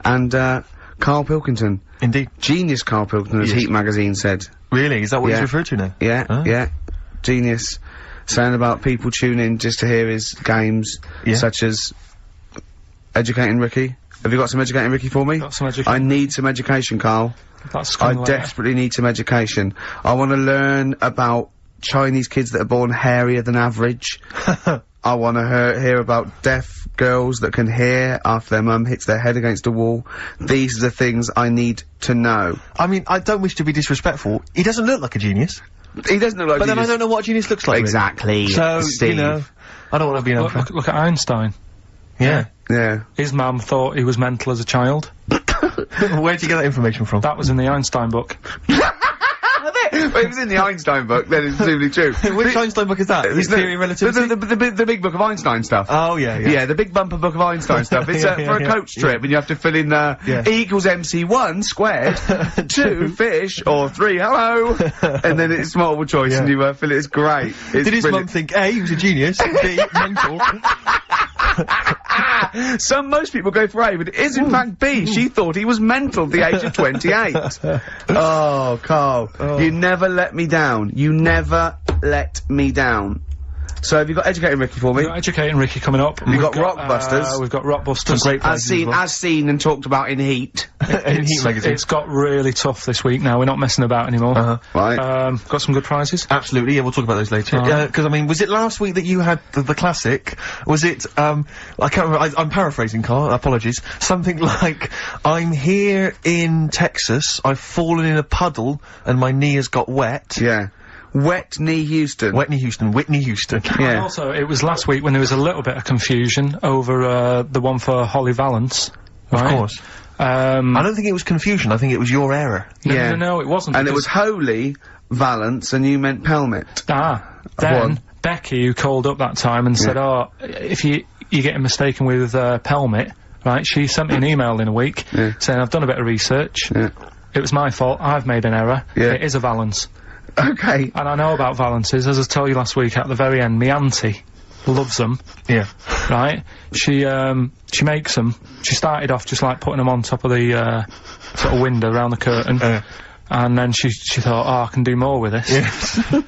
brilliant. And, Karl Pilkington. Indeed. Genius Karl Pilkington, as Heat magazine said. Really? Is that what he's referred to now? Yeah, yeah. Genius. Saying about people tune in just to hear his games, such as Educating Ricky. Have you got some Educating Ricky for me? Got some education. I need some education, Carl. That's I desperately need some education. I want to learn about Chinese kids that are born hairier than average. I want to hear about deaf girls that can hear after their mum hits their head against a wall. These are the things I need to know. I mean, I don't wish to be disrespectful. He doesn't look like a genius. He doesn't look like But then I don't know what a genius looks like. Exactly. So, Steve. you know, I don't want to be an Look at Einstein. Yeah. Yeah. His mum thought he was mental as a child. Where'd you get that information from? That was in the Einstein book. Well, it was in the Einstein book, then it's presumably true. Which Einstein book is that? His Theory of Relativity? The big book of Einstein stuff. Oh, yeah. Yeah, the big bumper book of Einstein stuff. It's for a coach trip, and you have to fill in, E equals MC1 squared, 2 fish, or 3 hello, and then it's multiple choice, and you fill it. It's great. It's Did his mum think, A, he was a genius, B, mental? Most people go for A, but it is in fact B. She thought he was mental at the age of 28. Oh, Carl, you never let me down. You never let me down. So have you got Educating Ricky for me? We've got Educating Ricky coming up. We've got Rockbusters. We've got Rockbusters. Some great as seen and talked about in Heat. In Heat magazine. It's got really tough this week now. We're not messing about anymore. Right. Got some good prizes. Absolutely, yeah, we'll talk about those later. Because, I mean, was it last week that you had the classic? Was it, I can't remember, I'm paraphrasing, Carl, apologies. Something like, I'm here in Texas, I've fallen in a puddle, and my knee has got wet. Yeah. Wet Knee Houston. Whitney Houston. Yeah. And also, it was last week when there was a little bit of confusion over, the one for Holly Valance. Of course. I don't think it was confusion, I think it was your error. No, it wasn't. And it was Holy Valance, and you meant Pelmet. Then, Becky, who called up that time and said, oh, if you're getting mistaken with, Pelmet, right, she sent me an email in a week saying, I've done a bit of research. It was my fault, I've made an error. It is a Valance. Okay. And I know about Valances, as I told you last week, at the very end, me auntie loves them. Yeah. Right? She makes them. She started off just like putting them on top of the, sort of window around the curtain. And then she thought, oh, I can do more with this.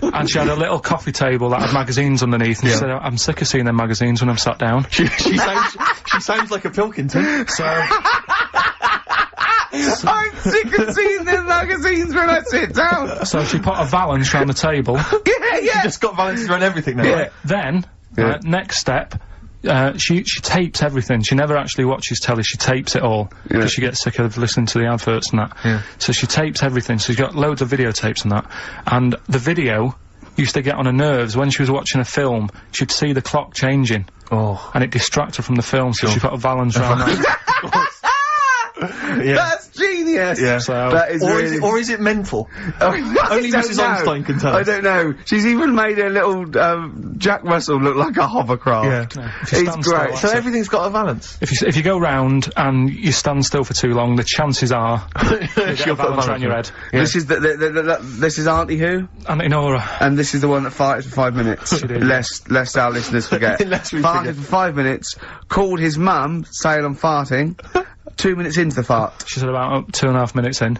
And she had a little coffee table that had magazines underneath, and she said, I'm sick of seeing them magazines when I'm sat down. She sounds like a Pilkington. So... I'm sick of seeing them magazines when I sit down. So she put a Valance round the table. Yeah. She just got Valances around everything now. Right? Then, next step, she tapes everything. She never actually watches telly, she tapes it all. Because she gets sick of listening to the adverts and that. So she tapes everything, so she's got loads of videotapes and that. And the video used to get on her nerves. When she was watching a film, she'd see the clock changing. And it distracted her from the film, so she put a Valance round that. That's genius! Yeah. So, that is or is it mental? Only Mrs. Einstein can tell I don't know. She's even made a little, Jack Russell look like a hovercraft. It's great. So everything's got a Valance? If you go round and you stand still for too long, the chances are you'll put a Valance around your head. This is this is Auntie who? Auntie Nora. And this is the one that farted for 5 minutes. Lest our listeners forget. Farted for 5 minutes, called his mum, saying I'm farting. 2 minutes into the fart. She said about 2.5 minutes in.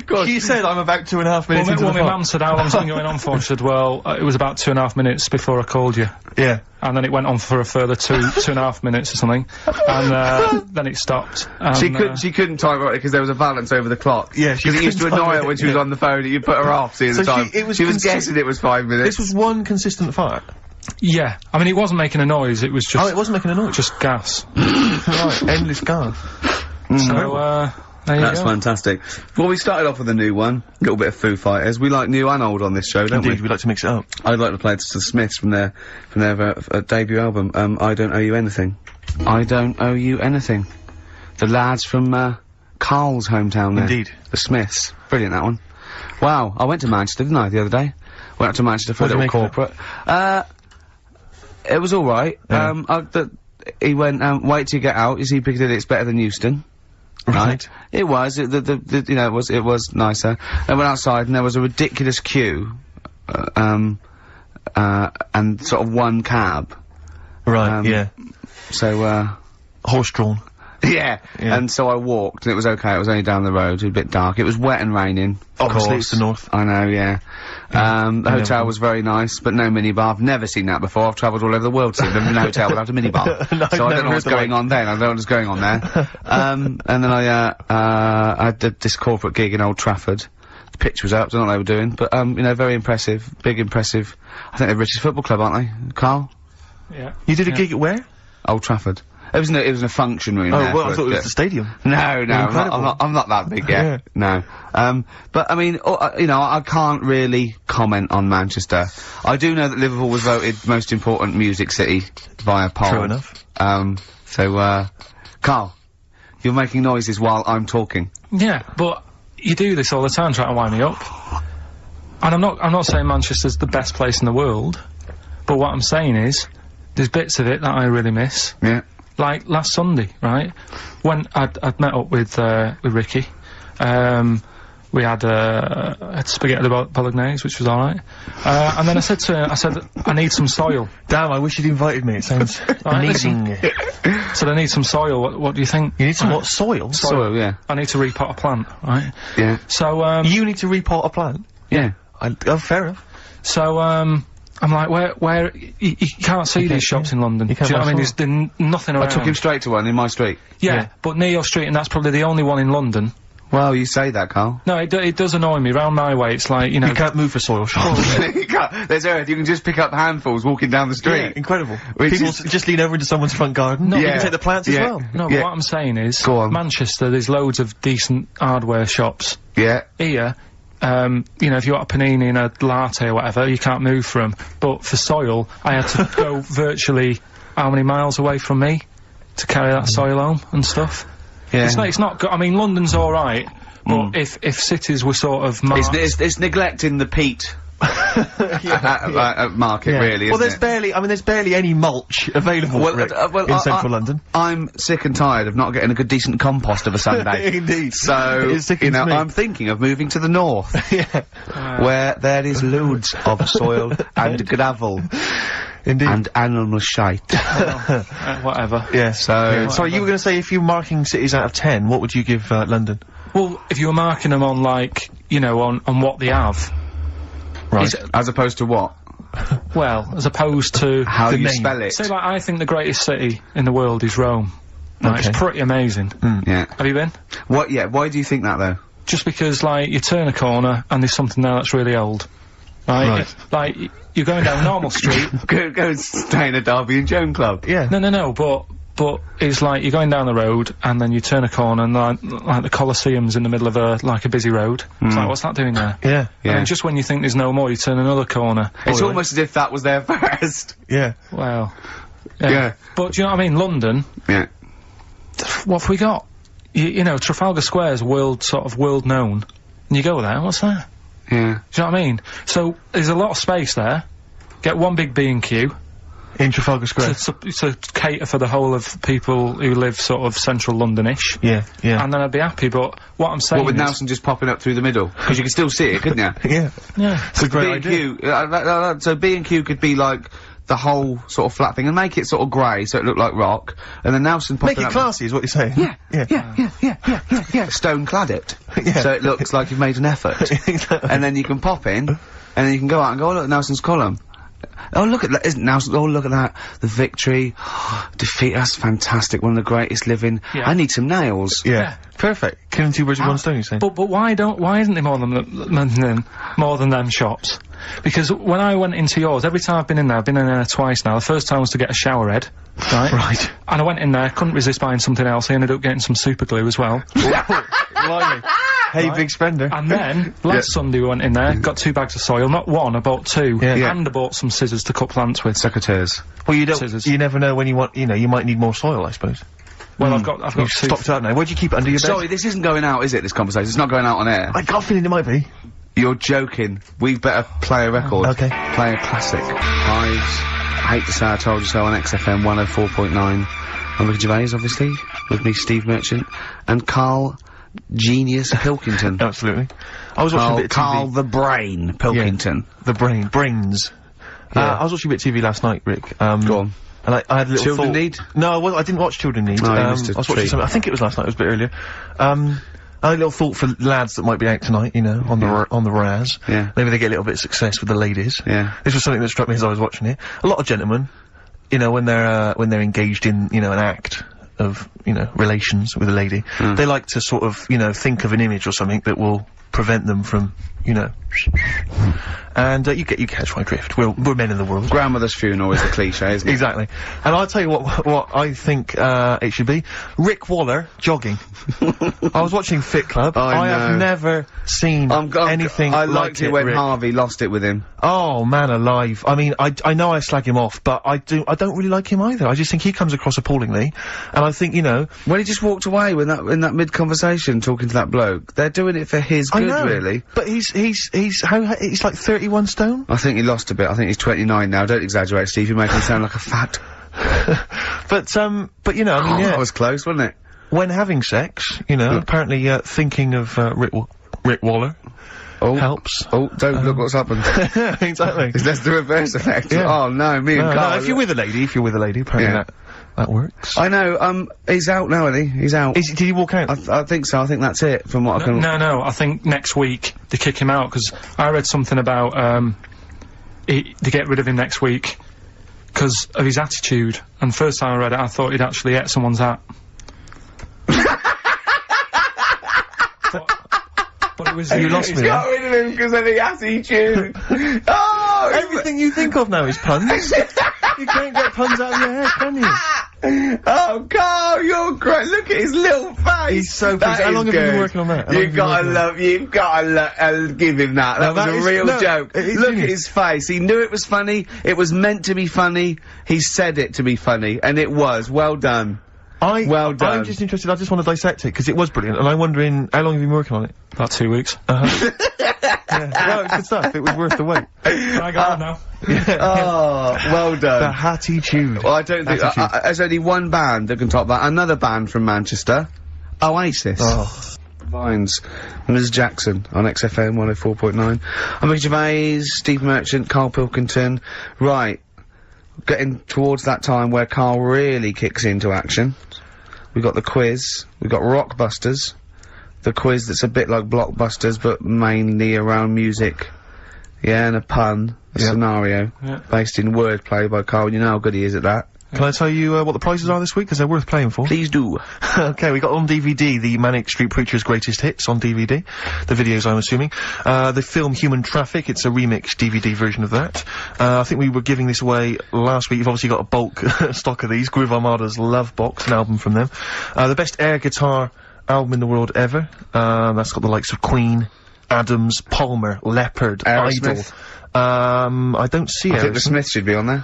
God. She said I'm about 2.5 minutes into the fart. My mum said, how long's it been going on for? She said, well, it was about 2.5 minutes before I called you. Yeah. And then it went on for a further 2.5 minutes or something. And, then it stopped. And, she couldn't time it because there was a Valance over the clock. Yeah, because it used to annoy her when she was on the phone that you put her off seeing the time. She was guessing it was 5 minutes. This was one consistent fart? Yeah. I mean, it wasn't making a noise, it was just... Oh, it wasn't making a noise? Just gas. Right, endless gas. So, there you go. That's fantastic. Well, we started off with a new one. A little bit of Foo Fighters. We like new and old on this show, don't we? Indeed, we like to mix it up. I'd like to play the Smiths from their debut album, I Don't Owe You Anything. I Don't Owe You Anything. The lads from, Carl's hometown there. Indeed. The Smiths. Brilliant, that one. Wow, I went to Manchester, didn't I, the other day? Went up to Manchester for a little corporate. It was alright. He went, wait till you get out, you see Piccadilly, it's better than Euston. Right. It was, you know, it was nicer. I went outside and there was a ridiculous queue, and sort of one cab. Right, yeah. So, Horse-drawn. Yeah. And so I walked, and it was okay, it was only down the road, it was a bit dark. It was wet and raining. Obviously, it's the north. I know, yeah. The hotel was very nice, but no minibar. I've never seen that before. I've travelled all over the world to see them in a hotel without a minibar. No, so I don't know what's going on then. I don't know what's going on there. And then I did this corporate gig in Old Trafford. The pitch was up, don't know what they were doing, but, you know, very impressive. Big impressive. I think they're the richest football club, aren't they? Carl? Yeah. You did a gig at where? Old Trafford. It was in a function room. Oh, there, well, I thought it was the stadium. No, I'm not that big yet. No. But I mean, you know, I can't really comment on Manchester. I do know that Liverpool was voted most important music city via poll. True enough. Carl, you're making noises while I'm talking. Yeah, but you do this all the time trying to wind me up. And I'm not saying Manchester's the best place in the world, but what I'm saying is, there's bits of it that I really miss. Yeah. Like last Sunday, right? When I'd met up with Ricky, we had spaghetti bolognese, which was alright. And then I said to him, I need some soil. Damn, I wish you'd invited me, it sounds amazing. So I need some soil, what do you think? You need some what, soil? Soil, yeah. I need to repot a plant, right? Yeah. So, you need to repot a plant? Yeah. Oh, fair enough. So, I'm like, where, you can't see these shops in London. Do you know what I mean? There's nothing around. I took him straight to one in my street. Yeah, but near your street, and that's probably the only one in London. Well, you say that, Carl. No, it does annoy me. Round my way, it's like, you know... You can't move for soil shops. You can't. There's earth, you can just pick up handfuls walking down the street. Yeah, incredible. Which People just lean over into someone's front garden. No, you can take the plants as well. No, but what I'm saying is, Go on. Manchester, there's loads of decent hardware shops. Yeah. Here, you know, if you want a panini and a latte or whatever, you can't move for them. But for soil, I had to go virtually how many miles away from me to carry that soil home and stuff. Yeah. It's not good. I mean, London's alright, but if cities were sort of marked... It's neglecting the peat. Market, really, well, isn't there's barely any mulch available in central London. I'm sick and tired of not getting a good decent compost of a Sunday. Indeed. So, you know, I'm thinking of moving to the north. Where there is loads of soil and gravel. Indeed. And animal shite. Whatever. Yeah, so... Sorry, you were gonna say if you were marking cities out of 10, what would you give, London? Well, if you were marking them on, like, you know, on what they have... Right. As opposed to what? Well, as opposed to... How you spell it. Say, like, I think the greatest city in the world is Rome. Right, Okay. It's pretty amazing. Yeah. Have you been? What, yeah, why do you think that, though? Just because, like, you turn a corner and there's something there that's really old. Right? Like, you're going down a normal street... Go and stay in a Derby and Joan club. Yeah. No, but it's like you're going down the road and then you turn a corner and like the Colosseum's in the middle of a busy road. It's like, what's that doing there? Yeah. I mean, just when you think there's no more, you turn another corner. It's almost as if that was there first. Yeah. Well. Yeah. But do you know what I mean? London. Yeah. What have we got? You know, Trafalgar Square's world known. And you go there, what's there? Yeah. Do you know what I mean? So, there's a lot of space there. Get one big B&Q. In Trafalgar Square. To cater for the whole of people who live sort of central Londonish. Yeah, yeah. And then I'd be happy, but what I'm saying What, with is... Nelson just popping up through the middle? Because you can still see it, couldn't you? Yeah. Yeah. It's a great B&Q, so B&Q could be like the whole sort of flat thing and make it sort of grey so it looked like rock, and then Nelson popping Make it classy is what you're saying. Yeah. Stone clad it. Yeah. So it looks like you've made an effort. Exactly. And then you can pop in, and then you can go out and go, oh look, Nelson's column. Oh look at that, isn't Nelson, oh look at that, the victory, defeat, that's fantastic, one of the greatest living. Yeah. I need some nails. Yeah. Perfect. Killing two birds with one stone, you're saying? But why isn't there more than them shops? Because when I went into yours, every time I've been in there twice now. The first time was to get a shower head, right? Right. And I went in there, couldn't resist buying something else. I ended up getting some super glue as well. Blimey. Hey, big spender. And then, last Sunday we went in there, got 2 bags of soil, not one, I bought 2. Yeah. And I bought some scissors to cut plants with. Secateurs. Well, Scissors. you never know when you want, you know, you might need more soil, I suppose. Well, I've got You've 2. stocked out now. Where'd you keep it under your bed? Sorry, this isn't going out, is it, this conversation? It's not going out on air. I got a feeling it might be. You're joking. We better play a record. Okay. Play a classic. I hate to say I told you so on XFM 104.9. I'm Ricky Gervais, obviously. With me, Steve Merchant. And Karl Genius Pilkington. Absolutely. I was watching a bit of TV. Karl the Brain Pilkington. Yeah, the brains. I was watching a bit of TV last night, Rick. Go on. And I had a little Children thought. Need? No, I didn't watch Children Need. Oh, you I missed a was watching treat. something. I think it was last night. It was a bit earlier. I had a little thought for lads that might be out tonight, you know, on the Raz. Yeah. Maybe they get a little bit of success with the ladies. Yeah. This was something that struck me as I was watching it. A lot of gentlemen, you know, when they're engaged in, you know, an act of, you know, relations with a lady, they like to sort of, you know, think of an image or something that will prevent them from, you know, and you catch my drift. We're men in the world. Grandmother's funeral is a cliche, isn't it? Exactly. And I'll tell you what I think it should be. Rick Waller jogging. I was watching Fit Club. I have never seen anything I like liked it when Rick. Harvey lost it with him. Oh man alive. I mean, I know I slag him off, but I don't really like him either. I just think he comes across appallingly. And I think, you know, When he just walked away in that mid-conversation talking to that bloke, they're doing it for his good, really. But he's like 31 stone? I think he lost a bit. I think he's 29 now. Don't exaggerate, Steve. You make him sound like a fat. But you know, I mean, yeah. That was close, wasn't it? When having sex, you know, apparently, thinking of, Rick Waller. Oh. Helps. Oh, don't look what's happened. Exactly. That's the reverse effect. Yeah. Oh, no, me and Carl. No, if you're with a lady, apparently that works. I know, he's out now, isn't he? He's out. Did he walk out? I think so. I think that's it, from what I can... No, I think next week they kick him out, because I read something about, they get rid of him next week because of his attitude, and first time I read it I thought he'd actually ate someone's hat. But it was... You lost me. He's got rid of him because of the attitude. Oh! Everything you think of now is puns. You can't get puns out of your head, can you? Oh, Carl, you're great. Look at his little face. He's so pleased. How long have you been working on that? You've got to give him that. That was a real joke. Look at his face. He knew it was funny. It was meant to be funny. He said it to be funny, and it was. Well done. Well done. I'm just interested, I just want to dissect it, because it was brilliant, and I'm wondering, how long have you been working on it? About 2 weeks. Yeah. Well, it's good stuff, it was worth the wait. I got it now. Oh, well done. The attitude. Well, I don't think, there's only one band that can top that. Another band from Manchester. Oasis. Oh. Vines. Ms. Jackson on XFM 104.9. I'm Ricky Gervais, Steve Merchant, Karl Pilkington. Right. Getting towards that time where Karl really kicks into action. We've got the quiz. We've got Rockbusters. The quiz that's a bit like Blockbusters, but mainly around music. Yeah, and a pun. A scenario. Based in wordplay by Karl. You know how good he is at that. Can I tell you what the prizes are this week? Because they're worth playing for. Please do. Okay, we got on DVD the Manic Street Preachers' Greatest Hits on DVD. The videos, I'm assuming. The film Human Traffic, it's a remixed DVD version of that. I think we were giving this away last week. You've obviously got a bulk stock of these. Groove Armada's Love Box, an album from them. The best air guitar album in the world ever. That's got the likes of Queen, Adams, Palmer, Leopard, Aerosmith. Idol. I don't see it. I think the Smiths should be on there.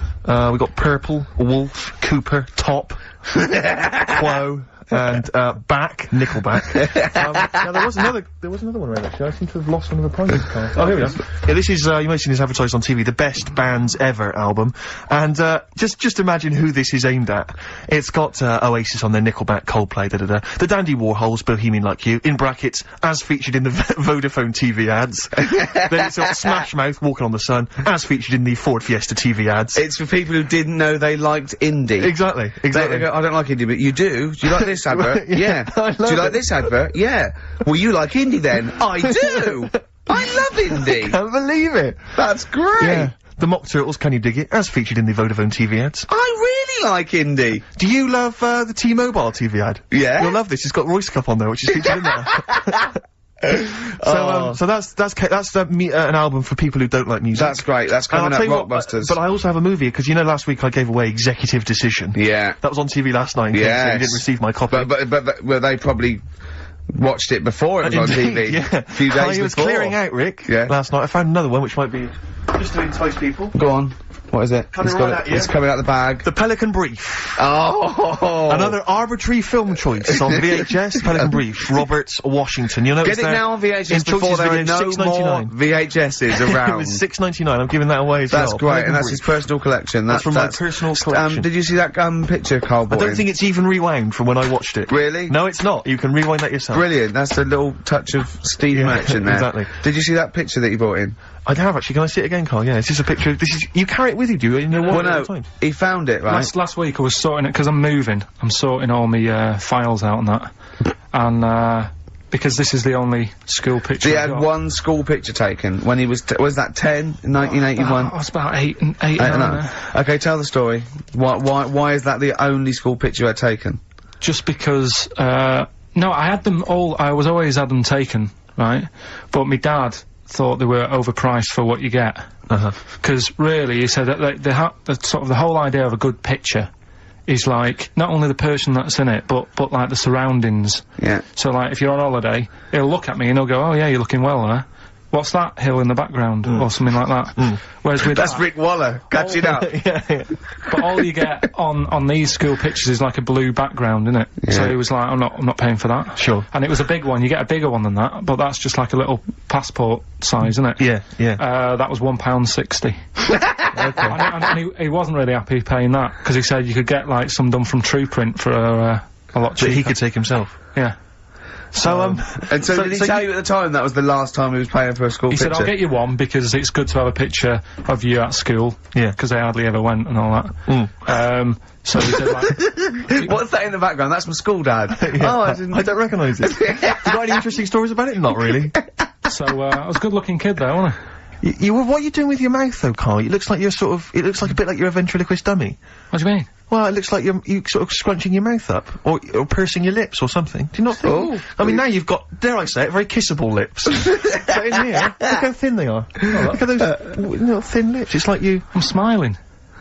We got Purple, Wolf, Cooper, Top, Quo, and, Nickelback. Now there was another one around actually. I seem to have lost one of the prizes, Carl. Oh, here we are. Yeah, this is, you may have seen this advertised on TV, the Best Bands Ever album. And, just imagine who this is aimed at. It's got, Oasis on there, Nickelback, Coldplay, da-da-da. The Dandy Warhols, Bohemian Like You, in brackets, as featured in the Vodafone TV ads. Then it's got Smash Mouth, Walking on the Sun, as featured in the Ford Fiesta TV ads. It's for people who didn't know they liked indie. Exactly. They go, I don't like indie, but you do. Do you like this advert? Yeah. Do you like this advert? Yeah. Well, you like indie then? I do! I love indie! Can't believe it! That's great! Yeah. The Mock Turtles, Can You Dig It? As featured in the Vodafone TV ads. I really like indie! Do you love, the T-Mobile TV ad? Yeah? You'll love this, it's got Royce Cup on there, which is featured in there. So that's an album for people who don't like music. That's great, that's coming up, Rockbusters. But I also have a movie, because you know last week I gave away Executive Decision. Yeah. That was on TV last night, so you didn't receive my copy. But they probably watched it before it was on TV. Yeah. A few days before. I was clearing out, Rick, last night. I found another one which might be just to entice people. Go on. What is it? It's coming out the bag. The Pelican Brief. Oh! Another arbitrary film choice on VHS, Pelican Brief. Roberts, Washington. You'll notice Get it now on VHS before there are no more VHSs around. It was $6.99. I'm giving that away as well. That's great, and that's his personal collection. That's from my personal collection. Did you see that picture, Karl bought I don't think it's even rewound from when I watched it. Really? No, it's not. You can rewind that yourself. Brilliant. That's a little touch of Steve Merchant there. Exactly. Did you see that picture that you brought in? I have actually. Can I see it again, Karl? Yeah, it's just a picture. You carry it with you, do you? You know, well, no, he found it, right? Last week I was sorting it, because I'm moving. I'm sorting all my, files out and that. And, because this is the only school picture So he had one school picture taken when he was that 10 in 1981? I was about 8 and 9. Okay, tell the story. Why is that the only school picture you had taken? Just because, no, I had them all, I was always had them taken, right? But my dad thought they were overpriced for what you get. Because really, he said that the whole idea of a good picture is like, not only the person that's in it, but like the surroundings. Yeah. So like, if you're on holiday, he'll look at me and he'll go, oh yeah, you're looking well, huh? What's that hill in the background? Or something like that. Whereas with That's Rick Waller, catching up. yeah. But all you get on these school pictures is like a blue background, innit? Yeah. So he was like, I'm not paying for that. Sure. And it was a big one, you get a bigger one than that, but that's just like a little passport size, isn't it? Yeah, yeah. That was £1.60. Okay. And he wasn't really happy paying that, because he said you could get like some done from True Print for a lot cheaper. That he could take himself. Yeah. So, and so did he tell you at the time that was the last time he was paying for a school picture? He said, I'll get you one, because it's good to have a picture of you at school. Yeah. Because they hardly ever went and all that. So he said, like... What's that in the background? That's my school dad. Yeah. Oh, I don't recognise it. You got any interesting stories about it? Not really. So, I was a good-looking kid there, wasn't I? What are you doing with your mouth, though, Carl? It looks like you're it looks like a bit like you're a ventriloquist dummy. What do you mean? Well, it looks like you're sort of scrunching your mouth up, or pursing your lips or something. Do you not think? Oh. I mean, now you've got, dare I say it, very kissable lips. But in here, look how thin they are. Look at those little thin lips. It's like you... I'm smiling.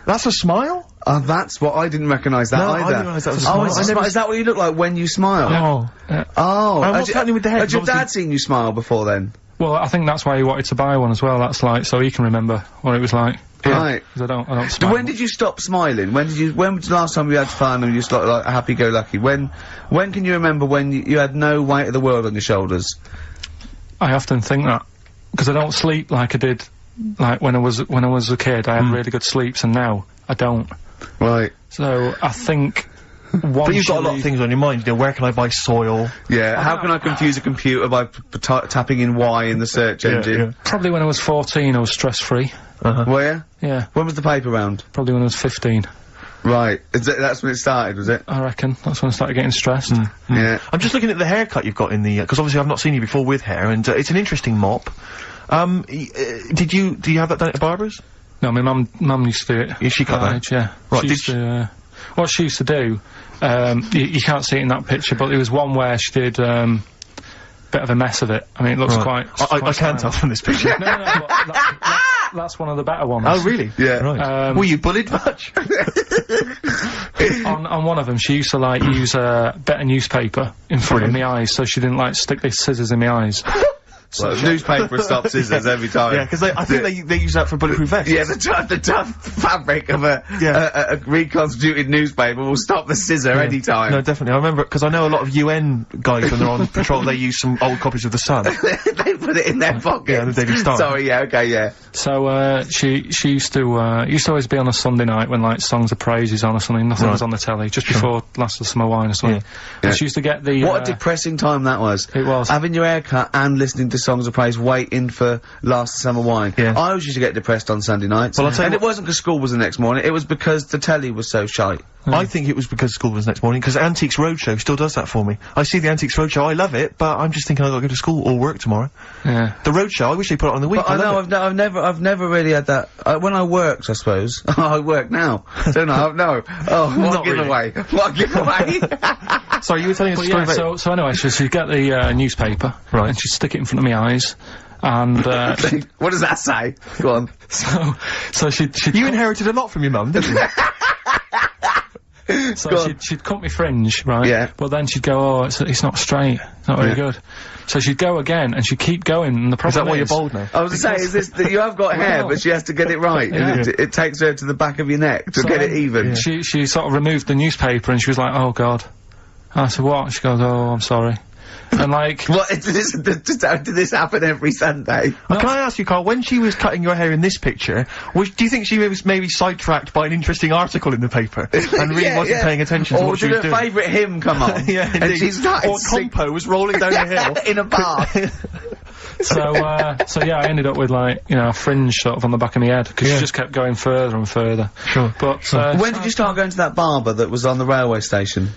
That's a smile? Oh, that's what I didn't recognise that No, either. I didn't realise that was a smile. Is that what you look like when you smile? Oh. And what's happening with the head? Had your dad seen you smile before then? Well, I think that's why he wanted to buy one as well. That's like, so he can remember what it was like. Right. Because I don't smile. When did you stop smiling? When was the last time you had fun and you just like happy-go-lucky? When can you remember when you had no weight of the world on your shoulders? I often think that. Because I don't sleep like I did, like when I was a kid. I had really good sleeps, and now I don't. Right. So, I think... But you've got a lot of things on your mind, you know, where can I buy soil? Yeah, how can I confuse a computer by tapping in Y in the search engine? Yeah. Probably when I was 14, I was stress-free. Where? Yeah. When was the paper round? Probably when I was 15. Right. That's when it started, was it? I reckon. That's when I started getting stressed. Yeah. I'm just looking at the haircut you've got in the, because obviously I've not seen you before with hair, and it's an interesting mop. Do you have that done at a barber's? No, my mum used to do it. Yeah, she cut that? Yeah. Right, what she used to do, you can't see it in that picture, but there was one where she did, bit of a mess of it. I mean, it looks quite I can't tell from this picture. No, that's one of the better ones. Oh, really? Yeah. Right. Were you bullied much? on one of them, she used to, like, use a bit of newspaper in front of my eyes, so she didn't, like, stick these scissors in my eyes. So newspaper stops scissors every time. Yeah, because I think they use that for bulletproof vests. Yeah, the tough fabric of a reconstituted newspaper will stop the scissor any time. No, definitely. I remember, because I know a lot of UN guys, when they're on patrol, they use some old copies of The Sun. They put it in their pocket. Yeah, the Daily Star. Sorry, yeah, okay, yeah. So, she used to always be on a Sunday night when, like, Songs of Praise is on or something, nothing was on the telly, just before Last of the Summer Wine or something. And she used to get the, What a depressing time that was. It was. Having your hair cut and listening to Songs of Praise, waiting for Last Summer Wine. Yeah. I always used to get depressed on Sunday nights. Well, I'll tell you and it wasn't because school was the next morning, it was because the telly was so shite. I think it was because school was next morning, because Antiques Roadshow still does that for me. I see the Antiques Roadshow, I love it, but I'm just thinking I've got to go to school or work tomorrow. Yeah. The Roadshow, I wish they put it on the week. But I know, I've never really had that. When I worked, I suppose. I work now. Don't I? No. Oh, what a giveaway. What a giveaway. Sorry, you were telling us a story about... So anyway, she'd get the, newspaper, right, and she'd stick it in front of my eyes, and, what does that say? Go on. So she'd You inherited a lot from your mum, didn't you? So she'd cut me fringe, right? Yeah. But then she'd go, oh, it's not straight. It's not very good. So she'd go again, and she'd keep going, and the problem is that why you're bald now? I was to say, is this that you have got hair, but she has to get it right, and it takes her to the back of your neck to get it even. She sort of removed the newspaper, and she was like, oh, God. I said, what? She goes, oh, I'm sorry. And like... What, did this happen every Sunday? Can I ask you, Carl, when she was cutting your hair in this picture, do you think she was maybe sidetracked by an interesting article in the paper, and really wasn't paying attention to what she was doing? Or did her favourite hymn come on? Yeah, and she started or Compo was rolling down the hill. in a bath. So yeah, I ended up with, like, you know, a fringe sort of on the back of my head, because she just kept going further and further. Sure. But, when did you start going to that barber that was on the railway station?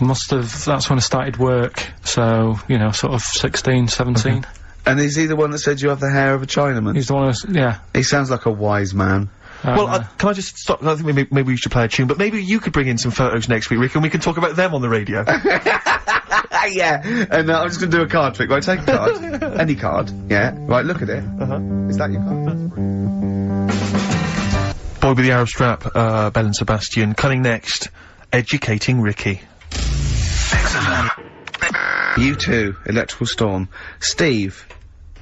That's when I started work, so, you know, sort of 16, 17. And is he the one that said you have the hair of a Chinaman? He's the one who's, yeah. He sounds like a wise man. Well, can I just stop? I think maybe we should play a tune, but maybe you could bring in some photos next week, Rick, and we can talk about them on the radio. Yeah, and I'm just gonna do a card trick. Right, take a card. Any card. Yeah. Right, look at it. Is that your card? Boy with the Arab strap, Belle and Sebastian. Coming next, Educating Ricky. Excellent. You too, Electrical Storm. Steve,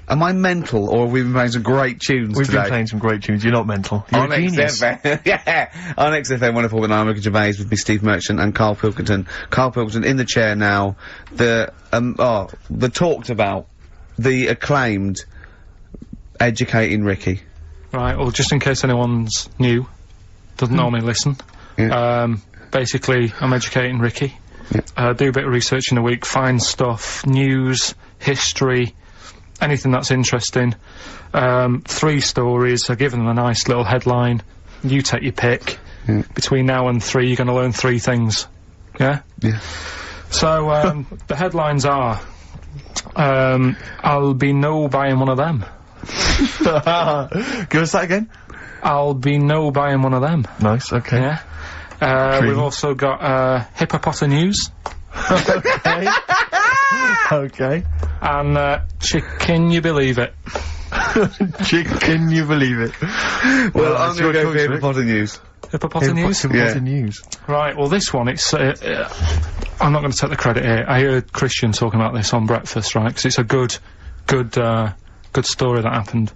am I mental, or have we been playing some great tunes We've today? been playing some great tunes. You're not mental. You're a genius. Yeah, on XFM 104.9 with Gervais, with me, Steve Merchant, and Karl Pilkington. Karl Pilkington in the chair now. The talked about, the acclaimed Educating Ricky. Right, well, just in case anyone's new, doesn't normally listen, basically, I'm educating Ricky. Do a bit of research in a week, find stuff, news, history, anything that's interesting. 3 stories, I give them a nice little headline. You take your pick. Between now and 3, you're gonna learn 3 things. Yeah? Yeah. So, the headlines are, I'll be no buying one of them. Give us that again. I'll be no buying one of them. Nice, okay. Yeah. We've also got, hippopotamus. Okay. Okay. And, can you believe it? Can you believe it? Well, I'm gonna go for hippopotamus. Hippopotamus? Hippopotamus. Right, well, this one, it's, I'm not gonna take the credit here. I heard Christian talking about this on breakfast, right? Because it's a good story that happened.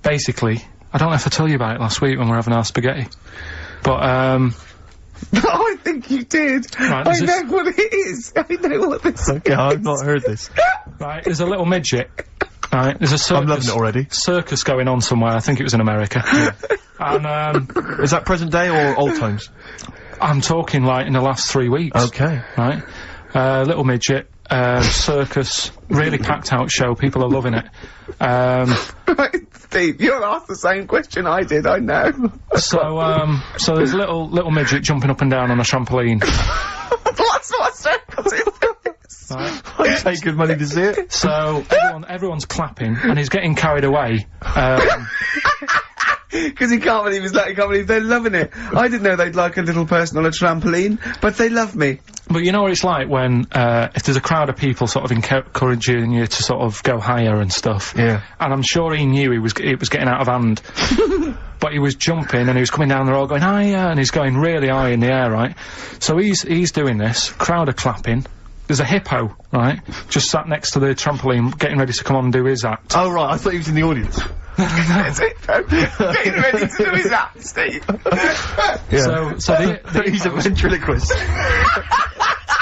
Basically, I don't know if I told you about it last week when we were having our spaghetti, but, I think you did. Right, I know what it is. I know what this is. Okay, I've not heard this. Right, there's a little midget. Right, there's a circus. I'm loving it already. Circus going on somewhere. I think it was in America. And, is that present day or old times? I'm talking, like, in the last 3 weeks. Okay. Right? Little midget, circus, really packed out show, people are loving it. Right, Steve, you're asked the same question I did, I know. So there's a little midget jumping up and down on a trampoline. What's circus is this? Right? I'd pay good money to see it. So, everyone's clapping, and he's getting carried away. Because he can't believe he can't believe they're loving it. I didn't know they'd like a little person on a trampoline, but they love me. But you know what it's like when, if there's a crowd of people sort of encouraging you to sort of go higher and stuff. Yeah. And I'm sure he knew it was getting out of hand. But he was jumping and he was coming down, they're all going higher, and he's going really high in the air, right? So he's doing this, crowd are clapping. There's a hippo, right, just sat next to the trampoline, getting ready to come on and do his act. Oh, right, I thought he was in the audience. There's a hippo getting ready to do his act, Steve. Yeah. So he's a ventriloquist.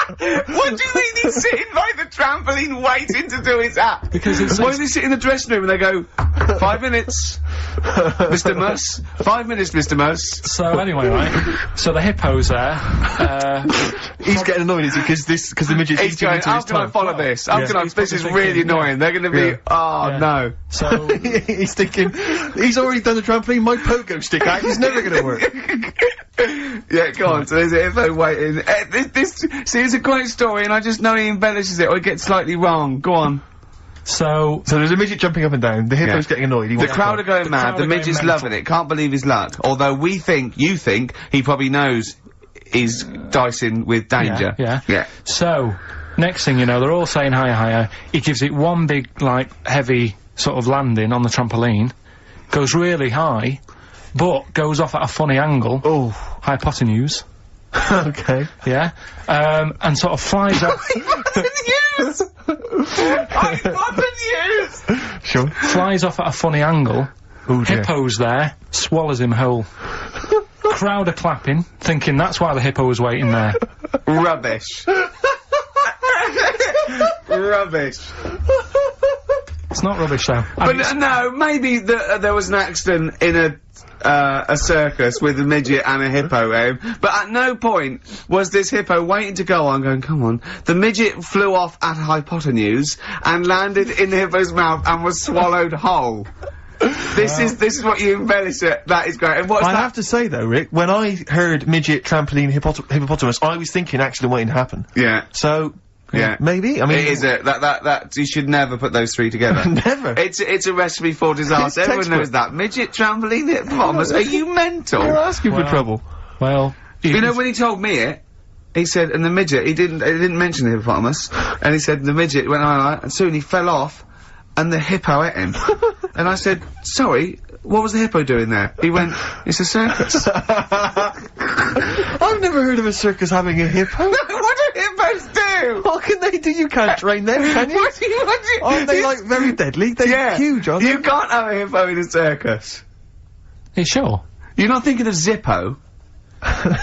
What do you mean he's sitting by the trampoline waiting to do his act? Because it's... Why does he sit in the dressing room and they go, 5 minutes, Mr. Mus, 5 minutes, Mr. Mus. So anyway, right, so the hippo's there, he's getting annoyed, is he, because the midget's he's going, how can I follow this? How can I, this is really annoying, they're gonna be, no. So... he's thinking, he's already done the trampoline, my pogo stick act is never gonna work. Yeah, go on, so there's a hippo waiting. See, it's a great story, and I just know he embellishes it, or he gets slightly wrong. Go on. So there's a midget jumping up and down, the hippo's getting annoyed, the crowd are going mad, the midget's loving it, can't believe his luck. Although you think, he probably knows he's dicing with danger. Yeah. So, next thing you know, they're all saying higher, higher. He gives it one big, like, heavy sort of landing on the trampoline, goes really high, but goes off at a funny angle. Oh. Hypotenuse. Okay. Yeah. And sort of flies off. Hypotenuse! Sure. Flies off at a funny angle. Ooh, dear. Hippo's there, swallows him whole. Crowd are clapping, thinking that's why the hippo was waiting there. Rubbish. Rubbish. It's not rubbish, though. But no, maybe there was an accident in a circus with a midget and a hippo, but at no point was this hippo waiting to go on, going, come on. The midget flew off at hypotenuse and landed in the hippo's mouth and was swallowed whole. This is what you embellish it. That is great. And what's that? I have to say though, Rick, when I heard midget, trampoline, hippopotamus, I was thinking accident waiting to happen. Yeah. So. Yeah. Maybe? I mean... It is that, you should never put those three together. Never. It's a recipe for disaster. Everyone knows that. Midget, trampoline, hippopotamus. Are you mental? You're asking for trouble. Well... You know, when he told me it, he said, and the midget, he didn't mention the hippopotamus, and he said the midget went on, and soon he fell off, and the hippo ate him. And I said, sorry, what was the hippo doing there? He went, it's a circus. I've never heard of a circus having a hippo. No, what do hippos do? What can they do? You can't train them, can you? What do you... Aren't they, like, very deadly? They're huge, aren't they? You can't have a hippo in a circus. Are you sure? You're not thinking of Zippo?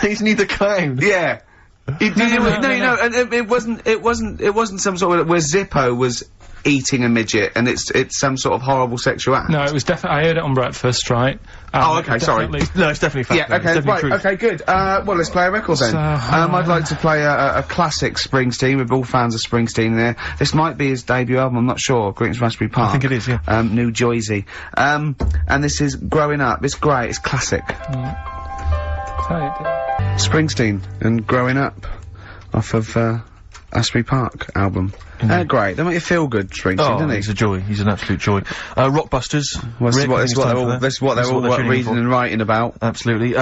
He's neither kind. Yeah. No, and it wasn't some sort of, where Zippo was eating a midget, and it's some sort of horrible sexual act. No, it was definitely, I heard it on breakfast, right? Oh, okay, sorry. No, it's definitely fact. Yeah, okay, right, true. okay, good. Well, let's play a record then. So, I'd like to play a classic Springsteen. We're all fans of Springsteen there. This might be his debut album, I'm not sure. Greetings from Raspberry Park. I think it is, yeah. New Jersey. And this is Growing Up. It's great, it's classic. Springsteen and Growing Up off of Asbury Park album. Great. They make you feel good, Springsteen, doesn't he? He's a joy. He's an absolute joy. Rockbusters. Well, that's what they're all reading and writing about. Absolutely.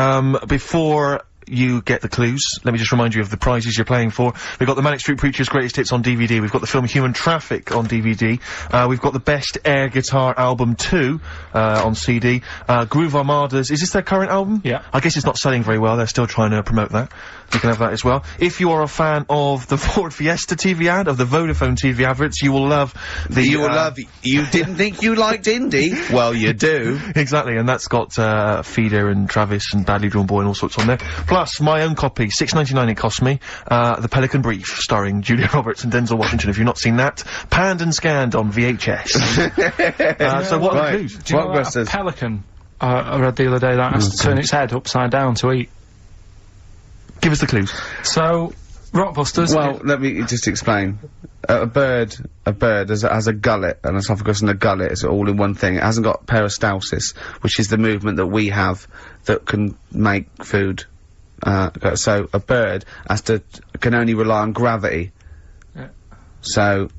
Before you get the clues, let me just remind you of the prizes you're playing for. We've got the Manic Street Preachers' Greatest Hits on DVD. We've got the film Human Traffic on DVD. We've got the Best Air Guitar Album 2 on CD. Groove Armada's, is this their current album? Yeah. I guess it's not selling very well. They're still trying to promote that. You can have that as well. If you are a fan of the Ford Fiesta TV ad, of the Vodafone TV adverts, you will love the... You didn't think you liked indie? Well, you do. Exactly, and that's got, Feeder and Travis and Badly Drawn Boy and all sorts on there. Plus, my own copy, $6.99 it cost me, The Pelican Brief, starring Julia Roberts and Denzel Washington. If you've not seen that, panned and scanned on VHS. So what are the clues? Do you know what a pelican, I read the other day, that has to turn its head upside down to eat? Give us the clues. So, Rockbusters... Well, let me just explain. A bird has a gullet, an esophagus and a gullet, it's all in one thing. It hasn't got peristalsis, which is the movement that we have that can make food. So a bird can only rely on gravity. Yeah. So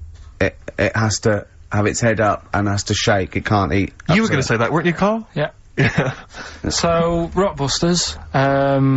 it has to have its head up and has to shake. It can't eat. You were going to say that, weren't you, Carl? Yeah. Yeah. So, Rockbusters,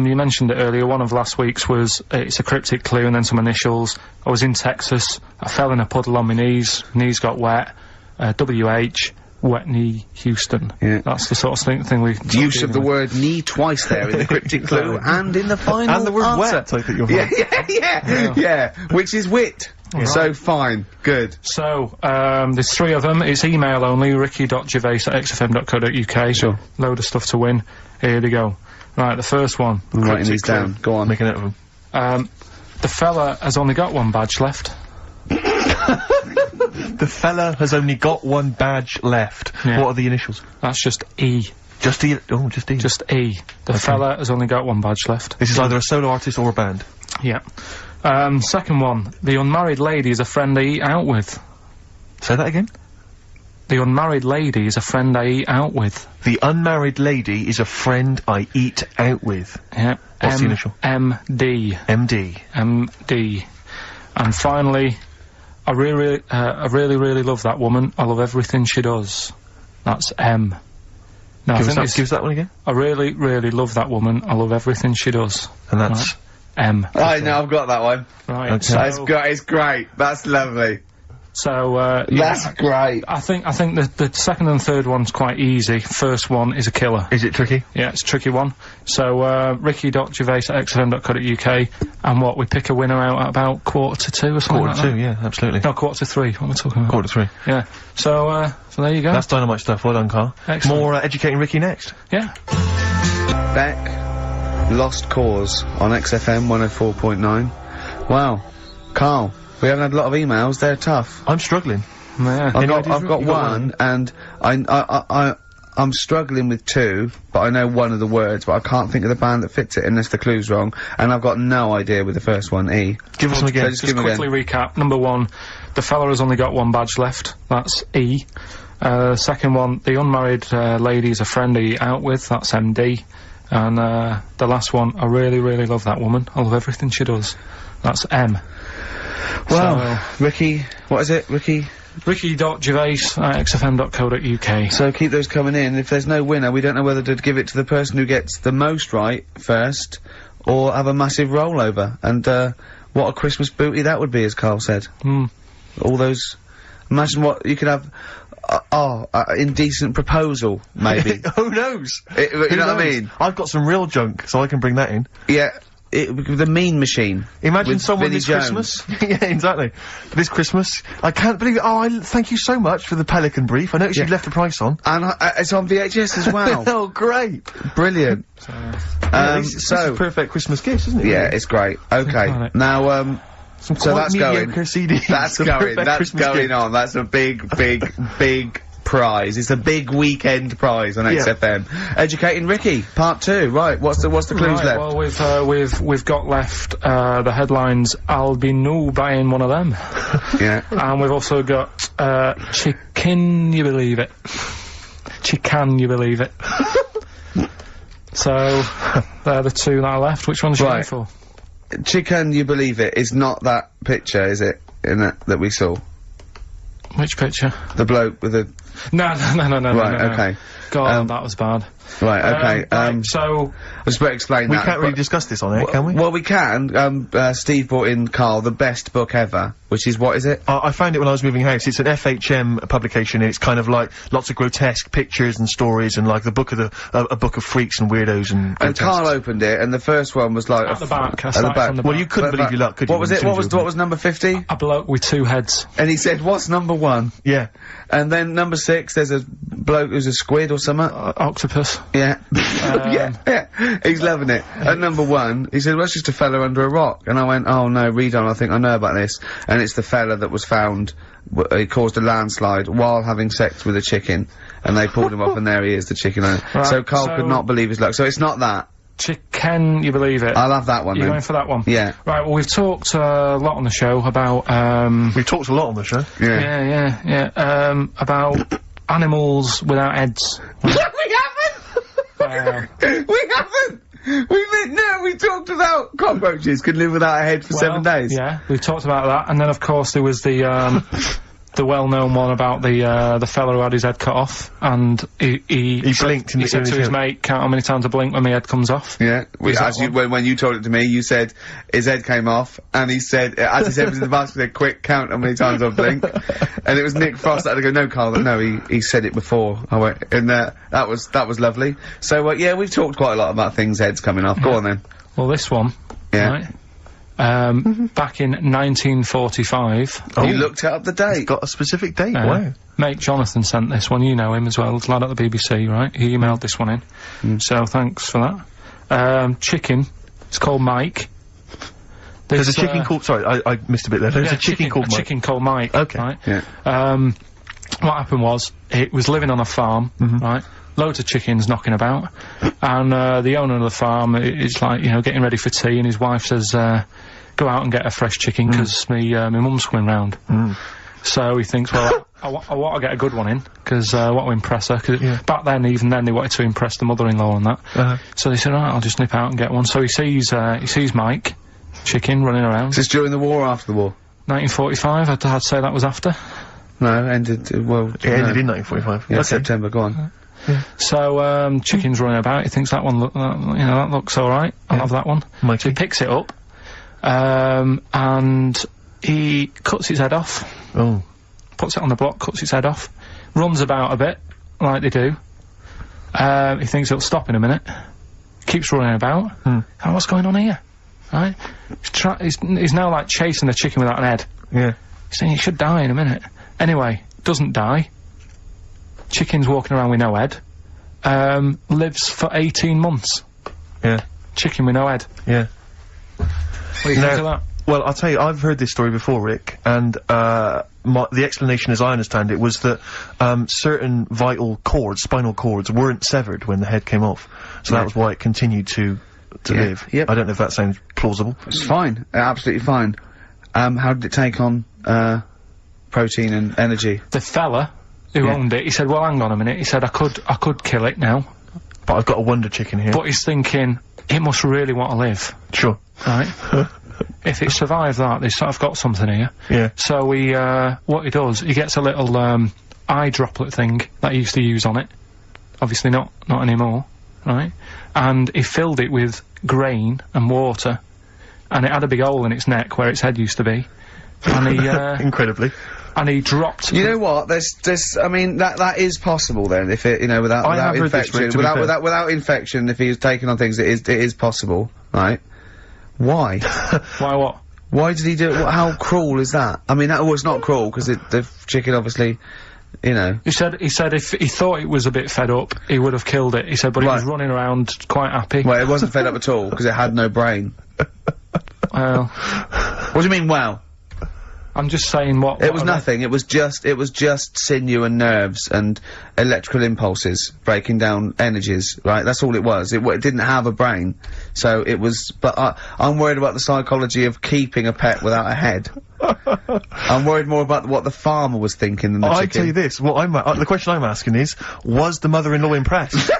you mentioned it earlier, one of last week's was, it's a cryptic clue and then some initials. I was in Texas, I fell in a puddle on my knees got wet, WH, Whitney Houston. Yeah. That's the sort of thing we... Use of the word knee twice there in the cryptic clue and in the final and the word answer. Wet, I think you're right. Yeah, which is wit. Yeah. So fine, good. So, there's 3 of them, it's email only, ricky.gervais@xfm.co.uk. Sure. Load of stuff to win. Here they go. Right, the first one. I'm writing these down, go on. Making it of them. The fella has only got 1 badge left. The fella has only got 1 badge left. Yeah. What are the initials? That's just E. Just E? Oh, just E. Just E. The fella has only got 1 badge left. This is either a solo artist or a band. Yeah. Second one. The unmarried lady is a friend I eat out with. Say that again? The unmarried lady is a friend I eat out with. The unmarried lady is a friend I eat out with. Yeah. What's the initial? MD. MD. MD. And finally, I really love that woman. I love everything she does. That's M. Now, give us that one again. I really love that woman. I love everything she does. And that's... Right. M. Right, now I've got that one. Right. Okay. So it's great. That's lovely. So, that's great. I think the second and third one's quite easy. First one is a killer. Is it tricky? Yeah, it's a tricky one. So, ricky.gervais@xfm.co.uk, and we pick a winner out at about 1:45 or something. 1:45, yeah, absolutely. No, 2:45. What am I talking about? 1:45. Yeah. So there you go. That's dynamite stuff. Well done, Carl. Excellent. More educating Ricky next. Yeah. Beck, Lost Cause on XFM 104.9. Wow, Carl. We haven't had a lot of emails, they're tough. I'm struggling. Yeah. I've got one, and I'm struggling with two, but I know one of the words, but I can't think of the band that fits it unless the clue's wrong, and I've got no idea with the first one, E. Give us them again. Just quickly recap. Number 1, the fella has only got one badge left. That's E. Second one, the unmarried lady is a friend he out with. That's MD. And the last one, I really, really love that woman. I love everything she does. That's M. Well, Ricky, what is it, Ricky? Ricky.Gervais@xfm.co.uk. So keep those coming in. If there's no winner, we don't know whether to give it to the person who gets the most right first, or have a massive rollover. And, what a Christmas booty that would be, as Karl said. All those... Imagine what you could have... indecent proposal, maybe. Who knows? You know what I mean? I've got some real junk, so I can bring that in. Yeah. The mean machine. Imagine someone Vinnie this Jones. Christmas. Yeah, exactly. This Christmas. I can't believe it. Oh, thank you so much for the Pelican brief. I noticed you left the price on. And it's on VHS as well. Oh, great. Brilliant. This is a perfect Christmas gift, isn't it? Yeah, it's great. Okay. Now, so that's going. CDs. That's going. That's going on. That's a big, big, big prize. It's a big weekend prize on XFM. Educating Ricky, part 2. Right. What's the clues left? Well, we've got left the headlines. I'll be new buying one of them. Yeah. And we've also got chicken. You believe it? Chicken. You believe it? So they're the 2 that are left. Which one's you going for? Chicken, you believe it, is not that picture, is it? That we saw. Which picture? The bloke with the... No. Right, okay. God, that was bad. Right, okay, right, so... I was about to explain we that. We can't really discuss this on air, can we? Well, we can. Steve brought in, Karl, the best book ever, which is, what is it? I found it when I was moving house. It's an FHM publication, and it's kind of like lots of grotesque pictures and stories, and like a book of freaks and weirdos and grotesques. And Karl opened it, and the first one was like... At the back. At the back. Well, you couldn't believe your luck, could you? What was it? What was number 50? A bloke with 2 heads. And he said, what's number 1? Yeah. And then number 6, there's a bloke who's a squid or something. Octopus. Yeah. Yeah. He's loving it. At number 1, he said, well, it's just a fella under a rock. And I went, oh no, read on, I think I know about this. And it's the fella that was found, he caused a landslide while having sex with a chicken. And they pulled him off, and there he is, the chicken owner. Right, so Karl could not believe his luck. So it's not that. Chicken, you believe it? I'll have that one. You're going for that one? Yeah. Right, well, we've talked a lot on the show about, We've talked a lot on the show. Yeah. About animals without heads. We haven't! We haven't! We talked about cockroaches could live without a head for 7 days. Yeah, we've talked about that, and then of course there was the, the well-known one about the fella who had his head cut off, and he blinked and he said to his mate, count how many times I blink when my head comes off. Yeah, when you told it to me, you said his head came off, and he said, as he said it was in the basket, he said, quick, count how many times I blink. And it was Nick Frost that had to go, no, Karl, no, he said it before. I went, and that was lovely. So, yeah, we've talked quite a lot about things, heads coming off. Go on then. Well, this one, right? Back in 1945. You looked up the date. It's got a specific date, wow. Mate Jonathan sent this one, you know him as well, lad at the BBC, right? He emailed this one in. So thanks for that. Chicken, it's called Mike. There's a chicken called, sorry, I missed a bit there. There's a chicken called Mike. Chicken called Mike. Okay. Right? Yeah. What happened was, it was living on a farm, right? Loads of chickens knocking about, and the owner of the farm is like, you know, getting ready for tea, and his wife says, go out and get a fresh chicken, because me mum's coming round. So he thinks, well, I want to get a good one in, because I want to impress her, cause back then, even then, they wanted to impress the mother-in-law and that. So they said, alright, I'll just nip out and get one. So he sees Mike, chicken, running around. Is this during the war or after the war? 1945, I'd say that was after. No, ended, well... It ended in 1945. Yeah, okay. September, go on. Yeah. So, chicken's running about, he thinks that one that looks alright, I'll have that one. Mikey. So he picks it up, and he cuts its head off. Oh. Puts it on the block, cuts its head off, runs about a bit, like they do. He thinks it'll stop in a minute, keeps running about. Oh, what's going on here? Right? He's now, like, chasing the chicken without an head. Yeah. He's saying he should die in a minute. Anyway, doesn't die. Chicken's walking around with no head. Lives for 18 months. Yeah. Chicken with no head. Yeah. What do you think of that? Well, I'll tell you, I've heard this story before, Rick, and, the explanation, as I understand it, was that, certain vital cords, spinal cords, weren't severed when the head came off. So that was why it continued to live. Yep. I don't know if that sounds plausible. It's fine. Absolutely fine. How did it take on, protein and energy? The fella who owned it, he said, well, hang on a minute, he said, I could kill it now. But I've got a wonder chicken here. But he's thinking, it must really want to live. Sure. Right? If it survives that, they've sort of got something here. Yeah. So he, what he does, he gets a little, eye droplet thing that he used to use on it. Obviously not anymore, right? And he filled it with grain and water, and it had a big hole in its neck where its head used to be. And he, incredibly. And he dropped. You know what? I mean, that is possible then. If it, you know, without infection, without infection, if he was taking on things, it is possible, right? Why? Why what? Why did he do it? How cruel is that? I mean, that was not cruel because the chicken obviously, you know. He said if he thought it was a bit fed up, he would have killed it. He said, but he was running around quite happy. Well, it wasn't fed up at all because it had no brain. Well, what do you mean? Well, I'm just saying what. It was nothing. It was just sinew and nerves and electrical impulses breaking down energies. Right. That's all it was. It didn't have a brain, so it was. But I'm worried about the psychology of keeping a pet without a head. I'm worried more about what the farmer was thinking than the chicken. I tell you this. What the question I'm asking is, was the mother-in-law impressed?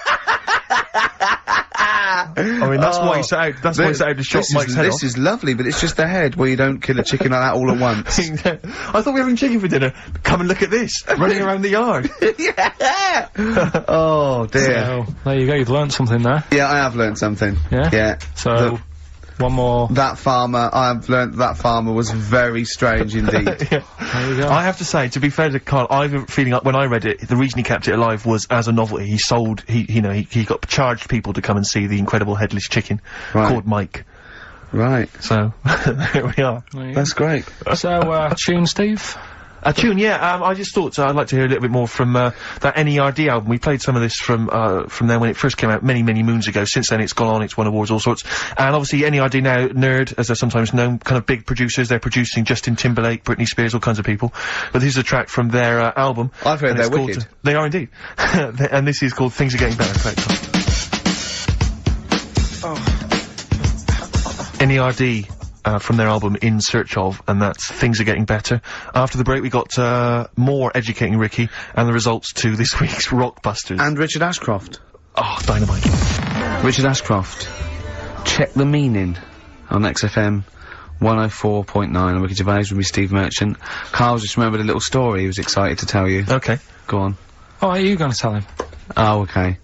I mean, that's why he set out. That's why he set out to chop Mike's head off. This is lovely, but it's just the head. Well, you don't kill a chicken like that all at once. I thought we were having chicken for dinner. Come and look at this, running around the yard. Yeah. Oh dear. So, there you go. You've learnt something there. Yeah, I have learnt something. Yeah. Yeah. So. One more. That farmer, I've learnt that farmer was very strange indeed. There you go. I have to say, to be fair to Karl, I have a feeling like when I read it, the reason he kept it alive was as a novelty. He got charged people to come and see the incredible headless chicken called Mike. Right. So, there we are. That's great. So, tune, Steve? A tune, yeah. I just thought I'd like to hear a little bit more from that NERD album. We played some of this from there when it first came out many moons ago. Since then, it's gone on, it's won awards, all sorts. And obviously, NERD now, Nerd, as they're sometimes known, kind of big producers. They're producing Justin Timberlake, Britney Spears, all kinds of people. But this is a track from their album. I've heard they're wicked. They are indeed. And this is called Things Are Getting Better. NERD. From their album In Search Of, and that's Things Are Getting Better. After the break, we got more Educating Ricky and the results to this week's Rockbusters. And Richard Ashcroft. Oh, dynamite. Richard Ashcroft. Check the Meaning on XFM 104.9 on Ricky Gervais with me, Steve Merchant. Carl just remembered a little story he was excited to tell you. Okay. Go on. Oh, are you going to tell him? Oh, okay.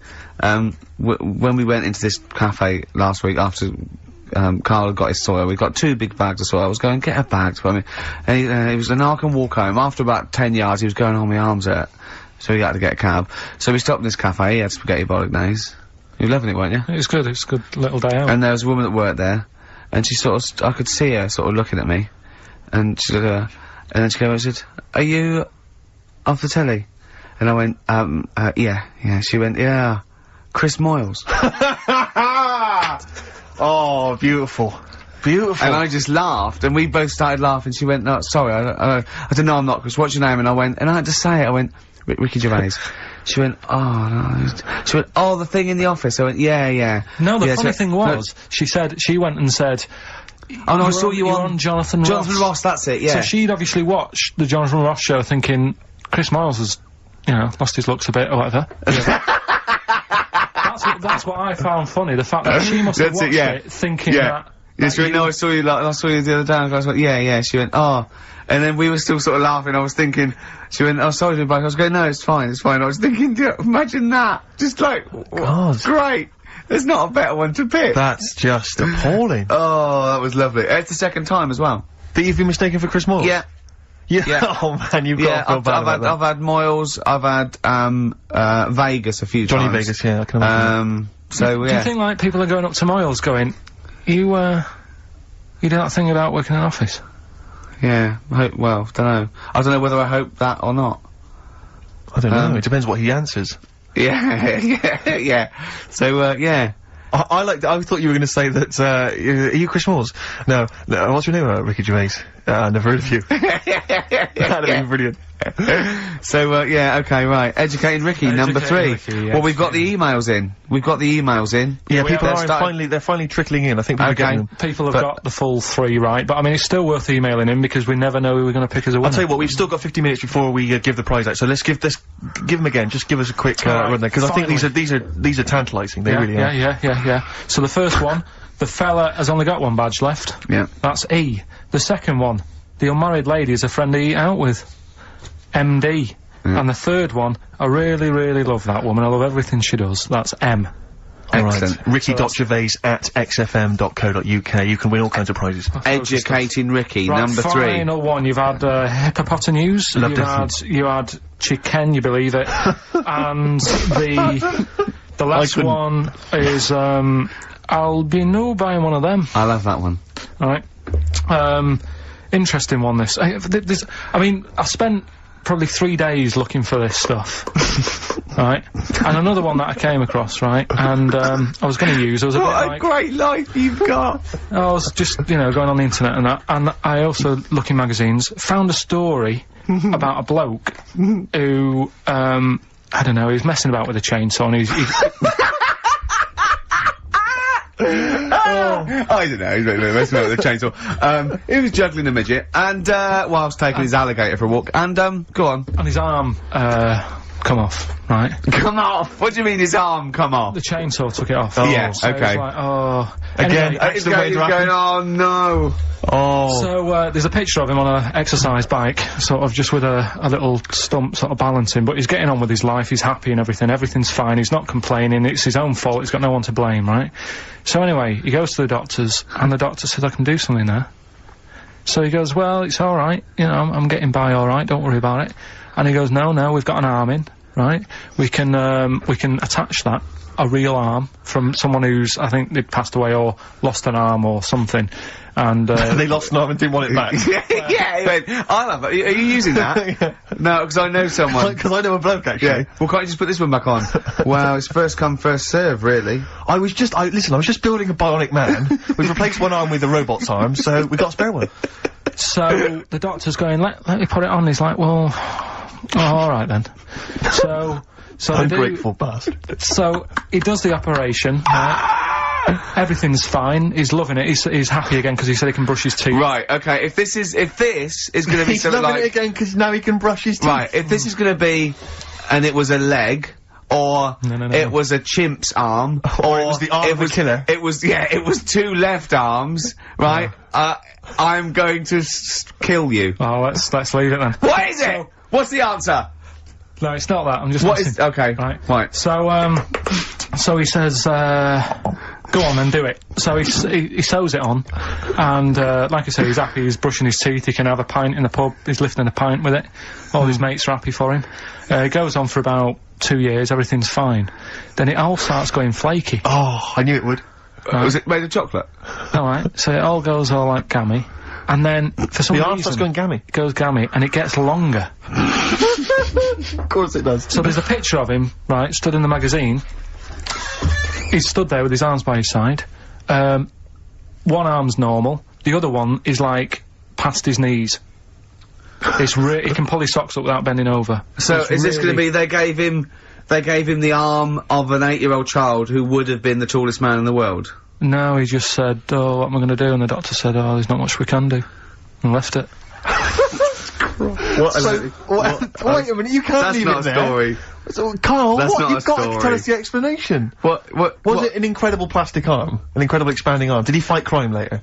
When we went into this cafe last week after Karl had got his soil, we got 2 big bags of soil. I was going, get a bag for me. And he was an I can walk home. After about 10 yards, he was going, oh, my arms hurt. So he had to get a cab. So we stopped in this cafe, he had spaghetti bolognese. You were loving it, weren't you? It was good, a good little day out. And there was a woman that worked there, and she sort of, I could see her sort of looking at me. And she looked at her, and then she came over and said, are you off the telly? And I went, yeah. She went, yeah, Chris Moyles. Oh, beautiful. Beautiful. And I just laughed, and we both started laughing. She went, no, sorry, I said, no, I'm not, Chris, what's your name? And I went, and I had to say it, I went, Ricky Gervais. She went, oh, no. She went, oh, the thing in the office. I went, yeah. No, the funny thing was, she went and said, oh, no, I saw you on Jonathan Ross, that's it, yeah. So she'd obviously watched the Jonathan Ross show thinking, Chris Moyles has, you know, lost his looks a bit or whatever. That's what I found funny, the fact that she must have watched it thinking that... Yes, no, I saw you the other day, and I was like, yeah, she went, oh, and then we were still sort of laughing, I was thinking, she went, oh, sorry to be back, I was going, no, it's fine, I was thinking, imagine that, just like, God. Great, there's not a better one to pick. That's just appalling. Oh, that was lovely, it's the second time as well. That you've been mistaken for Chris Moyles? Yeah. Oh man, you've got to feel bad about that. I've had Moyles, I've had, Vegas a few times. Johnny Vegas, yeah, I can imagine. So, yeah. Do you think, like, people are going up to Moyles going, you do that thing about working in an office? Yeah, well, dunno. I don't know whether I hope that or not. I don't know, it depends what he answers. Yeah. So, yeah. I thought you were going to say that, are you Chris Moores? No, what's your name, Ricky Gervais? Never heard of you. That'd have been brilliant. So, yeah, okay, right. Educated Ricky, number 3. Ricky, yes, well, we've got the emails in. Yeah, people are they're finally trickling in. I think people are getting them. People have got the full 3 right, but I mean, it's still worth emailing in because we never know who we're going to pick as a winner. I'll tell you what, we've still got 50 minutes before we give the prize out, so let's give them again. Just give us a quick run there, because I think these are tantalising. They really are. Yeah. So the first one, the fella has only got 1 badge left. Yeah. That's E. The second one, the unmarried lady is a friend to eat out with. MD. And the third one, I really, really love that woman. I love everything she does. That's M. Excellent. Right. Ricky.gervais@xfm.co.uk. You can win all kinds of prizes. Educating Ricky, right, number 3. Final one. You've had hippopotamus. You had chicken, you believe it. And the last one is I'll be no buying one of them. I love that one. Alright. Interesting one, this. I mean, I spent probably 3 days looking for this stuff. Right? And another one that I came across, right? And, I was gonna use, I was a bit like... What a great life you've got! I was just, you know, going on the internet and that, and I also, look in magazines, found a story about a bloke who, I don't know, he was messing about with a chainsaw and I don't know, he's messing about with a chainsaw. He was juggling a midget, and, whilst taking his alligator for a walk, and, go on. And his arm, come off, right? Come off? What do you mean his arm come off? The chainsaw took it off. Oh, yeah, so okay. it was like, oh... Again, anyway, he's going, oh no! Oh. So, there's a picture of him on an exercise bike, sort of just with a little stump sort of balancing, but he's getting on with his life, he's happy and everything's fine, he's not complaining, it's his own fault, he's got no one to blame, right? So anyway, he goes to the doctors, and the doctor says, I can do something there. So he goes, well, it's alright, you know, I'm getting by alright, don't worry about it. And he goes, no, we've got an arm in, right? We can attach that. A real arm from someone who's, I think they'd passed away or lost an arm or something, and they lost an arm and didn't want it back. Yeah, I love it. Are you using that? Yeah. No, because I know someone. Because I know a bloke, actually. Yeah. Well, can't you just put this one back on? Well, it's first come, first serve, really. I was just building a bionic man. We've replaced one arm with a robot's arm, so we got a spare one. So the doctor's going, let me put it on. He's like, well, alright then. So ungrateful bastard. So he does the operation. Everything's fine. He's loving it. He's happy again because he said he can brush his teeth. Right. Okay. If this is going to be he's something loving it again because now he can brush his teeth. Right. If this is going to be, and it was a leg, or it was a chimp's arm, or it was the arm of a killer. It was 2 left arms. Right. I'm going to kill you. Oh, let's leave it then. What is it? What's the answer? No, it's not that. I'm just. What is? Okay. Right. So he says, go on and do it. So he sews it on, and like I say, he's happy. He's brushing his teeth. He can have a pint in the pub. He's lifting a pint with it. All his mates are happy for him. It goes on for about 2 years. Everything's fine. Then it all starts going flaky. Oh, I knew it would. Was it made of chocolate? Alright. So it all goes all like gammy. And then, for some reason... The arm starts going gammy. It goes gammy, and it gets longer. Of course it does. So there's a picture of him, right, stood in the magazine. He's stood there with his arms by his side. One arm's normal. The other one is, like, past his knees. He can pull his socks up without bending over. So, is this gonna be, they gave him the arm of an 8-year-old child who would have been the tallest man in the world? No, he just said, oh, what am I going to do? And the doctor said, oh, there's not much we can do. And left it. Wait a minute, you can't leave it there. That's not a story. So, Carl, you've got to tell us the explanation. Was it an incredible plastic arm? An incredible expanding arm? Did he fight crime later?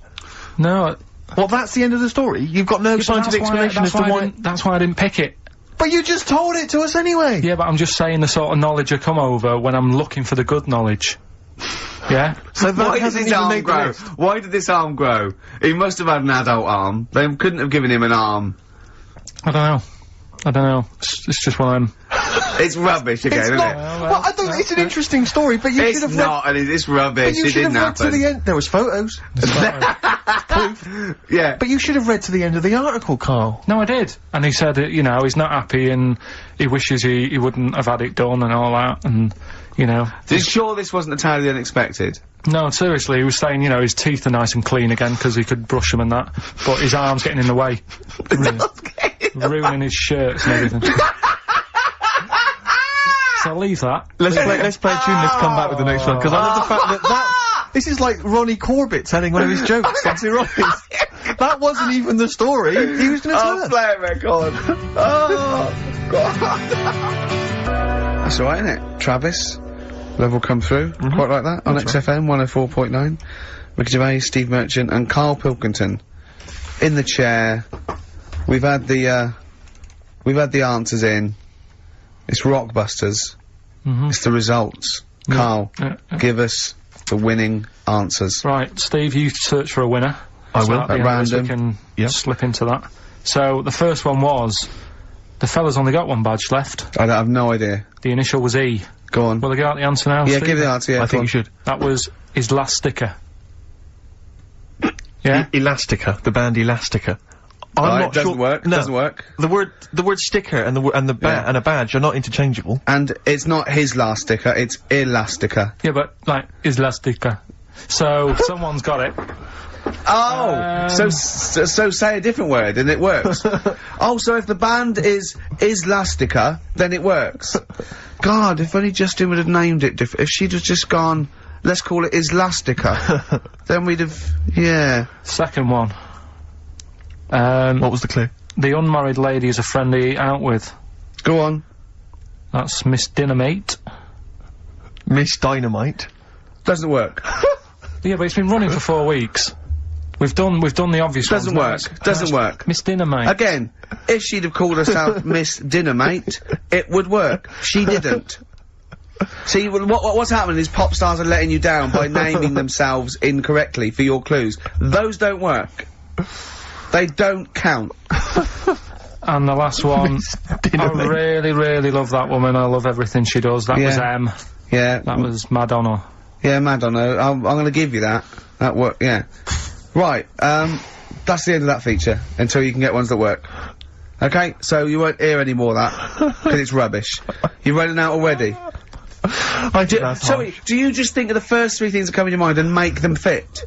No. Well, that's the end of the story? You've got no scientific explanation as to why... That's why I didn't pick it. But you just told it to us anyway! Yeah, but I'm just saying the sort of knowledge I come over when I'm looking for the good knowledge. Yeah? So why did his arm grow? Why did this arm grow? He must have had an adult arm. They couldn't have given him an arm. I don't know. It's just one of them. It's rubbish again, isn't it? Well, I don't. It's an interesting story, but you should have. It's not, and it's rubbish. But you should have read to the end. There was photos. Proof. Yeah. But you should have read to the end of the article, Carl. No, I did. And he said, you know, he's not happy and he wishes he wouldn't have had it done and all that, and, you know. Are you sure this wasn't entirely unexpected? No, seriously, he was saying, you know, his teeth are nice and clean again because he could brush them and that, but his arm's getting in the way. Ruining his shirts and everything. So I'll leave that. Let's play a tune, let's come back with the next one, because I love the fact that this is like Ronnie Corbett telling one of his jokes, Fancy Ronnie's. That wasn't even the story he was gonna tell us. Play it record. Oh, God. That's alright, isn't it? Travis. Level come through. Quite like that. On XFM 104.9. Ricky Gervais, Steve Merchant and Karl Pilkington. In the chair. We've had the answers in. It's Rockbusters. It's the results. Karl, give us the winning answers. Right, Steve, you search for a winner. I will. At random. We can slip into that. So, the first one was, the fella's only got one badge left. I have no idea. The initial was E. Go on. Will I get out the answer now, Yeah, Steve? give the answer, yeah. I think you should. That was his last sticker. Yeah? Elastica, the band Elastica. I'm not doesn't sure. work. No. Doesn't work. The word sticker and a badge are not interchangeable. And it's not his last sticker, it's Elastica. Yeah, but, like, his last sticker. So, someone's got it. Oh! So say a different word and it works. Oh, so if the band is Elastica, then it works. God, if only Justin would have named it if she'd have just gone, let's call it Islastica, then we'd have, yeah. Second one. What was the clue? The unmarried lady is a friend I eat out with. Go on. That's Miss Dynamite. Miss Dynamite? Doesn't work. Yeah, but it's been running for 4 weeks. We've done the obvious ones. Doesn't work. Doesn't work. Miss Dynamite. Again, if she'd have called herself Miss Dynamite, it would work. She didn't. See, what's happening is pop stars are letting you down by naming themselves incorrectly for your clues. Those don't work. They don't count. And the last one, I really, really love that woman. I love everything she does. That was M. Yeah. That was Madonna. Yeah, Madonna. I'm gonna give you that. That work. Yeah. Right. That's the end of that feature until you can get ones that work. Okay. So you won't hear any more of that because it's rubbish. You're running out already. Do you just think of the first 3 things that come in your mind and make them fit?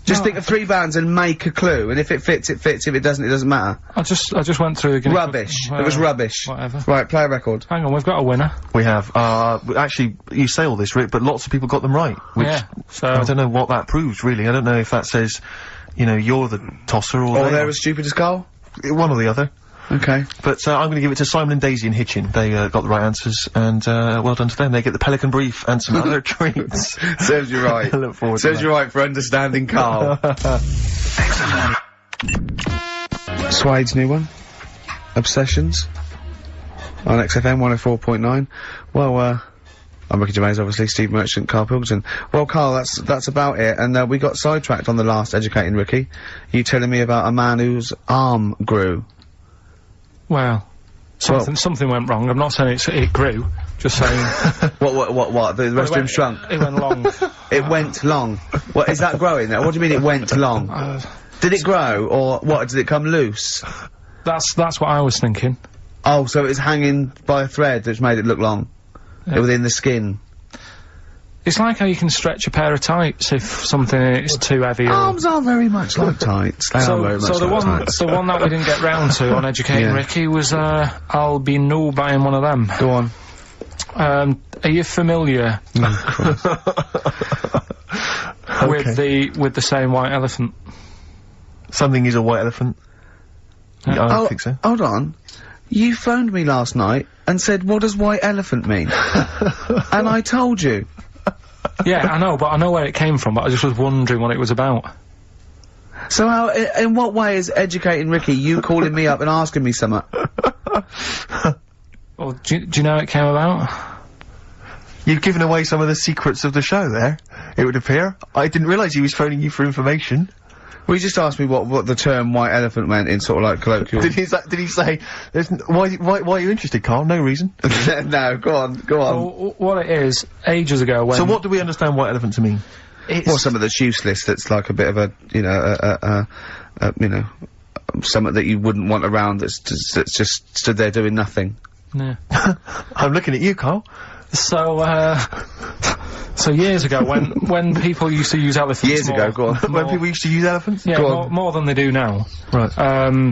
Just think of 3 bands and make a clue, and if it fits, it fits. If it doesn't, it doesn't matter. I just went through the rubbish. It was rubbish. Whatever. Right, play a record. Hang on, we've got a winner. We have. Actually, you say all this, Rick, but lots of people got them right. Which so I don't know what that proves, really. I don't know if that says, you know, you're the tosser or they're as stupid as Carl. One or the other. Okay. But I'm going to give it to Simon and Daisy in Hitchin. They got the right answers, and well done to them. They get the Pelican Brief and some other treats. Serves you right. I look forward to that. Serves you right for understanding Carl. Swade's new one. Obsessions. On XFM 104.9. Well, I'm Ricky Gervais, obviously, Steve Merchant, Karl Pilkington. Well, Carl, that's about it, and we got sidetracked on the last Educating Ricky. You telling me about a man whose arm grew. Well, something went wrong. I'm not saying it grew. Just saying. What? The rest of him shrunk. It went long. It went long. What is that growing there? What do you mean it went long? Did it grow, or what? Did it come loose? That's what I was thinking. Oh, so it was hanging by a thread which made it look long. Yeah. Within the skin. It's like how you can stretch a pair of tights if something is too heavy. Arms are very much like tights. They are very much like tights. The one that we didn't get round to on Educating Ricky was, I'll be no buying one of them. Go on. Are you familiar with the saying white elephant? Something is a white elephant. I don't think so. Hold on. You phoned me last night and said, what does white elephant mean? And I told you. Yeah, I know, but I know where it came from, but I just was wondering what it was about. So how, in what way is Educating Ricky you calling me up and asking me something? Well, do you know how it came about? You've given away some of the secrets of the show there, it would appear. I didn't realise he was phoning you for information. Well, he just asked me what the term white elephant meant in sort of like colloquial. Did he say, why are you interested, Carl? No reason. No, go on. Well, what it is, ages ago when... So what do we understand white elephant to mean? Well, something that's useless, that's like a bit of a, you know, something that you wouldn't want around that's just stood there doing nothing. Yeah. I'm looking at you, Carl. So years ago, when people used to use elephants Years ago, go on. When people used to use elephants? Yeah, more than they do now. Right.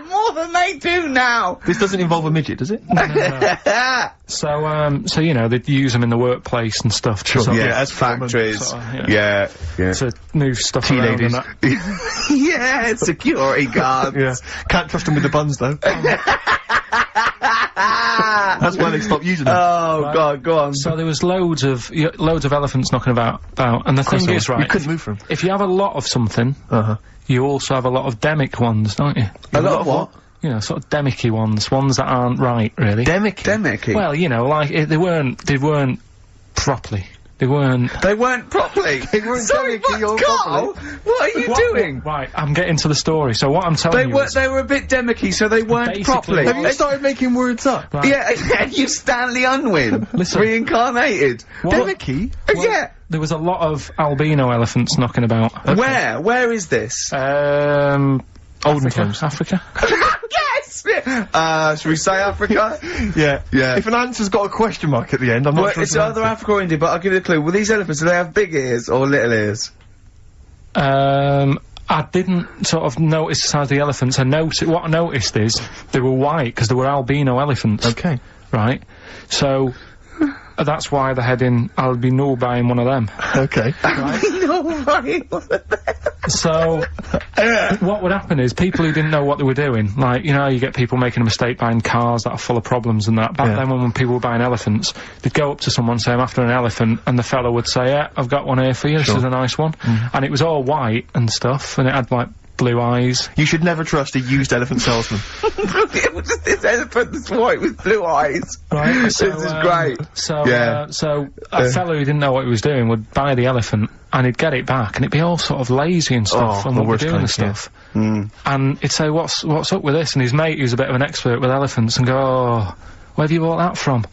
More than they do now! This doesn't involve a midget, does it? No. So, you know, they'd use them in the workplace and stuff. Sure. Yeah, as factories. Sort of, yeah. To move stuff around and that. Yeah, security guards. Yeah. Can't trust them with the buns, though. That's why they stopped using them. Oh, right. God, go on. So there was loads of elephants knocking about, and the thing is, right, you couldn't move from. If you have a lot of something, you also have a lot of demic ones, don't you? A lot of what? You know, sort of demicky ones that aren't right, really. Demicky? Well, you know, like, they weren't properly. They weren't properly? They weren't Sorry, demicky or Carl? properly. What are you doing? Right, I'm getting to the story. So what I'm telling you is... They were a bit demicky, so they weren't properly. Have you started making words up? Right. Yeah, you Stanley Unwin. Listen. Reincarnated. Demicky? Yeah. There was a lot of albino elephants knocking about. Okay. Where is this? Olden times. Africa? Yes! Should we say Africa? Yeah. Yeah. If an answer's got a question mark at the end, I'm not sure it's either Africa or India, but I'll give you a clue. Well, these elephants, do they have big ears or little ears? I didn't sort of notice the size of the elephants. What I noticed is they were white, because they were albino elephants. Okay. Right? So... that's why they're heading, I'll be no buying one of them. Okay. Right? No buying one of them. So, what would happen is, people who didn't know what they were doing, like, you know, you get people making a mistake buying cars that are full of problems and that. Back then, when people were buying elephants, they'd go up to someone, say, I'm after an elephant, and the fella would say, yeah, I've got one here for you, this is a nice one. And it was all white and stuff, and it had, like, blue eyes. You should never trust a used elephant salesman. It was just this elephant that's white with blue eyes. Right. So, this is great. So a fellow who didn't know what he was doing would buy the elephant, and he'd get it back, and it'd be all sort of lazy and stuff, and what we're doing and stuff. And he'd say, what's up with this? And his mate, who's a bit of an expert with elephants, and go, oh, where have you bought that from?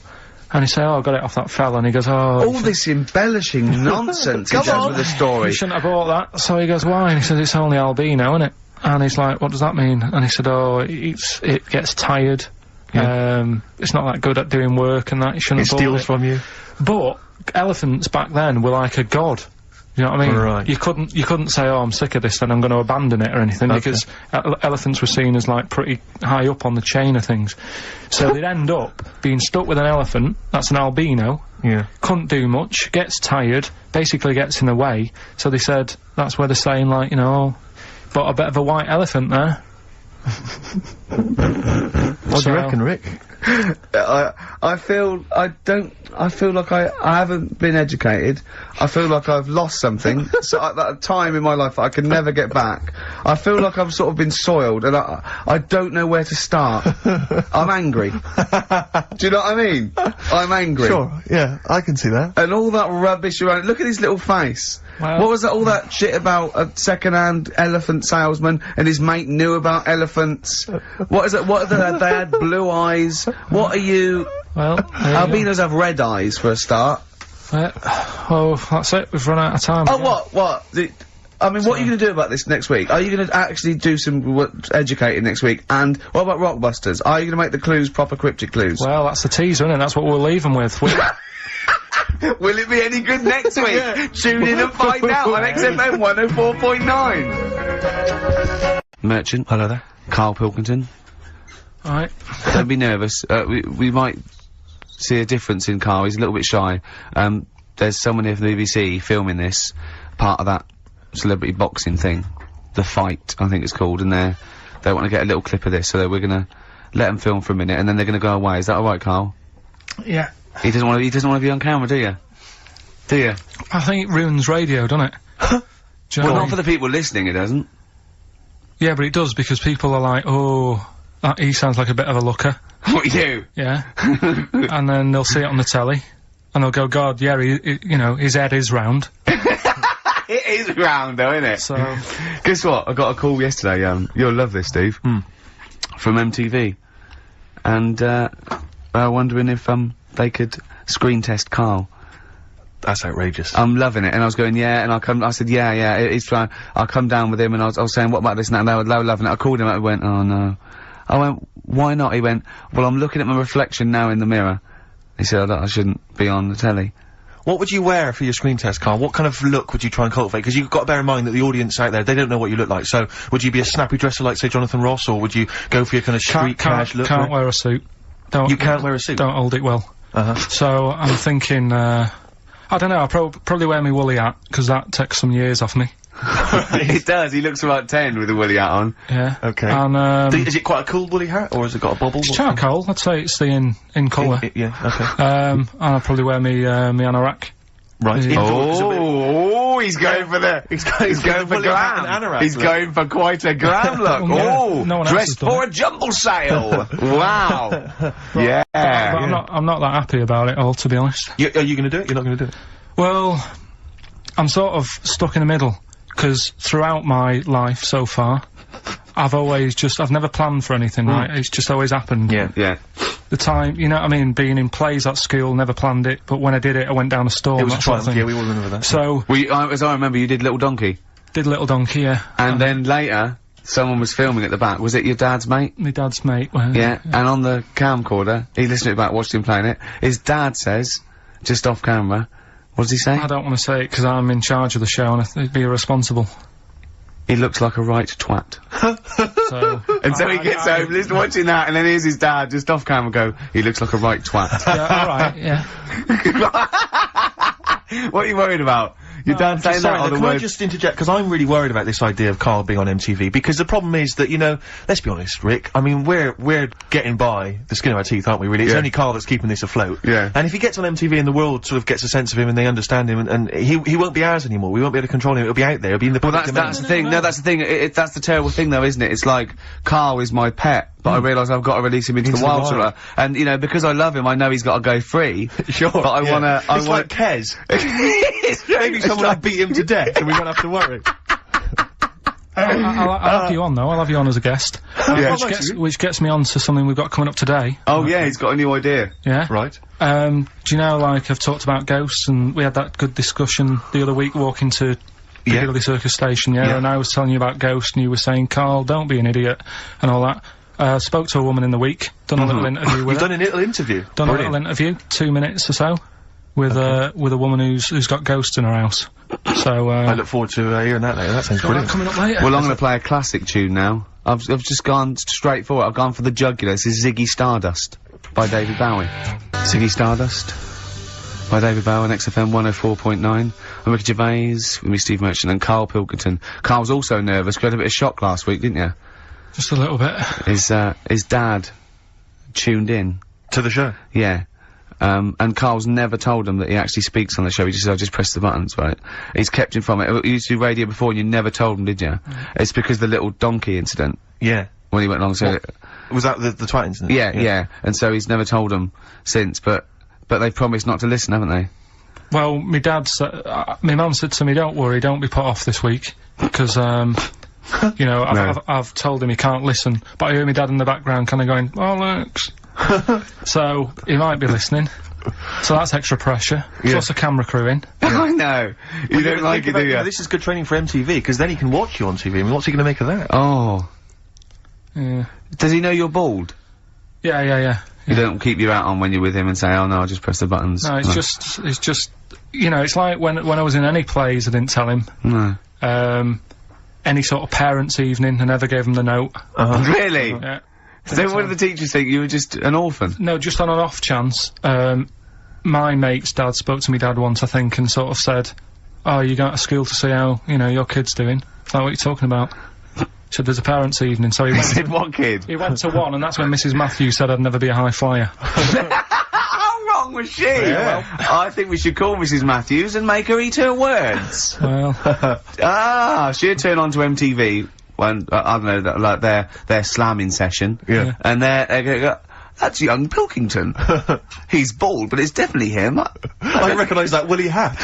And he say, oh, I got it off that fella, and he goes, oh... all this embellishing nonsense he does with the story. You shouldn't have bought that. So he goes, why? And he says, it's only albino, innit? And he's like, what does that mean? And he said, oh, it gets tired. It's not that good at doing work and that, you shouldn't have bought it. It steals from you. But elephants back then were like a god. You know what I mean? Right. You couldn't say, oh, I'm sick of this, then I'm going to abandon it or anything, because elephants were seen as, like, pretty high up on the chain of things. So they'd end up being stuck with an elephant, that's an albino, couldn't do much, gets tired, basically gets in the way, so they said, that's where they're saying, like, you know, but a bit of a white elephant there. What do you reckon, Rick? I feel like I haven't been educated. I feel like I've lost something. So that time in my life that I can never get back. I feel like I've sort of been soiled, and I don't know where to start. I'm angry. Do you know what I mean? I'm angry. Sure, yeah, I can see that. And all that rubbish around. Look at his little face. Well, what was that? All that shit about a second-hand elephant salesman and his mate knew about elephants. What is it? What are they had blue eyes. What are you? Well, albinos have red eyes for a start. Oh, that's it. We've run out of time. Oh, what? I mean, what are you going to do about this next week? Are you going to actually do some educating next week? And what about Rockbusters? Are you going to make the clues proper cryptic clues? Well, that's the teaser, isn't it? That's what we'll leave them with. Will it be any good next week? Tune in and find out on XFM 104.9. Merchant. Hello there. Karl Pilkington. Alright. Don't be nervous. We might see a difference in Karl. He's a little bit shy. There's someone here from the BBC filming this, part of that celebrity boxing thing. The Fight, I think it's called, and they want to get a little clip of this, so we're gonna let them film for a minute, and then they're gonna go away. Is that alright, Karl? Yeah. He doesn't want to be on camera, do you? Do you? I think it ruins radio, doesn't it? Well, not for the people listening, it doesn't. Yeah, but it does, because people are like, oh, he sounds like a bit of a looker. What, you? Yeah. And then they'll see it on the telly, and they'll go, God, yeah, you know, his head is round. It is round though, isn't it? So. Guess what? I got a call yesterday, you'll love this, Steve. From MTV. And, wondering if, they could screen test Karl. That's outrageous. I'm loving it, and I was going, yeah, and I said, yeah, he's fine. I'll come down with him, and I was saying, what about this and that, and they were loving it. I called him up and went, oh no. I went, why not? He went, well, I'm looking at my reflection now in the mirror. He said, I shouldn't be on the telly. What would you wear for your screen test, Karl? What kind of look would you try and cultivate? Because you've got to bear in mind that the audience out there, they don't know what you look like. So, would you be a snappy dresser like, say, Jonathan Ross, or would you go for your kind of street cash look? Can't wear a suit. You can't wear a suit? Don't hold it well. So, I'm thinking, I don't know, I'll probably wear my woolly hat, because that takes some years off me. It does, he looks about 10 with a woolly hat on. Yeah. Okay. And, is it quite a cool woolly hat, or has it got a bobble? It's charcoal, I'd say it's the in colour. Yeah, okay. And I'll probably wear me anorak. Right. Oh, he's going for the, he's going for glam. He's going for quite a glam look. No one dressed for a jumble sale. Wow. Yeah. But I'm not that happy about it all, to be honest. Are you gonna do it? You're not gonna do it? Well, I'm sort of stuck in the middle, because throughout my life so far, I've never planned for anything, right? It's just always happened. Yeah. The time, you know what I mean, being in plays at school, never planned it, but when I did it, I went down a storm. It was a triumph, yeah, we all remember that. So... as I remember, you did Little Donkey. Did Little Donkey, yeah. And then later, someone was filming at the back. Was it your dad's mate? My dad's mate, well, yeah, and on the camcorder, he listened to it back, watched him playing it, his dad says, just off camera, what does he say? I don't want to say it, because I'm in charge of the show, and I'd be irresponsible. He looks like a right twat. So he gets home, watching that, and then here's his dad just off camera go, he looks like a right twat. Yeah, alright, yeah. What are you worried about? Your dad saying that on the Can I just interject, because I'm really worried about this idea of Karl being on MTV, because the problem is that, you know, let's be honest, Rick, I mean, we're getting by the skin of our teeth, aren't we, really? It's only Karl that's keeping this afloat. Yeah. And if he gets on MTV and the world sort of gets a sense of him and they understand him, and he won't be ours anymore, we won't be able to control him, it'll be out there, it'll be in the public domain. That's the thing, no, that's the thing, that's the terrible thing though, isn't it? It's like, Karl is my pet, but I realise I've got to release him into the wild. And, you know, because I love him, I know he's got to go free. Sure. But I wanna, It's like Kez. Maybe someone will beat him to death and we won't have to worry. I'll have you on though, I'll have you on as a guest. Which gets me on to something we've got coming up today. Oh yeah, he's got a new idea. Yeah. Right. Do you know, like, I've talked about ghosts, and we had that good discussion the other week walking to Piccadilly Circus Station, and I was telling you about ghosts, and you were saying, Karl, don't be an idiot, and all that. Spoke to a woman in the week, done a little interview with her. You've done a little interview? Done a little interview, 2 minutes or so, with a woman who's got ghosts in her house. So, I look forward to hearing that later, that sounds brilliant. Coming up later. Well, I'm gonna play a classic tune now. I've just gone straight for it, I've gone for the jugular. This is Ziggy Stardust by David Bowie. Ziggy Stardust by David Bowie on XFM 104.9. I'm Ricky Gervais, with me Steve Merchant and Karl Pilkington. Karl's also nervous, 'cause you had a bit of shock last week, didn't you? Just a little bit. His dad tuned in. To the show? Yeah. And Karl's never told him that he actually speaks on the show. He just said, I just press the buttons, right? He's kept him from it. You used to do radio before and you never told him, did you? It's because the little donkey incident. Yeah. When he went along to... Was that the twat incident? Yeah. And so he's never told him since, but they've promised not to listen, haven't they? Well, my dad said, my mum said to me, don't worry, don't be put off this week, because, you know, I've told him he can't listen, but I hear my dad in the background kinda going, bollocks. So, he might be listening. So that's extra pressure. Plus a camera crew in. I know. You don't like it, do you? This is good training for MTV, because then he can watch you on TV. I mean, what's he gonna make of that? Oh. Yeah. Does he know you're bald? Yeah. You don't keep your hat on when you're with him and say, oh no, I'll just press the buttons. No, it's just, you know, it's like when I was in any plays, I didn't tell him. No. Any sort of parents' evening, I never gave him the note. Really? Yeah. So what did the teachers think? You were just an orphan? No, just on an off chance. My mate's dad spoke to me dad once, I think, and sort of said, oh, you go to school to see how, you know, your kid's doing. Is that what you're talking about? So there's a parents' evening, so he went said what kid? He went to one, and that's when Mrs. Matthews said I'd never be a high flyer. How wrong was she? Yeah. Well, I think we should call Mrs. Matthews and make her eat her words. Well. She'd turn on to MTV when, I don't know, like their slamming session. Yeah. And they're that's young Pilkington. He's bald, but it's definitely him. I recognise that woolly hat.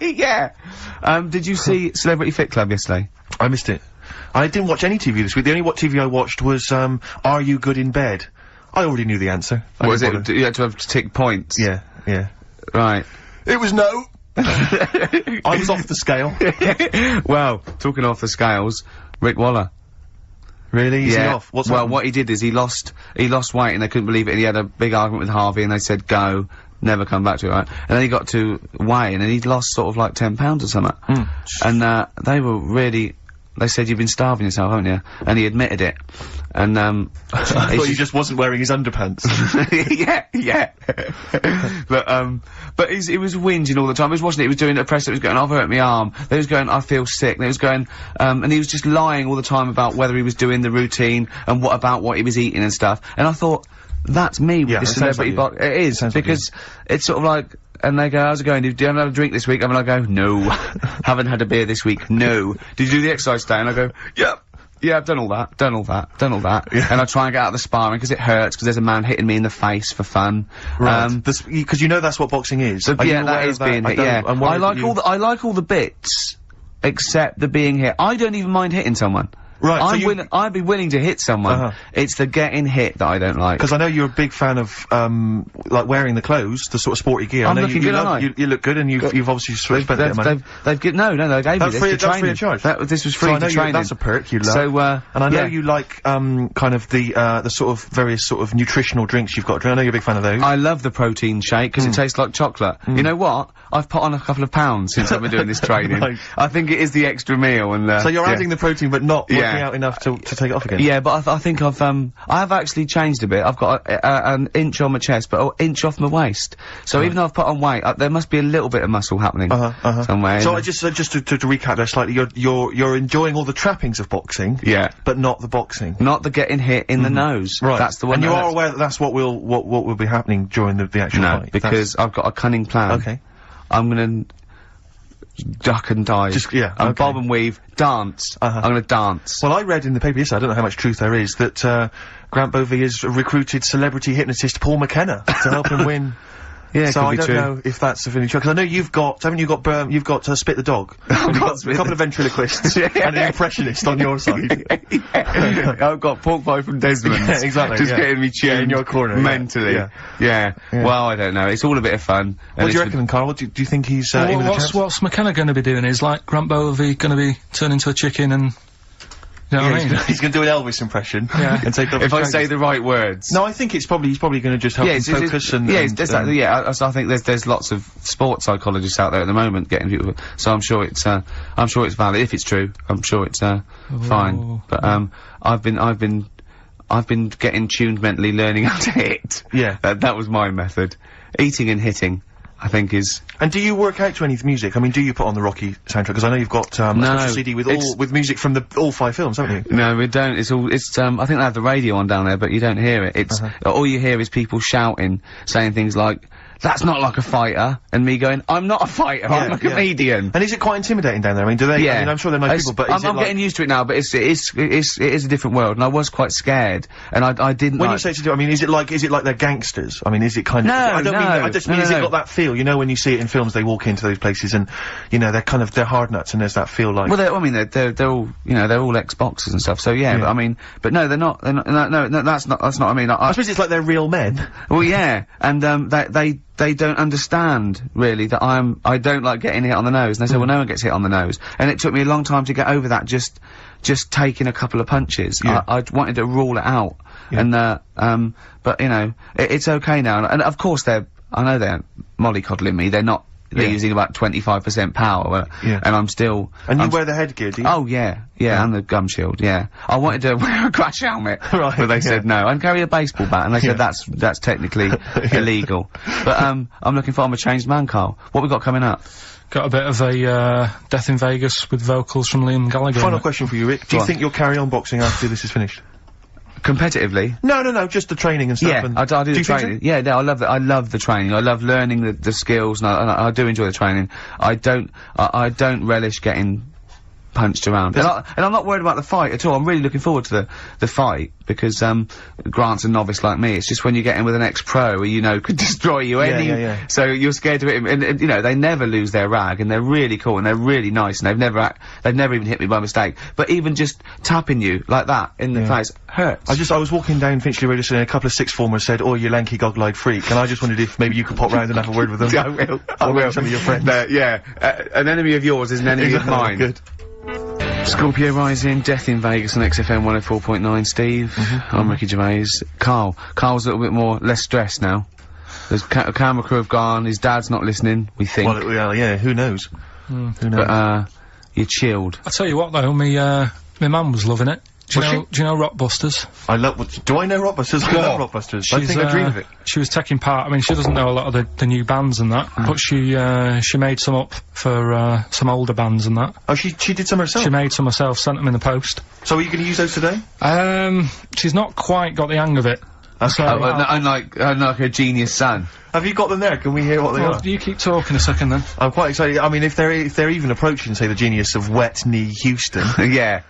yeah. Did you see Celebrity Fit Club yesterday? I missed it. I didn't watch any TV this week. The only TV I watched was, Are You Good in Bed? I already knew the answer. What was it? You had to have to tick points? Yeah. Right. It was no. I was off the scale. Well, talking off the scales, Rick Waller. Really? Is he off? What's happened? What he did is he lost weight and they couldn't believe it, and he had a big argument with Harvey and they said go, never come back to it, right? And then he got to weigh and he'd lost sort of like 10 pounds or something. And they were really, they said, you've been starving yourself, haven't you? And he admitted it. And I thought he just wasn't wearing his underpants. yeah. But he was whinging all the time. He was watching it, he was doing a press that was going, I've hurt my arm. Then he was going, I feel sick. Then he was going, and he was just lying all the time about whether he was doing the routine and what he was eating and stuff. And I thought, that's me with this celebrity box. It is, because it's sort of like, and they go, how's it going? Did you have a drink this week? And I go, no. Haven't had a beer this week, no. Did you do the exercise today? And I go, yep. Yeah, I've done all that. Yeah. And I try and get out of the sparring because it hurts because there's a man hitting me in the face for fun. Right. Because you know that's what boxing is. So, yeah, that is being hit, yeah. I like all the bits, except the being hit. I don't even mind hitting someone. Right, I'd be willing to hit someone. It's the getting hit that I don't like. Because I know you're a big fan of, like wearing the clothes, the sort of sporty gear. I'm looking good, aren't I? You look good, and you've obviously spent a bit of money. They gave me this for training. That's free of charge. This was free for training. That's a perk you love. So, and I know you like, kind of the sort of various sort of nutritional drinks you've got. I know you're a big fan of those. I love the protein shake, because it tastes like chocolate. You know what? I've put on a couple of pounds since I've been doing this training. Right. I think it is the extra meal and, so you're adding the protein, but not working out enough to take it off again? Yeah, but I think I have actually changed a bit. I've got an inch on my chest, but an inch off my waist. So even though I've put on weight, there must be a little bit of muscle happening somewhere. So just to recap there slightly, you're enjoying all the trappings of boxing. Yeah. But not the boxing. Not the getting hit in the nose. Right. That's the one. And you are aware that that's what will be happening during the actual fight? No, because I've got a cunning plan. Okay. I'm gonna duck and dive. Bob and weave, dance. I'm gonna dance. Well, I read in the paper yesterday, I don't know how much truth there is, that, Grant Beauvais has recruited celebrity hypnotist Paul McKenna to help him win. Yeah, so could I be don't true. know if that's of any truth, because I know haven't you got Spit the Dog? You've got a couple of ventriloquists and an impressionist on your side. I've got Pork Pie from Desmond's. Yeah, exactly. Just getting me tuned in your corner. Mentally. Yeah. Well, I don't know. It's all a bit of fun. What do you reckon, Carl? Do you think he's, what's McKenna gonna be doing? Is like Grant Beauvais gonna be turned into a chicken and... You know what I mean? He's gonna do an Elvis impression. Yeah. And take if I say the right words. No, I think he's probably gonna just help him focus I think there's lots of sports psychologists out there at the moment getting people, so I'm sure it's valid. If it's true, I'm sure it's, fine. But, I've been getting tuned mentally, learning how to hit. Yeah. That was my method. Eating and hitting, I think is... And do you work out to any music? I mean, do you put on the Rocky soundtrack? Because I know you've got, a special CD with music from all 5 films, haven't you? No, we don't. I think they have the radio on down there, but you don't hear it. It's, all you hear is people shouting, saying things like, that's not like a fighter, and me going, I'm not a fighter, I'm a comedian. And is it quite intimidating down there? I mean, do they, I mean, I'm sure they're nice people, but I'm getting used to it now, but it is a different world, and I was quite scared, and I didn't When you say I mean, is it like they're gangsters? I mean, is it kind of... I just mean, is it got that feel, you know, when you see it in films, they walk into those places and, you know, they're hard nuts, and there's that feel like... Well, they're all, you know, they're all ex-boxers and stuff, so yeah. But no, they're not, no, that's not what I mean. I suppose it's like they're real men. Well, yeah, and, they don't understand, really, that I don't like getting hit on the nose. And they say, well, no one gets hit on the nose. And it took me a long time to get over that, just taking a couple of punches. Yeah. I wanted to rule it out. Yeah. And, but, you know, it's okay now. And of course I know they're mollycoddling me. They're not, they're using about 25% power, and I'm still... And you wear the headgear, do you? Oh, yeah, and the gum shield, yeah. I wanted to wear a crash helmet, but they said no. And carry a baseball bat, and they said that's technically illegal. But, I'm looking for, I'm a changed man, Carl. What we got coming up? Got a bit of a, Death in Vegas with vocals from Liam Gallagher. Final question for you, Rick. Do you think you'll carry on boxing after this is finished? Competitively? No, just the training and stuff. Yeah, I do the training. Yeah, no, I love the training. I love learning the skills, and I do enjoy the training. I don't relish getting punched around. And I'm not worried about the fight at all. I'm really looking forward to the fight, because, Grant's a novice like me. It's just when you get in with an ex-pro who, you know, could destroy you so you're scared to hit him. And, you know, they never lose their rag, and they're really cool, and they're really nice, and they've never even hit me by mistake. But even just tapping you like that in the face hurts. I was walking down Finchley Radio City, and a couple of sixth formers said, "Oh, you lanky goggle-eyed freak," and I just wondered if maybe you could pop round and have a word with them. I will. Some of your friends. An enemy of yours is an enemy of mine. Good. Scorpio Rising, Death in Vegas on XFM 104.9, Steve. I'm Ricky Gervais. Carl's a little bit less stressed now. The camera crew have gone, his dad's not listening, we think. Well, yeah, who knows? Who knows? But, you're chilled. I'll tell you what though, my mum was loving it. Do you know Rockbusters? Do I know Rockbusters? I love Rockbusters. I think I dream of it. She was taking part. I mean, she doesn't know a lot of the new bands and that, but she made some up for some older bands and that. Oh, she did some herself? She made some herself, sent them in the post. So are you going to use those today? She's not quite got the hang of it. So, unlike her genius son. Have you got them there? Can we hear what they are? You keep talking a second then. I'm quite excited. I mean, if they're even approaching, say, the genius of Wet Knee Houston. Yeah.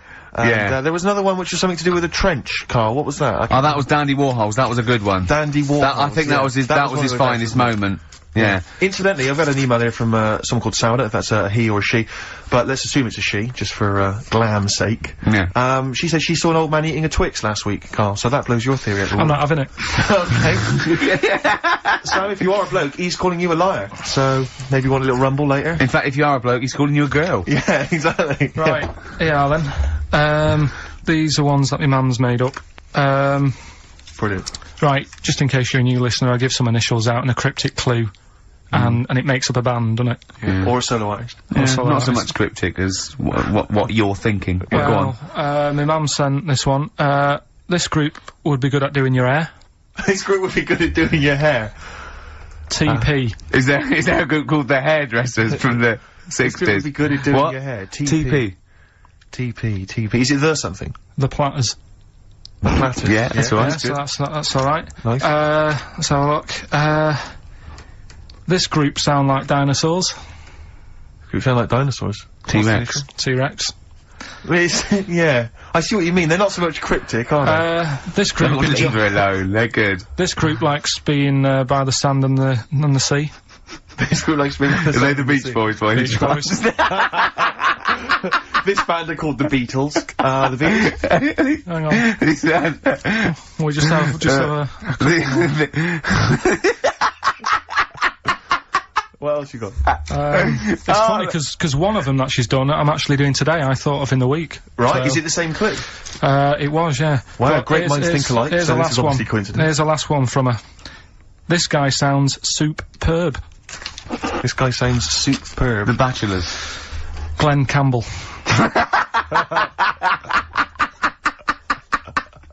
There was another one which was something to do with a trench, Carl. What was that? That was Dandy Warhols. That was a good one. Dandy Warhols. I think that was his finest moment. Yeah. Incidentally, I've got an email here from someone called Sourdough, if that's a he or a she, but let's assume it's a she, just for glam's sake. Yeah. She said she saw an old man eating a Twix last week, Carl, so that blows your theory out the I'm not having it. Okay. So if you are a bloke, he's calling you a liar, so maybe you want a little rumble later? In fact, if you are a bloke, he's calling you a girl. Yeah, exactly. Right. Yeah, then. These are ones that my mum's made up. Brilliant. Right, just in case you're a new listener, I'll give some initials out and a cryptic clue. And it makes up a band, doesn't it? Yeah. Or a solo artist. Yeah, not so much cryptic as what you're thinking. Well, go on. My mum sent this one. This group would be good at doing your hair. This group would be good at doing your hair. TP. Is there a group called the Hairdressers from the 60s? This group would be good at doing your hair. TP. TP. Is it the something? The Platters. The Platters. Yeah, that's all right. Yeah, so that's alright. Nice. Let's have a look. This group sound like dinosaurs. Group sound like dinosaurs. T-Rex. T-Rex. Yeah. I see what you mean. They're not so much cryptic, are they? This group... Leave her alone. They're good. This group likes being by the sand and the sea. This group likes being by the sand and the Beach Boys, boy. Beach Boys. This band are called the Beatles. The Beatles. Hang on. We just have a... What else you got? It's funny because one of them that she's done, I'm actually doing today. I thought of in the week. Right? So, is it the same clip? It was, yeah. Wow, but great minds think alike. Here's So the this last is obviously one. coincidence. Here's the last one from her. This guy sounds superb. This guy sounds superb. The Bachelors. Glenn Campbell.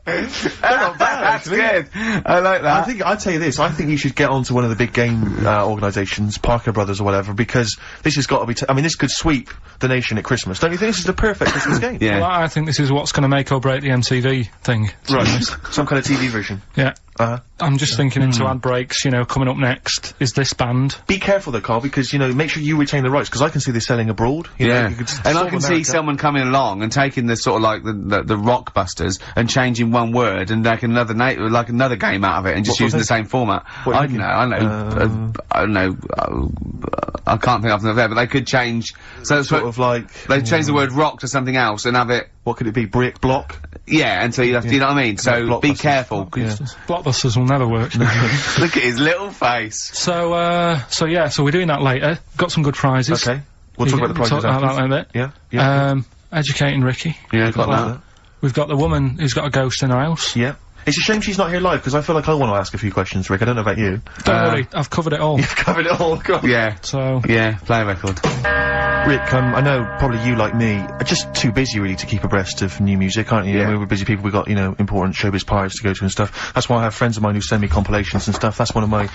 That's good. I like that. I'd tell you this, I think you should get onto one of the big game, organisations, Parker Brothers or whatever, because this has got to be I mean, this could sweep the nation at Christmas. Don't you think this is the perfect Christmas game? Yeah. Well, I think this is what's gonna make or break the MTV thing. Right. Some kind of TV version. Yeah. Uh-huh. I'm just thinking into ad breaks, you know, coming up next is this band. Be careful though, Carl, because, you know, make sure you retain the rights, because I can see this selling abroad. You know, you could and I storm can see America. someone coming along and taking the sort of like the Rockbusters and changing one word and making another game out of it and just using the same format. I don't know. I can't think of them there, but they could change. So sort of like they change the word rock to something else and have it. What could it be? Brick block. Yeah, and so you have to, you know what I mean? So be careful. Blockbusters will never work. Look at his little face. So we're doing that later. Got some good prizes. Okay. We'll talk about the prizes Talk about that in a bit. Yeah. Educating Ricky. Yeah, got that. We've got the woman who's got a ghost in her house. Yeah. It's a shame she's not here live, because I feel like I want to ask a few questions, Rick. I don't know about you. Don't worry, I've covered it all. You've covered it all, God. Yeah. So... Yeah, play a record. Rick, I know probably you, like me, are just too busy really to keep abreast of new music, aren't you? Yeah. I mean, we're busy people, we've got, you know, important showbiz parties to go to and stuff. That's why I have friends of mine who send me compilations and stuff. That's one of my,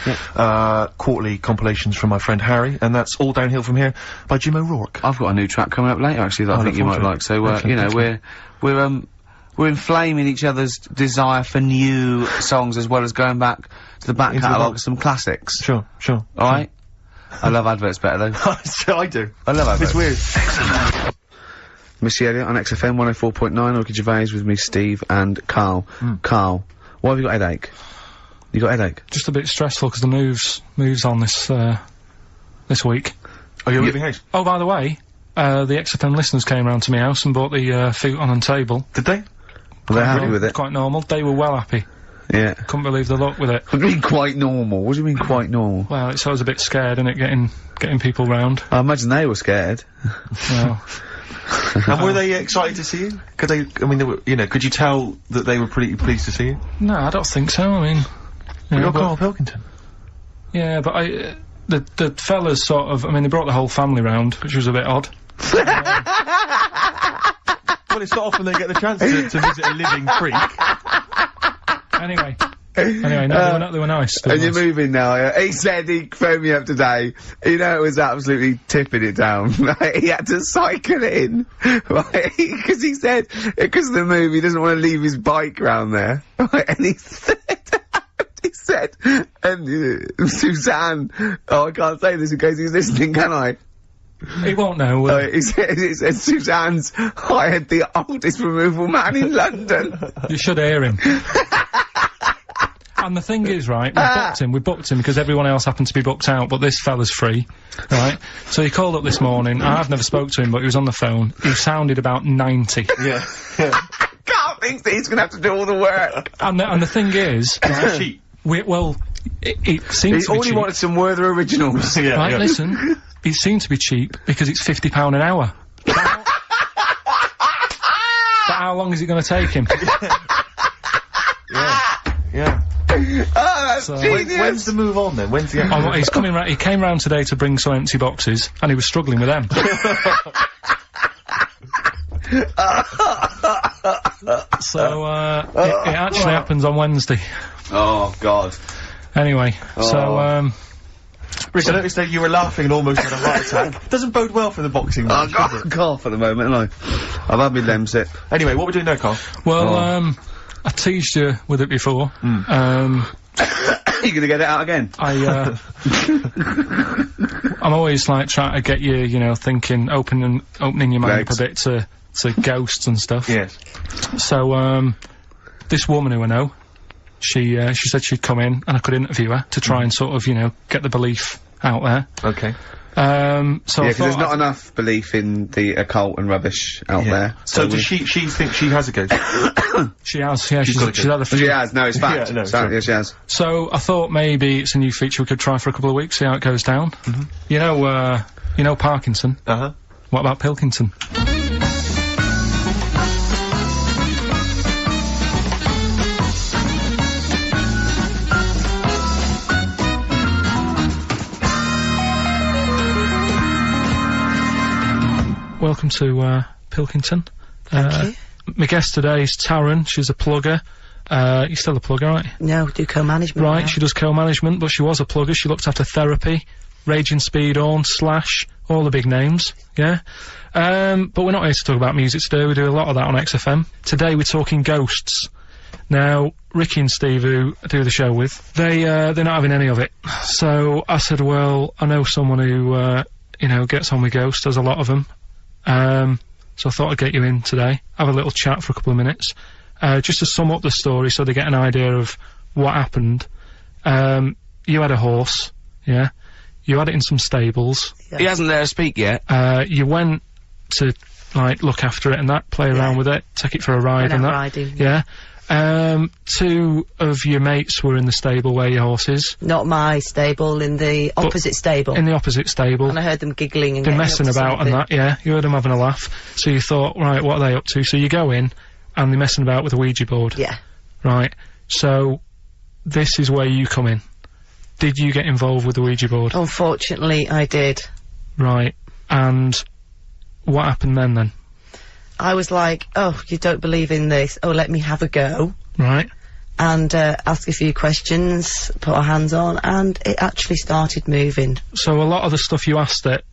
quarterly compilations from my friend Harry, and that's All Downhill From Here by Jim O'Rourke. I've got a new track coming up later, actually, that I think you might like. So, you know, we're inflaming each other's desire for new songs as well as going back to the back catalogue of some classics. Sure. Alright? I love adverts better though. I do. I love adverts. It's weird. Missy Elliott on XFM 104.9, Ricky Gervais with me, Steve, and Karl. Karl, why have you got a headache? You got a headache? Just a bit stressful because the moves on this week. Are you leaving house? Oh, by the way, the XFM listeners came round to my house and bought the futon and table. Did they? Were they happy with it? Quite normal. They were well happy. Yeah. Couldn't believe the luck with it. What do you mean quite normal? What do you mean quite normal? Well, it's always a bit scared, isn't it, getting people round. I imagine they were scared. Well. And were they excited to see you? Could they, I mean, they were, you know, could you tell that they were pretty pleased to see you? No, I don't think so, I mean... You're Karl Pilkington. Yeah, but the fellas sort of, I mean, they brought the whole family round, which was a bit odd. Well, it's not often they get the chance to visit a living freak. Anyway, no, they were nice. And you're moving now, yeah? He said he phoned me up today. You know, it was absolutely tipping it down. Right? He had to cycle it in. Right? Because he said, because of the move, he doesn't want to leave his bike round there. Right? And he said, and Suzanne, oh, I can't say this in case he's listening, can I? He won't know. He said Suzanne's hired the oldest removal man in London. You should hear him. And the thing is, right, we booked him because everyone else happened to be booked out, but this fella's free, right? So he called up this morning, I've never spoke to him, but he was on the phone. He sounded about 90. Yeah. Can't think that he's gonna have to do all the work. And the thing is, right, it seems to be cheap. He only wanted some Werther originals. Yeah, right, listen, it seemed to be cheap because it's £50 an hour. But how long is it gonna take him? Yeah. Oh, that's genius. When's the move on then? When's the he's coming round. He came round today to bring some empty boxes, and he was struggling with them. So, it actually happens on Wednesday. Oh, God. Anyway, so, Rich, I noticed that you were laughing and almost had a heart attack. Doesn't bode well for the boxing match, does it? Cough at the moment, haven't I? I've had my Lemsip. Anyway, what we're doing now, Karl? Well, I teased you with it before. Are you gonna get it out again? I'm always like trying to get you, you know, thinking, opening your mind up a bit to ghosts and stuff. Yes. So, this woman who I know, she said she'd come in and I could interview her to try and sort of, you know, get the belief out there. Okay. So yeah, because there's not enough belief in the occult and rubbish out there. So does she think she has a ghost? She has, yeah, she's had a few. She has, no, it's fact. Yeah, no, yeah, she has. So I thought maybe it's a new feature we could try for a couple of weeks, see how it goes down. You know Parkinson? Uh-huh. What about Pilkington? Welcome to, Pilkington. Thank you. My guest today is Taryn. She's a plugger. You're still a plugger, right? No, do co-management. Right, now. she does co-management, but she was a plugger. She looked after Therapy, Raging Speed On, Slash, all the big names, yeah? But we're not here to talk about music today. We do a lot of that on XFM. Today we're talking ghosts. Now, Ricky and Steve, who I do the show with, they're not having any of it. So I said, well, I know someone who, you know, gets on with ghosts. There's a lot of them. So I thought I'd get you in today, have a little chat for a couple of minutes, just to sum up the story so they get an idea of what happened. You had a horse, yeah? You had it in some stables. Yeah. He hasn't let her speak yet. You went to, like, look after it and that, play around with it, take it for a ride and that. Riding. Yeah. Two of your mates were in the stable where your horse is. Not my stable, in the opposite stable. In the opposite stable. And I heard them giggling and been messing about and that, yeah. You heard them having a laugh. So you thought, right, what are they up to? So you go in, and they're messing about with a Ouija board. Yeah. Right. So, this is where you come in. Did you get involved with the Ouija board? Unfortunately, I did. Right. And what happened then? I was like, oh, you don't believe in this. Oh, let me have a go. Right. And, ask a few questions, put our hands on, and it actually started moving. So a lot of the stuff you asked it,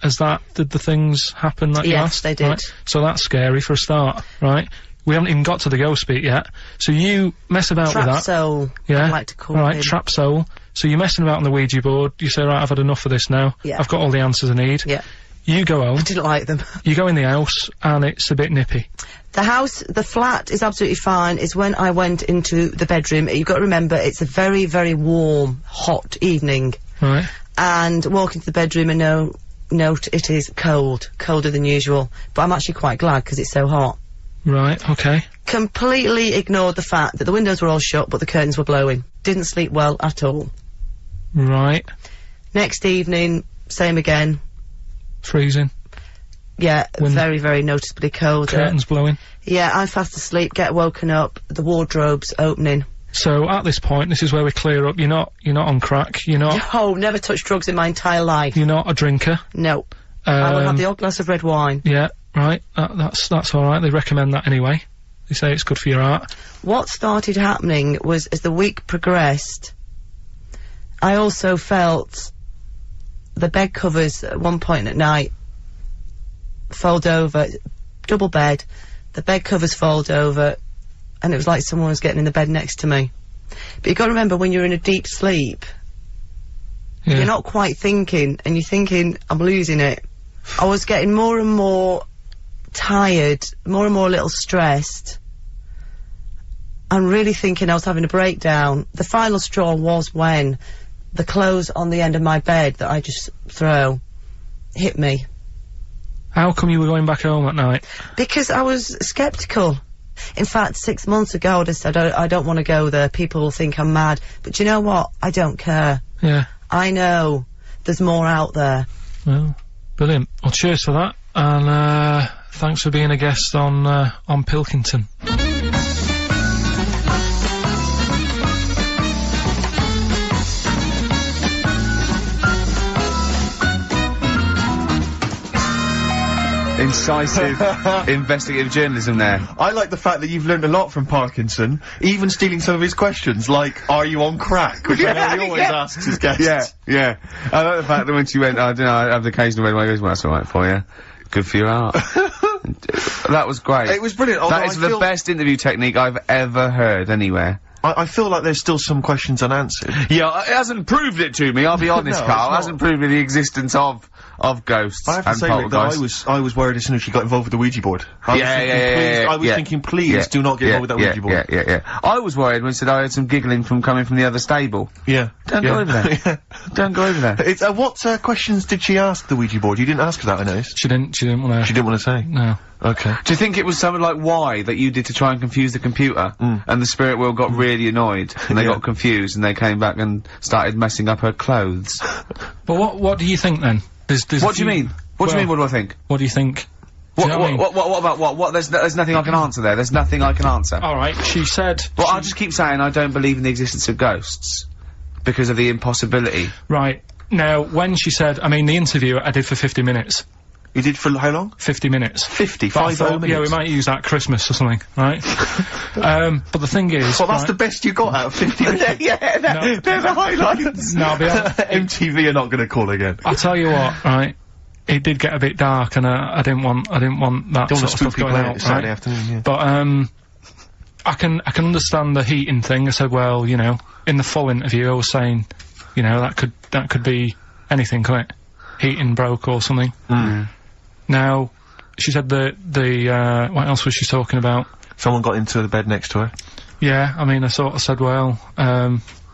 did the things happen that you asked? Yes, they did. Right? So that's scary for a start, right? We haven't even got to the ghost bit yet. So you mess about with that. Trap soul, yeah? I like to call Right, him. trap soul. So you're messing about on the Ouija board, you say, right, I've had enough of this now. Yeah. I've got all the answers I need. Yeah. You go home. I didn't like them. You go in the house, and it's a bit nippy. The flat is absolutely fine. It's when I went into the bedroom. You've got to remember, it's a very, very warm, hot evening. Right. And walk into the bedroom and note it is cold. Colder than usual. But I'm actually quite glad, because it's so hot. Right, okay. Completely ignored the fact that the windows were all shut, but the curtains were blowing. Didn't sleep well at all. Right. Next evening, same again. Freezing. Yeah, very, very noticeably cold. Curtains blowing. Yeah, I'm fast asleep, get woken up, the wardrobe's opening. So, at this point, this is where we clear up. You're not on crack, you're not... Oh, never touched drugs in my entire life. You're not a drinker. No. I will have the odd glass of red wine. Yeah, right, that's alright, they recommend that anyway. They say it's good for your heart. What started happening was, as the week progressed, I also felt the bed covers at one point at night fold over, double bed, the bed covers fold over, and it was like someone was getting in the bed next to me. But you've got to remember, when you're in a deep sleep, you're not quite thinking, and you're thinking, I'm losing it. I was getting more and more tired, more and more a little stressed. I'm really thinking I was having a breakdown. The final straw was when the clothes on the end of my bed that I just throw hit me. How come you were going back home at night? Because I was sceptical. In fact, 6 months ago, I would have said, I don't want to go there. People will think I'm mad. But you know what? I don't care. Yeah. I know there's more out there. Well, brilliant. Well, cheers for that. And, thanks for being a guest on Pilkington. Incisive investigative journalism there. I like the fact that you've learned a lot from Parkinson, even stealing some of his questions, like, are you on crack? Which I know he always asks his guests. Yeah. I like the fact that when she went, I don't know, I have the occasional red one, he goes, well, that's alright for you. Good for your art. That was great. It was brilliant. That is the best interview technique I've ever heard anywhere. I feel like there's still some questions unanswered. Yeah, it hasn't proved it to me, I'll be honest, No, Carl. It hasn't proved me the existence of ghosts I have to and say, Rick, that poltergeists. I was worried as soon as she got involved with the Ouija board. I was thinking, please do not get involved with that Ouija board. Yeah. I was worried when she said I heard some giggling coming from the other stable. Yeah. Don't go over there. Don't go over there. It's, what questions did she ask the Ouija board? You didn't ask her that, I noticed. She didn't want to... She didn't want to say? No. Okay. Do you think it was something like why that you did to try and confuse the computer, and the spirit world got really annoyed, and they got confused, and they came back and started messing up her clothes? But what do you think then? There's what do you mean? What do you mean, what do I think? What do you think? What about what? There's nothing I can answer there. There's nothing I can answer. Alright, she said... Well, I'll just keep saying I don't believe in the existence of ghosts, because of the impossibility. Right. Now, when she said... I mean, the interview I did for 50 minutes. You did for how long? 50 minutes. 5 minutes? Yeah, we might use that at Christmas or something, right? But the thing is... Well, that's the best you got out of 50 minutes. They're the highlights. No, I'll be honest. MTV are not going to call again. I'll tell you what, right? It did get a bit dark, and I didn't want that sort of stuff going out, Saturday afternoon, yeah. But I can understand the heating thing. I said, well, you know, in the full interview, I was saying, you know, that could be anything, couldn't it? Heating broke or something. Now, she said what else was she talking about? Someone got into the bed next to her. Yeah, I mean, I sort of said, well,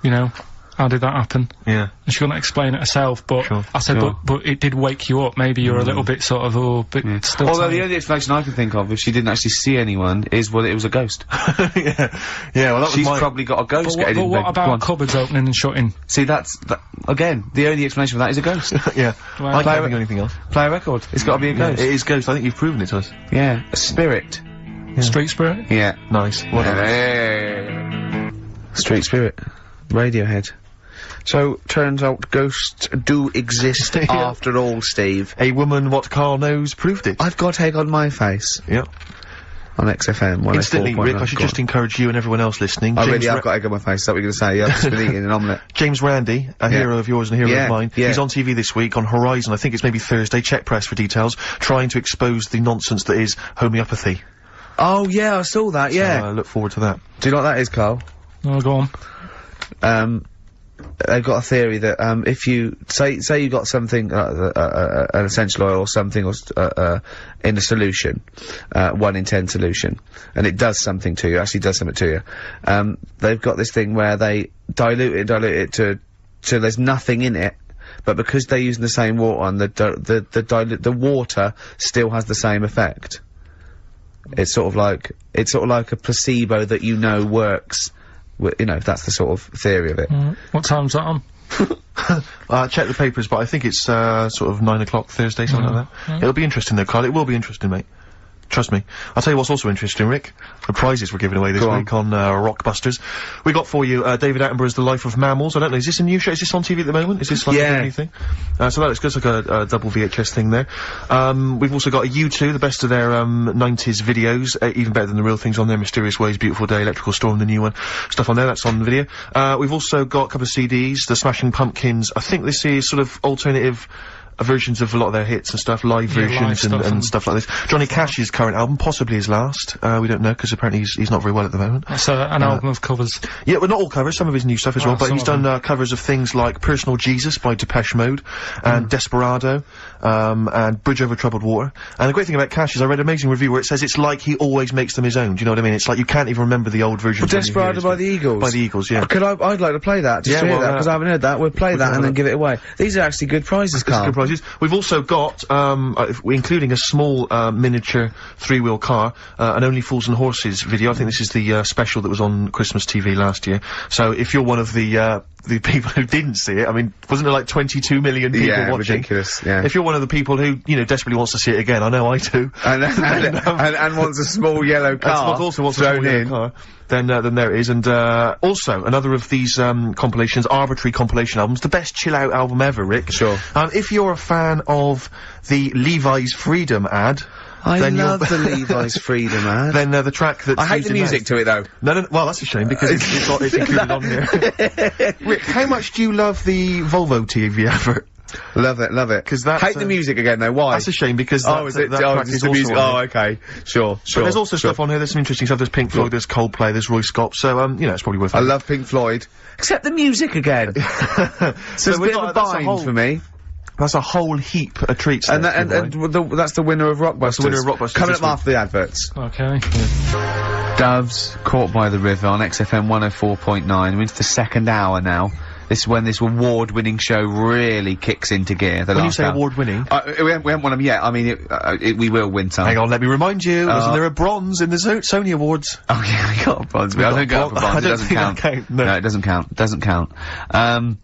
you know, how did that happen? Yeah. And she couldn't explain it herself, but I said, but it did wake you up. Maybe you're a little bit sort of, still Although tired. the only explanation I can think of, if she didn't actually see anyone, is well, it was a ghost. Yeah, well, that She's was probably got a ghost getting in But bed. what about cupboards opening and shutting? See, again, the only explanation for that is a ghost. Yeah. Well, I can't think of anything else. Play a record. It's got to be a ghost. It is ghost. I think you've proven it to us. Yeah. A spirit. Street spirit? Yeah. Nice. Whatever. Street spirit. Radiohead. So, turns out ghosts do exist after all, Steve. A woman what Carl knows proved it. I've got egg on my face. Yeah. On XFM. Instantly, Rick, I should just encourage you and everyone else listening. I really have got egg on my face. Is that what you're going to say? Yeah, I've just been eating an omelette. James Randi, a hero of yours and a hero of mine. Yeah. He's on TV this week on Horizon. I think it's maybe Thursday. Check press for details. Trying to expose the nonsense that is homeopathy. Oh, yeah, I saw that, yeah. So, I look forward to that. Do you know what that is, Carl? Oh, go on. they've got a theory that, if you, say you got something, an essential oil or something, or, in a solution, 1 in 10 solution, and it does something to you, actually does something to you, they've got this thing where they dilute it to there's nothing in it, but because they're using the same water, and the water still has the same effect. It's sort of like a placebo that works. You know, that's the sort of theory of it. What time's that on? Check the papers, but I think it's, sort of 9 o'clock Thursday, something like that. It'll be interesting though, Carl. It will be interesting, mate. Trust me. I'll tell you what's also interesting, Rick. The prizes we're giving away this week on Rockbusters. We got for you, David Attenborough's The Life of Mammals. I don't know, is this a new show? Is this on TV at the moment? Is this like a new thing? So that looks good, like a double VHS thing there. We've also got a U2, the best of their, 90s videos, even better than the real things on there. Mysterious Ways, Beautiful Day, Electrical Storm, the new one. Stuff on there, that's on video. We've also got a couple of CDs, The Smashing Pumpkins. I think this is sort of alternative versions of a lot of their hits and stuff, live versions and stuff like this. Johnny Cash's current album, possibly his last. We don't know, because apparently he's not very well at the moment. So, an album of covers. Yeah, well, not all covers, some of his new stuff as well, but he's done covers of things like Personal Jesus by Depeche Mode, and Desperado, and Bridge Over Troubled Water. And the great thing about Cash is I read an amazing review where it says it's like he always makes them his own, do you know what I mean? It's like you can't even remember the old version. Desperado by the Eagles? By the Eagles, yeah. I'd like to play that, just to hear that, because I haven't heard that. We'll play that and then give it away. These are actually good prizes, Carl. Good prizes. We've also got, including a small, miniature 3-wheel car, an Only Fools and Horses video. I think this is the, special that was on Christmas TV last year. So if you're one of the people who didn't see it, I mean, wasn't there like 22 million people watching? Ridiculous, yeah. If you're one of the people who, desperately wants to see it again, I know I do. And wants a small yellow car also wants a small yellow car. Then there it is, and also another of these compilations, arbitrary compilation albums, the best chill-out album ever, Rick. Sure. If you're a fan of the Levi's Freedom ad, I love the Levi's Freedom ad. Then the track that I hate the music to it though. No, well that's a shame because it's included on here. Rick, how much do you love the Volvo TV advert? Love it. Because that's hate the music again though. Why? That's a shame because that is it? track is the music. also okay. Sure. But there's also stuff on here. There's some interesting stuff. There's Pink Floyd. There's Coldplay. There's Roy Scott. So it's probably worth it. I love Pink Floyd. Except the music again. So it's a bit of a bind for me. That's a whole heap of treats. And that's the winner of Rockbusters. That's the winner of Rockbusters. Coming up after the adverts. Okay. Doves, Caught by the River on XFM 104.9. We're into the second hour now. This is when this award-winning show really kicks into gear. When you say award-winning? We haven't won them yet. I mean, we will win some. Hang on, let me remind you, wasn't there a bronze in the Sony Awards? Oh yeah, we got a bronze. I don't go up for bronze, it doesn't count. No, it doesn't count. It doesn't count. I'm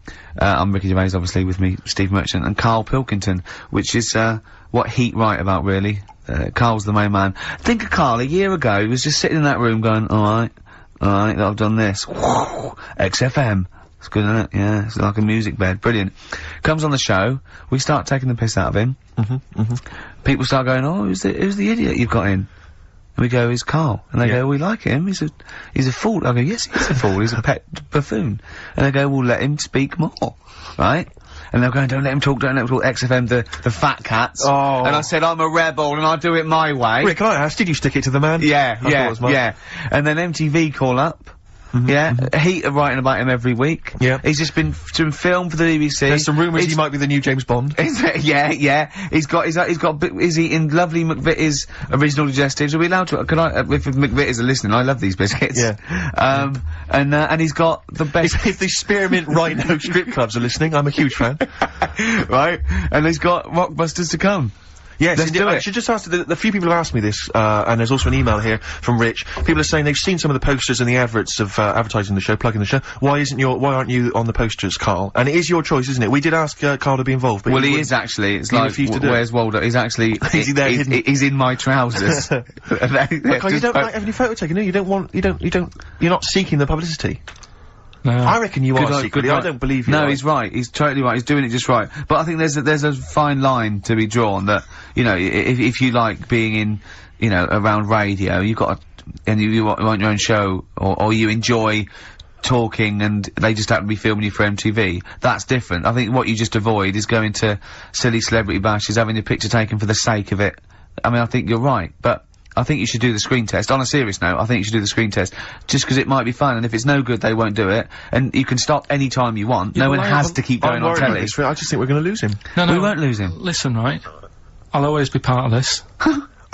Ricky Gervais, obviously, with me, Steve Merchant, and Karl Pilkington, which is, what Heat write about, really. Karl's the main man. Think of Karl, a year ago, he was just sitting in that room going, alright, I've done this. XFM. It's good, isn't it? Yeah, it's like a music bed. Brilliant. Comes on the show, we start taking the piss out of him. People start going, oh, who's the idiot you've got in? And we go, he's Karl. And they go, we like him, he's a fool. I go, yes, he's a fool, he's a pet buffoon. And they go, well, let him speak more. Right? And they're going, don't let him talk, XFM, the fat cats. Oh. And I said, I'm a rebel and I'll do it my way. Rick, can I ask, did you stick it to the man? Yeah. And then MTV call up. Heat are writing about him every week. Yeah. He's just been filmed for the BBC. There's some rumours he might be the new James Bond. Yeah. He's eating lovely McVitie's original digestives. Are we allowed to? Can I? If McVitie's are listening, I love these biscuits. Yeah. And he's got the best. If the Spearmint Rhino strip clubs are listening, I'm a huge fan. Right. And he's got Rockbusters to come. Yes, I should just ask, the few people have asked me this, and there's also an email here from Rich. People are saying they've seen some of the posters and the adverts of, advertising the show, plugging the show. Why aren't you on the posters, Karl? And it is your choice, isn't it? We did ask, Karl to be involved, but he is actually. It's like, where's Waldo? He's actually, is he there hidden? He's in my trousers. Look, you don't like having your photo taken, no? You're not seeking the publicity. No. I reckon you are secretly. I don't believe you. No, he's right. He's totally right. He's doing it just right. But I think there's a fine line to be drawn that, if you like being in, around radio, you've got and you want your own show, or you enjoy talking and they just happen to be filming you for MTV, that's different. I think what you just avoid is going to silly celebrity bashes, having your picture taken for the sake of it. I mean, I think you're right, but I think you should do the screen test. On a serious note, I think you should do the screen test. Just because it might be fun, and if it's no good, they won't do it. And you can stop any time you want. No one has to keep going on telly. I just think we're gonna lose him. No, we won't lose him. Listen, right? I'll always be part of this.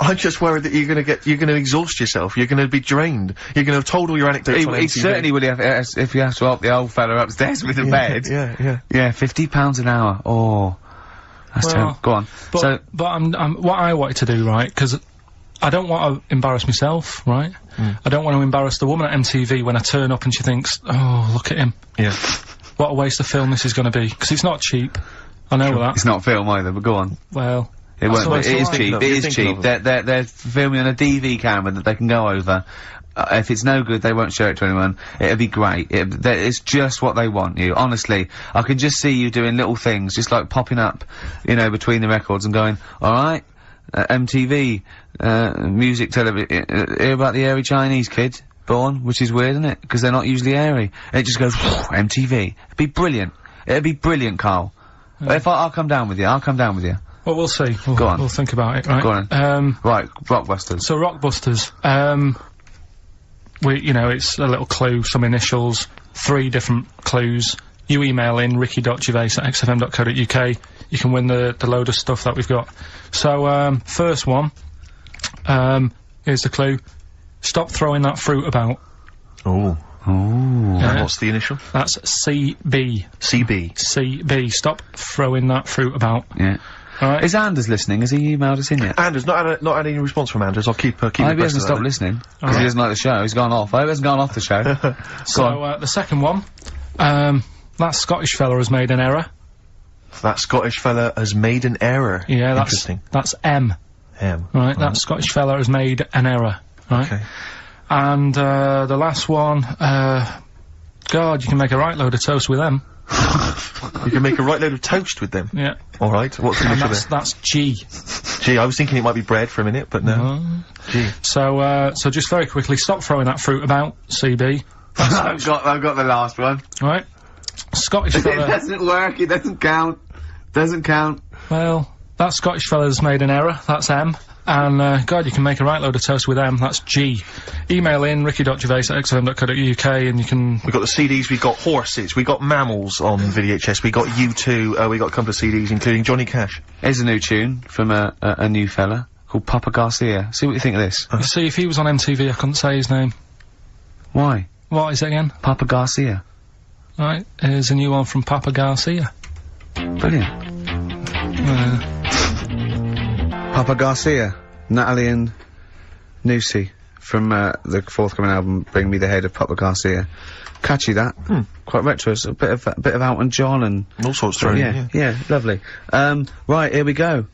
I'm just worried that you're gonna exhaust yourself. You're gonna be drained. You're gonna have told all your anecdotes on MTV. He certainly would have, if you have to help the old fella upstairs with the bed. Yeah. Yeah, £50 an hour. Oh. That's terrible. Go on. But what I wanted to do, right, because I don't want to embarrass myself, right? I don't want to embarrass the woman at MTV when I turn up and she thinks, oh, look at him. Yeah. What a waste of film this is going to be, because it's not cheap. I know that. It's not film either, but go on. Well... It won't be. It is cheap. It is cheap. They're filming on a DV camera that they can go over. If it's no good, they won't show it to anyone. It'll be great. It's just what they want you. Honestly, I can just see you doing little things, just like popping up, you know, between the records and going, alright, MTV, music television, hear about the airy Chinese kid born, which is weird, isn't it? Because they're not usually airy. And it just goes, MTV. It'd be brilliant. It'd be brilliant, Carl. If I'll come down with you, I'll come down with you. Well, we'll see. Go on. We'll think about it, right? Go on. Right, Rockbusters. So, Rockbusters, you know, it's a little clue, some initials, 3 different clues. You email in ricky.gervais@xfm.co.uk. You can win the load of stuff that we've got. So, first one, here's the clue. Stop throwing that fruit about. Oh. And what's the initial? That's CB. CB. Stop throwing that fruit about. Yeah. Alright. Is Anders listening? Has he emailed us in yet? Anders, not had any response from Anders. I'll keep I hope he hasn't stopped listening, because he doesn't like the show. He's gone off. I hope he hasn't gone off the show. So, the second one, that Scottish fella has made an error. That Scottish fella has made an error. Yeah, Interesting. That's M. Right, that Scottish fella has made an error. Right? Okay. And, the last one, God, you can make a right load of toast with them. You can make a right load of toast with them? Yeah. Alright, what's the initial there? That's G. G, I was thinking it might be bread for a minute, but no. G. So just very quickly, stop throwing that fruit about, CB. I've got the last one. Right. Scottish fella... It doesn't work, it doesn't count. Doesn't count. Well, that Scottish fella's made an error, that's M. And, God, you can make a right load of toast with them, that's G. Email in ricky.gervais@xfm.co.uk and you can... We got the CDs, we got horses, we got mammals on VHS, we got U2, we got a couple of CDs, including Johnny Cash. Here's a new tune from a new fella called Papa Garcia. See what you think of this. You see, if he was on MTV, I couldn't say his name. Why? What is it again? Papa Garcia. Right, here's a new one from Papa Garcia. Brilliant. Papa Garcia, Natalie and Nusi from the forthcoming album Bring Me the Head of Papa Garcia. Catchy that. Quite retro. It's a bit of Elton John and all sorts thrown in. Yeah, lovely. Right, here we go.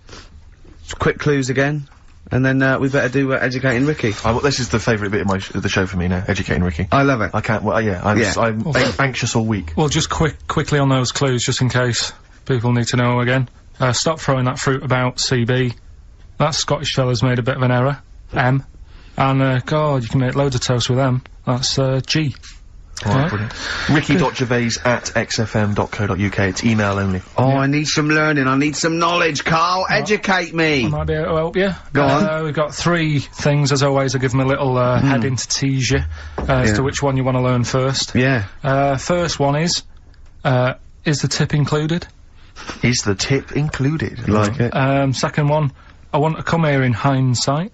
Quick clues again. And then we better do Educating Ricky. Well, this is the favourite bit of the show for me now, Educating Ricky. I love it. I can't, well, yeah, I'm anxious all week. Well, just quickly on those clues, just in case people need to know again. Stop throwing that fruit about, CB. That Scottish fella's made a bit of an error, M. And, God, you can make loads of toast with them. That's, G. Alright, brilliant. ricky.gervais@xfm.co.uk, it's email only. Oh, I need some learning, I need some knowledge, Carl, educate me! I might be able to help you. Go on. We've got 3 things, as always, I give them a little, head in to tease you, as to which one you want to learn first. Yeah. First one is the tip included? Is the tip included? Like it. Second one, I want to come here in hindsight.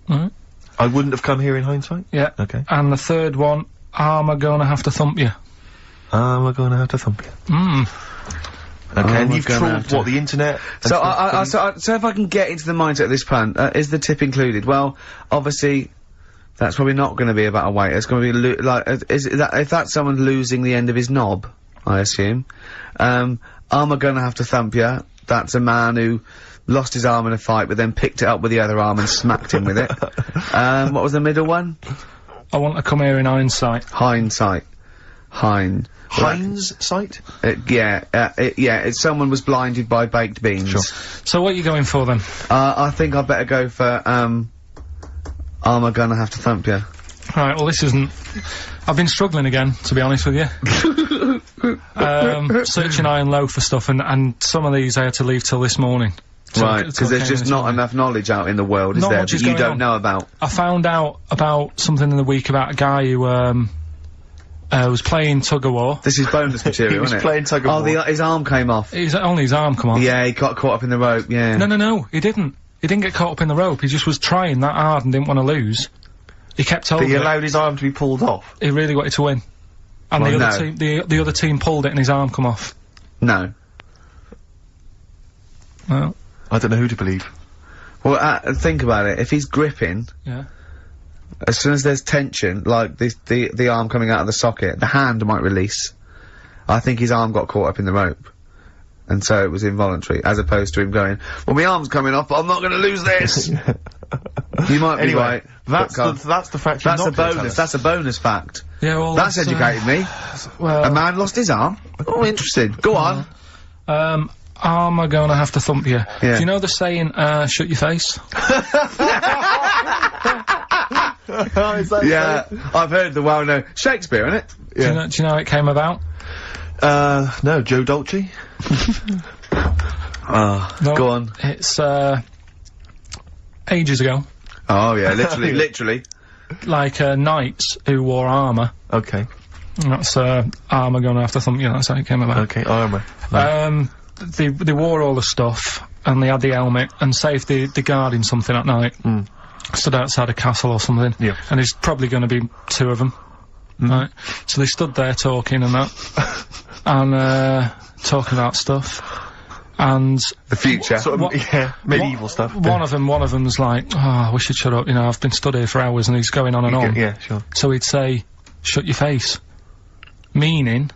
Right. I wouldn't have come here in hindsight? Yeah. Okay. And the third one, am I gonna have to thump you? Am I gonna have to thump you? Okay, and you've trawled, the internet? So if I can get into the mindset of this plan, is the tip included? Well, obviously, that's probably not gonna be about a waiter, it's gonna be if that's someone losing the end of his knob, I assume. Am I gonna have to thump you? That's a man who lost his arm in a fight, but then picked it up with the other arm and smacked him with it. What was the middle one? I want to come here in hindsight. Hindsight. Hindsight? It's someone was blinded by baked beans. Sure. So what are you going for then? I think I'd better go for, am I gonna have to thump you? Right, well this isn't... I've been struggling again, to be honest with you. Searching high and low for stuff, and some of these I had to leave till this morning Right, because there's just not enough knowledge out in the world, is there, that you don't know about? I found out about something in the week about a guy who, was playing tug-of-war. This is bonus material, isn't it? He was playing tug-of-war. Oh, his arm came off. Only his arm come off. Yeah, he got caught up in the rope, yeah. No, he didn't. He didn't get caught up in the rope, he just was trying that hard and didn't want to lose. He kept holding it. But he allowed his arm to be pulled off? He really wanted to win. And the other team pulled it and his arm come off. No. Well. I don't know who to believe. Well, think about it. If he's gripping... Yeah. As soon as there's tension, like the arm coming out of the socket, the hand might release. I think his arm got caught up in the rope. And so it was involuntary, as opposed to him going, well, my arm's coming off, but I'm not gonna lose this! You might be right. That's the fact. That's a bonus. That's a bonus fact. Yeah, well, that's educated me. Well, a man lost his arm. Oh, interesting. Go on. Am I gonna have to thump you? Yeah. Do you know the saying, shut your face? Yeah, I've heard the well-known Shakespeare, innit? Yeah. Do you know how it came about? No, Joe Dolce. No, go on. It's ages ago. Oh yeah, literally, literally. Like knights who wore armour. Okay. That's armour gonna have to thump you. That's how it came about. Okay, armour. They wore all the stuff and they had the helmet, and say if they're guarding something at night. Stood outside a castle or something. Yeah. And there's probably gonna be two of them. Right. So they stood there talking and that. And talking about stuff. And the future. Sort of, yeah, medieval stuff. One of them's like, oh, I wish you'd shut up, you know, I've been stood here for hours, and he's going on and on. Yeah, sure. So he'd say, shut your face. Meaning,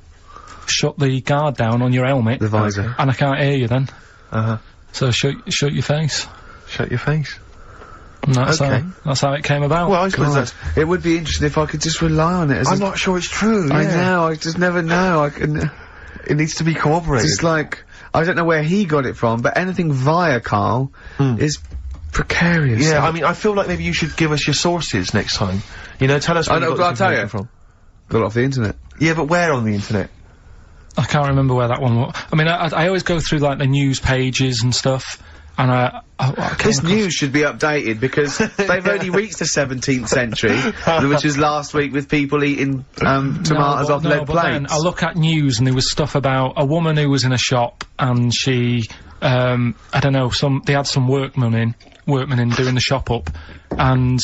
shut the guard down on your helmet. The visor. And I can't hear you then. Uh-huh. So shut your face. Shut your face. And that's how it came about. Well, I suppose that's... It would be interesting if I could just rely on it. I'm not sure it's true, I know, I just never know. It needs to be corroborated. It's like, I don't know where he got it from, but anything via Karl is precarious. Yeah, I mean, I feel like maybe you should give us your sources next time. You know, tell us where you got this information from. Got it off the internet. Yeah, but where on the internet? I can't remember where that one was. I mean, I always go through, like, the news pages and stuff, and this news should be updated, because they've only reached the 17th century, which was last week with people eating, tomatoes off lead plates. Then I look at news and there was stuff about a woman who was in a shop, and she, I don't know, they had some workmen in doing the shop up, and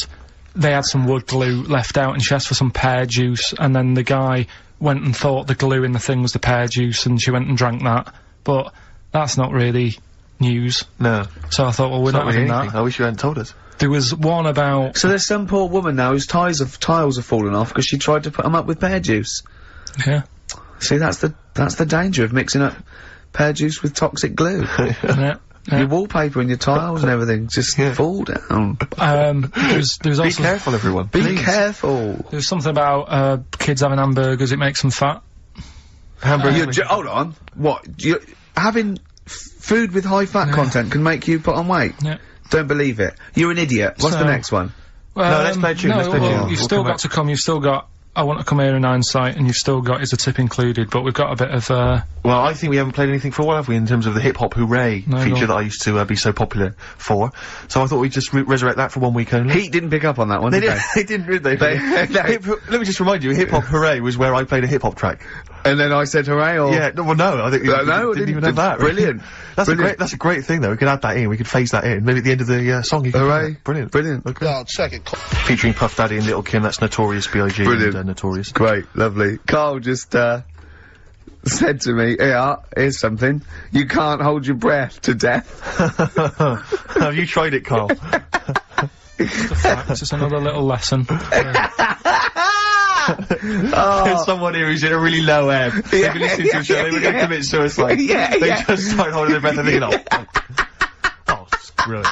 they had some wood glue left out, and she asked for some pear juice, and then the guy went and thought the glue in the thing was the pear juice, and she went and drank that. But that's not really news. No. So I thought, well, we're not having that. I wish you hadn't told us. There was one about... So there's some poor woman now whose tiles have fallen off because she tried to put them up with pear juice. Yeah. See, that's the danger of mixing up pear juice with toxic glue. Yeah. Your wallpaper and your tiles and everything just fall down. There was also... Be careful, everyone. Be careful. There was something about, kids having hamburgers, it makes them fat. Hamburgers... hold on. What? Having food with high fat content can make you put on weight? Yeah. Don't believe it. You're an idiot. What's the next one? Well, no, let's play a tune, let's play a tune. You've still got to come, you've still got I Want to Come Here in Hindsight, and you've still got Is a Tip Included, but we've got a bit of, Well, I think we haven't played anything for a while, have we, in terms of the hip-hop hooray feature that I used to, be so popular for. So I thought we'd just resurrect that for 1 week only. Heat didn't pick up on that one, did they? They didn't, did they? Let me just remind you, hip-hop hooray was where I played a hip-hop track. And then I said hooray, or? Yeah, well, no, I think didn't even have that. Brilliant. That's a great thing, though. We could add that in, we could phase that in. Maybe at the end of the, song you could... Hooray. Brilliant. Brilliant. Okay. I'll check it. Featuring Puff Daddy and Little Kim, that's Notorious B.I.G. Brilliant. and Notorious. Great, lovely. Karl just, said to me, here's something. You can't hold your breath to death. Have you tried it, Karl? It's just another little lesson. There's someone here who's in a really low ebb. They've been listening to a show, they were going to commit suicide. They just start holding their breath and thinking, oh, screw it.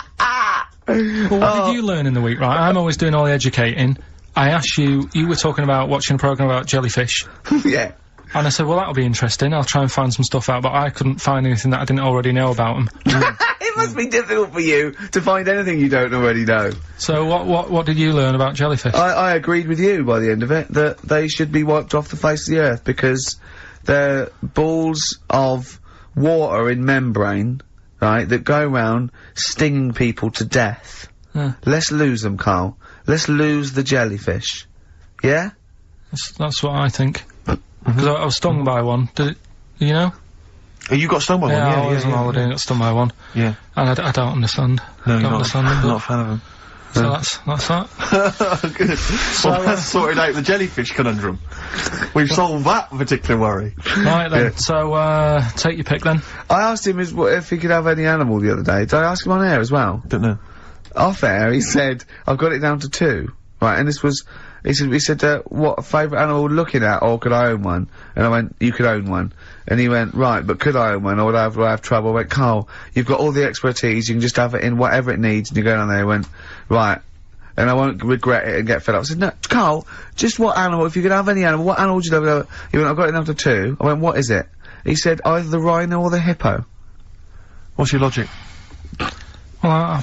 Well, what did you learn in the week, right? I'm always doing all the educating. I asked you were talking about watching a programme about jellyfish. Yeah. And I said, well, that'll be interesting, I'll try and find some stuff out, but I couldn't find anything that I didn't already know about them. It must be difficult for you to find anything you don't already know. So what did you learn about jellyfish? I agreed with you by the end of it, that they should be wiped off the face of the earth, because they're balls of water in membrane, right, that go around stinging people to death. Let's lose them, Carl. Let's lose the jellyfish. Yeah? That's what I think. Because I was stung by one. You know? Oh, you got stung by one? Yeah, I was on holiday and got stung by one. Yeah. And I don't understand. No, don't understand them. I'm not a fan of them. So that's that. Good. So well, that's sorted out the jellyfish conundrum. We've solved that particular worry. Right then, so, take your pick then. I asked him if he could have any animal the other day. Did I ask him on air as well? Don't know. Off air, he said, I've got it down to 2. Right, and this was, he said, what favourite animal looking at, or could I own one? And I went, you could own one. And he went, right, but could I own one, or would I have trouble? I went, Carl, you've got all the expertise, you can just have it in whatever it needs, and you go down there, he went, right, and I won't regret it and get fed up. I said, no, Carl, just what animal, if you could have any animal, what animal would you love? He went, I've got it down to 2. I went, what is it? He said, either the rhino or the hippo. What's your logic? Well,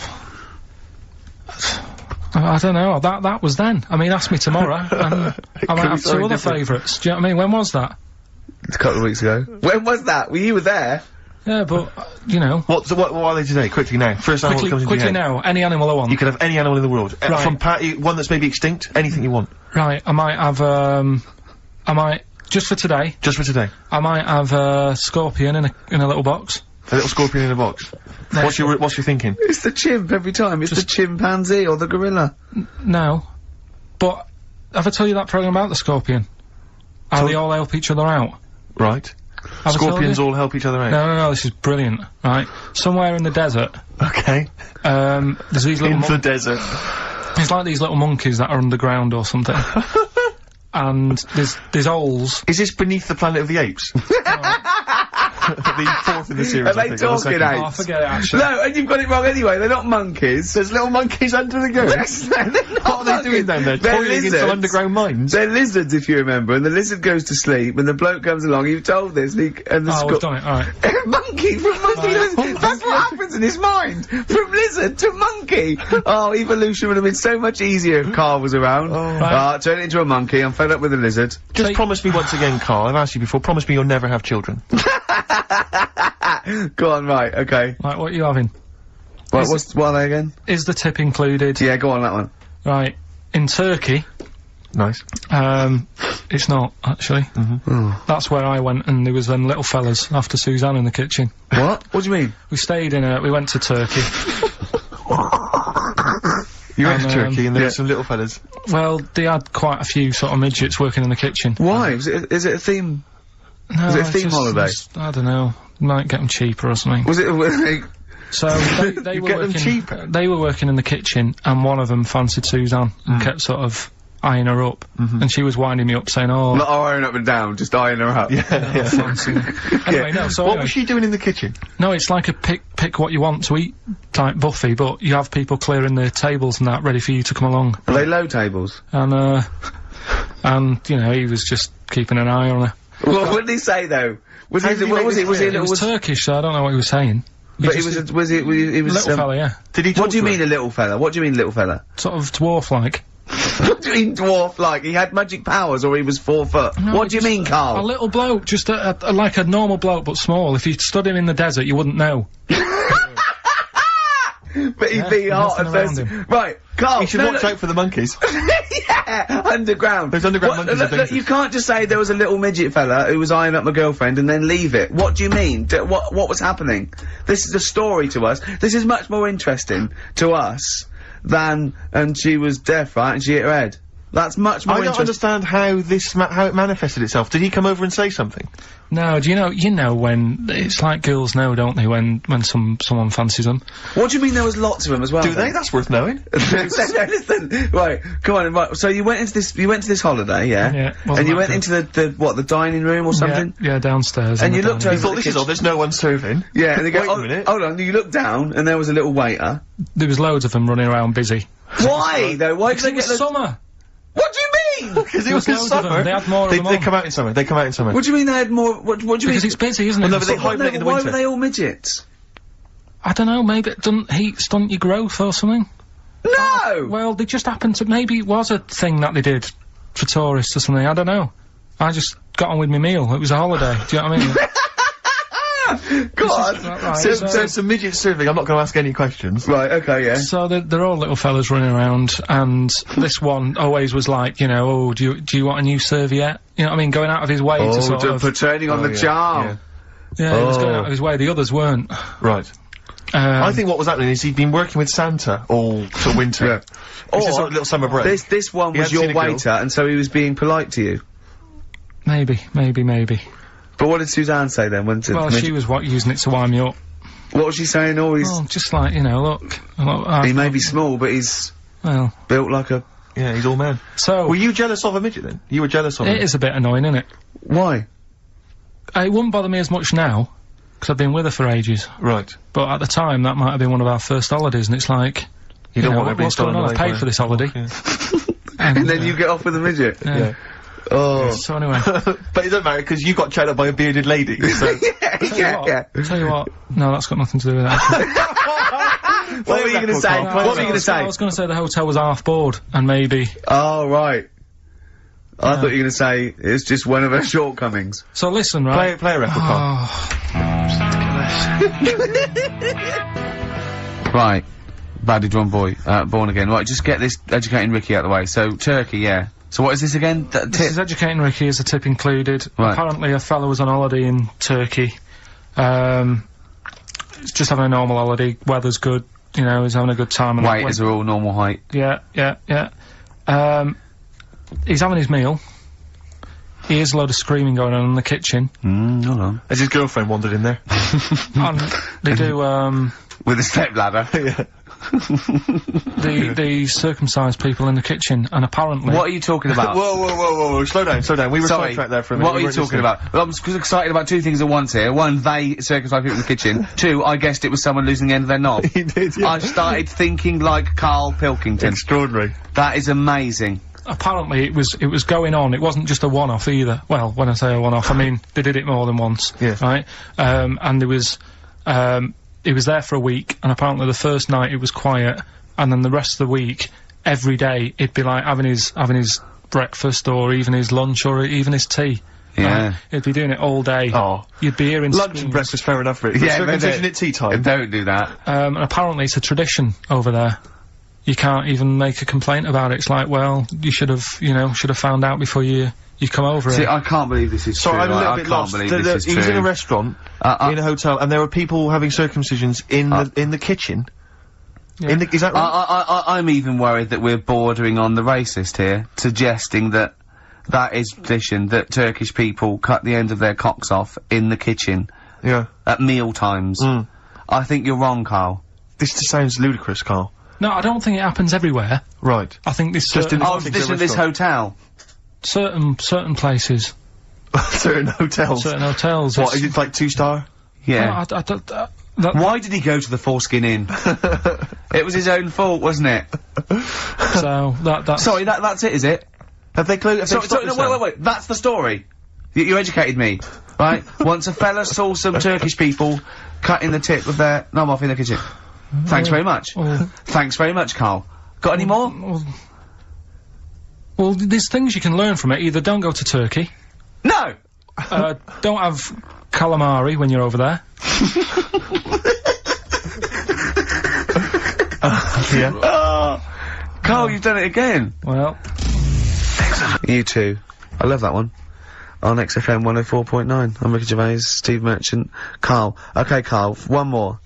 I don't know, that was then. I mean, ask me tomorrow, and I might have 2 other favourites. Do you know what I mean? When was that? A couple of weeks ago. When was that? Well, you were there. Yeah, but, you know. What are they today? Quickly now. First animal that comes into your head. Now, any animal I want. You can have any animal in the world. Right. From one that's maybe extinct, anything you want. Right, I might have, just for today. Just for today. I might have a scorpion in a little box. A little scorpion in a box. What's your thinking? It's the chimp every time. It's the chimpanzee or the gorilla. No. But, have I told you that programme about the scorpion? How they all help each other out? Right. Scorpions all help each other out? No, this is brilliant, right? Somewhere in the desert. Okay. There's these little... In the desert. It's like these little monkeys that are underground or something. And there's holes. Is this Beneath the Planet of the Apes? The 4th in the series, Are they talking apes? Oh, forget it, actually. No, and you've got it wrong anyway, they're not monkeys. There's little monkeys under the ground. What are they doing down there? They're Toiling in some underground mines? They're lizards, if you remember, and the lizard goes to sleep, and the bloke comes along, you've told this, and the we've done it, alright. Monkey from monkey, that's what happens in his mind! From lizard to monkey! Oh, evolution would have been so much easier if Carl was around. Turn it into a monkey, I'm fed up with a lizard. Just promise me once again, Carl, I've asked you before, promise me you'll never have children. Go on, right, okay. Right, what are you having? Right, what are they again? Is the tip included? Yeah, go on, that one. Right, in Turkey... Nice. It's not, actually. That's where I went, and there was them little fellas after Suzanne in the kitchen. What? What do you mean? We went to Turkey. You went to Turkey and there were some little fellas? Well, they had quite a few sort of midgets working in the kitchen. Why? Is it a theme? No, was it a theme holiday? I don't know. Might get them cheaper or something. Was it So, they were working... cheaper? They were working in the kitchen, and one of them fancied Suzanne, and kept sort of eyeing her up, and she was winding me up saying, oh... Not eyeing up and down, just eyeing her up. Anyway, no, so what was she doing in the kitchen? No, it's like a pick what you want to eat type buffet, but you have people clearing the tables and that ready for you to come along. Are they low tables? And, you know, he was just keeping an eye on her. What did he say, though? Was he a little... He was Turkish, so I don't know what he was saying. But he was little fella, yeah. Did he talk What do you mean a little fella? What do you mean little fella? Sort of dwarf-like. What do you mean dwarf-like? He had magic powers or he was 4 foot? No, what do you mean, Carl? A little bloke, just like a normal bloke but small. If you stood him in the desert, you wouldn't know. But he'd be hot and thirsty. Right, Carl. You should watch out for the monkeys. Yeah, underground. There's underground monkeys. Look, you can't just say there was a little midget fella who was eyeing up my girlfriend and then leave it. What do you mean? What was happening? This is a story to us. This is much more interesting to us than, and she was deaf, right, and she hit her head. That's much more interesting. I don't understand how it manifested itself. Did he come over and say something? No, do you know when, it's like girls know, don't they, when someone fancies them? What do you mean there was lots of them as well? Do they? That's worth knowing. Listen, right, come on, right, so you went to this holiday, yeah? Yeah. And you went into the dining room or something? Yeah, downstairs. And you looked over. You thought, this is odd, there's no one serving. Yeah, and they go, wait a minute. Hold on, you looked down, and there was a little waiter. There was loads of them running around busy. Why, though? Why did they get summer? What do you mean? Because it was in summer. They had more of them They come out in summer. They come out in summer. What do you mean they had more? What do you mean? Because it's busy, isn't it? Well, no, but they hibernate in the winter. Why were they all midgets? I don't know, maybe it doesn't heat stunt your growth or something? No! Well, they just happened to, maybe it was a thing that they did for tourists or something, I don't know. I just got on with my meal, it was a holiday, do you know what I mean? God. Right, So it's a midget serving. I'm not going to ask any questions. Right, okay, yeah. So they're all little fellas running around, and this one always was like, you know, oh, do you want a new serviette? You know what I mean? Going out of his way to sort of... for turning on the charm. Yeah, he was going out of his way. The others weren't. Right. I think what was happening is he'd been working with Santa all till winter. Yeah. Which is a little summer break. This one was your waiter, and so he was being polite to you. Maybe. But what did Suzanne say then? Well, she was using it to wind me up. What was she saying? Oh, he's... Oh, just like, you know, look. he may be small, but he's... Well... built like a... Yeah, he's all man. So... Were you jealous of a midget then? You were jealous of him? It is a bit annoying, isn't it? Why? It wouldn't bother me as much now, because I've been with her for ages. Right. But at the time, that might have been one of our first holidays, and it's like... You don't want to be what's going on? I paid for this holiday. Yeah. and then you get off with a midget? Yeah. Oh. So anyway. But it doesn't matter, because you got chatted up by a bearded lady, so... yeah. Tell you what. No, that's got nothing to do with that. What were you going to say? What were you going to say? I was going to say the hotel was half board, and maybe... Oh, right. I thought you were going to say it's just one of her shortcomings. So listen, right? Play a record, Carl. Right. Badly drawn boy, born again. Right, just get this educating Ricky out of the way. So, Turkey, yeah. So what is this again? This is educating Ricky, is a tip included. Right. Apparently a fellow was on holiday in Turkey. He's just having a normal holiday, weather's good, you know, he's having a good time. And waiters are all normal height. Yeah. He's having his meal. He hears a load of screaming going on in the kitchen. Hold on. Has his girlfriend wandered in there? And they do, with a stepladder. Yeah. the circumcised people in the kitchen, and apparently... What are you talking about? Whoa, slow down. We were sidetracked there for a minute. What are you talking about? Well, I'm excited about two things at once here. One, they circumcised people in the kitchen. Two, I guessed it was someone losing the end of their knob. He did, yeah. I started thinking like Karl Pilkington. Extraordinary. That is amazing. Apparently it was going on, it wasn't just a one-off either. Well, when I say a one-off, I mean, they did it more than once. Yeah. Right? And there was, he was there for a week, and apparently the first night it was quiet, and then the rest of the week, every day, it'd be like having his breakfast, or even his lunch, or even his tea. Yeah. Right? He'd be doing it all day. Oh. You'd be hearing lunch screams. and breakfast, fair enough, really. Yeah, circumcision at tea time. Don't do that. And apparently it's a tradition over there. You can't even make a complaint about it. It's like, well, you should have found out before you come over. See, I can't believe this is true. I'm a little bit lost. Believe this is he was true. in a restaurant, in a hotel, and there were people having circumcisions in the kitchen. Yeah. Is that right? I'm even worried that we're bordering on the racist here, suggesting that is tradition, that Turkish people cut the end of their cocks off in the kitchen. Yeah. At meal times. I think you're wrong, Carl. This just sounds ludicrous, Carl. No, I don't think it happens everywhere. Right. I think this Just in this hotel. certain places. Certain hotels. Certain hotels. What, is it like 2-star? Yeah. No, Why did he go to the Foreskin Inn? It was his own fault, wasn't it? So that's Sorry, that's it, is it? Have they closed? No, wait. That's the story. You educated me, right? Once a fella saw some Turkish people cutting the tip of their knob off in the kitchen. Thanks very much. Thanks very much, Carl. Got any more? Well, there's things you can learn from it. Either don't go to Turkey. No! Don't have calamari when you're over there. Yeah. Carl, you've done it again. Well. You too. I love that one. On XFM 104.9. I'm Ricky Gervais, Steve Merchant, Carl. Okay, Carl, one more.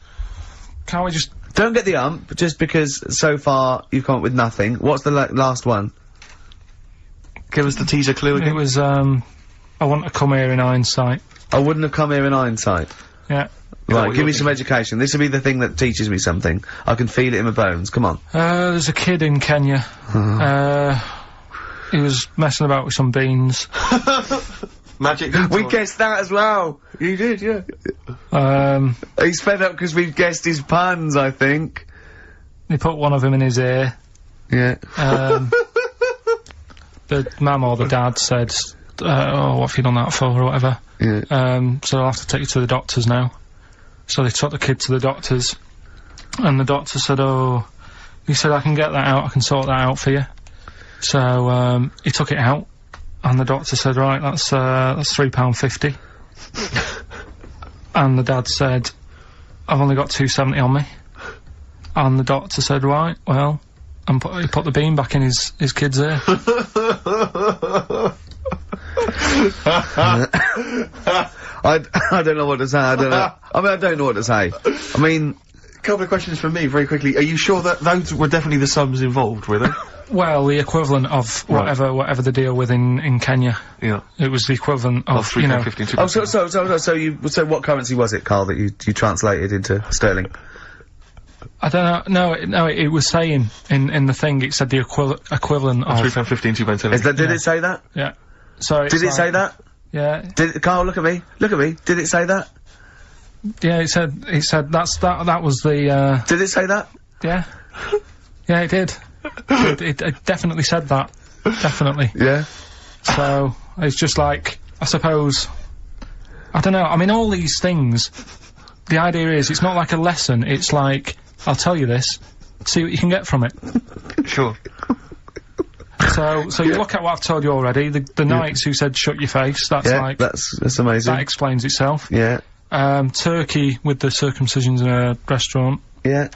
Can't we just... Don't get the ump, just because so far you've come up with nothing. What's the last one? Give us the teaser clue again. It was, I want to come here in hindsight. I wouldn't have come here in hindsight. Yeah. Right, give me some education. This will be the thing that teaches me something. I can feel it in my bones. Come on. There's a kid in Kenya. He was messing about with some beans. Magic. We guessed that as well. You did, yeah. He's fed up because we've guessed his puns, I think. He put one of them in his ear. Yeah. The mum or the dad said, oh, what have you done that for, or whatever. Yeah. So I'll have to take you to the doctors now. So they took the kid to the doctors, and the doctor said, oh, he said, I can get that out, I can sort that out for you. So, he took it out, and the doctor said, right, that's £3.50. and the dad said, I've only got 270 on me. And the doctor said, right, well, and he put the bean back in his kid's ear. I don't know what to say, I don't know. I mean, I don't know what to say. I mean... Couple of questions from me, very quickly. Are you sure that those were definitely the sums involved, were they? Well, the equivalent of whatever the deal with in Kenya. Yeah. It was the equivalent of, you know... Oh, so what currency was it, Carl, that you translated into sterling? I don't know. No, it was saying in the thing, it said the equivalent of... £3.15, £2.70. Did it say that? Yeah. So did it say that? Yeah. Carl, look at me. Look at me. Did it say that? Yeah, it said that was the, Did it say that? Yeah. Yeah, it did. It definitely said that. Definitely. Yeah. So, it's just like, I suppose, I don't know, I mean, all these things, the idea is, it's not like a lesson, it's like, I'll tell you this, see what you can get from it. Sure. So you look at what I've told you already, the Knights who said shut your face, that's like... that's amazing. That explains itself. Yeah. Turkey with the circumcisions in a restaurant. Yeah.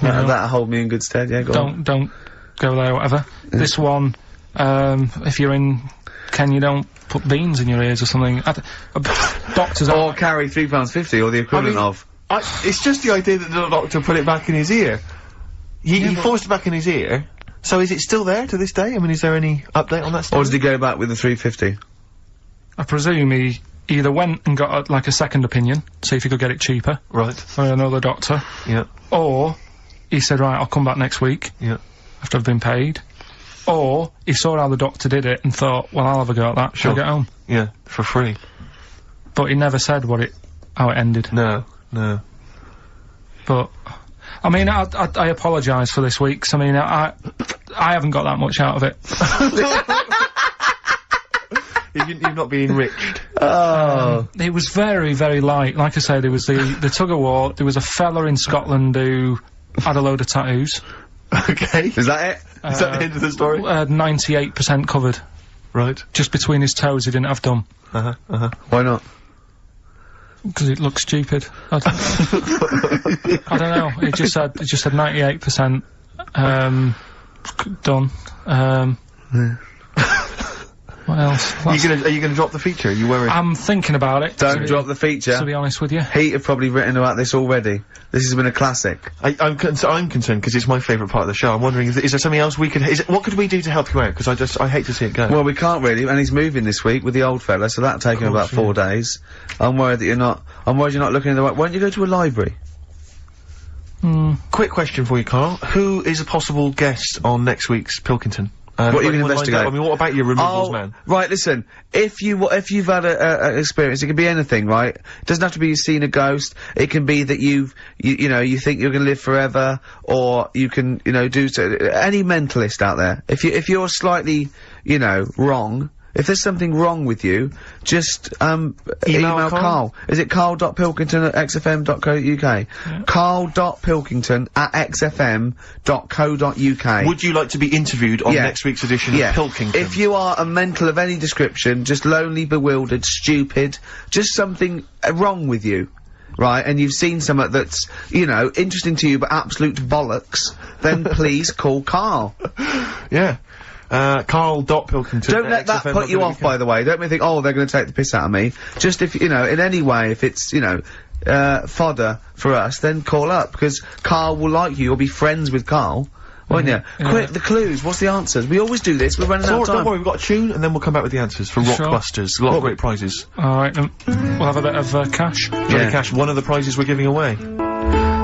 That'll hold me in good stead, yeah, go on. Don't go there, whatever. Yeah. This one, if you're in Kenya, don't put beans in your ears or something. Doctors or carry £3.50 or the equivalent of. It's just the idea that the doctor put it back in his ear. He forced it back in his ear. So is it still there to this day? I mean, is there any update on that story? Or did he go back with the £3.50? I presume he either went and got like a second opinion, see if he could get it cheaper. Right. Or another doctor. Yeah. Or he said, right, I'll come back next week. Yeah. After I've been paid. Or he saw how the doctor did it and thought, well, I'll have a go at that. Sure. I'll get home. Yeah, for free. But he never said how it ended. No. But, I mean, I apologise for this week, 'cause I mean, I haven't got that much out of it. You've not been enriched. Oh. It was very, very light. Like I say, there was the tug-of-war, there was a fella in Scotland who had a load of tattoos. Okay. Is that it? Is that the end of the story? 98% covered. Right. Just between his toes, he didn't have done. Why not? Because it looked stupid. I don't know. It just said 98%, done. Yeah. What else? Are you gonna drop the feature? Are you worried? I'm thinking about it. Don't drop the feature. To be honest with you. Heat have probably written about this already. This has been a classic. I'm concerned because it's my favourite part of the show. I'm wondering, is there something else we could... what could we do to help you out? Because I hate to see it go. Well, we can't really, and he's moving this week with the old fella, so that'll take him about 4 days. I'm worried that you're not looking in the right... Why don't you go to a library? Quick question for you, Carl. Who is a possible guest on next week's Pilkington? What are you going to investigate? I mean, what about your removals man? Right, listen, if you've had a experience, it can be anything, right? It doesn't have to be you've seen a ghost, it can be that you think you're gonna live forever, or you can, do any mentalist out there. If you're slightly, wrong, if there's something wrong with you, just, email Carl. Is it carl.pilkington@xfm.co.uk? Yeah. carl.pilkington@xfm.co.uk. Would you like to be interviewed on next week's edition of Pilkington? If you are a mental of any description, just lonely, bewildered, stupid, just something wrong with you, right, and you've seen something that's, interesting to you but absolute bollocks, then please call Carl. Yeah. Carl.Pilkington. Don't let that put you off, by the way. Don't think, oh, they're going to take the piss out of me. Just if, in any way, if it's, fodder for us, then call up, because Carl will like you. You'll be friends with Carl, won't you? Quick, the clues. What's the answers? We always do this. We're running out of time. Don't worry, we've got a tune, and then we'll come back with the answers for Rockbusters. A lot of great prizes. Alright, we'll have a bit of, cash. Johnny Cash, one of the prizes we're giving away.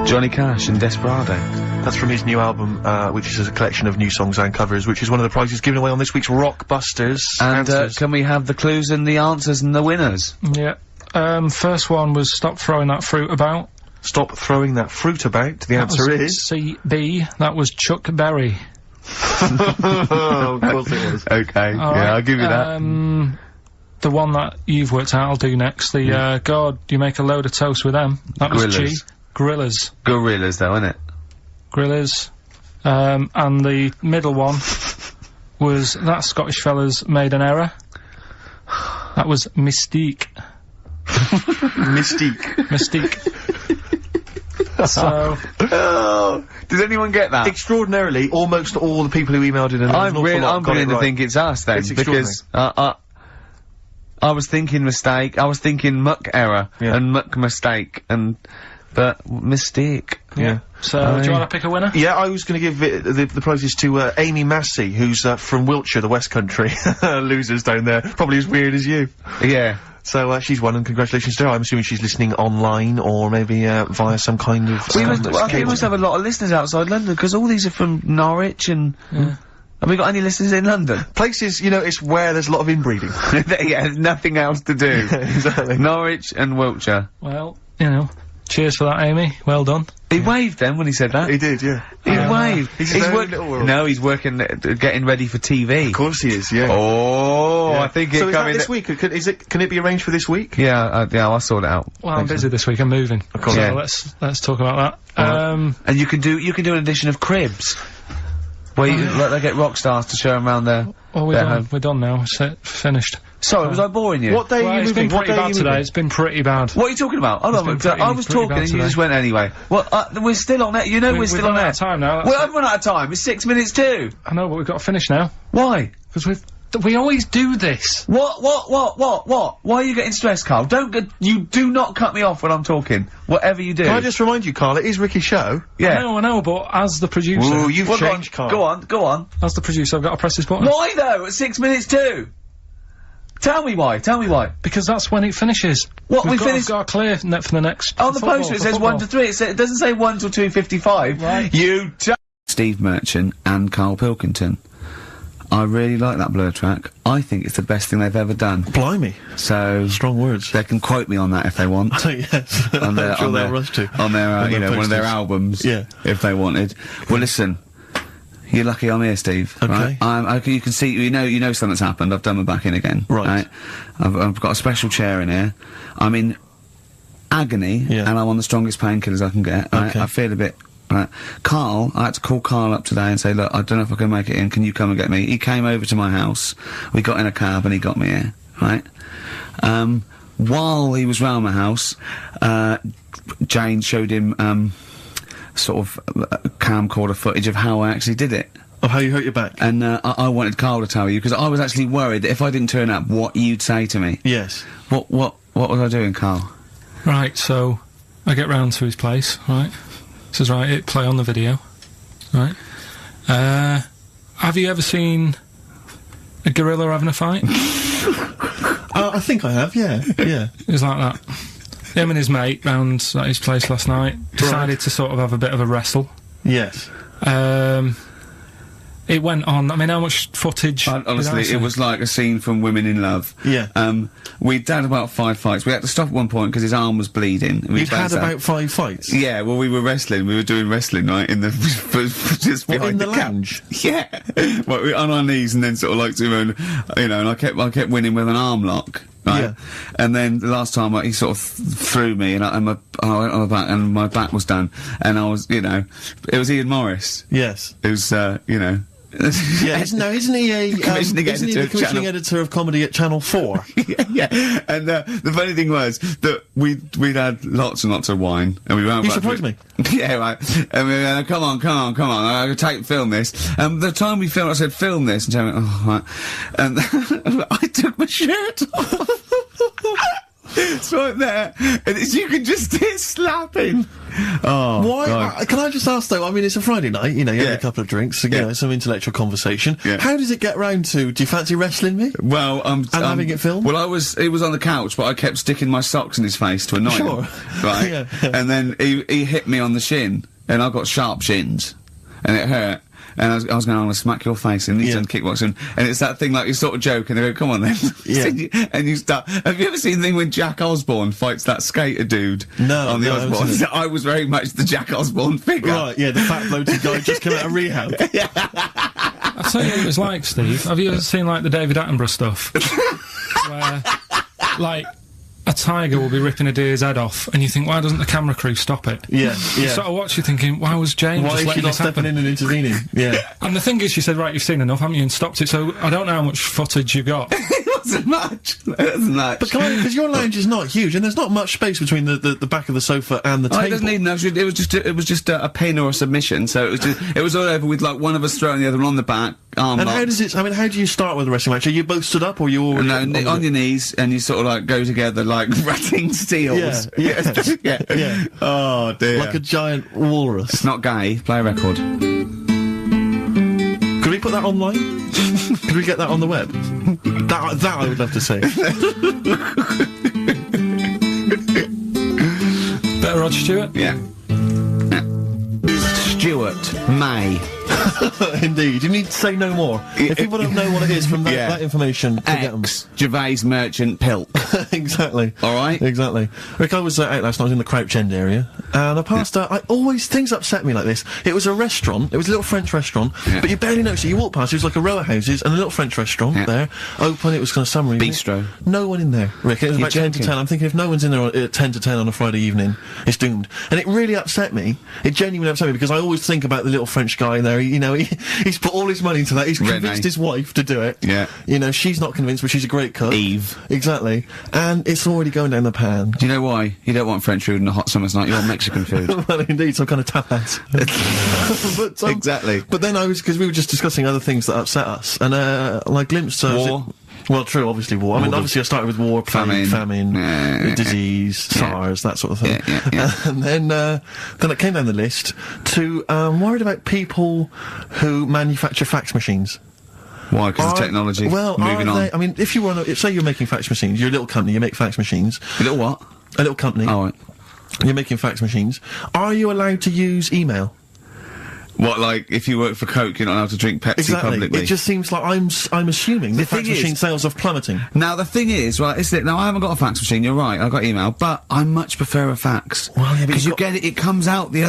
Johnny Cash and Desperado. That's from his new album, which is a collection of new songs and covers, which is one of the prizes given away on this week's Rockbusters. And, can we have the clues and the answers and the winners? Yeah. First one was stop throwing that fruit about. Stop throwing that fruit about. The answer is... C.B. That was Chuck Berry. Oh, of course it was. Okay, yeah, I'll give you that. The one that you've worked out, I'll do next. The, God, you make a load of toast with them. That was G. Gorillas. Gorillas, though, innit? Gorillas. And the middle one was that Scottish fella's made an error. That was Mystique. Mystique. So, did anyone get that? Extraordinarily, almost all the people who emailed in, I'm beginning to think it's us then, because I was thinking mistake, I was thinking muck error and muck mistake, but mistake. Yeah. So, do you want to pick a winner? Yeah, I was going to give the prizes to Amy Massey, who's from Wiltshire, the West Country. Losers down there, probably as weird as you. Yeah. So, she's won, and congratulations to her. I'm assuming she's listening online, or maybe, via some kind of... I think we must have a lot of listeners outside London, because all these are from Norwich and... Have we got any listeners in London? Places, you know, it's where there's a lot of inbreeding. Yeah, there's nothing else to do. Exactly. Norwich and Wiltshire. Well, you know, cheers for that, Amy. Well done. He waved then when he said that. He did, yeah. He waved. He's working. No, he's working, getting ready for TV. Of course he is, yeah. Oh, yeah. I think it's coming. So is that this week? Can it be arranged for this week? Yeah, I'll sort it out. Well, I'm busy this week. I'm moving. Of course. So let's talk about that. And you can do an edition of Cribs. Where they get rock stars to show them around their home. We're done now. Finished. Sorry, was I boring you? What day are you moving? It's been pretty bad today. It's been pretty bad. What are you talking about? Hold on, I was talking and you just went anyway. Well, we're still on air. You know we're still on air. We're out of time now. Well, I've run out of time. It's 6 minutes too. I know, but we've got to finish now. Why? Because we always do this. What? Why are you getting stressed, Carl? You do not cut me off when I'm talking. Whatever you do. Can I just remind you, Carl, it is Ricky's show. Yeah. I know, but as the producer... Ooh, you've changed, Carl. Go on. As the producer, I've got to press this button. Why though? At 6 minutes too? Tell me why. Because that's when it finishes. We've got a clear net for the next... On the poster it says 1 to 3. It doesn't say 1 till 2:55. Right. Steve Merchant and Karl Pilkington. I really like that Blur track. I think it's the best thing they've ever done. Blimey. So... Strong words. They can quote me on that if they want. Yes. On their, I'm sure they'll rush to. On their, you know, one of their albums. Yeah. If they wanted. Well, listen. You're lucky I'm here, Steve. Okay. Right? You can see, you know something's happened. I've done my back in again. Right. I've got a special chair in here. I'm in agony, and I'm on the strongest painkillers I can get. Right? Okay. I feel a bit... Right. Carl, I had to call Carl up today and say, look, I don't know if I can make it in, can you come and get me? He came over to my house, we got in a cab and he got me here, right? While he was round my house, Jane showed him, sort of, camcorder footage of how I actually did it. Of how you hurt your back? And, I wanted Carl to tell you, because I was actually worried that if I didn't turn up, what you'd say to me. Yes. What was I doing, Carl? Right, so, I get round to his place, right? Says, right, hit play on the video. Right. Have you ever seen a gorilla having a fight? I think I have, yeah. Yeah. It was like that. Him and his mate round at his place last night decided to sort of have a bit of a wrestle. Yes. It went on. I mean, how much footage? Honestly, it was like a scene from Women in Love. Yeah. We'd had about 5 fights. We had to stop at one point because his arm was bleeding. You'd had about 5 fights? Yeah, well, we were wrestling. We were doing wrestling, right, in the... just behind in the lounge? Yeah. Well, we were on our knees and then sort of like doing, you know, and I kept winning with an arm lock. Right? Yeah. And then the last time he sort of threw me and I went on my back and my back was done. And I was, you know, it was Ian Morris. Yes. It was, you know... Yeah, isn't he the commissioning editor of comedy at Channel 4? yeah. And the funny thing was that we'd had lots and lots of wine, and we went. You surprised me. Yeah, right. And we went, come on, I gotta film this. The time we filmed, I said, film this, and she went, oh, right. And I took my shirt off. It's right there, and you can just hear slapping. Oh, why? Can I just ask though? I mean, it's a Friday night. You know, you have a couple of drinks, you know, some intellectual conversation. Yeah. How does it get round to? Do you fancy wrestling me? Well, and having it filmed. Well, it was on the couch, but I kept sticking my socks in his face to annoy him. Right. Yeah. And then he hit me on the shin, and I got sharp shins, and it hurt. And I was going, I'm going to smack your face, and he's done kickboxing. And it's that thing, like, you sort of joke, and they go, come on then. Yeah. And you start, have you ever seen the thing when Jack Osborne fights that skater dude? No. On the Osborne? I was very much the Jack Osborne figure. Right, yeah, the fat bloated guy just come out of rehab. I'll tell you what it was like, Steve. Have you ever seen, like, the David Attenborough stuff? Where, like, a tiger will be ripping a deer's head off, and you think, why doesn't the camera crew stop it? Yeah, You sort of watch, you thinking, why was James just letting this happen? Stepping in and intervening? Yeah. And the thing is, she said, right, you've seen enough, haven't you, and stopped it, so I don't know how much footage you've got. That's much. That's much. But because your lounge is not huge, and there's not much space between the back of the sofa and the table. It doesn't need enough. It was just a pin or a submission. So it was all over with like one of us throwing the other one on the back. Arm and locked. how does it? I mean, how do you start with a wrestling match? Are you both stood up, or you all on your knees, and you sort of like go together like ratting steels? Yeah. Oh dear. Like a giant walrus. It's not gay. Play a record. Could we put that online? Could we get that on the web? That I would love to see. Better Rod Stewart? Yeah. Stuart May. Indeed. You need to say no more. If people don't know what it is from that information, forget them. Gervais Merchant Pilk. Exactly. Alright? Exactly. Rick, I was out last night, I was in the Crouch End area, and I passed things upset me like this. It was a restaurant, it was a little French restaurant, but you barely noticed it. You walk past, it was like a row of houses, and a little French restaurant there, open, it was kind of summery. Bistro. No one in there, Rick. It was about 10 to 10. I'm thinking if no one's in there at 10 to 10 on a Friday evening, it's doomed. And it really upset me. It genuinely upset me, because I always think about the little French guy in there, he's put all his money into that. He's convinced his wife to do it. Yeah. You know, she's not convinced, but she's a great cook. Eve. Exactly. And it's already going down the pan. Do you know why? You don't want French food on a hot summer's night, you want Mexican food. Well, indeed, some kind of tapas. But, exactly. But then because we were just discussing other things that upset us, and I glimpsed... War. Well, true, obviously war. I mean, obviously I started with war, famine, disease, SARS, that sort of thing. And then it came down the list to, worried about people who manufacture fax machines. Why? Because of technology. Well, moving on. I mean, if you want to, say you're making fax machines, you're a little company, you make fax machines. A little what? A little company. Oh, right. You're making fax machines. Are you allowed to use email? What, like, if you work for Coke, you're not allowed to drink Pepsi publicly? It just seems like I'm assuming that fax machine sales are plummeting. Now, the thing is, right, now I haven't got a fax machine, you're right, I've got email, but I much prefer a fax. Well, yeah, because you get it, it comes out the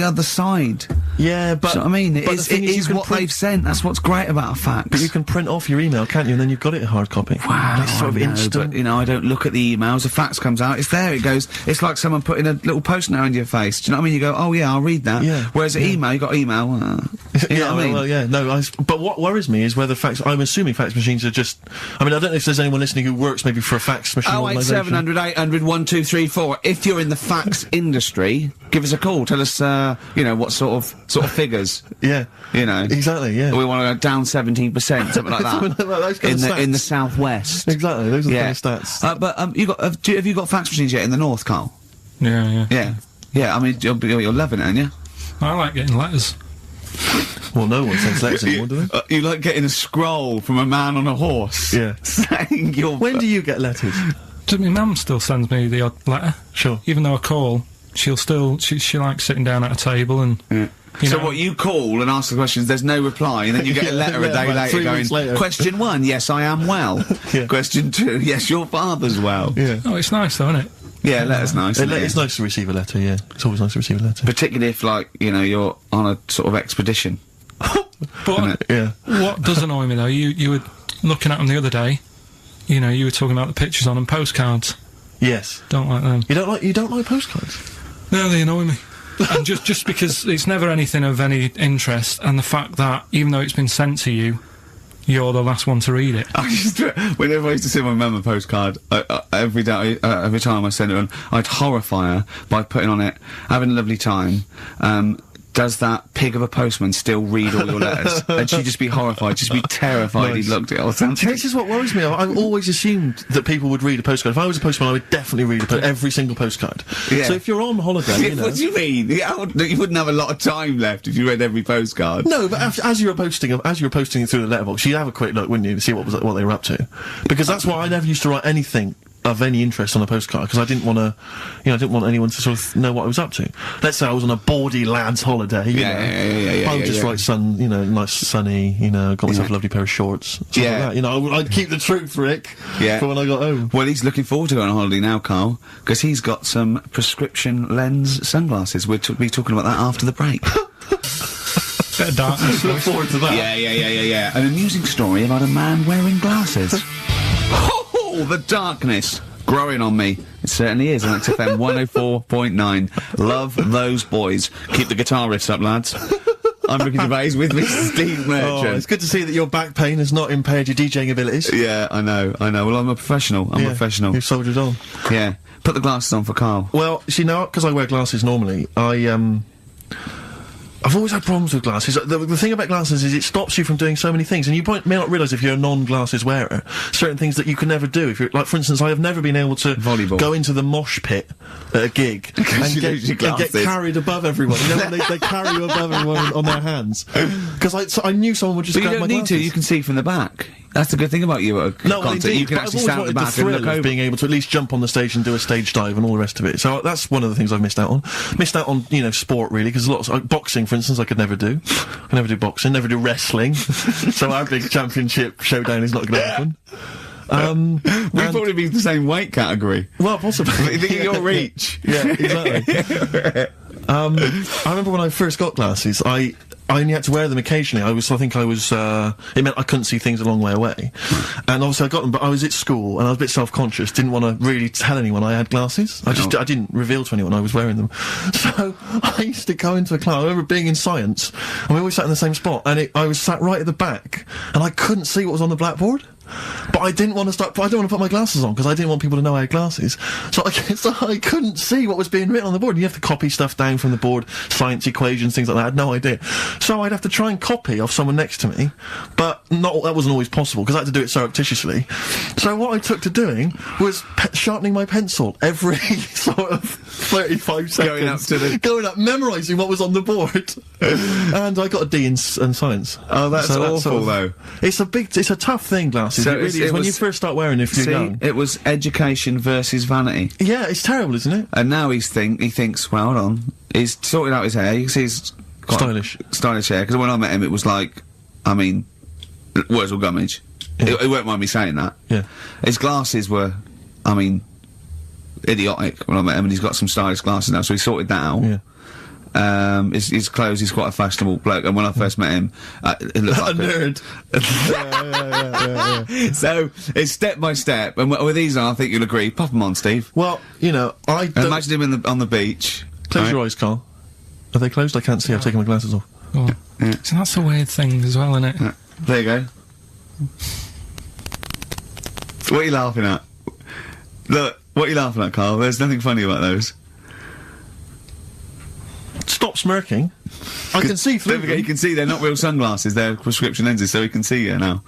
other side. Yeah, but... So, I mean, it is what they've sent, that's what's great about a fax. But you can print off your email, can't you, and then you've got it in hard copy. Wow, it's sort of instant. But, I don't look at the emails, a fax comes out, it's there, it goes, it's like someone putting a little post note under your face, do you know what I mean? You go, oh yeah, I'll read that. Yeah. Whereas an email, you got email, you know what I mean? Well, yeah, no, but what worries me is whether I'm assuming fax machines are just, I mean, I don't know if there's anyone listening who works maybe for a fax machine organisation. 08700 800 1234. If you're in the fax industry, give us a call, tell us, what sort of figures. Yeah. Exactly, yeah. We want to go down 17%, something like that. Something like those kind of in the southwest. Exactly, those are the kind of stats. But, have you got fax machines yet in the north, Carl? Yeah. Yeah, I mean, you're loving it, aren't you? I like getting letters. Well, no one sends letters anymore, do they? You like getting a scroll from a man on a horse. Yeah. Saying you're... When do you get letters? My mum still sends me the odd letter. Sure. Even though I call, she'll still... She likes sitting down at a table and... Yeah. So what, you call and ask the questions, there's no reply, and then you get a letter a day later going, question 1, yes, I am well. Question 2, yes, your father's well. Yeah. Oh, it's nice though, isn't it? Yeah, letter's nice. It's nice to receive a letter, yeah. It's always nice to receive a letter. Particularly if, like, you're on a sort of expedition. But, what does annoy me though, you were looking at them the other day, you were talking about the pictures on them, postcards. Yes. Don't like them. You don't like postcards? No, they annoy me. And just because it's never anything of any interest, and the fact that, even though it's been sent to you, you're the last one to read it. Whenever I used to send my mum a postcard, every time I sent it on, I'd horrify her by putting on it, having a lovely time, does that pig of a postman still read all your letters? And she'd just be horrified, just be terrified he'd looked at it or something. This is what worries me. I've always assumed that people would read a postcard. If I was a postman, I would definitely read every single postcard. Yeah. So if you're on holiday, What do you mean? You wouldn't have a lot of time left if you read every postcard. No, but as you were posting it through the letterbox, you'd have a quick look, wouldn't you, to see what they were up to? Because that's why I never used to write anything of any interest on a postcard, because I didn't want to, I didn't want anyone to sort of know what I was up to. Let's say I was on a baudy lad's holiday, I would just write nice sunny, got myself a lovely pair of shorts, like that. I'd keep the truth, Rick, for when I got home. Well, he's looking forward to going on holiday now, Carl, because he's got some prescription lens sunglasses. We'll be talking about that after the break. Bit of darkness. Look forward to that. Yeah. An amusing story about a man wearing glasses. The darkness growing on me. It certainly is on XFM 104.9. Love those boys. Keep the guitar riffs up, lads. I'm Ricky Gervais with Mr. Steve Merchant. Oh, it's good to see that your back pain has not impaired your DJing abilities. Yeah, I know. Well, I'm a professional. I'm a professional. You've soldiered on. Yeah. Put the glasses on for Carl. Well, see, now, because I wear glasses normally, I've always had problems with glasses. The thing about glasses is it stops you from doing so many things, and you may not realise if you're a non-glasses wearer, certain things that you can never do. If you're, like, for instance, I have never been able to go into the mosh pit at a gig and get carried above everyone. You know, when they carry you above everyone on their hands. Because I knew someone would just grab my glasses. But you don't need to, you can see from the back. That's the good thing about you at a concert. You can actually stand at the back and look over. Being able to at least jump on the stage and do a stage dive and all the rest of it. So that's one of the things I've missed out on. Missed out on, you know, sport really, because lots of boxing, for instance, I could never do. I could never do boxing, never do wrestling. So our big championship showdown is not going to happen. We'd probably be the same weight category. Well, possibly. Your reach. Yeah, exactly. I remember when I first got glasses, I only had to wear them occasionally. I think I was, it meant I couldn't see things a long way away. And obviously I got them, but I was at school and I was a bit self-conscious, didn't want to really tell anyone I had glasses. I didn't reveal to anyone I was wearing them. So I used to go into a class. I remember being in science, and we always sat in the same spot, and I was sat right at the back, and I couldn't see what was on the blackboard. But I didn't want to put my glasses on, because I didn't want people to know I had glasses. So I couldn't see what was being written on the board. You have to copy stuff down from the board, science equations, things like that. I had no idea. So I'd have to try and copy off someone next to me, but that wasn't always possible, because I had to do it surreptitiously. So what I took to doing was sharpening my pencil every sort of 35 seconds. Going up, memorising what was on the board. And I got a D in science. Oh, that's awful, though. It's a tough thing, glasses. So it really is. When you first start wearing it, if you're young. It was education versus vanity. Yeah, it's terrible, isn't it? And now he thinks, well, hold on. He's sorting out his hair. You can see he's quite stylish hair. Because when I met him, it was like, I mean, words or gummage. Yeah. He won't mind me saying that. Yeah. His glasses were, I mean, idiotic when I met him, and he's got some stylish glasses now, so he sorted that out. Yeah. His clothes, he's quite a fashionable bloke, and when I first met him, it looked like a nerd. Yeah. So, it's step by step, and with these on, I think you'll agree. Pop them on, Steve. Well, you know, imagine him on the beach. Close your eyes, Carl. Are they closed? I can't see, I've taken my glasses off. Oh. Yeah. So that's a weird thing as well, isn't it? Yeah. There you go. What are you laughing at? Look, what are you laughing at, Carl? There's nothing funny about those. Stop smirking. I can see through. Don't forget, you can see they're not real sunglasses, they're prescription lenses, so he can see you now.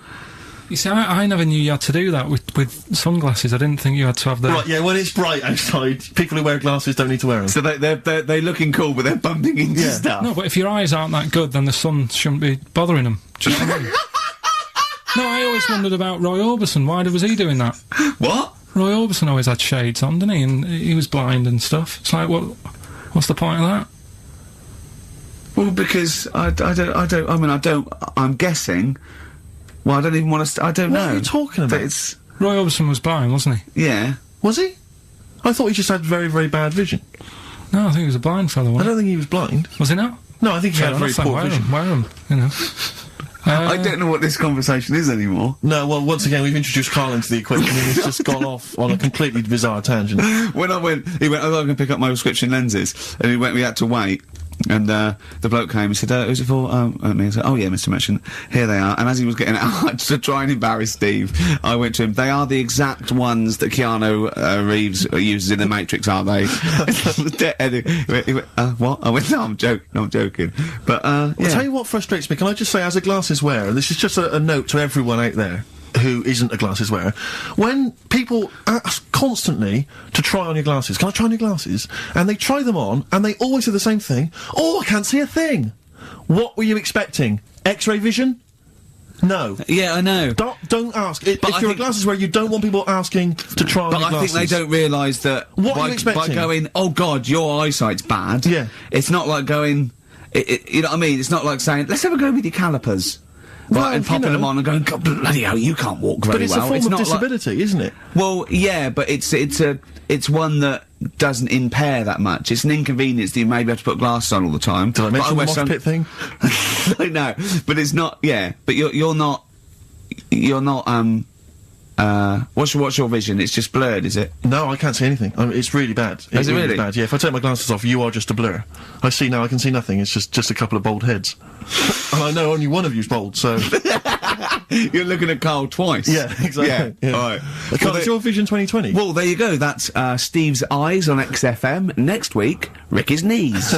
You see, I never knew you had to do that with sunglasses. I didn't think you had to have the... Right, yeah, when it's bright outside, people who wear glasses don't need to wear them. So they're looking cool, but they're bumping into stuff. No, but if your eyes aren't that good, then the sun shouldn't be bothering them. Do you know what I mean? No, I always wondered about Roy Orbison. Why was he doing that? What? Roy Orbison always had shades on, didn't he? And he was blind and stuff. It's like, what's the point of that? Well, because I'm guessing. Well, I don't even want to. I don't know. What are you talking about? Roy Orbison was blind, wasn't he? Yeah. Was he? I thought he just had very, very bad vision. No, I think he was a blind fellow. I don't think he was blind. Was he not? No, I think he had very poor vision. Wear him, you know. I don't know what this conversation is anymore. No, well, once again, we've introduced Carl into the equation, and he's just gone off on a completely bizarre tangent. When he went, oh, I'm going to pick up my prescription lenses, and we had to wait. And the bloke came and said, who's it for? And he said, oh yeah, Mr. Merchant, here they are. And as he was getting out, to try and embarrass Steve, I went to him, they are the exact ones that Keanu Reeves uses in The Matrix, aren't they? He went, what? I went, no, I'm joking. But, yeah. I'll tell you what frustrates me. Can I just say, as a glasses wearer, this is just a note to everyone out there who isn't a glasses wearer, when people ask constantly to try on your glasses, can I try on your glasses? And they try them on, and they always say the same thing, oh, I can't see a thing. What were you expecting? X-ray vision? No. Yeah, I know. Don't ask. If you're a glasses wearer, you don't want people asking to try on your glasses. But I think they don't realise that what are you expecting? By going, oh God, your eyesight's bad, yeah. It's not like going, you know what I mean? It's not like saying, let's have a go with your calipers. Right, and popping them on and going, God bloody hell, you can't walk very well. But it's a form of disability, isn't it? Well, yeah, but it's one that doesn't impair that much. It's an inconvenience that you maybe have to put glasses on all the time. Did I mention the mosh pit thing? I know, but it's not, yeah, but you're not, what's your vision? It's just blurred, is it? No, I can't see anything. I mean, it's really bad. Is it really bad? Yeah, if I take my glasses off, you are just a blur. I can see nothing. It's just a couple of bald heads. And I know only one of you's bald, so... You're looking at Carl twice. Yeah, exactly. Yeah. All right. Carl, it's your Vision 2020. Well, there you go. That's Steve's eyes on XFM. Next week, Ricky's knees.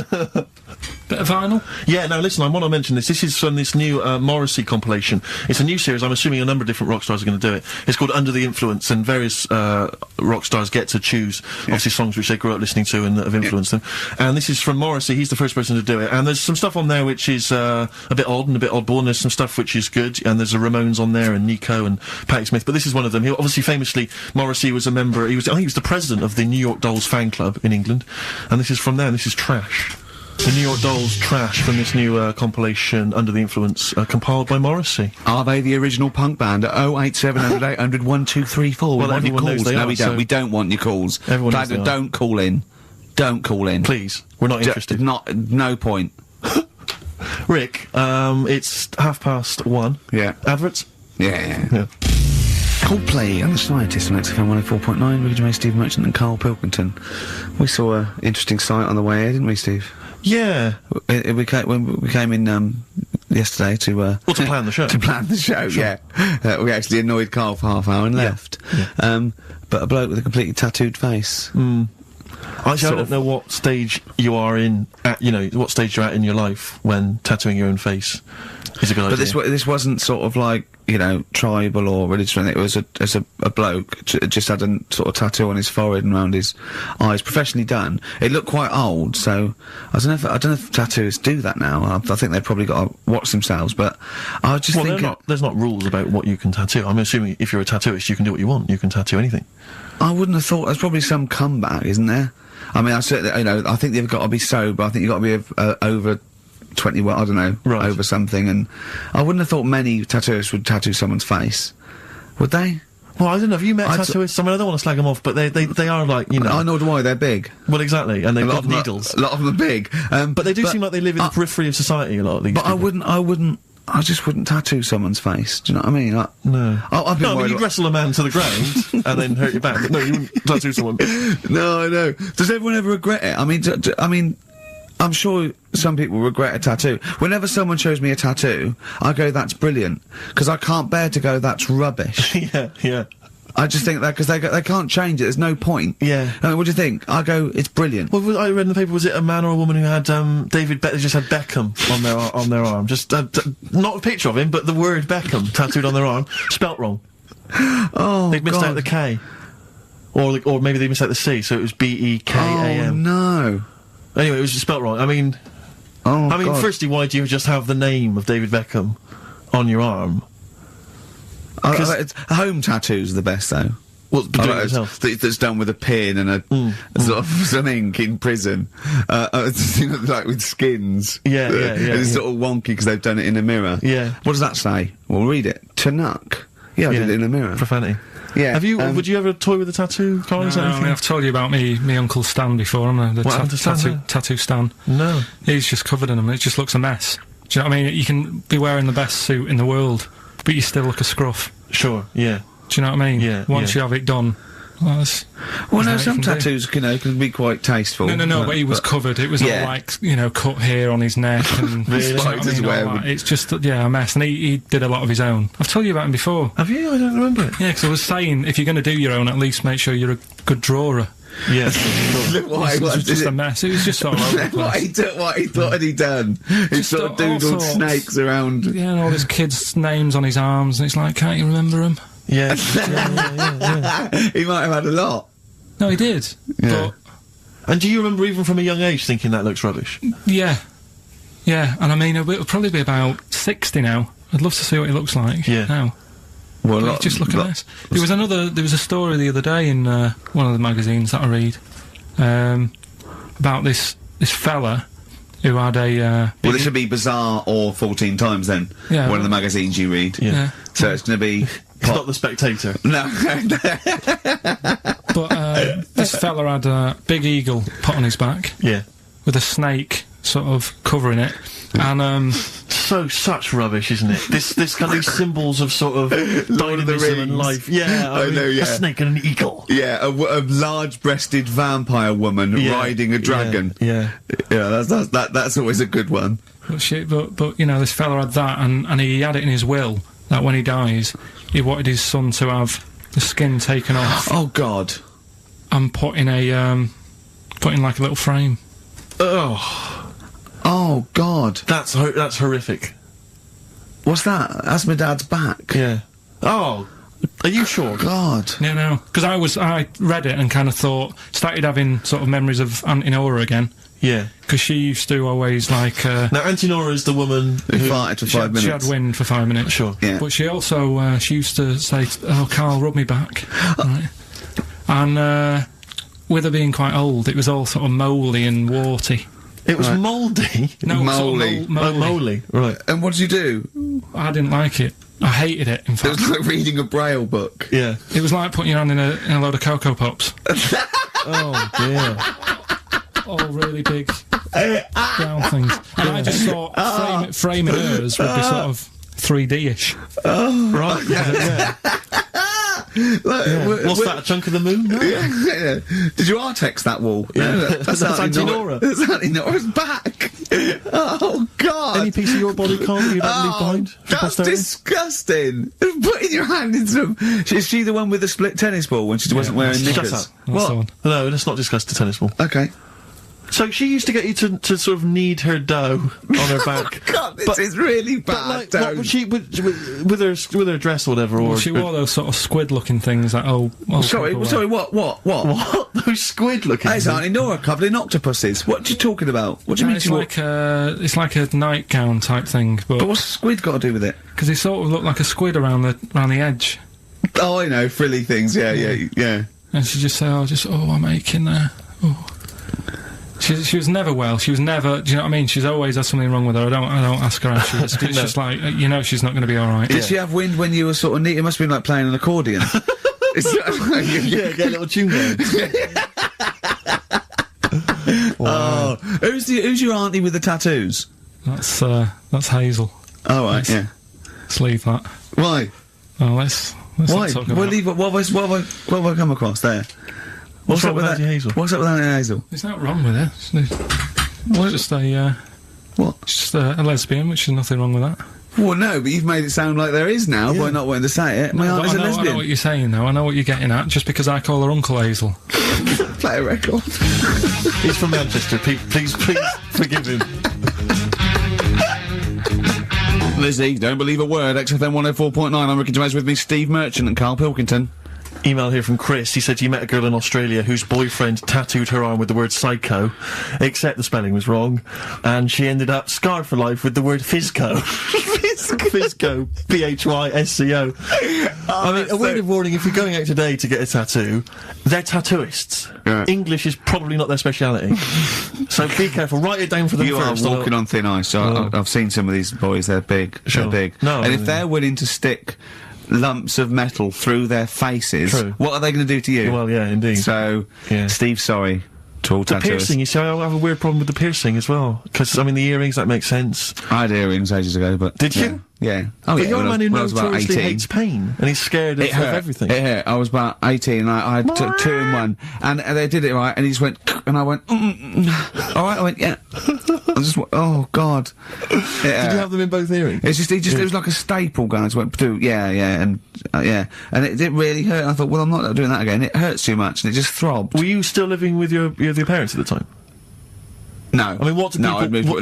Bit of vinyl? Yeah, no, listen, I want to mention this. This is from this new Morrissey compilation. It's a new series. I'm assuming a number of different rock stars are going to do it. It's called Under the Influence, and various rock stars get to choose, obviously, songs which they grew up listening to and that have influenced them. And this is from Morrissey. He's the first person to do it. And there's some stuff on there which is a bit odd and a bit oddball, and there's some stuff which is good. And there's a Ramones on there, and Nico and Patti Smith. But this is one of them. Obviously, famously, Morrissey was a member. I think he was the president of the New York Dolls fan club in England. And this is from there. And this is Trash. The New York Dolls Trash from this new compilation Under the Influence, compiled by Morrissey. Are they the original punk band? 08700 800 1234. Well, everyone knows they are. No, we don't. We don't want your calls. Everyone knows they are. Don't call in. Don't call in. Please. We're not interested. No point. Rick, it's 1:30. Yeah. Adverts? Yeah. Coldplay and the Scientists on XFM 104.9. Ricky Gervais, Steve Merchant and Karl Pilkington. We saw an interesting sight on the way here, didn't we, Steve? Yeah. When we came in yesterday to to plan the show. To plan the show, sure. Yeah. We actually annoyed Carl for half an hour and left. Yeah. But a bloke with a completely tattooed face. I don't know what stage you are in, what stage you're at in your life when tattooing your own face is a good idea. But this wasn't sort of like, tribal or religious or anything. It was a bloke just had a sort of tattoo on his forehead and around his eyes, professionally done. It looked quite old, so I don't know if tattooists do that now. I think they've probably got to watch themselves, but I just think... there's not rules about what you can tattoo. I'm assuming if you're a tattooist, you can do what you want. You can tattoo anything. I wouldn't have thought... There's probably some comeback, isn't there? I mean, I certainly, I think they've got to be sober. I think you've got to be over 20, well, I don't know, right. Over something, and I wouldn't have thought many tattooists would tattoo someone's face. Would they? Well, I don't know. Have you met tattooists? I mean, I don't want to slag them off, but they are like, I know why they're big. Well, exactly, and they've got needles. A lot of them are big. But they do seem like they live in the periphery of society, a lot of these people. I just wouldn't tattoo someone's face. Do you know what I mean? No. You'd wrestle a man to the ground and then hurt your back. But no, you wouldn't tattoo someone. No, I know. Does everyone ever regret it? I mean, I'm sure some people regret a tattoo. Whenever someone shows me a tattoo, I go, that's brilliant. Because I can't bear to go, that's rubbish. Yeah. I just think that because they can't change it. There's no point. Yeah. I mean, what do you think? I go, it's brilliant. Well, I read in the paper, was it a man or a woman who had they just had Beckham on their arm, just not a picture of him, but the word Beckham tattooed on their arm, spelt wrong. Oh, they've missed out the K, or maybe they missed out the C, so it was BEKAM. Oh no. Anyway, it was just spelt wrong. I mean, firstly, why do you just have the name of David Beckham on your arm? Home tattoos are the best, though. What's that's done with a pin and a sort of some ink in prison, like with skins. Yeah. It's sort of wonky because they've done it in a mirror. Yeah. What does that say? Well, read it. Tanuck. Yeah, I did it in a mirror. Profanity. Yeah. Have you? Would you ever toy with a tattoo, Carl? No, I mean, I've told you about me Uncle Stan before, haven't I? The tattoo Stan. No. He's just covered in them. It just looks a mess. Do you know what I mean? You can be wearing the best suit in the world, but you still look a scruff. Sure, yeah. Do you know what I mean? Yeah. Once you have it done. Well, some tattoos, can be quite tasteful. No, but he was covered. It was all like, cut hair on his neck and... It's just, a mess. And he did a lot of his own. I've told you about him before. Have you? I don't remember it. Yeah, because I was saying, if you're going to do your own, at least make sure you're a good drawer. Yeah. Look what it was just a mess. It was just sort of what he thought had he done? He sort of doodled snakes around. Yeah, and all his kids' names on his arms, and it's like, can't you remember them? Yeah. He might have had a lot. No, he did. Yeah. And do you remember even from a young age thinking that looks rubbish? Yeah. Yeah, and I mean, it'll probably be about 60 now. I'd love to see what he looks like now. Well, just look at this. There was a story the other day in one of the magazines that I read about this fella who had a. Well, this would be Bizarre or 14 Times then. Yeah. One of the magazines you read. Yeah. So it's going to be. It's not The Spectator. No. But this fella had a big eagle put on his back. Yeah. With a snake sort of covering it, and such rubbish, isn't it? This kind of symbols of sort of dynamism and life. Yeah, I know, yeah. A snake and an eagle. Yeah, a large-breasted vampire woman riding a dragon. Yeah. That's always a good one. But you know, this fella had that, and he had it in his will that when he dies, he wanted his son to have the skin taken off. Oh God! And put in like a little frame. Oh God! That's horrific. What's that? That's my dad's back. Yeah. Oh, are you sure? God. No, because I read it and kind of started having sort of memories of Auntie Nora again. Yeah. Because she used to always like. Now Auntie Nora is the woman who farted for 5 minutes. She had wind for 5 minutes. Sure. Yeah. But she also she used to say, "Oh, Karl, rub me back." Right. And with her being quite old, it was all sort of mouldy and warty. It was mouldy? No, mouldy. Mouldy, right. And what did you do? I didn't like it. I hated it, in fact. It was like reading a Braille book. Yeah. It was like putting your hand in a load of Cocoa Pops. Oh, dear. All really big brown things. And I just thought framing hers would be sort of 3D-ish. Oh. Right, yeah. What's that, a chunk of the moon? No. Yeah. Did you Artex that wall? Yeah. No, that's Auntie Nora. That's Auntie Nora's back. Oh God! Any piece of your body, Carl, that you'd like to leave behind? That's disgusting. Putting your hand in some. Is she the one with the split tennis ball when she wasn't wearing knickers? Shut up. What? No, let's not discuss the tennis ball. Okay. So she used to get you to sort of knead her dough on her back. God, this is really bad. But like, what would she with her dress or whatever? Or she wore those sort of squid-looking things. That sorry, what? Those squid-looking. It's Auntie Nora covered in octopuses. What are you talking about? What do you mean? It's like a nightgown type thing. But what's squid got to do with it? Because it sort of looked like a squid around the edge. Oh, I know, frilly things. Yeah. And she just said, I'm aching there. Oh. She was never well. She was never. Do you know what I mean? She's always had something wrong with her. I don't ask her how she is. It's just like she's not going to be all right. Did she have wind when you were sort of neat? It must have been like playing an accordion. Yeah, get a little tune going. Wow. Oh, who's your auntie with the tattoos? That's Hazel. Oh right, yeah. Let's leave that. Why? Oh, let's why? Not talk about We'll leave it. What have I come across there? What's up with Auntie Hazel? What's up with Auntie Hazel? There's nothing wrong with her. It's just a what? It's just a lesbian, which is nothing wrong with that. Well, no, but you've made it sound like there is now by not wanting to say it. My auntie's a lesbian. I know what you're saying, though. I know what you're getting at. Just because I call her Uncle Hazel. Play a record. He's from Manchester. Please forgive him. Lizzie, don't believe a word. XFM 104.9. I'm Ricky Gervais, with me, Steve Merchant and Karl Pilkington. Email here from Chris. He said he met a girl in Australia whose boyfriend tattooed her arm with the word psycho, except the spelling was wrong, and she ended up scarred for life with the word physco. Physco. Physco. I mean, a word of warning, if you're going out today to get a tattoo, they're tattooists. Yeah. English is probably not their speciality. So be careful. Write it down for them first. You are walking on thin ice. I've seen some of these boys. They're big. Sure. They're big. No, and if they're willing to stick lumps of metal through their faces, what are they going to do to you? Well, yeah, indeed. So, Steve, sorry to all tattooers. The piercing, you see, I have a weird problem with the piercing as well, because, I mean, the earrings, that makes sense. I had earrings ages ago, but... Did you? Yeah. Oh, but you're a man who notoriously hates pain, and he's scared of everything. It hurt. I was about 18, and I had 2 in 1, and they did it right, and he just went, and I went, alright, I went, yeah. I just went, oh, God. Did you have them in both earrings? It's just, it was like a staple gun. I just went, and it didn't really hurt. I thought, well, I'm not doing that again. It hurts too much, and it just throbbed. Were you still living with your parents at the time? No. I mean, what do people...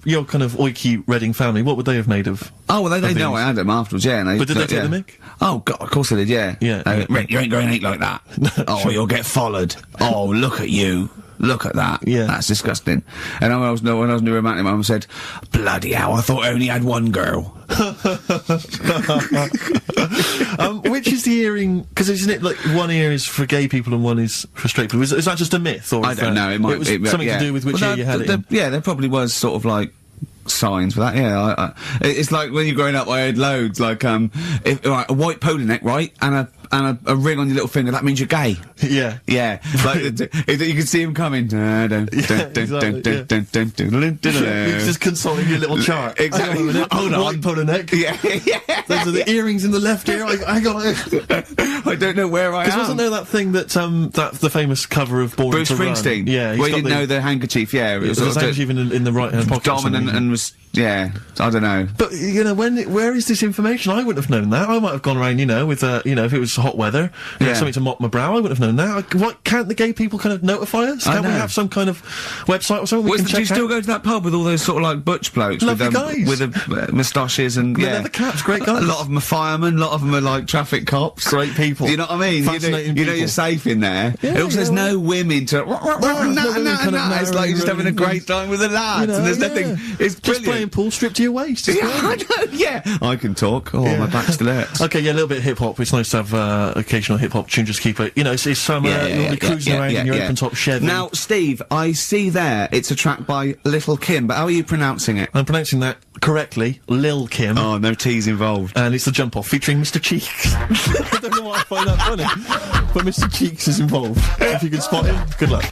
Your kind of oiky Reading family, what would they have made of... Oh, well, they know I had them afterwards, yeah. And but did they take the mick? Oh, God, of course they did, yeah. Yeah. Rick, you ain't going to eat like that. Oh, you'll get followed. Oh, look at you. Look at that. Yeah. That's disgusting. And when I was new romantic, my mum said, bloody hell, I thought I only had one girl. Which is the earring? Because isn't it like one ear is for gay people and one is for straight people? Is that just a myth? Or I don't know. It might be something to do with which ear you had it in. Yeah, there probably was sort of like signs for that. Yeah, it's like when you're growing up, I had loads like a white polo neck, right, and and a ring on your little finger, that means you're gay. Yeah. Yeah. Like, you can see him coming. He's just consulting your little chart. Exactly. Hold on. White polo neck. Yeah. Those are the earrings in the left ear. I got it. I don't know where I am. Because wasn't there that thing that the famous cover of Born Bruce to Run? Springsteen? Yeah. Well, you didn't know the handkerchief, yeah. It was the handkerchief in the right hand pocket. Dominant and was, yeah, I don't know. But, you know, where is this information? I wouldn't have known that. I might have gone around, you know, with, you know, if it was hot weather, you know, something to mop my brow, I wouldn't have known that. What, can't the gay people kind of notify us? Can't we have some kind of website or something we can check do you still go to that pub with all those sort of, like, butch blokes? Lovely guys. With moustaches and, yeah. They're the caps, great guys. A lot of them are firemen, a lot of them are, like, traffic cops. Great people. You know what I mean? Fascinating you know you're safe in there. Yeah, and also there's no women to... It's like you're just having a great time with the lads, and there's nothing... It's just brilliant. playing pool, stripped to your waist. Yeah, I know, yeah. I can talk. Oh, my back still hurts. Okay, yeah, a little bit of hip-hop. It's nice to have occasional hip-hop tune, just keep it... You know, it's summer, you'll be cruising around in your open-top Chevy. Now, Steve, I see there, it's a track by Little Kim, but how are you pronouncing it? I'm pronouncing that correctly, Lil Kim. Oh, no T's involved. And it's The Jump Off, featuring Mr. Cheeks. I don't know why I find that funny, but Mr. Cheeks is involved. If you can spot him, good luck.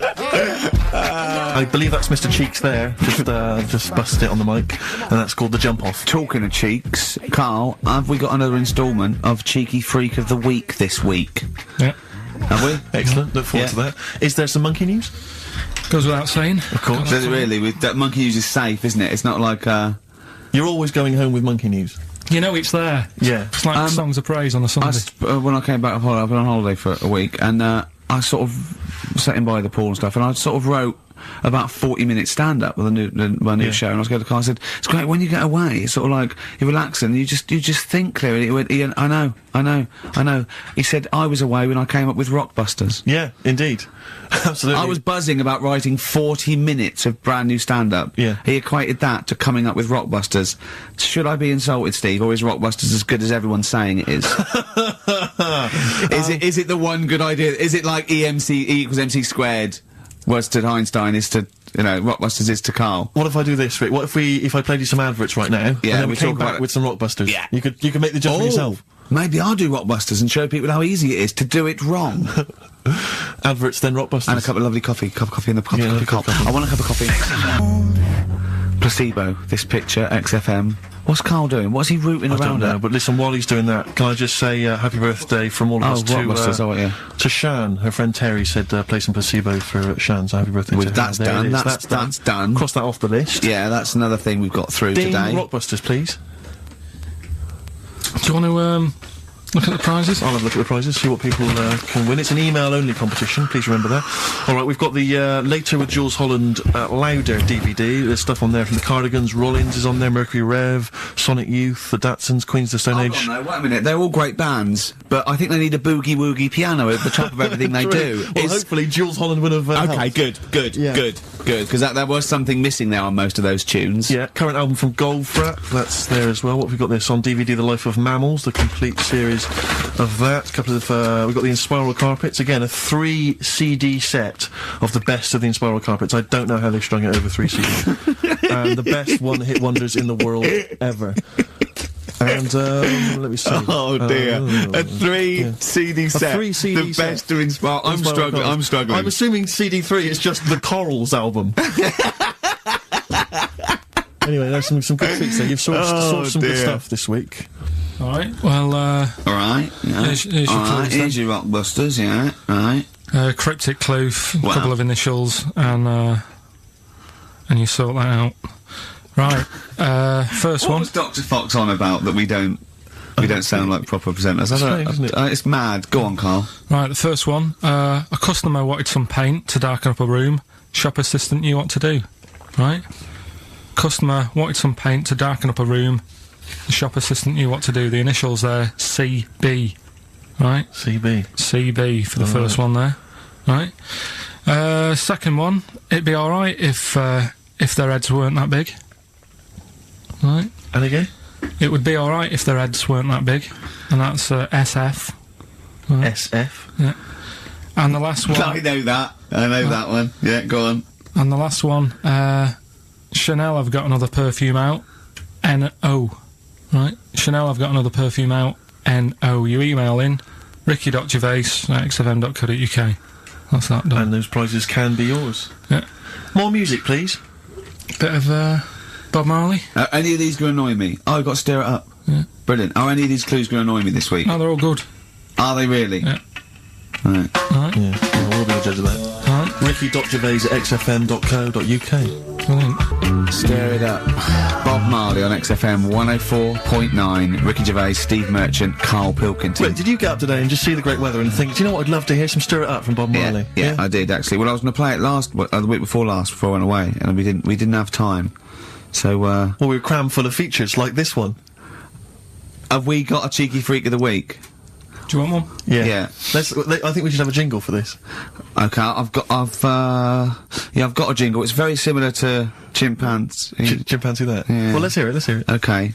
I believe that's Mr. Cheeks there, just busted it on the mic, and that's called The Jump Off. Talking of cheeks, Carl, have we got another instalment of Cheeky Freak of the Week this week? Yeah. Have we? Excellent, look forward to that. Is there some monkey news? Goes without saying. Of course. Does it really? That monkey news is safe, isn't it? It's not like, You're always going home with monkey news. You know it's there. Yeah. It's like songs of praise on a Sunday. when I came back from holiday, I've been on holiday for a week, and, I sort of sat in by the pool and stuff, and I sort of wrote about 40-minute stand-up with my new show, and I was going to Carl, I said, it's great, when you get away, it's sort of like, you're relaxing, you just think clearly. He went, Ian, I know. He said, I was away when I came up with Rockbusters. Yeah, indeed. Absolutely. I was buzzing about writing 40 minutes of brand new stand-up. Yeah. He equated that to coming up with Rockbusters. Should I be insulted, Steve, or is Rockbusters as good as everyone's saying it is? Is it the one good idea? Is it like E equals MC squared? Was to Einstein is to, you know, Rockbusters is to Carl. What if I do this, Rick? What if I played you some adverts right now? Yeah, and then we came back with some Rockbusters. Yeah. You could make the judgment yourself. Maybe I'll do Rockbusters and show people how easy it is to do it wrong. Adverts, then Rockbusters. And a cup of lovely coffee. Cup of coffee in the coffee cup. I want a cup of coffee. Placebo, this picture, XFM. What's Carl doing? What's he rooting around I don't know, at? but listen, while he's doing that, can I just say happy birthday from all of us to Shan. Her friend Terry said play some Placebo for Shan, so happy birthday to her. That's done, that's done. Cross that off the list. Yeah, that's another thing we've got through today. Rockbusters, please. Do you want to, look at the prizes? I'll have a look at the prizes, see what people can win. It's an email-only competition, please remember that. Alright, we've got the Later with Jules Holland Louder DVD. There's stuff on there from the Cardigans, Rollins is on there, Mercury Rev, Sonic Youth, the Datsuns, Queens of the Stone Age. No, wait a minute, they're all great bands, but I think they need a boogie-woogie piano at the top of everything they do. Well, hopefully Jules Holland would have okay, helped. good, because there was something missing there on most of those tunes. Yeah, current album from Goldfrapp, that's there as well. What have we got this on DVD? The Life of Mammals, the complete series of that. A couple of, we've got the Inspiral Carpets, again, a 3 CD set of the best of the Inspiral Carpets. I don't know how they strung it over 3 CDs. And the best one-hit wonders in the world ever. And, let me see. Oh dear. A 3 CD set. A 3 CD the set. best of Inspiral. I'm struggling. I'm assuming CD3 is just the Corals album. Anyway, there's some good treats there. You've sourced some good stuff this week. Alright, well, Alright, yeah. Here's your clues then. Here's your Rockbusters, yeah, right. Cryptic clue, a couple of initials, and you sort that out. Right, first one. What was Dr. Fox on about that we don't sound like proper presenters? It's mad. Go on, Carl. Right, the first one. A customer wanted some paint to darken up a room. Shop assistant knew what to do. Right? Customer wanted some paint to darken up a room. The shop assistant knew what to do. The initials there, CB. Right? CB for the first one there. Right? Second one, it'd be alright if their heads weren't that big. Right? And again? It would be alright if their heads weren't that big. And that's SF. Right? SF? Yeah. And the last one... I know that. I know that one. Yeah, go on. And the last one, Chanel have got another perfume out. N-O. Right? Chanel have got another perfume out. N-O. You email in Ricky.Gervais at xfm.co.uk. That's that done. And those prizes can be yours. Yeah. More music, please. Bit of, Bob Marley. Any of these going to annoy me? Oh, I've got to stir it up. Yeah. Brilliant. Are any of these clues going to annoy me this week? No, they're all good. Are they really? Yeah. Right. Alright. Yeah, we'll be the judge of that. Alright. Ricky.Gervais at xfm.co.uk. Brilliant. Stir it up. Bob Marley on XFM 104.9. Ricky Gervais, Steve Merchant, Karl Pilkington. Wait, did you get up today and just see the great weather and think, do you know what, I'd love to hear some Stir It Up from Bob Marley? Yeah, I did actually. Well, I was going to play it the week before last, before I went away, and we didn't have time. So, Well, we were crammed full of features like this one. have we got a cheeky freak of the week? Do you want one? Yeah. Yeah. I think we should have a jingle for this. Okay, I've got a jingle. It's very similar to Chimpanzee. Chimpanzee that? Yeah. Well, let's hear it. Okay.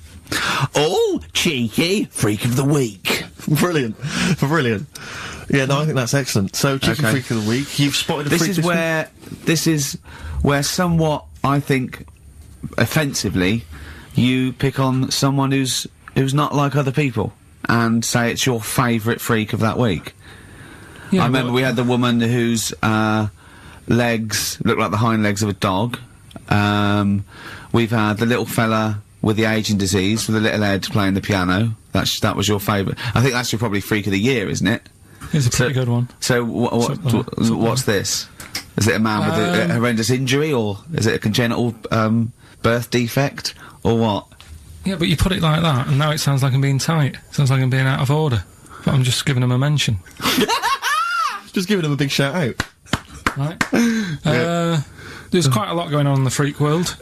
Oh, cheeky freak of the week. Brilliant. Yeah, no, I think that's excellent. So, Cheeky Okay. Freak of the Week, you've spotted a freak This is where somewhat, I think, offensively, you pick on someone who's not like other people and say it's your favourite freak of that week. Yeah, I remember we had the woman whose legs look like the hind legs of a dog. We've had the little fella with the aging disease with the little head playing the piano. That was your favourite. I think that's your probably freak of the year, isn't it? It's a pretty good one. So what's this? Is it a man with a horrendous injury, or is it a congenital birth defect, or what? Yeah, but you put it like that, and now it sounds like I'm being tight. Sounds like I'm being out of order. But I'm just giving him a mention. Just giving him a big shout out. Right. There's quite a lot going on in the freak world.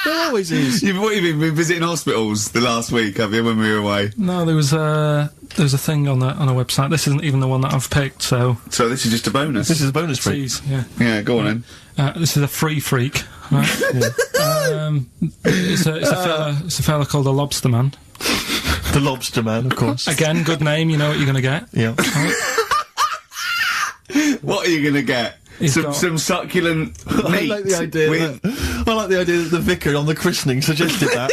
There always is. You've been visiting hospitals the last week, have you, when we were away? No, there was a thing on a website. This isn't even the one that I've picked, so... So this is just a bonus? This is a bonus freak. Tease, yeah. Yeah, go on then. This is a free freak, right? It's a fella called the Lobster Man. The Lobster Man, of course. Again, good name, you know what you're gonna get. Yeah. What are you gonna get? Some succulent meat. I like the idea that the vicar on the christening suggested that.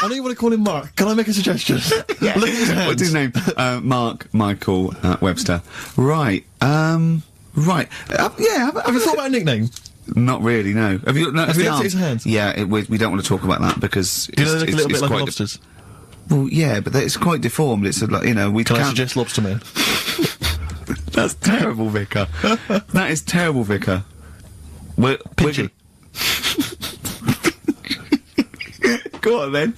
I know you want to call him Mark. Can I make a suggestion? Yeah. Look at his hands. What's his name? Mark Michael Webster. Right. Right. Yeah. Have you thought about a nickname? Not really. No. Have you? No, Have you looked at his hands? Yeah. We don't want to talk about that because Do you know they look a little bit like lobsters? Well, yeah, but it's quite deformed. It's like, you know, we Can I can't. suggest Lobster Man? That's terrible, Vicar. That is terrible, Vicar. Pinchy. Go on then.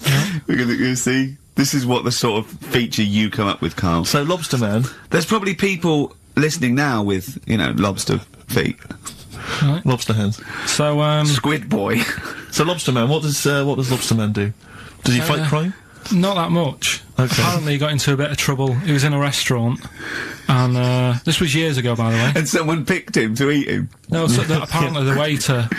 We're gonna see. This is what the sort of feature you come up with, Karl. So, Lobster Man. There's probably people listening now with, you know, lobster feet. Right. Lobster hands. So, Squid boy. So, Lobster Man, what does Lobster Man do? Does he fight crime? not that much. Okay. Apparently he got into a bit of trouble. He was in a restaurant, and this was years ago, by the way. And someone picked him to eat him. No, so apparently the waiter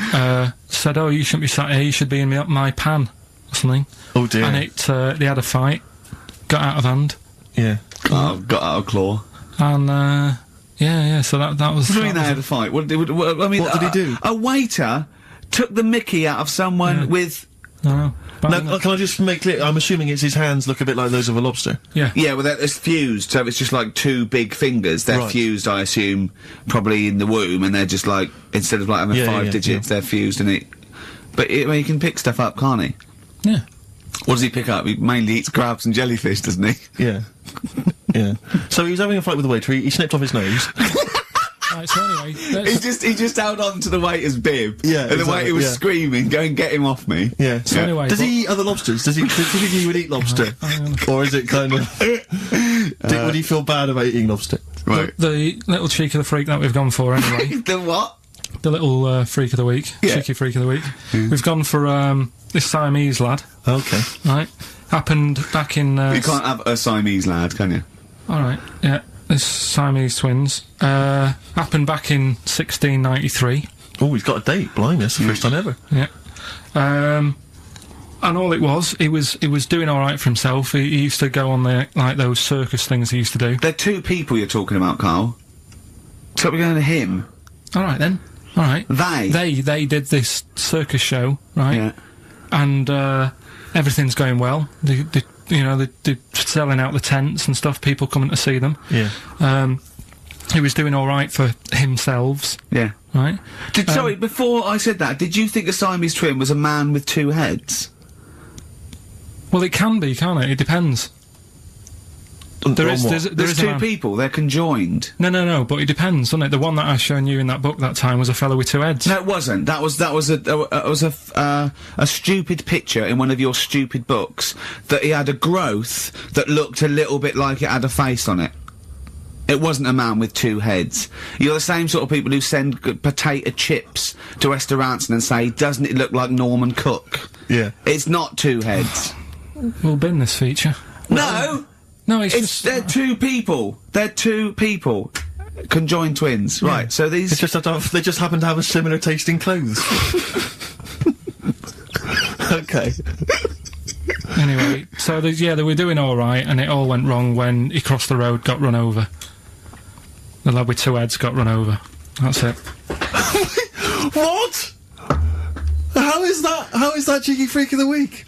said, "Oh, you shouldn't be sat here. You should be in my pan or something." Oh dear. And they had a fight, got out of hand. Yeah. Got out of claw. And yeah. So that was. What do you mean they had a fight? What did he do? A waiter took the mickey out of someone with. No. Now, can I just make clear? I'm assuming his hands look a bit like those of a lobster. Yeah. Yeah, well, it's fused, so it's just like two big fingers. They're fused, I assume, probably in the womb, and they're just like, instead of like having five digits, they're fused, and it. But he can pick stuff up, can't he? Yeah. What does he pick up? He mainly eats crabs and jellyfish, doesn't he? Yeah. Yeah. So he was having a fight with the waiter. He snipped off his nose. Right, so anyway, he just held on to the waiter's bib. Yeah, and the waiter was screaming, "Go and get him off me." Yeah. So anyway, does he eat other lobsters? Does he think he would eat lobster, or is it kind of? Would he feel bad about eating lobster? Right. The little cheek of the freak that we've gone for anyway. The what? The little freak of the week. Yeah. Cheeky freak of the week. We've gone for this Siamese lad. Okay. Right. Happened back in. You can't have a Siamese lad, can you? All right. Yeah. This Siamese twins. Happened back in 1693. Oh, he's got a date. Blimey, that's the first time ever. Yeah. And all it was, he was doing all right for himself. He used to go on like those circus things he used to do. They're two people you're talking about, Karl. So we're going to him. All right then. All right. They did this circus show, right? Yeah. And everything's going well. you know, they're selling out the tents and stuff, people coming to see them. Yeah. He was doing alright for himself. Yeah. Right? Sorry, before I said that, did you think a Siamese twin was a man with 2 heads? Well, it can be, can't it? It depends. There's 2 a people, they're conjoined. No, but it depends, doesn't it? The one that I was showing you in that book that time was a fellow with 2 heads. No, it wasn't. That was a stupid picture in one of your stupid books, that he had a growth that looked a little bit like it had a face on it. It wasn't a man with 2 heads. You're the same sort of people who send potato chips to Esther Ranson and say, doesn't it look like Norman Cook? Yeah. It's not 2 heads. We'll bin this feature. No! No, it's just... They're 2 people. They're 2 people. Conjoined twins. Yeah. Right, so these... It's just that they just happen to have a similar taste in clothes. Okay. Anyway, so they were doing alright, and it all went wrong when he crossed the road, got run over. The lad with 2 heads got run over. That's it. What? How is that Cheeky Freak of the Week?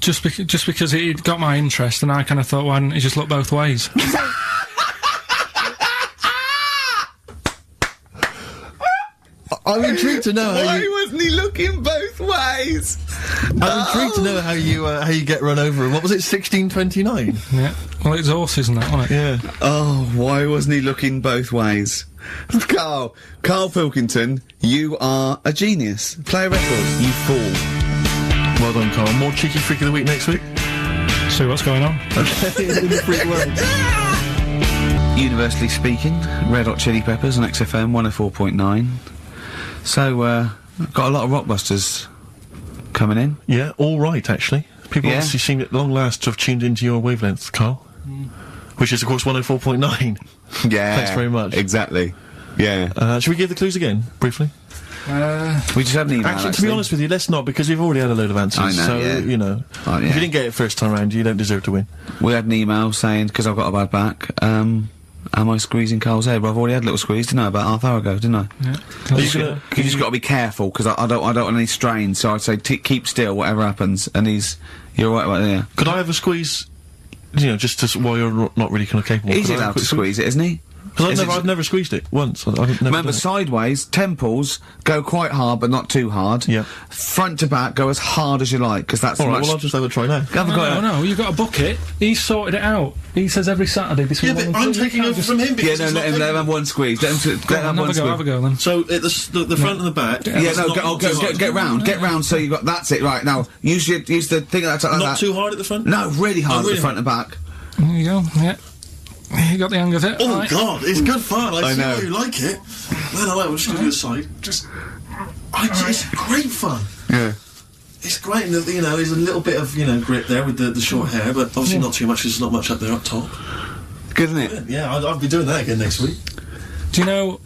Just because it got my interest, and I kind of thought, why didn't he just look both ways? I'm intrigued to know how you... wasn't he looking both ways? I'm intrigued to know how you get run over. What was it, 1629? Yeah. Well, it's horses and that, wasn't it? Yeah. Oh, why wasn't he looking both ways? Karl Pilkington, you are a genius. Play a record, you fool. Well done, Karl. More Cheeky Freak of the Week next week. See what's going on. Okay, in the freak world. Universally speaking, Red Hot Chili Peppers on XFM 104.9. So, got a lot of rockbusters coming in. Yeah, all right, actually. People obviously seem at long last to have tuned into your wavelength, Karl. Which is, of course, 104.9. Yeah. Thanks very much. Exactly. Yeah. Should we give the clues again, briefly? We just had an email, actually, to be honest with you, let's not, because we've already had a load of answers. I know, so, yeah. you know, if you didn't get it first time round, you don't deserve to win. We had an email saying, because I've got a bad back, am I squeezing Karl's head? Well, I've already had a little squeeze, didn't I, about half hour ago, didn't I? Yeah. You just got to be careful, because I don't want any strain, so I'd say keep still, whatever happens, and you're right about there. Could I have a squeeze, you know, just to, while you're not really kind of capable? He's allowed to squeeze it, isn't he? Because I've never squeezed it once. Remember, sideways, temples go quite hard, but not too hard. Yeah. Front to back, go as hard as you like, because that's Alright, well, I'll just have a try now. No, you've got a bucket. He's sorted it out. He says every Saturday between... Yeah, but I'm taking over from him because let him have one squeeze. Let him have one squeeze. Have a go then. So, the front and the back... Get round, so you got... That's it, right, now, use the thing like that. Not too hard at the front? No, really hard at the front and back. There you go, yeah. You got the hang of it. Oh, right. God, it's good fun. I see know. why you like it. No, we'll just do it aside. It's great fun. Yeah. It's great, and you know, there's a little bit of, you know, grip there with the short hair, but obviously not too much, there's not much up there up top. Good, isn't it? Yeah, I'll be doing that again next week. Do you know,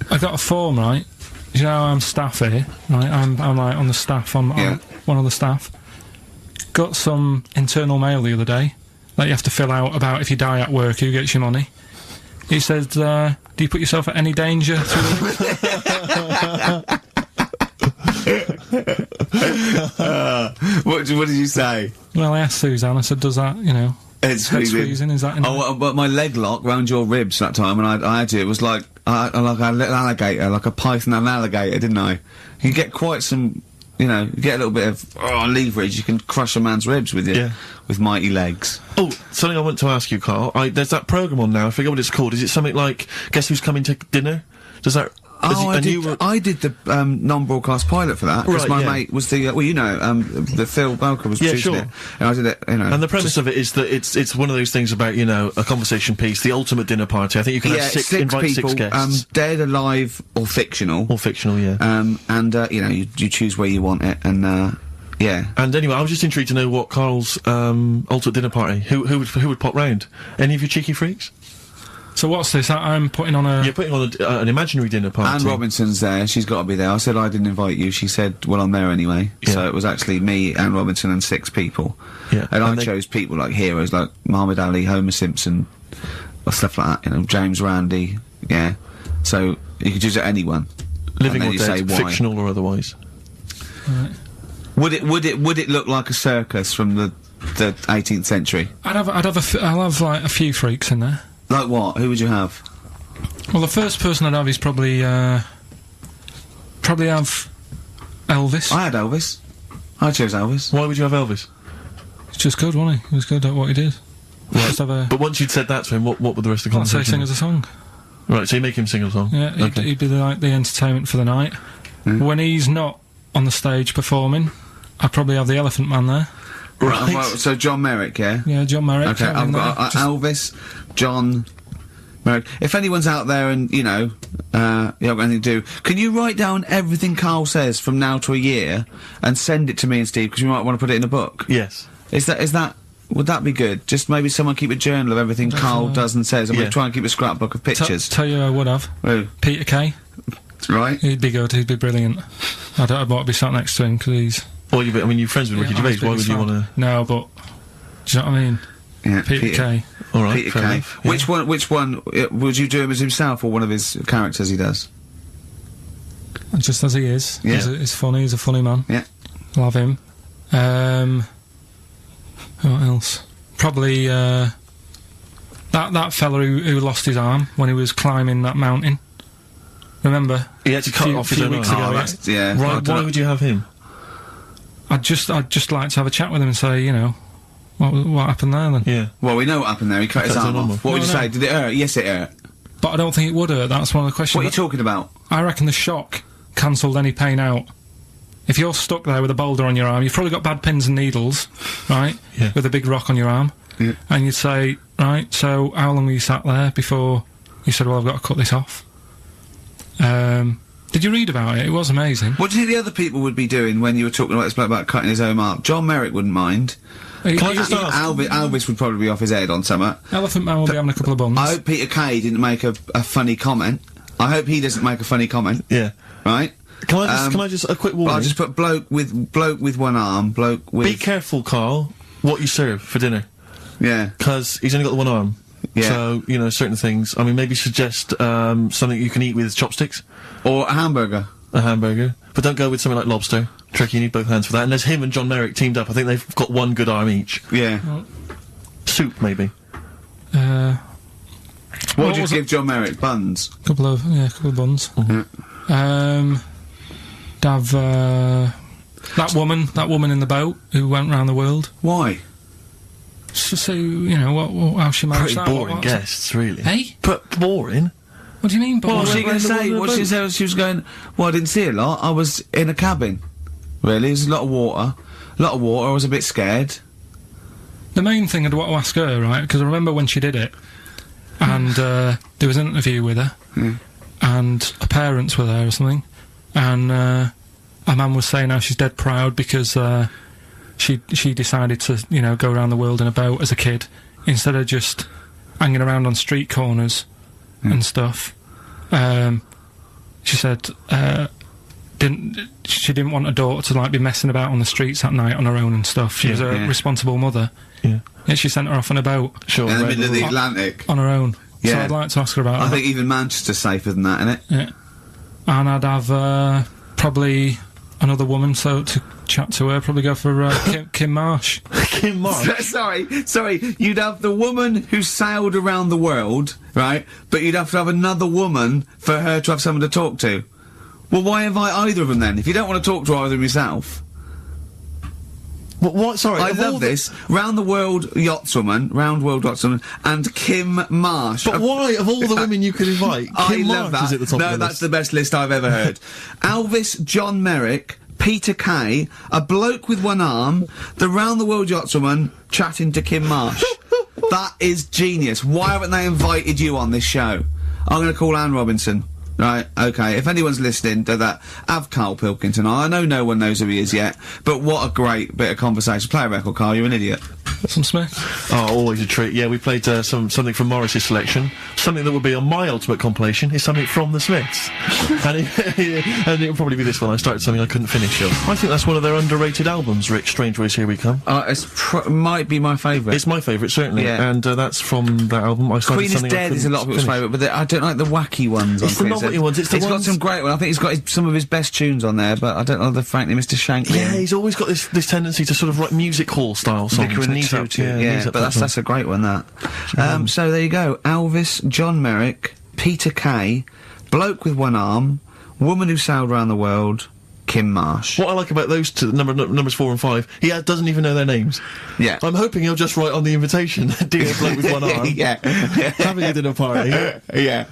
I got a form, right? Do you know I'm staff here, right? I'm like on the staff, I'm one of the staff. Got some internal mail the other day that you have to fill out about if you die at work, who gets your money. He said, do you put yourself at any danger What did you say? Well, I asked Suzanne, I said, does that, you know... Head squeezing, is that... but my leg lock round your ribs that time, and I had to, it was like a little alligator, like a python and alligator, didn't I? You get quite some... You know, you get a little bit of leverage, you can crush a man's ribs with with mighty legs. Oh, something I want to ask you, Karl. There's that programme on now, I forget what it's called. Is it something like Guess Who's Coming to Dinner? Does that... I did the non-broadcast pilot for that, because my mate was the, the Phil Belker was producing it, and I did it, you know. And the premise of it is that it's one of those things about, you know, a conversation piece, the ultimate dinner party. I think you can have invite people, 6 guests. Dead, alive, or fictional. Or fictional, yeah. And, you know, you choose where you want it, and, yeah. And anyway, I was just intrigued to know what Karl's, ultimate dinner party, who would pop round? Any of you cheeky freaks? So what's this? I'm putting on a... You're putting on an imaginary dinner party. Anne Robinson's there, she's got to be there. I said I didn't invite you, she said, well, I'm there anyway. Yeah. So it was actually me, Anne Robinson, and 6 people. Yeah. And I chose people like heroes, like Muhammad Ali, Homer Simpson, or stuff like that, you know, James Randi, yeah. So, you could choose anyone. Living or dead, fictional or otherwise. Right. Would it look like a circus from the the 18th century? I'll have like a few freaks in there. Like what? Who would you have? Well, the first person I'd have is probably have Elvis. I had Elvis. I chose Elvis. Why would you have Elvis? He's just good, wasn't he? He was good at what he did. Right. But once you'd said that to him, what would the rest of the conversation? I'd say sing us a song. Right, so you make him sing a song? Yeah, he'd be the entertainment for the night. When he's not on the stage performing, I'd probably have the Elephant Man there. Right. Well, so John Merrick, yeah? Yeah, John Merrick. Okay, I've got Elvis, John Merrick. If anyone's out there and, you know, you haven't got anything to do, can you write down everything Karl says from now to a year and send it to me and Steve, because we might want to put it in a book? Yes. Would that be good? Just maybe someone keep a journal of everything Karl does and says, and we'll try and keep a scrapbook of pictures. Tell you who I would have. Who? Peter Kay. Right. He'd be good, he'd be brilliant. I'd want to be sat next to him, because he's... Well, I mean, you're friends with Ricky Gervais, why would you want to... No, but... Do you know what I mean? Yeah, Peter Kay. Alright, Peter Kay. Yeah. Which one, would you do him as himself or one of his characters he does? Just as he is. Yeah. He's funny, he's a funny man. Yeah. Love him. What else? Probably, that fella who lost his arm when he was climbing that mountain. Remember? He had to cut off his own arm. Yeah. Right, why would you have him? I'd just like to have a chat with him and say, you know, what happened there then? Yeah. Well, we know what happened there. He cut his arm off. What would you say? Did it hurt? Yes, it hurt. But I don't think it would hurt. That's one of the questions. What are you talking about? I reckon the shock cancelled any pain out. If you're stuck there with a boulder on your arm, you've probably got bad pins and needles, right? Yeah. With a big rock on your arm. Yeah. And you'd say, right, so how long were you sat there before you said, well, I've got to cut this off? Did you read about it? It was amazing. What do you think the other people would be doing when you were talking about this bloke about cutting his own arm? John Merrick wouldn't mind. Elvis would probably be off his head on summer. Elephant Man will be having a couple of buns. I hope Peter Kay didn't make a funny comment. I hope he doesn't make a funny comment. Yeah. Right? Can I just a quick warning? I'll just put bloke with one arm, bloke with... Be careful, Karl, what you serve for dinner. Yeah. Because he's only got the one arm. Yeah. So, you know, certain things. I mean, maybe suggest, something you can eat with chopsticks. Or a hamburger. A hamburger. But don't go with something like lobster. Tricky, you need both hands for that. And there's him and John Merrick teamed up. I think they've got one good arm each. Yeah. Soup, maybe. What would you give John Merrick? Buns? Couple of buns. Mm-hmm. Have, that woman in the boat who went round the world. Why? Just to see, you know, how she managed that. Pretty boring guests, really. Hey? But boring? What do you mean boring? What was she going to say? What she said, she was going, well, I didn't see a lot. I was in a cabin. Really? There's a lot of water. I was a bit scared. The main thing I'd want to ask her, right, because I remember when she did it, and there was an interview with her, and her parents were there or something, and her mum was saying how she's dead proud because she decided to, you know, go around the world in a boat as a kid, instead of just hanging around on street corners and stuff. She said she didn't want her daughter to, like, be messing about on the streets at night on her own and stuff. She was a responsible mother. Yeah. Yeah, she sent her off on a boat. Sure. In the middle of the Atlantic. On her own. Yeah. So I'd like to ask her about that. I think even Manchester's safer than that, innit? Yeah. And I'd have, probably another woman, so to chat to her, probably go for, Kim Marsh. Kim Marsh? Sorry, you'd have the woman who sailed around the world, right? But you'd have to have another woman for her to have someone to talk to. Well, why invite either of them then, if you don't want to talk to either of them yourself? What? Sorry, I love this. Round World Yachtswoman, and Kim Marsh. But why, of all the women you could invite, Kim love Marsh that. is at the top of the list? No, that's the best list I've ever heard. Elvis, John Merrick, Peter Kay, a bloke with one arm, the Round the World Yachtswoman chatting to Kim Marsh. That is genius. Why haven't they invited you on this show? I'm going to call Anne Robinson. Right, okay, if anyone's listening to that, have Karl Pilkington. I know no one knows who he is yet, but what a great bit of conversation. Play a record, Karl, you're an idiot. Some Smiths? Oh, always a treat. Yeah, we played something from Morris's selection. Something that would be on my ultimate compilation is something from the Smiths. and it'll probably be this one. I started something I couldn't finish. I think that's one of their underrated albums, Rick. Strange Ways, Here We Come. Might be my favourite. It's my favourite, certainly. Yeah. And that's from that album. I started Queen is Dead is a lot of people's favourite, but I don't like the wacky ones. It's the novelty ones. It's got some great ones. I think he's got some of his best tunes on there, but I don't know frankly, Mr. Shankly. Yeah, he's always got this tendency to sort of write music hall style songs. Yeah, but that's a great one, that. So there you go. Elvis, John Merrick, Peter Kay, Bloke with One Arm, Woman Who Sailed Around the World, Kim Marsh. What I like about those two, numbers 4 and 5, he doesn't even know their names. Yeah. I'm hoping he'll just write on the invitation, Dear Bloke with One Arm. Yeah. Having a dinner party. Yeah.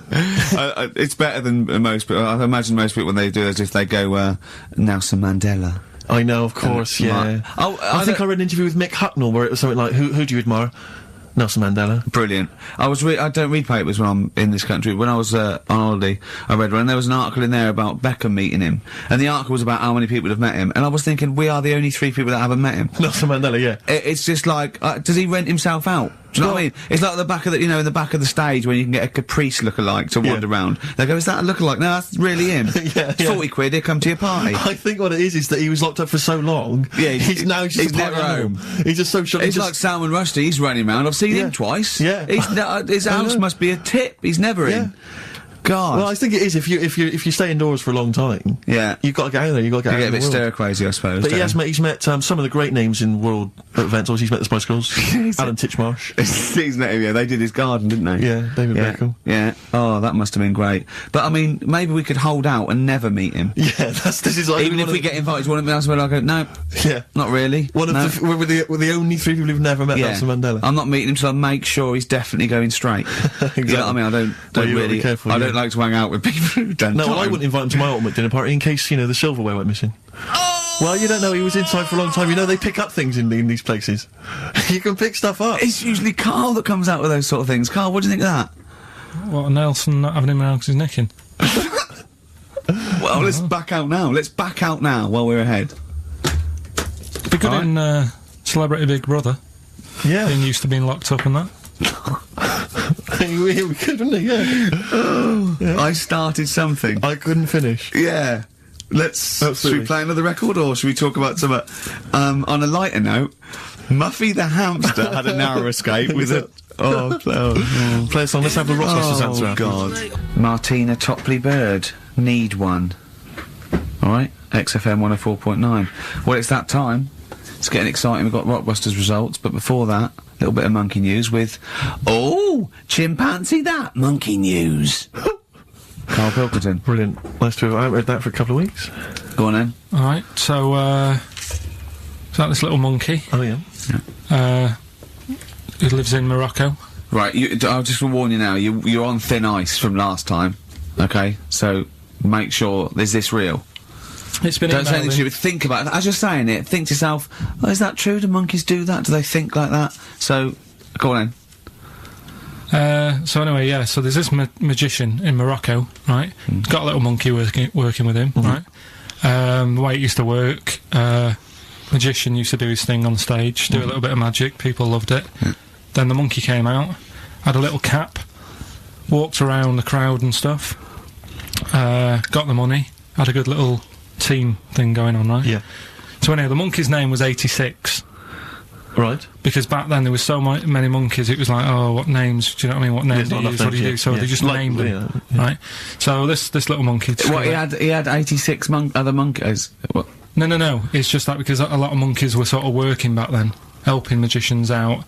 It's better than most people. I imagine most people, when they do this, if they go, Nelson Mandela. I know, of course, yeah. I think I read an interview with Mick Hucknall where it was something like, who do you admire? Nelson Mandela. Brilliant. I don't read papers when I'm in this country. When I was on holiday, I read one, and there was an article in there about Beckham meeting him, and the article was about how many people have met him, and I was thinking, we are the only 3 people that haven't met him. Nelson Mandela, yeah. It's just like, does he rent himself out? Do you know what I mean? It's like the back of in the back of the stage when you can get a Caprice lookalike to wander around. They go, is that a lookalike? No, that's really him. It's 40 quid, he'll come to your party. I think what it is that he was locked up for so long. Yeah, he's never home. He's just so shocked. He's like Salman Rushdie, he's running around. I've seen him twice. Yeah. His house must be a tip. He's never in. God. Well, I think it is if you stay indoors for a long time. Yeah. You've got to get out there. You've got to get out get in a bit the world. stir crazy, I suppose. But he's met some of the great names in world events. Obviously, he's met the Spice Girls, Alan Titchmarsh. He's met him. Yeah, they did his garden, didn't they? Yeah, David Beckham. Yeah. Oh, that must have been great. But I mean, maybe we could hold out and never meet him. Yeah, this is like even if we get invited to one of them, where I go, no. Yeah. Not really. We're the only 3 people who've never met Nelson Mandela. I'm not meeting him till I make sure he's definitely going straight. Exactly. You know what I mean? I don't really. Be careful, I don't like to hang out with people who don't. No, well, I wouldn't invite him to my ultimate dinner party in case the silverware went missing. Oh! Well, you don't know. He was inside for a long time. You know they pick up things in these places. You can pick stuff up. It's usually Karl that comes out with those sort of things. Karl, what do you think of that? What, Nelson not having him around because he's nicking? Well, let's back out now. Let's back out now while we're ahead. Be good in Celebrity Big Brother. Yeah. Being used to being locked up and that. We could, wouldn't he? Yeah. I started something. I couldn't finish. Yeah. Should we play another record, or should we talk about some, on a lighter note, Muffy the hamster had a narrow escape with a... Play a song, let's have the Rockbusters answer. Oh, God. Martina Topley Bird, Need One. Alright, XFM 104.9. Well, it's that time. It's getting exciting, we've got Rockbusters results, but before that, a little bit of monkey news with... Oh, chimpanzee that, monkey news. Karl Pilkington. Brilliant. Nice to have. I haven't read that for a couple of weeks. Go on then. Alright, so, is that this little monkey? Oh, yeah. Who lives in Morocco. Right, I'll just warn you now, you're on thin ice from last time, okay? So, make sure, is this real? It's been Don't say anything stupid, think about it. As you're saying it, think to yourself, oh, is that true? Do monkeys do that? Do they think like that? So, go on then. So anyway, yeah, so there's this magician in Morocco, right? He's got a little monkey working with him, right? The way it used to work, magician used to do his thing on stage, do a little bit of magic, people loved it. Then the monkey came out, had a little cap, walked around the crowd and stuff, got the money, had a good little team thing going on, right? Yeah. So anyway, the monkey's name was 86. Right. Because back then there was so many monkeys, it was like, oh, what names, do you know what I mean, what names do you use, what do you do, so they just named them, right? So this little monkey... What, he had 86 other monkeys? What? No, it's just that because a lot of monkeys were sort of working back then, helping magicians out,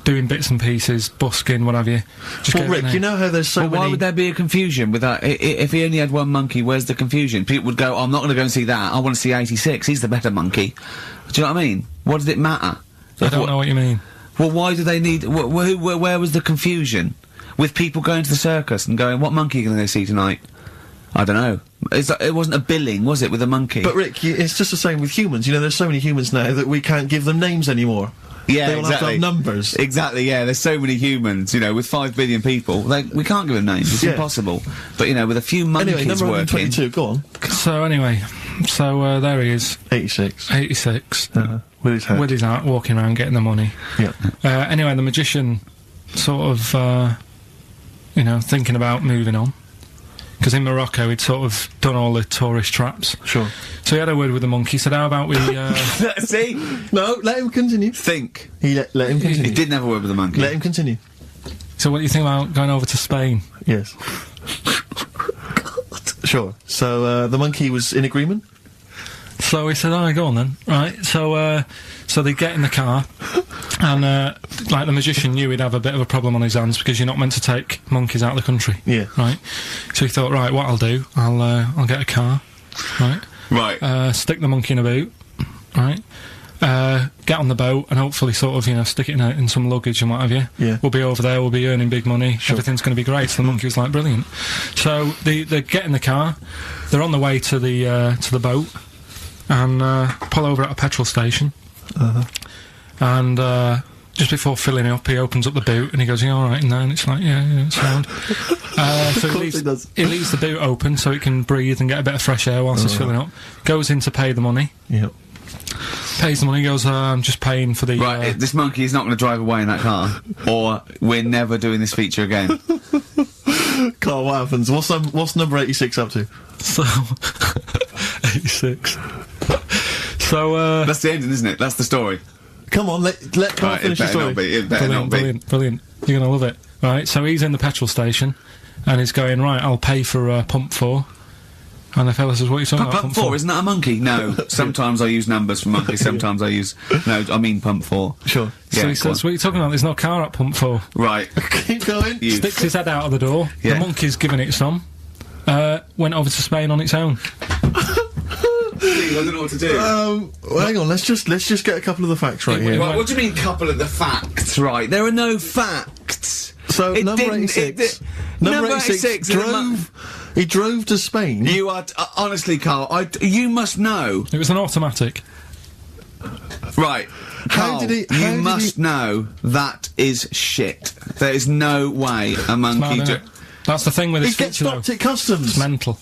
doing bits and pieces, busking, what have you. Well, Rick, you know how there's so many... why would there be a confusion with that? If he only had one monkey, where's the confusion? People would go, oh, I'm not going to go and see that, I want to see 86, he's the better monkey. Do you know what I mean? What does it matter? I don't know what you mean. Well, why do they need... where was the confusion? With people going to the circus and going, what monkey are you going to go see tonight? I don't know. It wasn't a billing, was it, with a monkey? But Rick, it's just the same with humans. There's so many humans now that we can't give them names anymore. Yeah, they all have to have numbers. Exactly, yeah. There's so many humans, with 5 billion people. We can't give them names. It's impossible. But, with a few monkeys anyway, number working... 122, go on. So, anyway, there he is. 86. 86. With his hat. With his hat, walking around getting the money. Yeah. Anyway, the magician sort of, you know, thinking about moving on. Because in Morocco, he'd sort of done all the tourist traps. Sure. So he had a word with the monkey, said, how about we, See? No, let him continue. Think. He let him continue. He didn't have a word with the monkey. Let him continue. So what do you think about going over to Spain? Yes. Sure. So, the monkey was in agreement? So he said, alright, go on then. Right, so they get in the car, and, like, the magician knew he'd have a bit of a problem on his hands, because you're not meant to take monkeys out of the country. Yeah. Right? So he thought, right, what I'll do, I'll get a car, right? Right. Stick the monkey in a boot, right? Get on the boat, and hopefully sort of, you know, stick it in some luggage and what have you. Yeah. We'll be over there, we'll be earning big money, everything's gonna be great. So the monkey was like, brilliant. So they get in the car, they're on the way to the boat, and pull over at a petrol station. And just before filling it up, he opens up the boot and he goes, "You all right in there?" And it's like, yeah, it's sound. So he leaves the boot open so it can breathe and get a bit of fresh air whilst it's filling up. Goes in to pay the money. Yep. Pays the money. Goes, "I'm just paying for the." Right, this monkey is not going to drive away in that car, or we're never doing this feature again. Carl, what happens? What's number 86 up to? So 86. So that's the ending, isn't it? That's the story. Come on, let Carl finish the story. It better not be. Brilliant. You're gonna love it. Right, so he's in the petrol station, and he's going, right, I'll pay for pump 4. And the fella says, what are you talking about? Pump 4, isn't that a monkey? No. Sometimes I use numbers for monkeys, sometimes I use... No, I mean pump 4. Sure. So he says, what are you talking about? There's no car at pump 4. Right. Keep going. Sticks his head out of the door. Yeah. The monkey's giving it some. Went over to Spain on its own. I don't know what to do. Well, hang on, let's just get a couple of the facts right here. Right, what do you mean, couple of the facts? Right, there are no facts. So, number 86. Number 86 he drove to Spain. You are, honestly, Carl, you must know. It was an automatic. Right. Carl, you must know that is shit. There is no way a monkey... That's the thing with this feature, feature, stopped at customs. It's mental.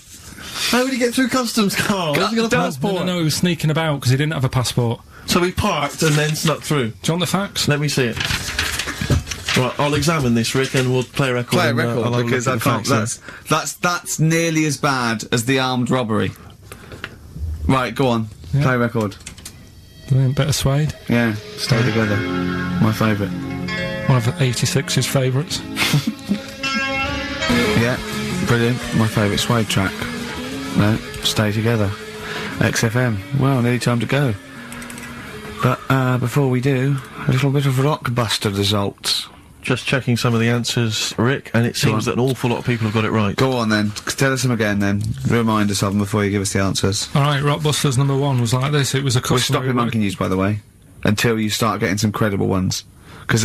How would he get through customs, Carl? Has he got a passport? No, he was sneaking about because he didn't have a passport. So he parked and then snuck through. Do you want the facts? Let me see it. Right, I'll examine this, Rick, and we'll play a record. Play a record, because I can't... That's nearly as bad as the armed robbery. Right, go on. Yeah. Play a record. Bit of Suede. Yeah, Stay Together. My favourite. One of 86's favourites. Yeah, brilliant. My favourite Suede track. No, Stay Together. XFM. Well, nearly time to go. But, before we do, a little bit of Rockbuster results. Just checking some of the answers, Rick, and it seems that an awful lot of people have got it right. Go on then. Tell us them again then. Remind us of them before you give us the answers. Alright, Rockbusters number 1 was like this. It was a customer... We're stopping monkey news, by the way, until you start getting some credible ones. Because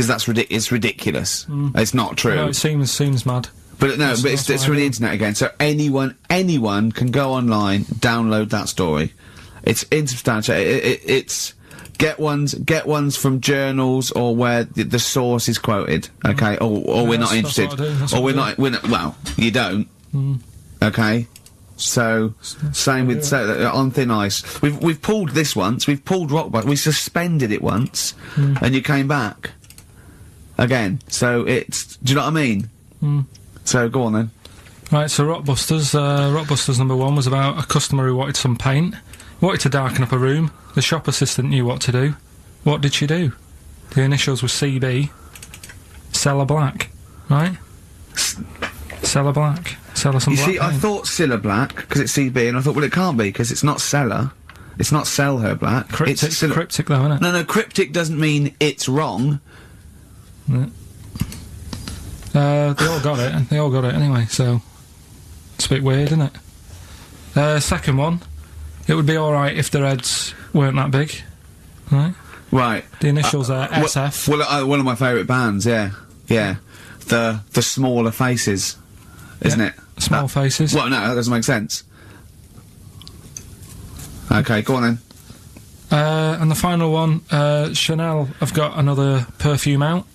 that's it's ridiculous. It's not true. No, it seems mad. But no, it's through the internet again. So anyone can go online, download that story. It's insubstantial. It's get ones from journals or where the source is quoted. Okay, or we're not interested. Or we're not. Well, you don't. Okay. So same with on thin ice. We've pulled this once. We've pulled Rockbuster. We suspended it once, and you came back again. So it's. Do you know what I mean? So go on then. Right. So Rockbusters number 1 was about a customer who wanted some paint. Wanted to darken up a room. The shop assistant knew what to do. What did she do? The initials were CB. Seller Black. Right? Seller Black. Seller some black You see, I thought Cilla Black, because it's CB, and I thought, well, it can't be, because it's not Seller. It's not Sell Her Black. Cryptic though, isn't it? No, cryptic doesn't mean it's wrong. Yeah. They all got it. They all got it anyway, so... It's a bit weird, isn't it? Second one. It would be alright if their heads weren't that big. Right? Right. The initials are SF. Well, one of my favourite bands, yeah. Yeah. The Smaller Faces, isn't it? Small Faces. Well, no, that doesn't make sense. Okay, go on then. And the final one, Chanel have got another perfume out.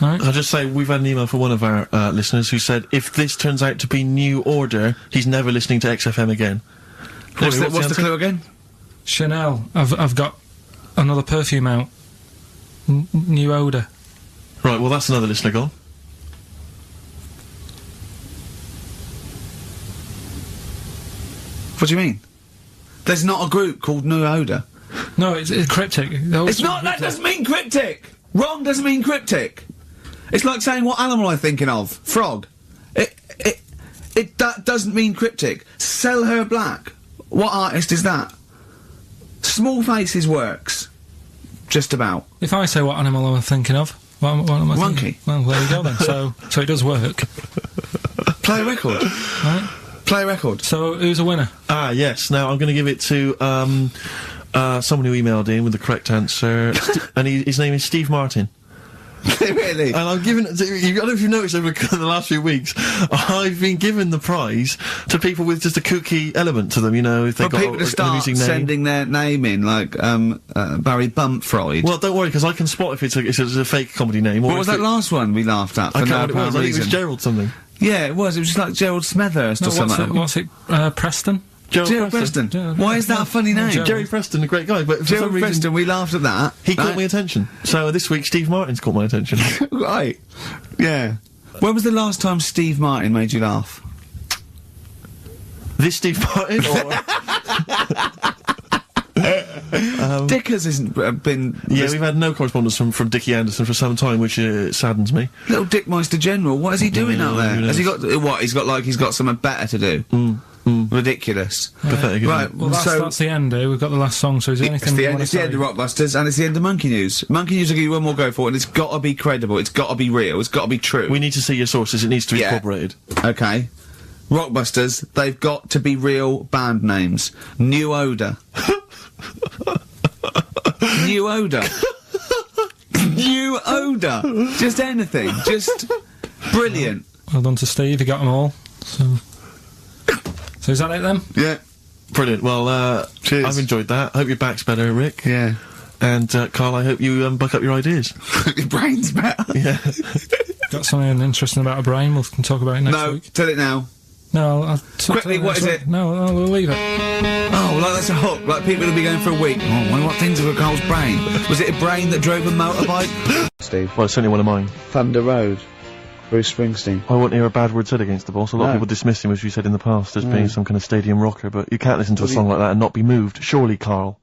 Right. I'll just say, we've had an email from one of our listeners who said, if this turns out to be New Order, he's never listening to XFM again. What's the clue again? Chanel. I've got another perfume out. New odour. Right, well, that's another listener gone. What do you mean? There's not a group called New Odour. No, it's cryptic. It's not. That doesn't mean cryptic. Wrong doesn't mean cryptic. It's like saying what animal I'm thinking of. Frog. That doesn't mean cryptic. Sell Her Black. What artist is that? Small Faces works. Just about. If I say what animal I'm thinking of, what am I Monkey. thinking? Well, there you go then. So it does work. Play a record. Right? Play a record. So who's a winner? Ah, yes. Now I'm going to give it to someone who emailed in with the correct answer, and his name is Steve Martin. Really? And I'm giving I don't know if you've noticed over the last few weeks, I've been giving the prize to people with just a kooky element to them, you know, if they've got people to start amusing name. sending their name in, like, Barry Bumpfreud. Well, don't worry, because I can spot if it's a fake comedy name. Or what was that last one we laughed at? I can't remember what it was. I think it was Gerald something. Yeah, it was. It was just like Gerald Smethurst or something. What's it? Preston? Gerald Preston. Why is that a funny name? Jerry Preston, a great guy, but for Gerald some reason, Preston, we laughed at that. he caught my attention. So this week, Steve Martin's caught my attention. Right. Yeah. When was the last time Steve Martin made you laugh? This Steve Martin? Dickers hasn't been... Yeah, we've had no correspondence from Dickie Anderson for some time, which saddens me. Little Dickmeister General, what is he doing out there? who Has he knows? got... What, he's got something better to do? Ridiculous. Pathetic, isn't Right, it? Well, that's the end, We've got the last song, so is there anything It's the end of Rockbusters, and it's the end of Monkey News. Monkey News will give you one more go for it, and it's got to be credible, it's got to be real, it's got to be true. We need to see your sources, it needs to be Yeah. corroborated. Okay. Rockbusters, they've got to be real band names. New Odour. New Odour. New Odour. Just anything. Just brilliant. Well done to Steve, he got them all. So is that it then? Yeah. Brilliant. Well, Cheers. I've enjoyed that. Hope your back's better, Rick. Yeah. And, Carl, I hope you, buck up your ideas. Your brain's better. Yeah. Got something interesting about a brain, we can talk about it next No, week. tell it now. No, I'll Quickly, what is it? No, we'll leave it. Oh, like that's a hook. Like people will be going for a week. Oh, I wonder what things have got Carl's brain. Was it a brain that drove a motorbike? Steve. Well, it's certainly one of mine. Thunder Road. Bruce Springsteen. I won't hear a bad word said against the boss. A lot of people dismiss him, as you said in the past, as being some kind of stadium rocker, but you can't listen to a song like that and not be moved. Surely, Carl.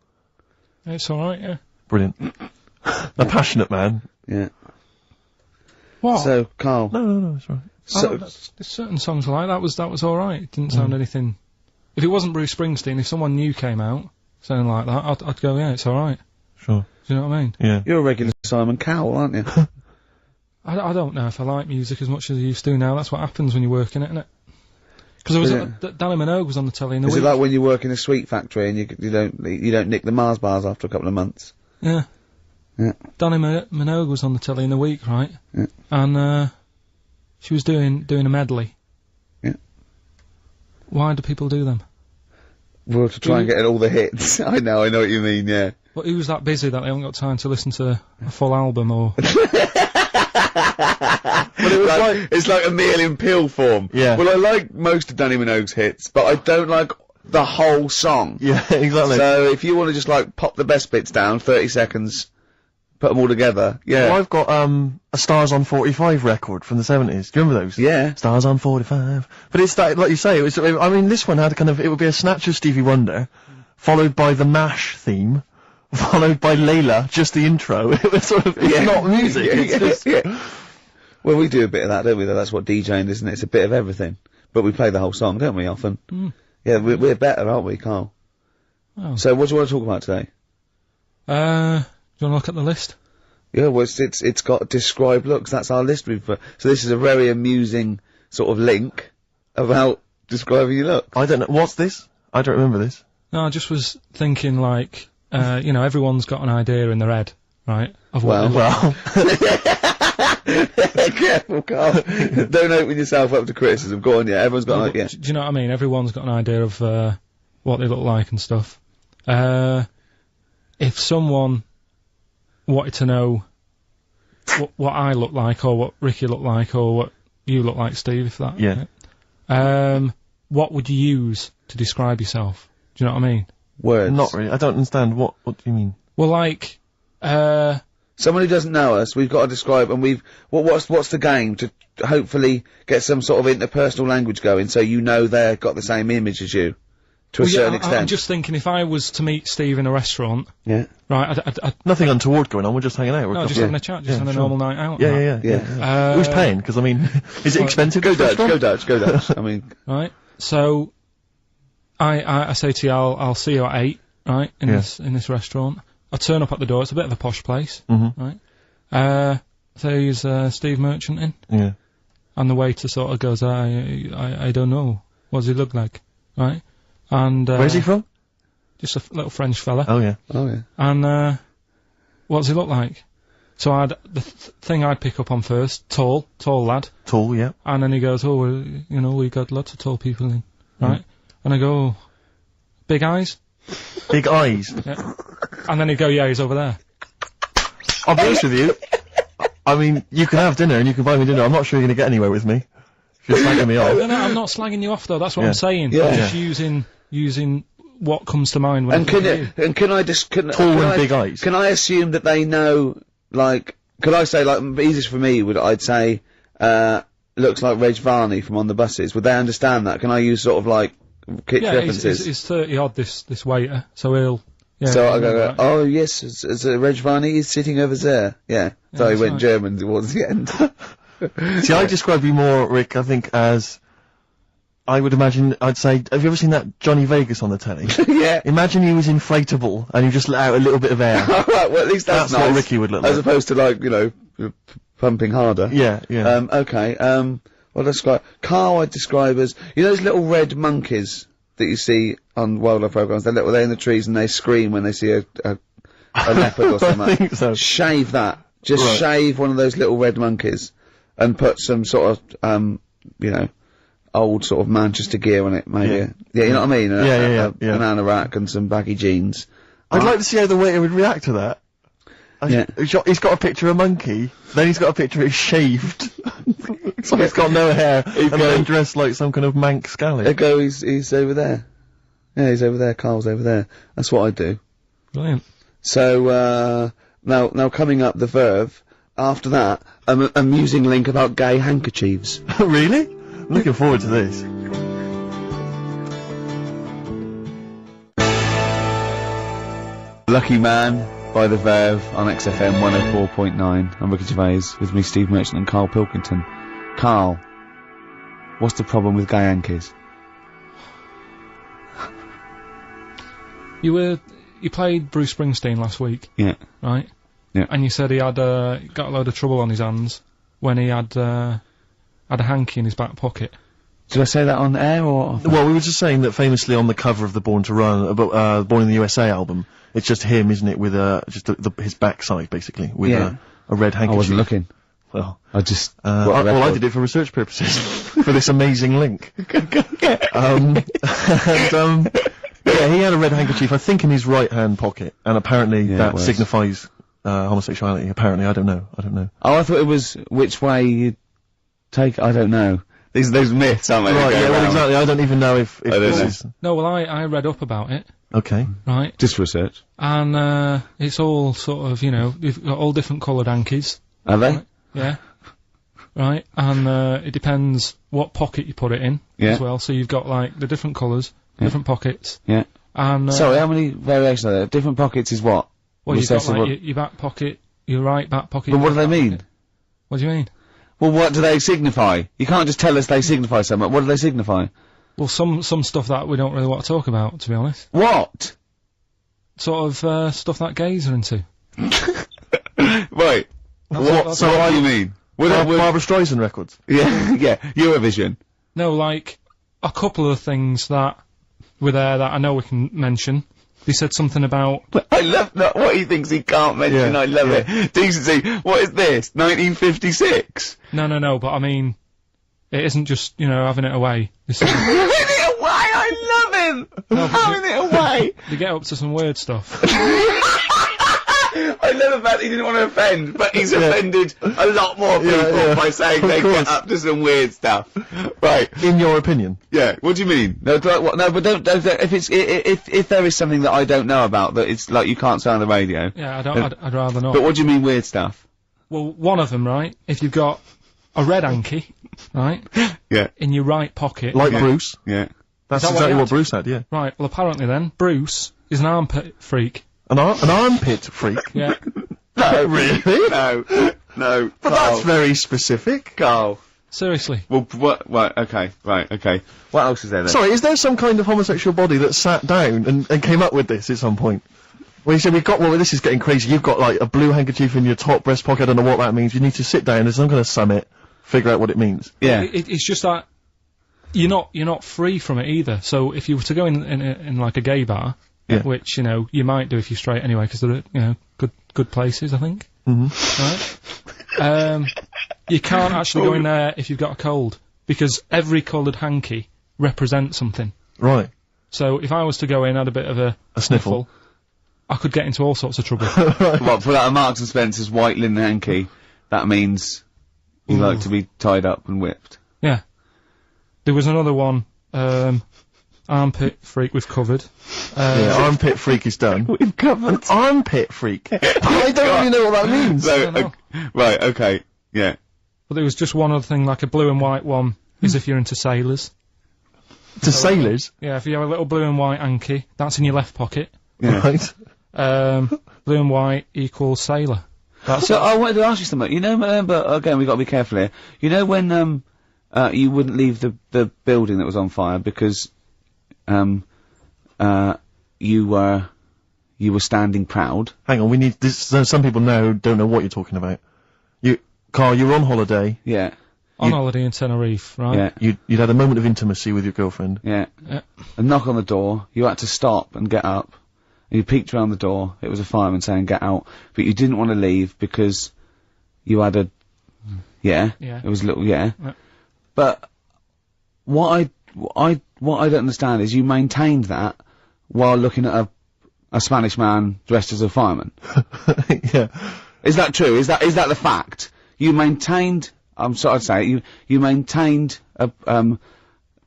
It's alright, yeah. Brilliant. A passionate man. Yeah. What? So, Carl. No, it's right. So, there's certain songs like that was alright. It didn't sound anything. If it wasn't Bruce Springsteen, if someone new came out sounding like that, I'd go, yeah, it's alright. Sure. Do you know what I mean? Yeah. you're a regular Simon Cowell, aren't you? I don't know if I like music as much as I used to now. That's what happens when you work in it, isn't it? Because I was Danny Minogue was on the telly in the Is week. it like when you work in a sweet factory and you don't nick the Mars bars after a couple of months? Yeah. Yeah. Danny Minogue was on the telly in the week, right? Yeah. And she was doing a medley. Yeah. Why do people do them? Well, to try and get all the hits. I know what you mean, yeah. Well, who's that busy that they haven't got time to listen to a full album or... But it was it's like a meal in pill form. Yeah. Well, I like most of Danny Minogue's hits, but I don't like the whole song. Yeah, exactly. So if you want to just like pop the best bits down, 30 seconds, put them all together, yeah. Well, I've got, a Stars on 45 record from the 70s. Do you remember those? Yeah. Stars on 45. But it's that, like you say, I mean, this one had it would be a snatch of Stevie Wonder, followed by the MASH theme, followed by Layla, just the intro. It was sort of, it's not music, it's just... Well, we do a bit of that, don't we? That's what DJing is, isn't it? It's a bit of everything. But we play the whole song, don't we, often? Yeah, we're better, aren't we, Carl? Oh. So what do you want to talk about today? Do you want to look at the list? Yeah, well, it's got describe looks. That's our list we've put. So this is a very amusing sort of link about describing your look. I don't know, what's this? I don't remember this. No, I just was thinking like, you know, everyone's got an idea in their head, right? Of what Well. Careful, Carl. Don't open yourself up to criticism. Go on, yeah. Everyone's got an idea. Do you know what I mean? Everyone's got an idea of what they look like and stuff. If someone wanted to know what I look like, or what Ricky looked like, or what you look like, Steve, if that... Yeah. What would you use to describe yourself? Do you know what I mean? words? Not really. I don't understand. What do you mean? Well, like, someone who doesn't know us, we've got to describe, and what's the game to hopefully get some sort of interpersonal language going, so you know they've got the same image as you, to a certain extent. I'm just thinking, if I was to meet Steve in a restaurant, yeah, right, nothing untoward going on. We're just hanging out. No, just having a chat, just having a normal night out. Yeah. Who's paying? Because I mean, is it expensive? Go Dutch. I mean, right. So, I say to you, I'll see you at 8, right, in this restaurant. I turn up at the door. It's a bit of a posh place, right? So he's Steve Merchant in. Yeah. And the waiter sort of goes, I don't know. What does he look like? Right? And, where's he from? Just a little French fella. Oh yeah. And, what does he look like? So the thing I'd pick up on first, tall lad. Tall, yeah. And then he goes, we got lots of tall people in, right? And I go, big eyes? Big eyes? Yeah. And then he'd go, yeah, he's over there. I'll be honest with you. I mean, you can have dinner and you can buy me dinner. I'm not sure you're going to get anywhere with me. If you're slagging me off. No, I'm not slagging you off though. That's what I'm saying. Yeah. I'm just using what comes to mind when can I big eyes. Can I assume that they know, like, could I say, like, easiest for me I'd say, looks like Reg Varney from On the Buses. Would they understand that? Can I use sort of like references? He's 30 odd, this waiter, so he'll. Yeah, so I go, oh yes, it's Reg Varney, he's sitting over there. Yeah. So he went German towards the end. See, I describe you more, Rick, I think, as, I would imagine, I'd say, have you ever seen that Johnny Vegas on the telly? Yeah. Imagine he was inflatable, and you just let out a little bit of air. Alright, well at least that's nice. What Ricky would look like. As opposed to like, pumping harder. Yeah. Okay, well describe, Carl I'd describe as, those little red monkeys that you see on wildlife programs, they're in the trees and they scream when they see a leopard or something. I think so. Shave that. Just shave one of those little red monkeys and put some sort of, old sort of Manchester gear on it, maybe. Yeah, you know what I mean? Yeah. An anorak and some baggy jeans. I'd like to see how the waiter would react to that. He's got a picture of a monkey, then he's got a picture of shaved. So he's got no hair, and then dressed like some kind of Manx scally. There go, he's over there. Yeah, he's over there, Carl's over there. That's what I do. Brilliant. So, now coming up the Verve, after that, an amusing link about gay handkerchiefs. Really? I'm looking forward to this. Lucky Man by the Verve on XFM 104.9. I'm Ricky Gervais, with me Steve Merchant and Karl Pilkington. Karl, what's the problem with gay hankies? You played Bruce Springsteen last week. Yeah. Right? Yeah. And you said he had, got a load of trouble on his hands when he had a hanky in his back pocket. Did I say that on air or? Well, we were just saying that famously on the cover of the Born to Run, Born in the USA album, it's just him, isn't it, with just his backside basically, with a red handkerchief. I wasn't looking. Well, I just. I did it for research purposes, for this amazing link. Yeah, he had a red handkerchief, I think, in his right hand pocket, and apparently that signifies homosexuality. Apparently, I don't know. Oh, I thought it was which way you take. I don't know. Those myths, aren't they? Right, yeah, well, exactly. I don't even know if this is... No, well, I read up about it. Okay. Right. Just research. And, it's all sort of, you've got all different coloured hankies. Are they? Right? Yeah. Right. And, it depends what pocket you put it in as well. So you've got, like, the different colours, different pockets. Yeah. And, sorry, how many variations are there? Different pockets is what? Well, you've got, like, your back pocket, your right back pocket. But what do they mean? Pocket. What do you mean? Well, what do they signify? You can't just tell us they signify something. What do they signify? Well, some stuff that we don't really want to talk about, to be honest. What? Sort of, stuff that gays are into. Right. What do you mean? Barbara Streisand records? Yeah, Eurovision. No, like, a couple of things that were there that I know we can mention. They said something about... I love what he thinks he can't mention, I love it. Decency, what is this, 1956? No, but I mean, it isn't just, having it away. Having it away, I love him! No, having it away! They get up to some weird stuff. I love the fact he didn't want to offend, but he's offended a lot more people by saying they get up to some weird stuff. Right. In your opinion? Yeah. What do you mean? No, but don't, if there is something that I don't know about that it's like you can't say on the radio. Yeah, I'd rather not. But what do you mean weird stuff? Well, one of them, right? If you've got a red hanky, right? Yeah. In your right pocket. Like Bruce? Yeah. That's exactly what Bruce had, yeah. Right, well apparently then, Bruce is an armpit freak. An armpit freak? Yeah. No, really? No. But that's very specific. Carl. Seriously. Well, what? Right, okay. What else is there then? Sorry, is there some kind of homosexual body that sat down and came up with this at some point? Well, you said this is getting crazy, you've got like a blue handkerchief in your top breast pocket, I don't know what that means, you need to sit down, there's some kind of summit, figure out what it means. Yeah. It's just that, you're not free from it either, so if you were to go in like a gay bar, which, you know, you might do if you're straight anyway, because they're, you know, good places, I think. Right? You can't actually go in there if you've got a cold, because every coloured hanky represents something. Right. So if I was to go in, had a bit of a sniffle, I could get into all sorts of trouble. Well, for that Marks and Spencer's white linen hanky, that means you like to be tied up and whipped. Yeah. There was another one, armpit freak we've covered. Yeah, armpit freak is done. We've covered. An armpit freak? I don't really know what that means. So, right, okay, yeah. But there was just one other thing, like a blue and white one, is if you're into sailors. To sailors? Yeah, if you have a little blue and white hanky, that's in your left pocket. Yeah. Right. Blue and white equals sailor. So I wanted to ask you something. You know, but again, we've got to be careful here. You know when, you wouldn't leave the building that was on fire because, you were standing proud. Hang on, we need this, some people now don't know what you're talking about. Carl, you were on holiday. Yeah. On holiday in Tenerife, right? Yeah. You'd had a moment of intimacy with your girlfriend. Yeah. A knock on the door, you had to stop and get up. And you peeked around the door, it was a fireman saying get out, but you didn't want to leave because you had a, it was a little, But what I don't understand is you maintained that while looking at a Spanish man dressed as a fireman. Yeah. Is that true? Is that the fact? You maintained, I'd say, you maintained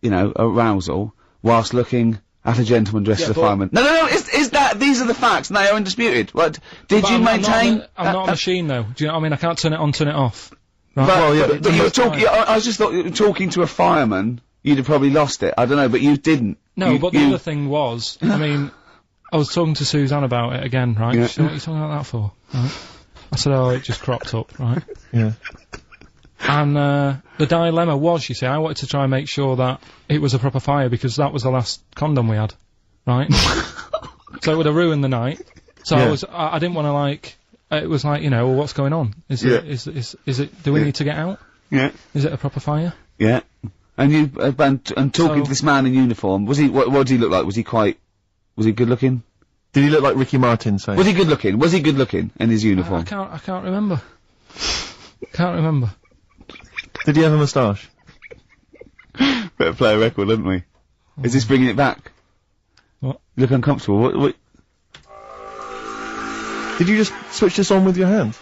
arousal whilst looking at a gentleman dressed as a fireman. No, these are the facts, and they are undisputed. What, did you maintain? I'm not a machine though, do you know what I mean? I can't turn it on, turn it off. Right? But you were talking, I just thought, talking to a fireman, you'd have probably lost it, I don't know, but you didn't. No, but the other thing was, I mean, I was talking to Suzanne about it again, right? Yeah. She said, what are you talking about that for? Right? I said, oh, it just cropped up, right? Yeah. And, the dilemma was, you see, I wanted to try and make sure that it was a proper fire because that was the last condom we had, right? So it would have ruined the night. So I didn't want to like, it was like, you know, well, what's going on? Is it, do we need to get out? Yeah. Is it a proper fire? Yeah. And you, and talking to this man in uniform, what did he look like? Was he good looking? Did he look like Ricky Martin, say? Was he good looking? Was he good looking in his uniform? I can't remember. Can't remember. Did he have a moustache? Better play a record, haven't we? Is this bringing it back? What? You look uncomfortable. What? Did you just switch this on with your hand?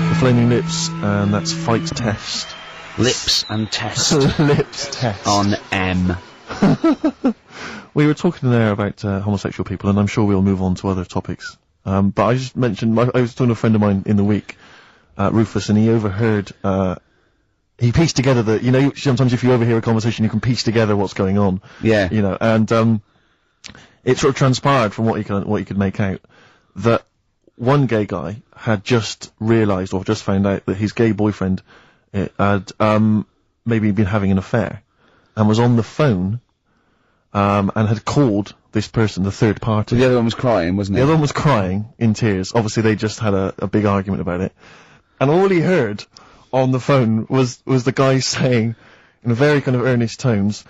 The Flaming Lips, and that's Fight Test. Lips and test. Lips Test. On M. We were talking there about homosexual people, and I'm sure we'll move on to other topics. But I just mentioned, I was talking to a friend of mine in the week, Rufus, and he overheard, he pieced together you know, sometimes if you overhear a conversation, you can piece together what's going on. Yeah. You know, and, it sort of transpired from what you could make out, that one gay guy had just realised, or just found out, that his gay boyfriend had, maybe been having an affair, and was on the phone, and had called this person, the third party. So the other one was crying, wasn't it? The other one was crying, in tears. Obviously they just had a big argument about it. And all he heard on the phone was the guy saying, in a very kind of earnest tones,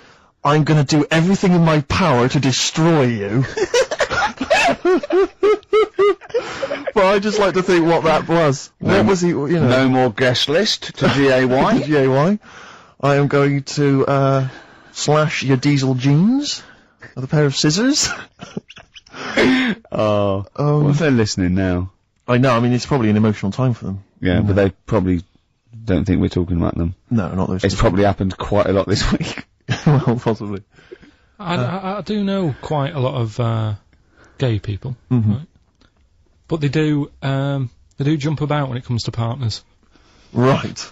I'm gonna do everything in my power to destroy you. But I just like to think what that was. What was he, you know? No more guest list to GAY. GAY. I am going to, slash your diesel jeans with a pair of scissors. Oh. What if they're listening now? I know, I mean, it's probably an emotional time for them. Yeah, but they probably don't think we're talking about them. No, not those. It's probably happened quite a lot this week. Well, possibly. I do know quite a lot of, gay people, right? But they do jump about when it comes to partners. Right.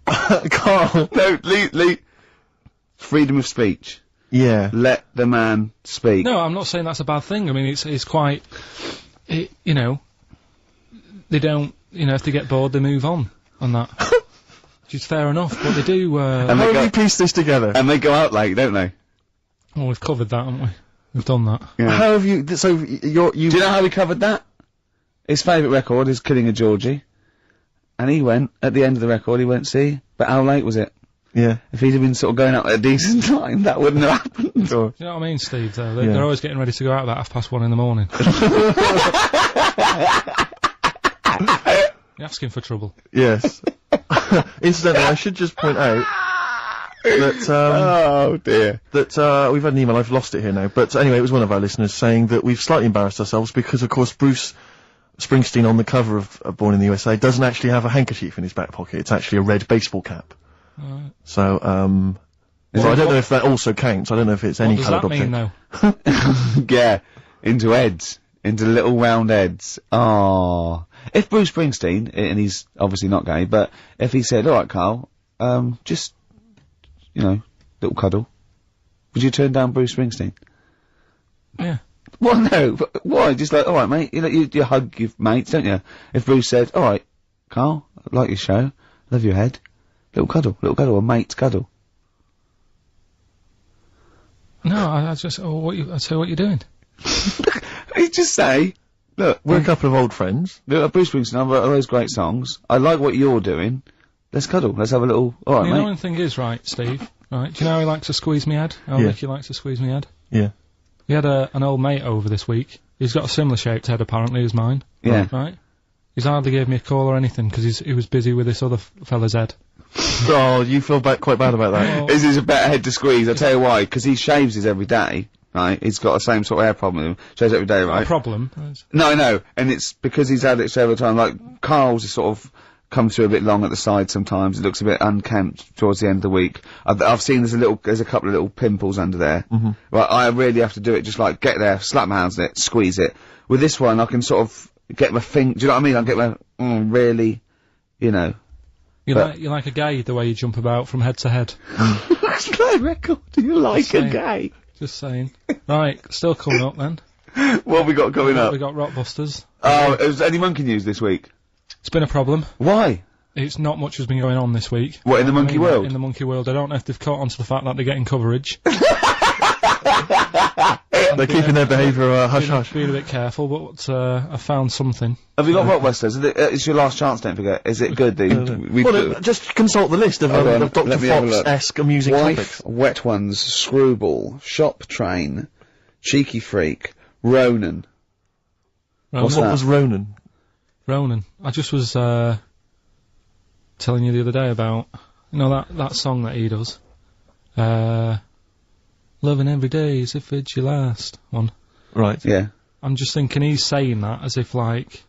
Carl. No, Lee. Freedom of speech. Yeah. Let the man speak. No, I'm not saying that's a bad thing. I mean, it's quite, you know, they don't, you know, if they get bored, they move on that. Which is fair enough, but they do, How do we piece this together? And they go out late, don't they? Well, we've covered that, haven't we? We've done that. Yeah. How have you, so you... Do you know how we covered that? His favourite record is Killing a Georgie. And he went, at the end of the record, he went, see, but how late was it? Yeah. If he'd have been sort of going out at a decent time, that wouldn't have happened. Or... Do you know what I mean, Steve, though? They're always getting ready to go out about 1:30 in the morning. You're asking for trouble. Yes. Incidentally, I should just point out that, oh dear. That, we've had an email, I've lost it here now, but anyway, it was one of our listeners saying that we've slightly embarrassed ourselves because, of course, Bruce Springsteen on the cover of Born in the USA doesn't actually have a handkerchief in his back pocket, it's actually a red baseball cap. So, so I don't know if that also counts, I don't know if it's any coloured object. What does that mean, though? Yeah, into heads. Into little round heads. Oh. If Bruce Springsteen, and he's obviously not gay, but if he said, alright Carl, just, you know, little cuddle, would you turn down Bruce Springsteen? Yeah. Well, no, but why? Just like, alright mate, you hug your mates, don't you? If Bruce said, alright, Carl, I like your show, love your head, little cuddle, a mate's cuddle. No, I'd say, what you're doing. You just say, look, we're a couple of old friends. Look, Bruce Springsteen, I've got those great songs. I like what you're doing. Let's cuddle. Let's have a little. All right, mate. The annoying thing is, right, Steve. Right? Do you know how he likes to squeeze me head? How Ricky likes to squeeze me head. Yeah. We had an old mate over this week. He's got a similar shaped head apparently as mine. Yeah. Right. He's hardly gave me a call or anything because he was busy with this other fella's head. Oh, you feel quite bad about that. Oh. This is a better head to squeeze. I'll tell you why. Because he shaves his every day. Right, he's got the same sort of hair problem with him. Shaves every day, right? A problem? No, I know, and it's because he's had it several times. Like Carl's is sort of come through a bit long at the side sometimes. It looks a bit unkempt towards the end of the week. I've seen there's a couple of little pimples under there. Right, I really have to do it. Just like get there, slap my hands on it, squeeze it. With this one, I can sort of get my finger. Do you know what I mean? I get my really, you know. You're like a gay the way you jump about from head to head. That's my record. You like a gay? Just saying. Right, still coming up then. What have we got coming up? We got Rockbusters. Oh, has any monkey news this week? It's been a problem. Why? It's not much has been going on this week. What, in the monkey world? In the monkey world. I don't know if they've caught on to the fact that they're getting coverage. They're keeping their behaviour hush-hush. Being a bit careful, but I found something. Have you got Rockbusters? It's your last chance, don't forget. Is it good? Just consult the list of Dr. Fox-esque amusing topics. Wet Ones, Screwball, Shop Train, Cheeky Freak, Ronan. What was Ronan? Ronan. I just was telling you the other day about, you know, that song that he does. Loving every day as if it's your last one. Right. Yeah. I'm just thinking he's saying that as if like,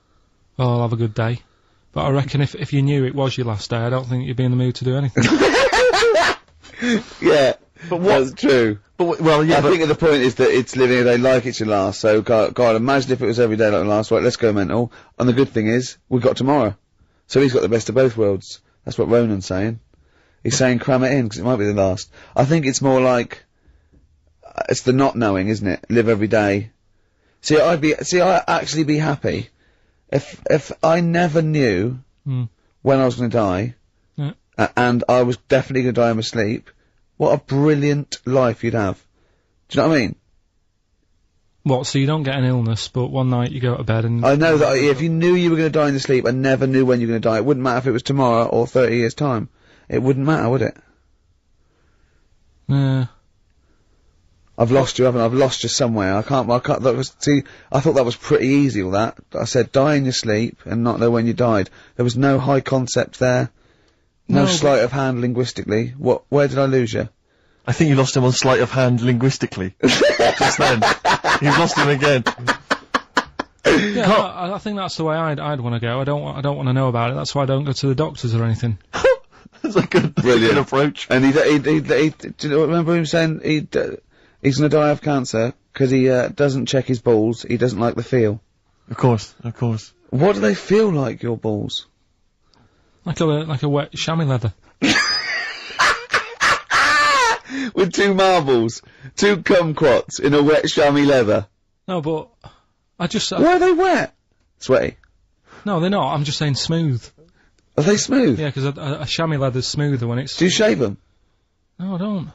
oh, I'll have a good day. But I reckon if you knew it was your last day, I don't think you'd be in the mood to do anything. Yeah. But that's true. But well, yeah. I think the point is that it's living a day like it's your last. So God, imagine if it was every day like the last. Right, let's go mental. And the good thing is, we've got tomorrow. So he's got the best of both worlds. That's what Ronan's saying. He's saying cram it in because it might be the last. I think it's more like. It's the not knowing, isn't it? Live every day. See, I'd actually be happy if I never knew when I was going to die, and I was definitely going to die in my sleep. What a brilliant life you'd have. Do you know what I mean? What? So you don't get an illness, but one night you go to bed and. I know that if you knew you were going to die in your sleep and never knew when you were going to die, it wouldn't matter if it was tomorrow or 30 years' time. It wouldn't matter, would it? Yeah. I've lost you, haven't I? I've lost you somewhere. I thought that was pretty easy, all that. I said die in your sleep and not know when you died. There was no high concept there. No sleight of hand linguistically. Where did I lose you? I think you lost him on sleight of hand linguistically. Just then. You've lost him again. Yeah, I think that's the way I'd want to go. I don't want to know about it. That's why I don't go to the doctors or anything. That's a good, brilliant approach. And do you remember him saying he's gonna die of cancer because he doesn't check his balls. He doesn't like the feel. Of course, of course. What do they feel like, your balls? Like a wet chamois leather. With 2 marbles, 2 kumquats in a wet chamois leather. No, but I just. Why are they wet? Sweaty. No, they're not. I'm just saying smooth. Are they smooth? Yeah, because a chamois leather's smoother when it's. Do you shave them? No, I don't.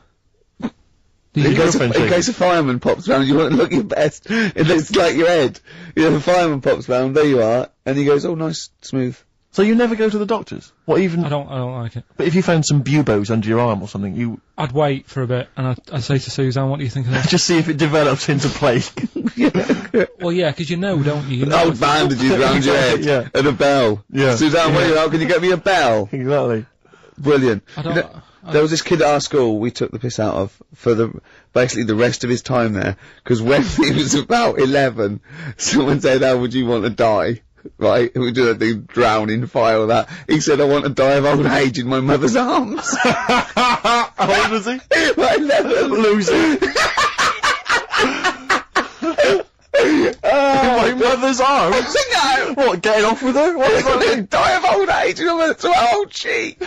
In case a fireman pops round, you want to look your best. It looks like your head. You know, the fireman pops round, there you are, and he goes, oh, nice, smooth. So you never go to the doctors? What, even? I don't like it. But if you found some buboes under your arm or something, I'd wait for a bit, and I'd say to Suzanne, what do you think of this? Just see if it develops into plague. Well, yeah, because you know, don't you? Old bandages round your head. Yeah. And a bell. Yeah. Suzanne, wait out, can you get me a bell? Exactly. Brilliant. There was this kid at our school we took the piss out of for basically the rest of his time there, because when he was about 11, someone said, how would you want to die? Right? We do that thing, drowning fire, that. He said, I want to die of old age in my mother's arms. How old was he? Like 11. Loser. My mother's arms? No! What, getting off with her? What? Die of old age in my mother's old cheek.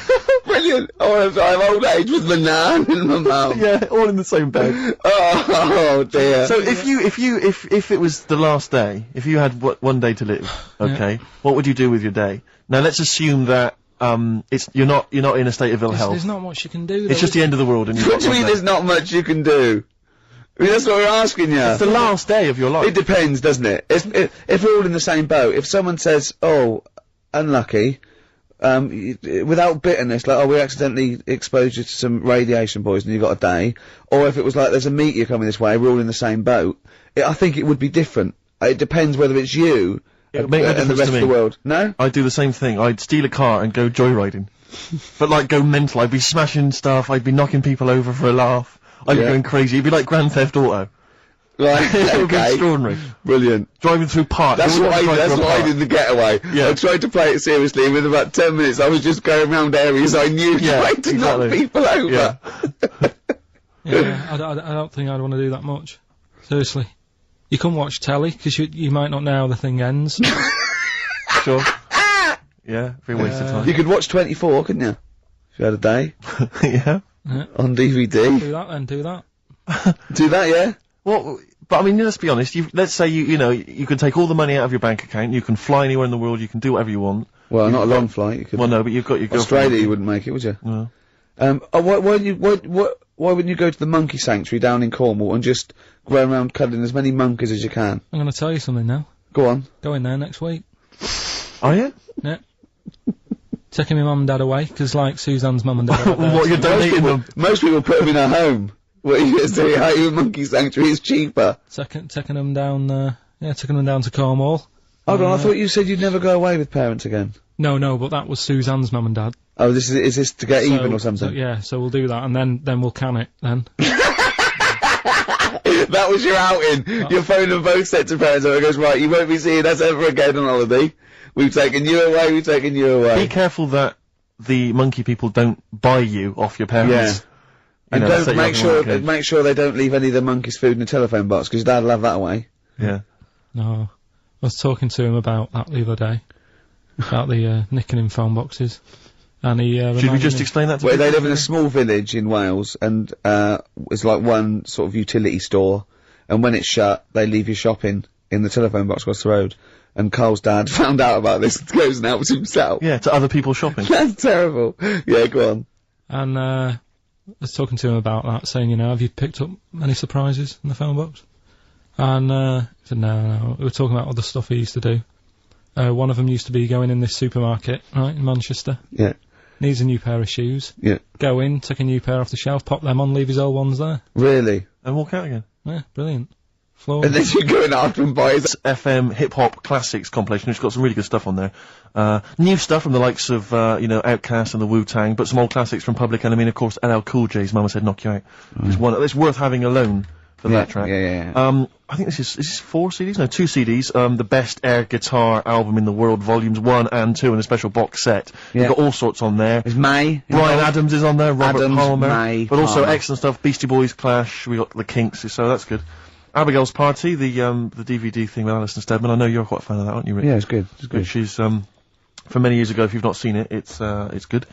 Brilliant. I want to die of old age with my nan and my mum. Yeah, all in the same bed. Oh dear. So if it was the last day, if you had one day to live, okay, what would you do with your day? Now let's assume that you're not in a state of ill health. There's not much you can do. It's just the end of the world, and what do you mean there's not much you can do? I mean, that's what we're asking you. It's the last day of your life. It depends, doesn't it? If we're all in the same boat, if someone says, oh, unlucky, without bitterness, like, oh, we accidentally exposed you to some radiation poison, you got a day, or if it was like, there's a meteor coming this way, we're all in the same boat, I think it would be different. It depends whether it's you and the rest of the world. No? I'd do the same thing. I'd steal a car and go joyriding. But, like, go mental. I'd be smashing stuff, I'd be knocking people over for a laugh. I'd be going crazy. It'd be like Grand Theft Auto. Right, It would be extraordinary. Brilliant. Driving through parks. That's what I did in the getaway. Yeah. I tried to play it seriously, and within about 10 minutes I was just going around areas I knew trying to knock people over. Yeah. Yeah, I don't think I'd want to do that much. Seriously. You can watch telly, because you might not know how the thing ends. Sure. Yeah, very waste of time. You could watch 24, couldn't you? If you had a day. Yeah. On DVD. Do that then, do that. Do that, yeah? Well, but I mean, let's be honest, let's say you can take all the money out of your bank account, you can fly anywhere in the world, you can do whatever you want. Well, not a long flight, you could. Well, no, but you've got your Australia, you wouldn't make it, would you? No. Why wouldn't you go to the monkey sanctuary down in Cornwall and just go around cuddling as many monkeys as you can? I'm gonna tell you something now. Go on. Go in there next week. Are you? Yeah. Taking my mum and dad away, because like Suzanne's mum and dad are What, you're donating them? Most people put them in a home. What are you going to say? How you a monkey sanctuary is cheaper. Taking them down, taking them down to Cornwall. Hold on, I thought you said you'd never go away with parents again. No, but that was Suzanne's mum and dad. Oh, is this to get even or something? So we'll do that, and then we'll can it, then. That was your outing. Your phone and both sets of parents over. It goes, right, you won't be seeing us ever again on holiday. We've taken you away, we've taken you away. Be careful that the monkey people don't buy you off your parents. Yeah. And don't make sure they don't leave any of the monkeys' food in the telephone box, because Dad'll have that away. Yeah. No. I was talking to him about that the other day. About the, nicking in phone boxes. And he, should we just explain that to people? They live in a small village in Wales, and, it's like one sort of utility store, and when it's shut, they leave you shopping in the telephone box across the road. And Carl's dad found out about this and goes and helps himself. Yeah, to other people shopping. That's terrible. Yeah, go on. And, I was talking to him about that, saying, have you picked up any surprises in the phone box? And, he said, no. We were talking about other stuff he used to do. One of them used to be going in this supermarket, right, in Manchester. Yeah. Needs a new pair of shoes. Yeah. Go in, take a new pair off the shelf, pop them on, leave his old ones there. Really? And walk out again. Yeah, brilliant. floor. And then you're going after him by his... FM hip-hop classics compilation, which has got some really good stuff on there. New stuff from the likes of, you know, Outkast and the Wu-Tang, but some old classics from Public Enemy and, of course, LL Cool J's Mama Said Knock You Out. It's worth having alone for that track. Yeah. I think is this 4 CDs? No, 2 CDs. The Best Air Guitar Album in the World, Volumes 1 and 2 in a special box set. You've got all sorts on there. There's May. Brian Adams is on there, Robert Palmer. May, but also Palmer. excellent stuff, Beastie Boys, Clash, we got the Kinks, so that's good. Abigail's Party, the DVD thing with Alison Steadman. I know you're quite a fan of that, aren't you, Rick? Yeah, it's good. It's good. Which is, from many years ago, if you've not seen it, it's good.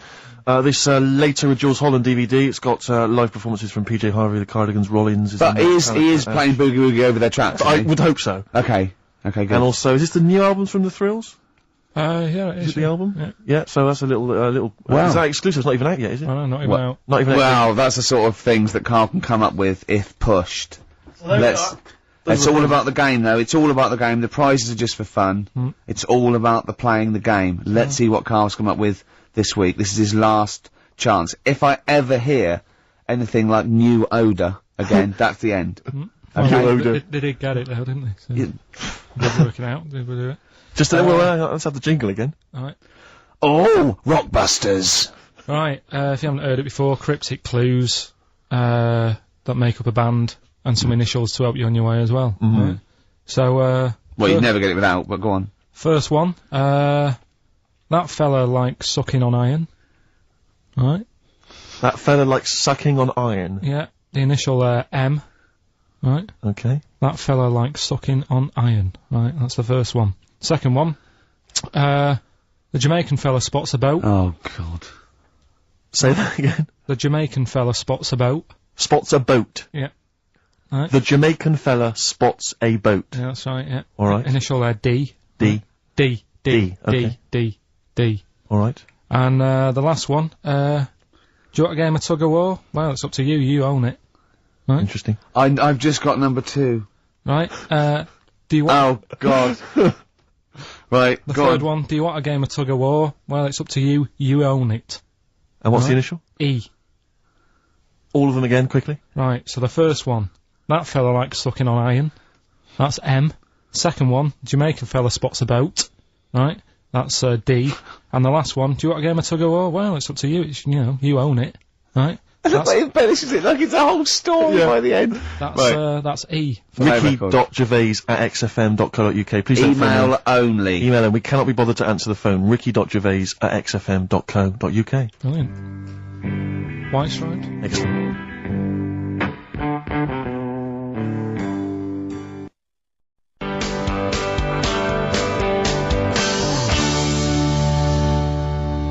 This, Later with Jules Holland DVD, it's got, live performances from PJ Harvey, the Cardigans, Rollins. But he is playing Boogie Woogie over their tracks. I would hope so. Okay, good. And also, is this the new albums from The Thrills? Yeah, it Is is. it the album? Yeah, so that's a little, Wow. is that exclusive? It's not even out yet, is it? Oh, no, not even out. Not even out. Well, that's the sort of things that Carl can come up with if pushed. It's all about the game, though. It's all about the game. The prizes are just for fun. It's all about the playing the game. Let's see what Carl's come up with this week. This is his last chance. If I ever hear anything like New Odour again, that's the end. They did get it though, didn't they? So they're working out. They will do it. Just, let's have the jingle again. Alright. Oh, Rockbusters! Right, if you haven't heard it before, cryptic clues, that make up a band, and some initials to help you on your way as well. Right? So, well, you'd never get it without, but go on. First one, that fella likes sucking on iron. Right? That fella likes sucking on iron. Yeah, the initial, M. Right? Okay. That fella likes sucking on iron. Right, that's the first one. Second one, the Jamaican fella spots a boat. Oh, God. Say that again. The Jamaican fella spots a boat. Spots a boat. Yeah. Right. The Jamaican fella spots a boat. Yeah, that's right, yeah. Alright. Initial, D. D. D. D. Okay. D. Alright. And, the last one, do you want a game of tug of war? Well, it's up to you. You own it. Right? Interesting. I've just got number 2. Right, do you want... Oh, God. Right, The go third on. one, do you want a game of tug of war? Well, it's up to you. You own it. And what's the initial? E. All of them again, quickly. Right, so the first one, that fella likes sucking on iron. That's M. Second one, Jamaican fella spots a boat. Right, that's D. And the last one, do you want a game of tug of war? Well, it's up to you. It's, you know, you own it. Right? But it embellishes it like it's a whole story by the end. That's E. Ricky.gervais@xfm.co.uk. Please don't phone Email in. only. Email him. We cannot be bothered to answer the phone. Ricky.gervais@xfm.co.uk. Brilliant. White Striped. Excellent.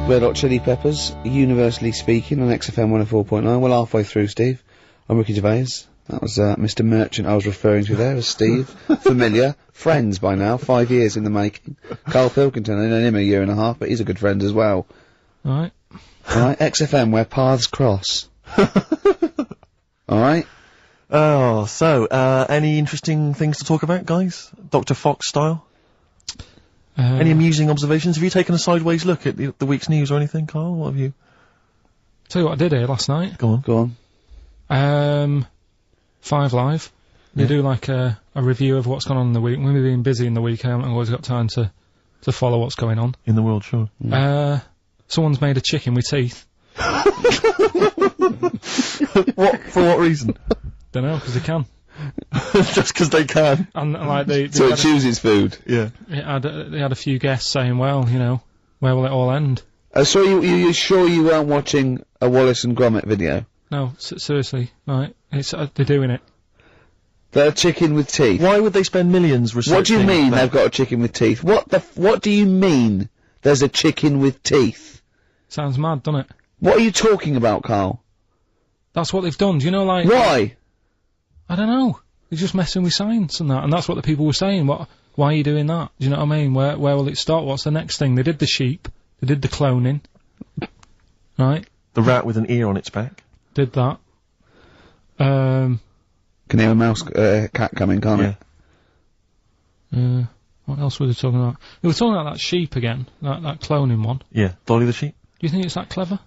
Red Hot Chili Peppers, Universally Speaking, on XFM 104.9. Well, halfway through, Steve. I'm Ricky Gervais. That was, Mr. Merchant I was referring to there as Steve. Familiar. Friends by now. 5 years in the making. Karl Pilkington, I known him a year and a half, but he's a good friend as well. Alright. Alright, XFM, where paths cross. Alright? Oh, so, any interesting things to talk about, guys? Dr. Fox style? Any amusing observations? Have you taken a sideways look at the week's news or anything, Carl? What have you... Tell you what I did here last night. Go on. Go on. 5 Live. They do like a review of what's gone on in the week. When we've been busy in the week, I haven't always got time to follow what's going on. In the world, sure. Someone's made a chicken with teeth. For what reason? Dunno, because they can. Just because they can. And like they So it chooses food. Yeah. they had a few guests saying, well, you know, where will it all end? So you sure you weren't watching a Wallace and Gromit video? No, seriously, right? It's they're doing it. They're a chicken with teeth. Why would they spend millions researching? What do you mean they've got a chicken with teeth? What do you mean there's a chicken with teeth? Sounds mad, doesn't it? What are you talking about, Carl? That's what they've done. Do you know, like... Why? I don't know. They're just messing with science and that, and that's what the people were saying. Why are you doing that? Do you know what I mean? Where will it start? What's the next thing? They did the sheep. They did the cloning. Right? The rat with an ear on its back. Did that. Can hear a cat coming, can't it? What else were they talking about? They were talking about that sheep again. That cloning one. Yeah. Dolly the sheep. Do you think it's that clever?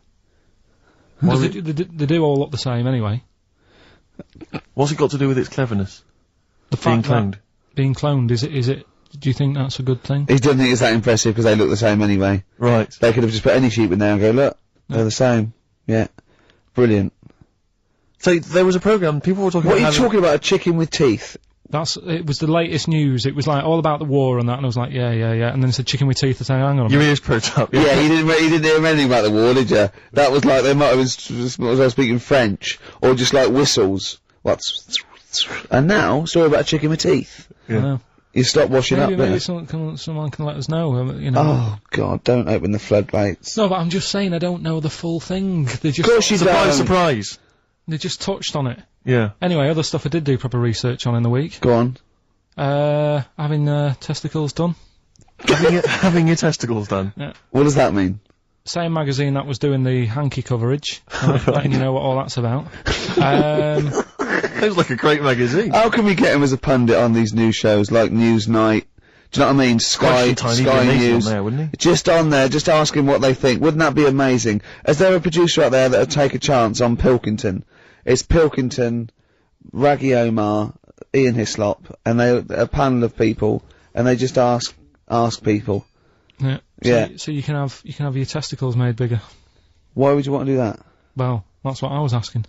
Because they do all look the same anyway. What's it got to do with its cleverness? being cloned, is it, do you think that's a good thing? He doesn't think it's that impressive because they look the same anyway. Right. They could have just put any sheep in there and go, look, they're the same. Yeah. Brilliant. So there was a programme, people were talking about— What are you talking about, a chicken with teeth? It was the latest news. It was like all about the war and that, and I was like, yeah. And then it said chicken with teeth. I said, hang on a minute. Your ears perked up. Yeah, you didn't hear anything about the war, did you? That was like, they might have been speaking French, or just like whistles. And now, story about a chicken with teeth. Yeah. I know. You stop washing up there. Maybe someone can let us know, you know. Oh, God, don't open the floodgates. No, but I'm just saying I don't know the full thing. They just— Of course you don't. Surprise. They just touched on it. Yeah. Anyway, other stuff I did do proper research on in the week. Go on. Having testicles done. having your testicles done? Yeah. What does that mean? Same magazine that was doing the hanky coverage. Letting you know what all that's about. Sounds like a great magazine. How can we get him as a pundit on these news shows like Newsnight? Do you know what I mean? Sky News. On there, wouldn't he? Just on there, just ask him what they think. Wouldn't that be amazing? Is there a producer out there that would take a chance on Pilkington? It's Pilkington, Raggy Omar, Ian Hislop, and a panel of people, and they just ask people. Yeah. So you can have your testicles made bigger. Why would you want to do that? Well, that's what I was asking.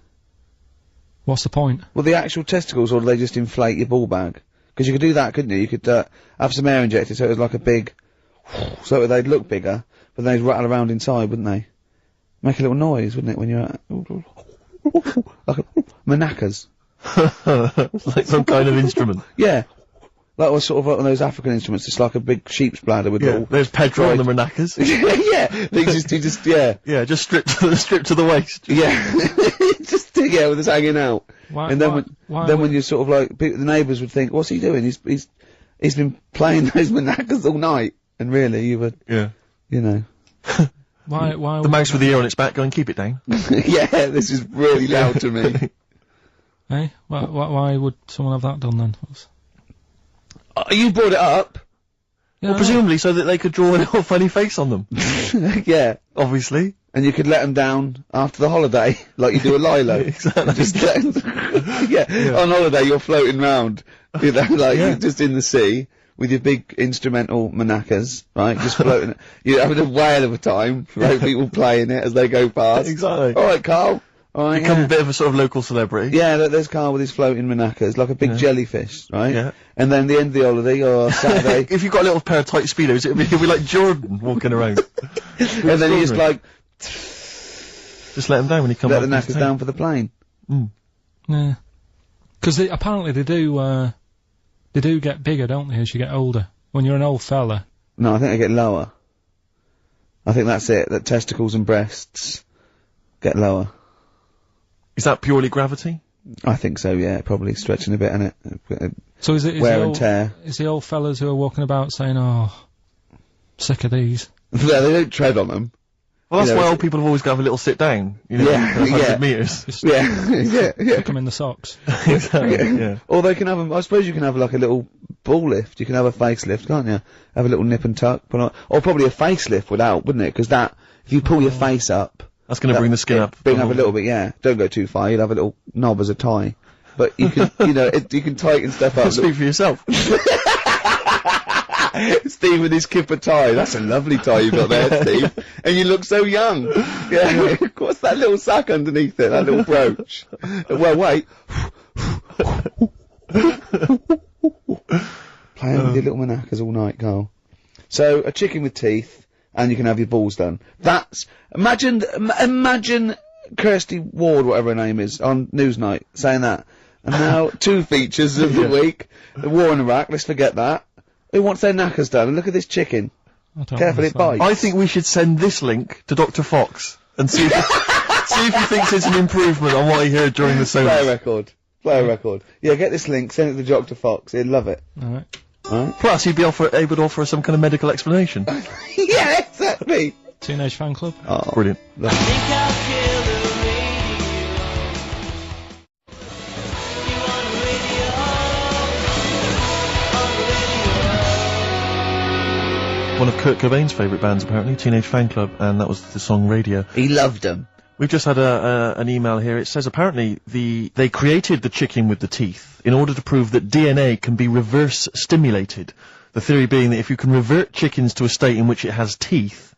What's the point? Well, the actual testicles, or do they just inflate your ball bag? Because you could do that, couldn't you? You could have some air injected so it was like a big, so they'd look bigger, but they'd rattle around inside, wouldn't they? Make a little noise, wouldn't it, when you're like manacas. Like some kind of instrument. Yeah. That was sort of like one of those African instruments, it's like a big sheep's bladder with little— There's Pedro on the manacas. Yeah. He just, yeah. Yeah, just stripped to the waist. Yeah. Just, yeah, with us hanging out. And then when you're sort of like, the neighbours would think, what's he doing? He's been playing those manacas all night. And really, you would, you know. Why the mouse with the ear on its back, go and keep it down. Yeah, this is really loud to me. Hey, why would someone have that done then? You brought it up. Yeah, well, presumably so that they could draw a little funny face on them. Yeah. Obviously. And you could let them down after the holiday, like you do a Lilo. Exactly. Just let 'em on holiday you're floating round, you know, like you're just in the sea with your big instrumental manacas, right? Just floating. You're having a whale of a time, right? People playing it as they go past. Exactly. Alright, Carl. Alright, become a bit of a sort of local celebrity. Yeah, there's Carl with his floating manacas, like a big jellyfish, right? Yeah. And then the end of the holiday, or Saturday. If you've got a little pair of tight speedos, it'll be like Jordan walking around. And then you just like... Just let them down when he comes back. Let the knackers down for the plane. Mm. Yeah. Because apparently they do get bigger, don't they, as you get older? When you're an old fella. No, I think they get lower. I think that's it, that testicles and breasts get lower. Is that purely gravity? I think so, yeah, probably stretching a bit, innit? So is it wear and tear? Is the old fellas who are walking about saying, oh, sick of these? Yeah, they don't tread on them. Well, that's why old people have always got to have a little sit down. You know, 100 metres. Just yeah. Stick them in the socks. Exactly, yeah. Or they can have them, I suppose you can have like a little ball lift. You can have a facelift, can't you? Have a little nip and tuck. Or probably a facelift would help, wouldn't it? Because that, if you pull your face up... That's going to bring the skin up. Bring up a little bit, yeah. Don't go too far, you'll have a little knob as a tie. But you can, you know, you can tighten stuff up. Speak for yourself. Steve with his kipper tie. That's a lovely tie you've got there, Steve. And you look so young. Yeah. What's that little sack underneath it? That little brooch. Well, wait. Playing with your little manacas all night, Carl. So, a chicken with teeth, and you can have your balls done. That's... Imagine Kirsty Ward, whatever her name is, on Newsnight, saying that. And now, 2 features of the week. The war in Iraq, let's forget that. Who wants their knackers done? And look at this chicken. Careful, it bites. I think we should send this link to Dr. Fox and see if he thinks it's an improvement on what he heard during the service. Play a record. Yeah, get this link, send it to Dr. Fox. He'd love it. Alright. Plus, he'd be able to offer some kind of medical explanation. Yeah, exactly. Teenage Fan Club. Oh, brilliant. One of Kurt Cobain's favourite bands, apparently, Teenage Fan Club, and that was the song Radio. He loved them. We've just had an email here. It says apparently they created the chicken with the teeth in order to prove that DNA can be reverse stimulated. The theory being that if you can revert chickens to a state in which it has teeth,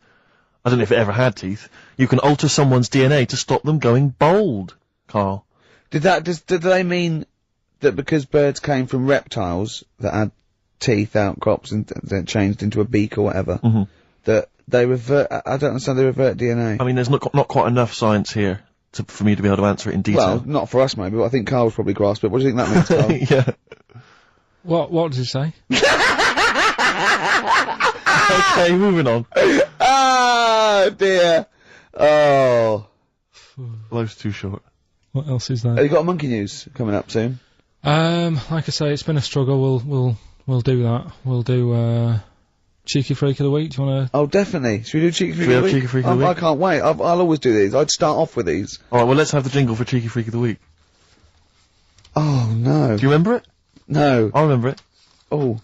I don't know if it ever had teeth, you can alter someone's DNA to stop them going bald, Carl. Did they mean that because birds came from reptiles that had teeth, outcrops, and then changed into a beak or whatever, that they revert, I don't understand, they revert DNA. I mean, there's not quite enough science here for me to be able to answer it in detail. Well, not for us maybe, but I think Carl's probably grasped it. What do you think that means, Carl? Yeah. What did you say? Okay, moving on. Oh, dear. Oh. Life's too short. What else is there? Have you got a monkey news coming up soon? Like I say, it's been a struggle. We'll do that. We'll do, Cheeky Freak of the Week. Do you wanna? Oh, definitely. Should we do Cheeky Freak of the Week? Cheeky Freak of the Week? I can't wait. I'll always do these. I'd start off with these. Alright, well, let's have the jingle for Cheeky Freak of the Week. Oh, no. Do you remember it? No. I remember it. Oh.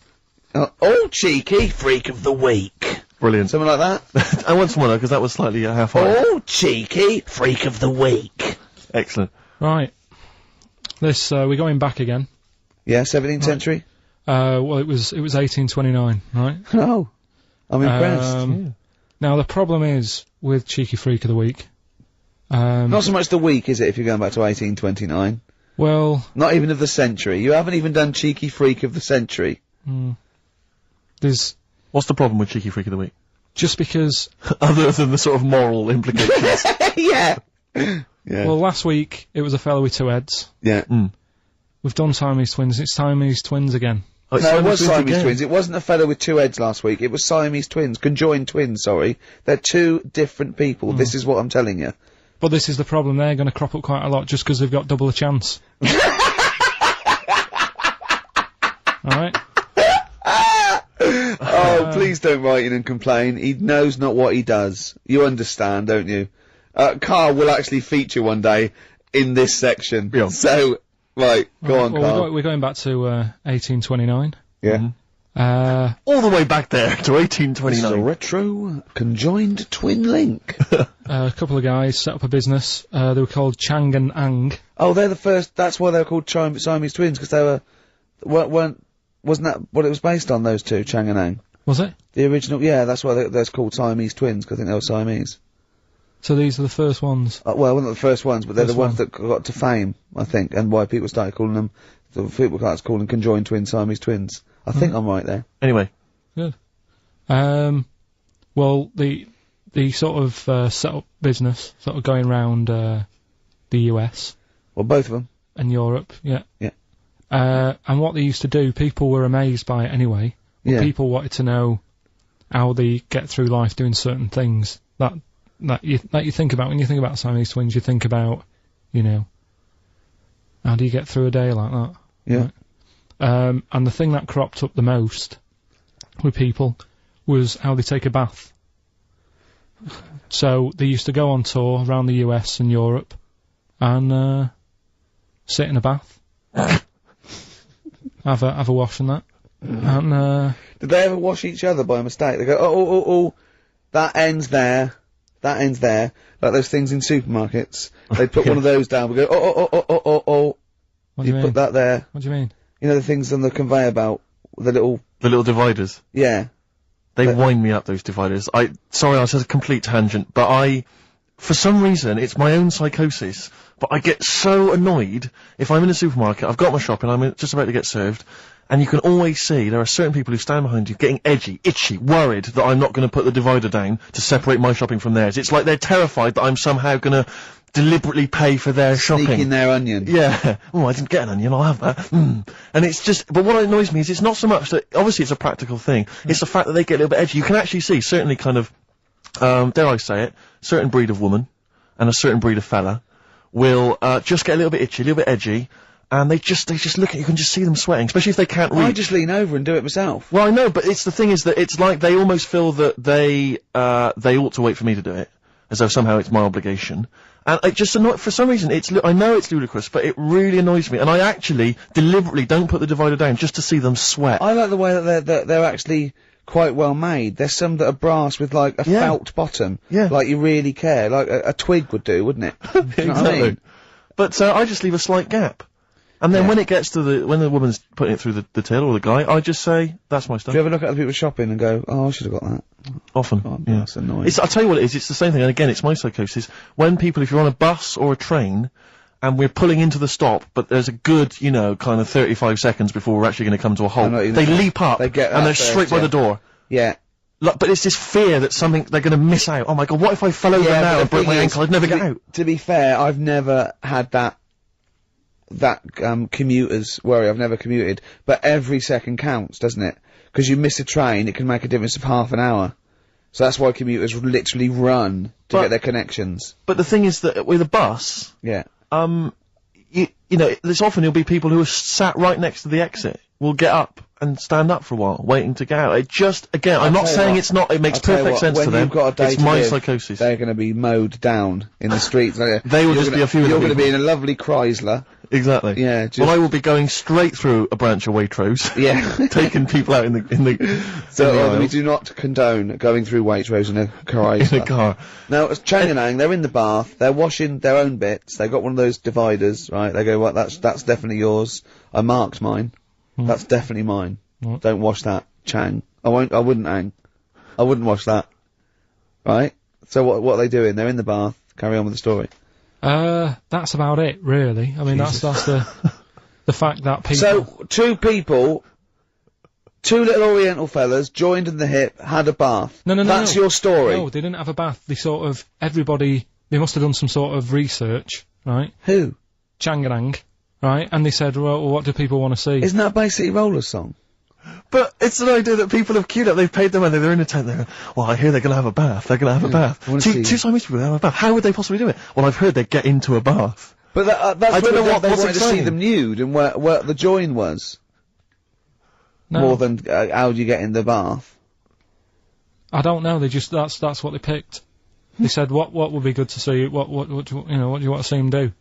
Cheeky Freak of the Week. Brilliant. Something like that? I want some more, because that was slightly half-hearted. Oh, Cheeky Freak of the Week. Excellent. Right. This, we're going back again. Yeah, 17th century? Well, it was 1829, right? Oh. I'm impressed. Now, the problem is, with Cheeky Freak of the Week, not so much the week, is it, if you're going back to 1829? Well... Not even of the century. You haven't even done Cheeky Freak of the century. There's... What's the problem with Cheeky Freak of the Week? Just because... Other than the sort of moral implications. Yeah. Well, last week, it was a fellow with two heads. Yeah. We've done Siamese twins. It's Siamese twins again. Oh, no, it was Siamese twins. It wasn't a fellow with two heads last week. It was Siamese twins. Conjoined twins, sorry. They're two different people. This is what I'm telling you. But this is the problem. They're going to crop up quite a lot just because they've got double a chance. Alright? Oh, please don't write in and complain. He knows not what he does. You understand, don't you? Carl will actually feature one day in this section. Yeah. So, right, go on, Carl. We're going back to 1829. Yeah. All the way back there to 1829. This is a retro conjoined twin link. A couple of guys set up a business. They were called Chang and Ang. Oh, they're the first. That's why they were called Siamese twins, because they wasn't that what it was based on? Those two, Chang and Ang. Was it? The original, yeah. That's why they're called Siamese twins, because I think they were Siamese. So these are the first ones. Well, not the first ones, but they're the ones that got to fame, I think, and why people started calling them. People started calling them conjoined twins, Siamese twins. I think I'm right there. Anyway. Good. Well, the sort of set up business, sort of going round the US. Well, both of them. And Europe, yeah. Yeah. And what they used to do, people were amazed by it anyway. Yeah. People wanted to know how they get through life doing certain things that you think about when you think about Siamese twins. You think about, how do you get through a day like that? Yeah. Right? And the thing that cropped up the most with people was how they take a bath. So they used to go on tour around the US and Europe and sit in a bath, have a wash and that. And did they ever wash each other by mistake? They go, oh, that ends there. That ends there. Like those things in supermarkets. They put one of those down. We go, oh. What do you mean? Put that there. What do you mean? You know the things on the conveyor belt, the little dividers. Yeah. They wind me up, those dividers. Sorry, I said a complete tangent, but for some reason, it's my own psychosis, but I get so annoyed if I'm in a supermarket, I've got my shopping, I'm just about to get served, and you can always see there are certain people who stand behind you getting edgy, itchy, worried that I'm not going to put the divider down to separate my shopping from theirs. It's like they're terrified that I'm somehow going to deliberately pay for their shopping. Sneak in their onion. Yeah. Oh, I didn't get an onion, I'll have that. And it's just, but what annoys me is it's not so much that, obviously it's a practical thing, it's the fact that they get a little bit edgy. You can actually see, certainly kind of, dare I say it, certain breed of woman and a certain breed of fella will, just get a little bit itchy, a little bit edgy, and they just look at you, can just see them sweating, especially if they can't read. I just lean over and do it myself. Well, I know, but the thing is that it's like they almost feel that they ought to wait for me to do it, as though somehow it's my obligation. And it just for some reason, I know it's ludicrous, but it really annoys me, and I actually deliberately don't put the divider down just to see them sweat. I like the way that they're actually quite well made. There's some that are brass with like a felt bottom. Yeah. Like you really care. Like a twig would do, wouldn't it? Do you know what I mean? But, I just leave a slight gap. And then when it gets to when the woman's putting it through the till or the guy, I just say, that's my stuff. Do you ever look at other people shopping and go, oh, I should have got that? Often. God, that's annoying. I'll tell you what it is, it's the same thing, and again, it's my psychosis. When people, if you're on a bus or a train, and we're pulling into the stop, but there's a good, you know, kind of 35 seconds before we're actually gonna come to a halt, they leap up, and they're straight by the door. Yeah. Like, but it's this fear that they're gonna miss out. Oh my god, what if I fell over now and broke my ankle? I'd never get out. To be fair, I've never had that commuter's worry. I've never commuted, but every second counts, doesn't it? Because you miss a train, it can make a difference of half an hour. So that's why commuters literally run to get their connections. But the thing is that with a bus, you know, there's often there'll be people who are sat right next to the exit, will get up and stand up for a while, waiting to get out. It just, again, I'm not saying it's not, it makes perfect sense to them. It's my psychosis. They're gonna be mowed down in the streets. They will just be a few of You're gonna be in a lovely Chrysler. Exactly. Yeah. Well, I will be going straight through a branch of Waitrose. Yeah. Taking people out in the So, we do not condone going through Waitrose in a Chrysler. In a car. Now, as Changanang, they're in the bath, they're washing their own bits, they've got one of those dividers, right? They go, well, that's definitely yours. I marked mine. That's definitely mine. Don't wash that, Chang. I wouldn't, Ang. I wouldn't wash that. Right? So what are they doing? They're in the bath. Carry on with the story. That's about it, really. I mean, that's the fact that people... So, two little Oriental fellas, joined in the hip, had a bath. No. That's your story. No, they didn't have a bath. They sort of, they must have done some sort of research, right? Who? Changanang, right? And they said, well, what do people want to see? Isn't that basically Roller's song? But it's an idea that people have queued up, they've paid their money, they're in a tent, they're well, I hear they're gonna have a bath, they're gonna have a bath. Two Siamese people have a bath. How would they possibly do it? Well, I've heard they get into a bath. But that's what they wanted to see them nude and where the join was. No. More than, how do you get in the bath? I don't know, that's what they picked. They said, what would be good to see, what do you want to see them do?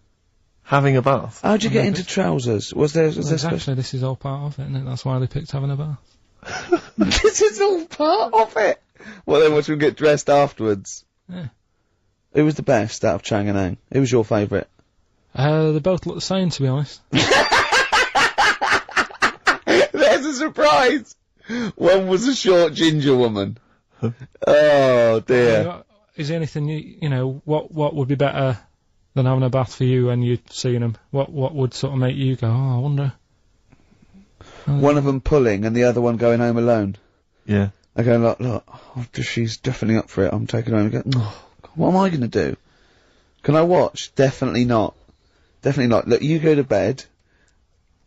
Having a bath. How'd you get into trousers? Was there exactly, this is all part of it, isn't it? That's why they picked having a bath. This is all part of it! Well, then watch them get dressed afterwards. Yeah. Who was the best out of Chang and Ang? Who was your favourite? They both look the same, to be honest. There's a surprise! One was a short ginger woman. Oh, dear. Is there anything, you know, what would be better than having a bath for you when you're seeing them? What would sort of make you go, oh, I wonder? One of them pulling and the other one going home alone. Yeah. I go, look, she's definitely up for it. I'm taking her home and go, oh, God, what am I going to do? Can I watch? Definitely not. Definitely not. Look, you go to bed.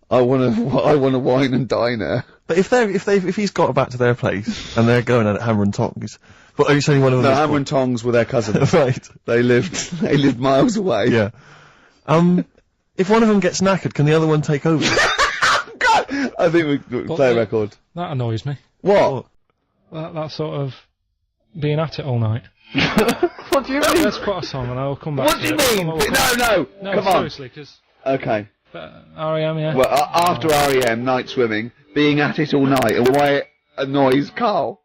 I want to wine and dine her. But if he's got back to their place and they're going at it hammer and tongs, but are you saying one of them? No, hammer and tongs were their cousins. Right. They lived miles away. Yeah. If one of them gets knackered, can the other one take over? God! I think we play a record. That annoys me. What? That sort of being at it all night. What do you mean? Let's put a song and I'll come back. What do you mean? No, come on. Seriously, because... Okay. R.E.M., yeah. Well, after R.E.M., night swimming, being at it all night, and why it annoys Karl.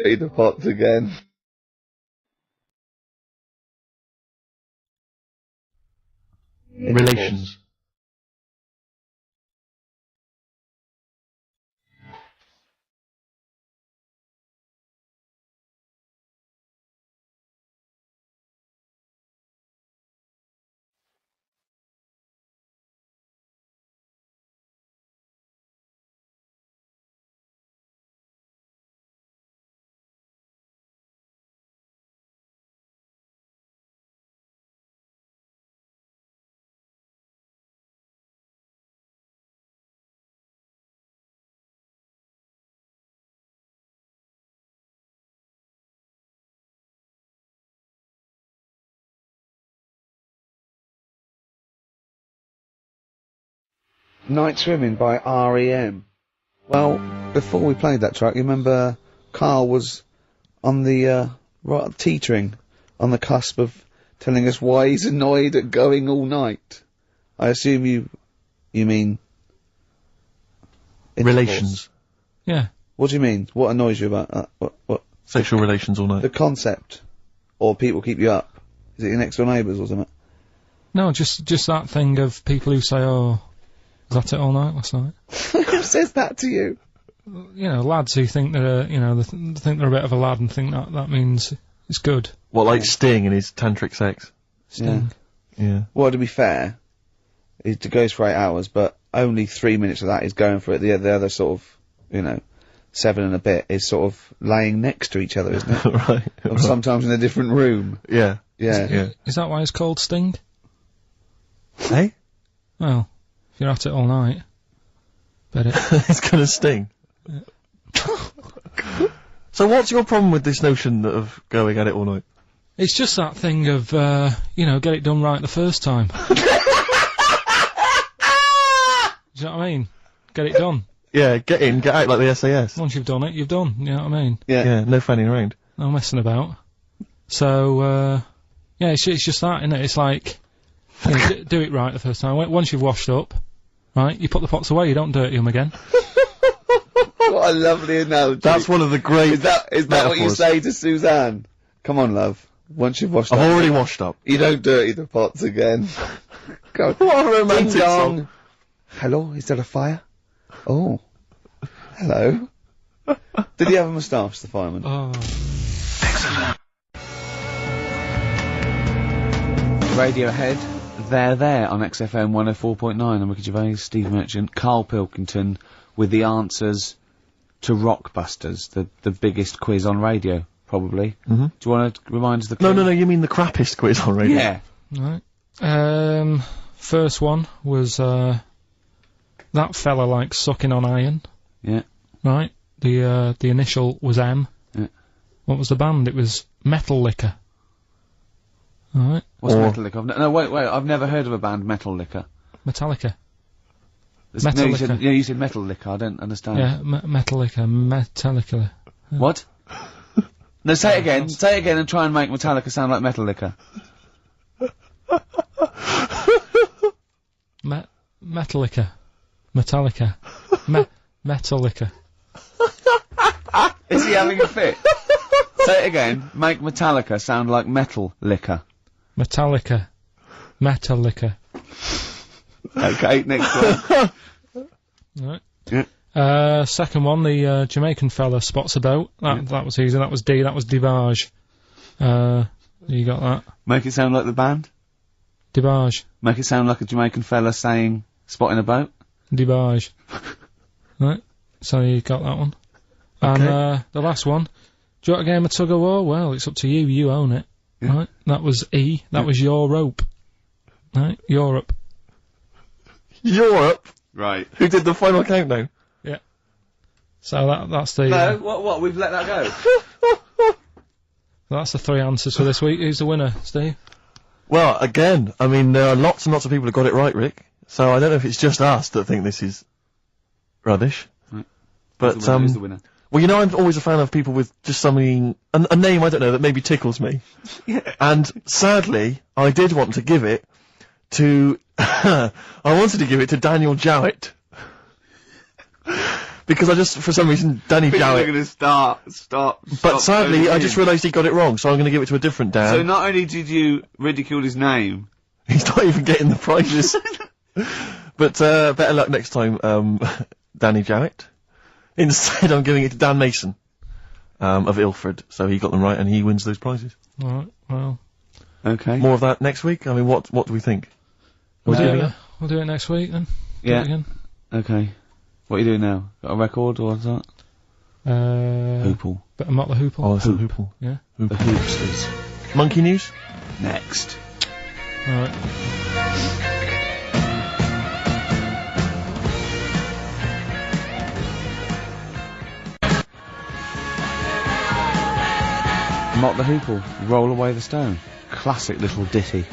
The pots again. Relations. Night Swimming by R.E.M. Well, before we played that track, you remember Karl was on the, right, teetering on the cusp of telling us why he's annoyed at going all night. I assume you mean... Relations. Yeah. What do you mean? What annoys you about that? What? Sexual relations all night. The concept. Or people keep you up. Is it your next door neighbours or something? No, just that thing of people who say, oh, was that it all night last night? Who says that to you? You know, lads who think they're, you know, think they're a bit of a lad and think that means it's good. What, like Sting in his tantric sex? Sting. Yeah. Well, to be fair, it goes for 8 hours, but only 3 minutes of that is going for it. The other sort of, you know, 7 and a bit is sort of laying next to each other, isn't it? Right. Or sometimes in a different room. Yeah. Yeah. Is that why it's called Sting? Hey? Well, if you're at it all night, bet it. It's gonna sting. Yeah. So what's your problem with this notion of going at it all night? It's just that thing of, you know, get it done right the first time. Do you know what I mean? Get it done. Yeah, get in, get out like the SAS. Once you've done it, you've done. You know what I mean? Yeah, no fanning around. No messing about. So, yeah, it's just that, isn't it? It's like, you know, do it right the first time. Once you've washed up, right, you put the pots away, you don't dirty them again. What a lovely analogy. That's one of the great Is that what you say to Suzanne? Come on, love. Once you've washed up. I've already washed up. You don't dirty the pots again. Go. What a romantic Ding dong. song. Hello, is there a fire? Oh. Hello. Did he have a moustache, the fireman? Oh. Radiohead, there on XFM 104.9. I'm Ricky Gervais, Steve Merchant, Karl Pilkington with the answers to Rockbusters, the biggest quiz on radio, probably. Mm-hmm. Do you want to remind us the quiz? No, you mean the crappiest quiz on radio? Yeah. Right. First one was, that fella likes sucking on iron. Yeah. Right. The initial was M. Yeah. What was the band? It was Metal Liquor. Alright. What's Metal Liquor? No, wait, I've never heard of a band, Metal Liquor. Metallica. No, you said Metal Liquor, I don't understand. Yeah, Metal Liquor, Metallica. What? No, say it again and try and make Metallica sound like Metal Liquor. Metallica. Metallica. Metallica. Is he having a fit? Say it again, make Metallica sound like Metal Liquor. Metallica. Metallica. Okay, next one. Right. Yeah. Second one, the Jamaican fella spots a boat. That was easy. That was D. That was Debage. You got that? Make it sound like the band. Debage. Make it sound like a Jamaican fella saying, spotting a boat. Debage. Right. So you got that one. Okay. And the last one. Do you want a game of tug of war? Well, it's up to you. You own it. Yeah. Right. That was E. That was your rope. Right. Europe. Europe? Right. Who did the final countdown? Yeah. So that's the... No, what? We've let that go. That's the 3 answers for this week. Who's the winner, Steve? Well, again, I mean, there are lots and lots of people who got it right, Rick. So I don't know if it's just us that think this is rubbish. Right. But, who's the winner? Well, you know, I'm always a fan of people with just something, a name, I don't know, that maybe tickles me. Yeah. And sadly, I did want to give it to, I wanted to give it to Daniel Jowett. Because I just, for some reason, Danny Jowett. We're gonna stop. But sadly, I just realised he got it wrong, so I'm gonna give it to a different Dan. So not only did you ridicule his name, he's not even getting the prizes. But, better luck next time, Danny Jowett. Instead, I'm giving it to Dan Mason, of Ilford, so he got them right and he wins those prizes. Alright, well. Okay. More of that next week? I mean, what do we think? We'll do it next week then. Yeah. Do it again. Okay. What are you doing now? Got a record or what's that? Hoople. Bit of Motley Hoople. Oh, that's a Hoople. Yeah. Hoople. The Hoopsters. Monkey News? Next. Alright. Mott the Hoople, Roll Away the Stone. Classic little ditty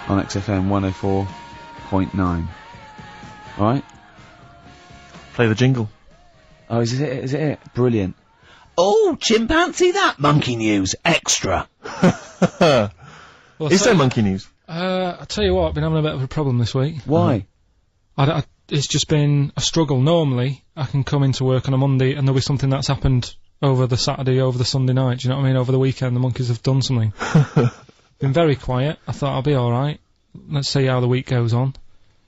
on XFM 104.9. Right. Play the jingle. Oh, is it? Brilliant. Oh, chimpanzee that! Monkey news, extra. Well, Is there monkey news? I tell you what, I've been having a bit of a problem this week. Why? It's just been a struggle. Normally, I can come into work on a Monday and there'll be something that's happened over the Saturday, over the Sunday night. Do you know what I mean? Over the weekend, the monkeys have done something. Been very quiet. I thought I'll be alright. Let's see how the week goes on.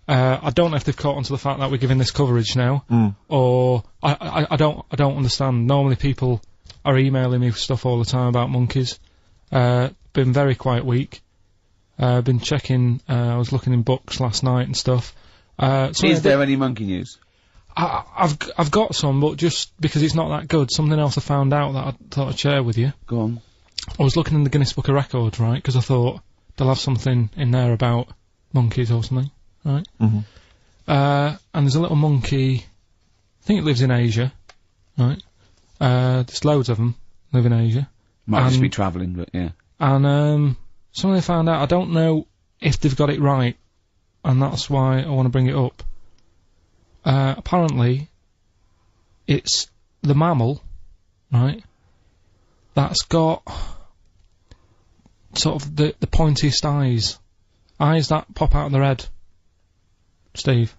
I don't know if they've caught on to the fact that we're giving this coverage now, or I don't understand. Normally people are emailing me stuff all the time about monkeys. Been very quiet week. Been checking. I was looking in books last night and stuff. Is there any monkey news? I've got some, but just because it's not that good. Something else I found out that I thought I'd share with you. Go on. I was looking in the Guinness Book of Records, right? Because I thought they'll have something in there about monkeys or something. Right. And there's a little monkey. I think it lives in Asia. Right. There's loads of them live in Asia. Might just be travelling, but yeah. And something I found out. I don't know if they've got it right, and that's why I want to bring it up. Apparently, it's the mammal, right? That's got sort of the pointiest eyes that pop out of their head. Steve.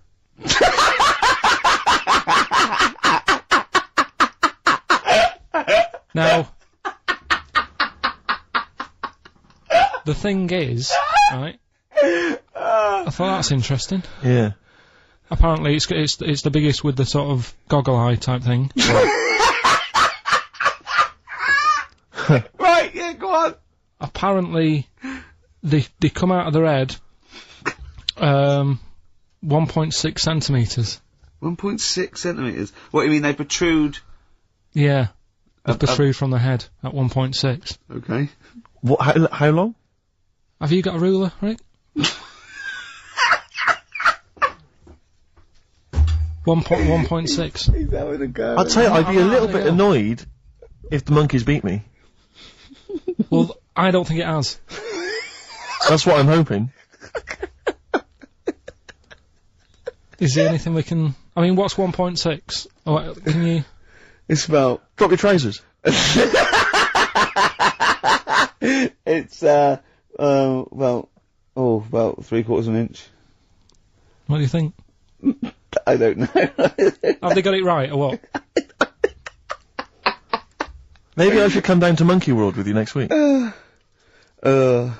Now, the thing is, right, I thought that's interesting. Yeah. Apparently it's the biggest with the sort of goggle eye type thing. Right, yeah, go on. Apparently, they come out of their head, 1.6 centimetres. 1.6 centimetres? What, you mean they protrude? Yeah. They protrude from the head at 1.6. Okay. What, how long? Have you got a ruler, Rick? 1.6. He's having a go. I'd say I'd be a little bit annoyed if the monkeys beat me. Well, I don't think it has. That's what I'm hoping. Is there anything we can... I mean, what's 1.6? Oh, can you... It's about... Drop your trousers. It's, about 3/4 of an inch. What do you think? I don't know. Have they got it right, or what? Maybe I should come down to Monkey World with you next week. So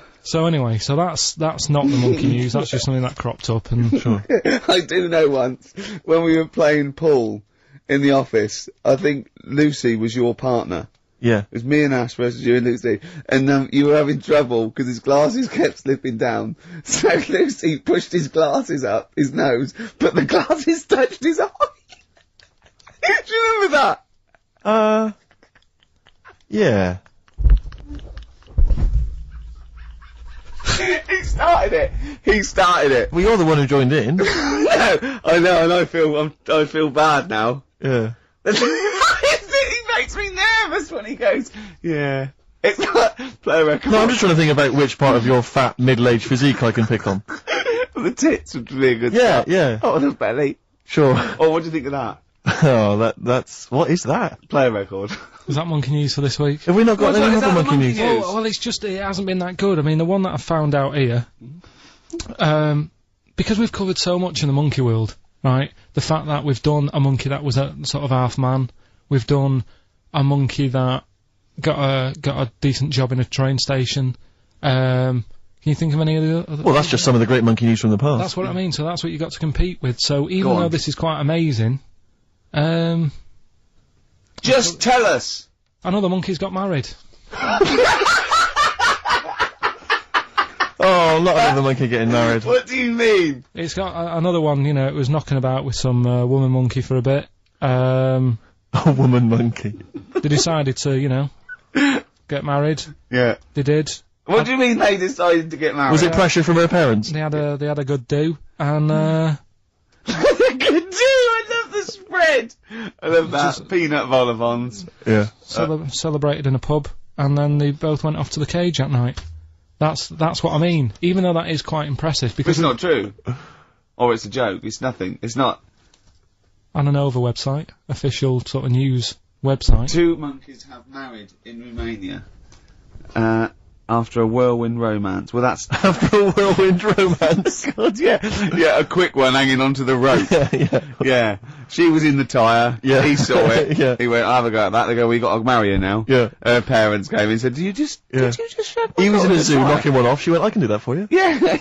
anyway, so that's not the monkey news, that's just something that cropped up, and... Sure. I do know once, when we were playing pool in the office, I think Lucy was your partner. Yeah. It was me and Ash versus you and Lucy, and you were having trouble because his glasses kept slipping down. So Lucy pushed his glasses up his nose, but the glasses touched his eye. Do you remember that? Yeah. He started it. Well, you're the one who joined in. No, I know, and I feel bad now. Yeah. He makes me nervous when he goes, yeah. It's not, play a record. No, I'm just trying to think about which part of your fat, middle-aged physique I can pick on. The tits would be a good Yeah, start. yeah. Oh, the belly. Sure. Oh, what do you think of that? Oh, that's... What is that? Play a record. Was that monkey news for this week? Have we not got any other monkey news? Well, it's just, it hasn't been that good. I mean, the one that I found out here, because we've covered so much in the monkey world, right? The fact that we've done a monkey that was a sort of half man, we've done a monkey that got a decent job in a train station. Can you think of any of the other? Well, that's just some of the great monkey news from the past. That's what I mean. So that's what you got to compete with. So even though this is quite amazing, just tell us. Another monkey's got married. Oh, not another monkey getting married. What do you mean? It's got another one. You know, it was knocking about with some woman monkey for a bit. A woman monkey. They decided to, you know, get married. Yeah. They did. What do you mean they decided to get married? Was it pressure from her parents? They had a good do, and Good do. I love the spread. I love that. Peanut vol-au-vents. Yeah. Celebrated in a pub, and then they both went off to the cage that night. That's what I mean. Even though that is quite impressive, because It's not true. or it's a joke. It's nothing. It's not. On an Over website, official sort of news website. 2 monkeys have married in Romania. After a whirlwind romance. Well, that's After a whirlwind romance. God, yeah, a quick one hanging onto the rope. Yeah. She was in the tyre. Yeah. He saw it. Yeah. He went, "I'll have a go at that." They go, "We got to marry her now." Yeah. Her parents came and said, "Did you just shove my He was dog in a the zoo tyre?" knocking one off. She went, "I can do that for you." Yeah.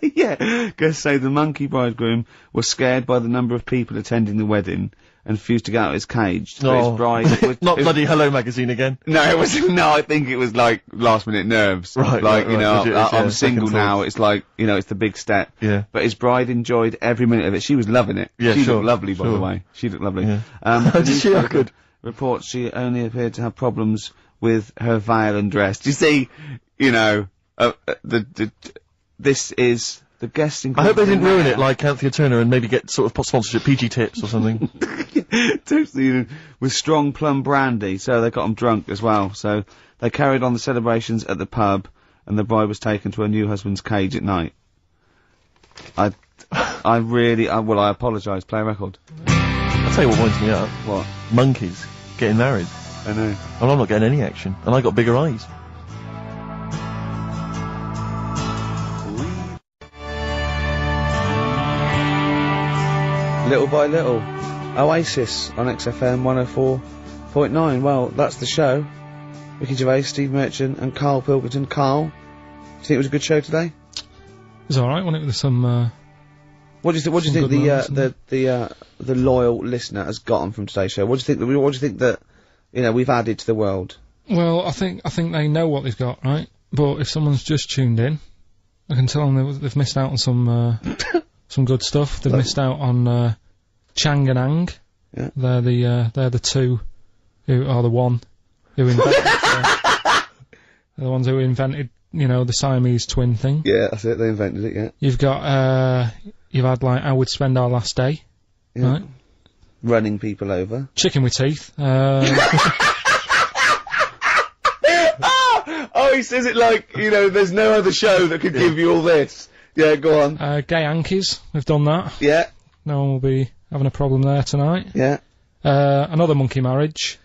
Yeah. Guests say the monkey bridegroom was scared by the number of people attending the wedding and refused to get out of his cage. But his bride was, Not bloody Hello Magazine again. No, it was no. I think it was like last minute nerves. Right, like right, you know, legit, I'm yeah, single second now. thoughts. It's like it's the big step. Yeah. But his bride enjoyed every minute of it. She was loving it. Yeah, she sure, looked lovely, by sure. the way. She looked lovely. Yeah. The Did she look newspaper good? reports she only appeared to have problems with her veil and dress. Do you see? This is. The guesting. I hope they didn't ruin it like Anthea Turner and maybe get sort of sponsorship PG tips or something. Totally, with strong plum brandy, so they got them drunk as well. So they carried on the celebrations at the pub, and the bride was taken to her new husband's cage at night. I apologise. Play a record. I'll tell you what winds me up. What? Monkeys getting married. I know. Well, I'm not getting any action, and I got bigger eyes. Little by little, Oasis on XFM 104.9. Well, that's the show. Ricky Gervais, Steve Merchant, and Karl Pilkington. Karl, do you think it was a good show today? It was alright, wasn't it, with some, What do you think the loyal listener has gotten from today's show? What do you think that we've added to the world? Well, I think they know what they've got, right? But if someone's just tuned in, I can tell them they've missed out on some good stuff. They've missed out on Chang and Ang. Yeah. They're the two who are the one who invented they're the ones who invented, the Siamese twin thing. Yeah, that's it, they invented it, yeah. You've got you've had like How We'd Spend Our Last Day. Yeah. Right? Running people over. Chicken with Teeth. Oh, he says it like, there's no other show that could give you all this. Yeah, go on. Gay Yankees, we've done that. Yeah. No one will be having a problem there tonight. Yeah. Another monkey marriage.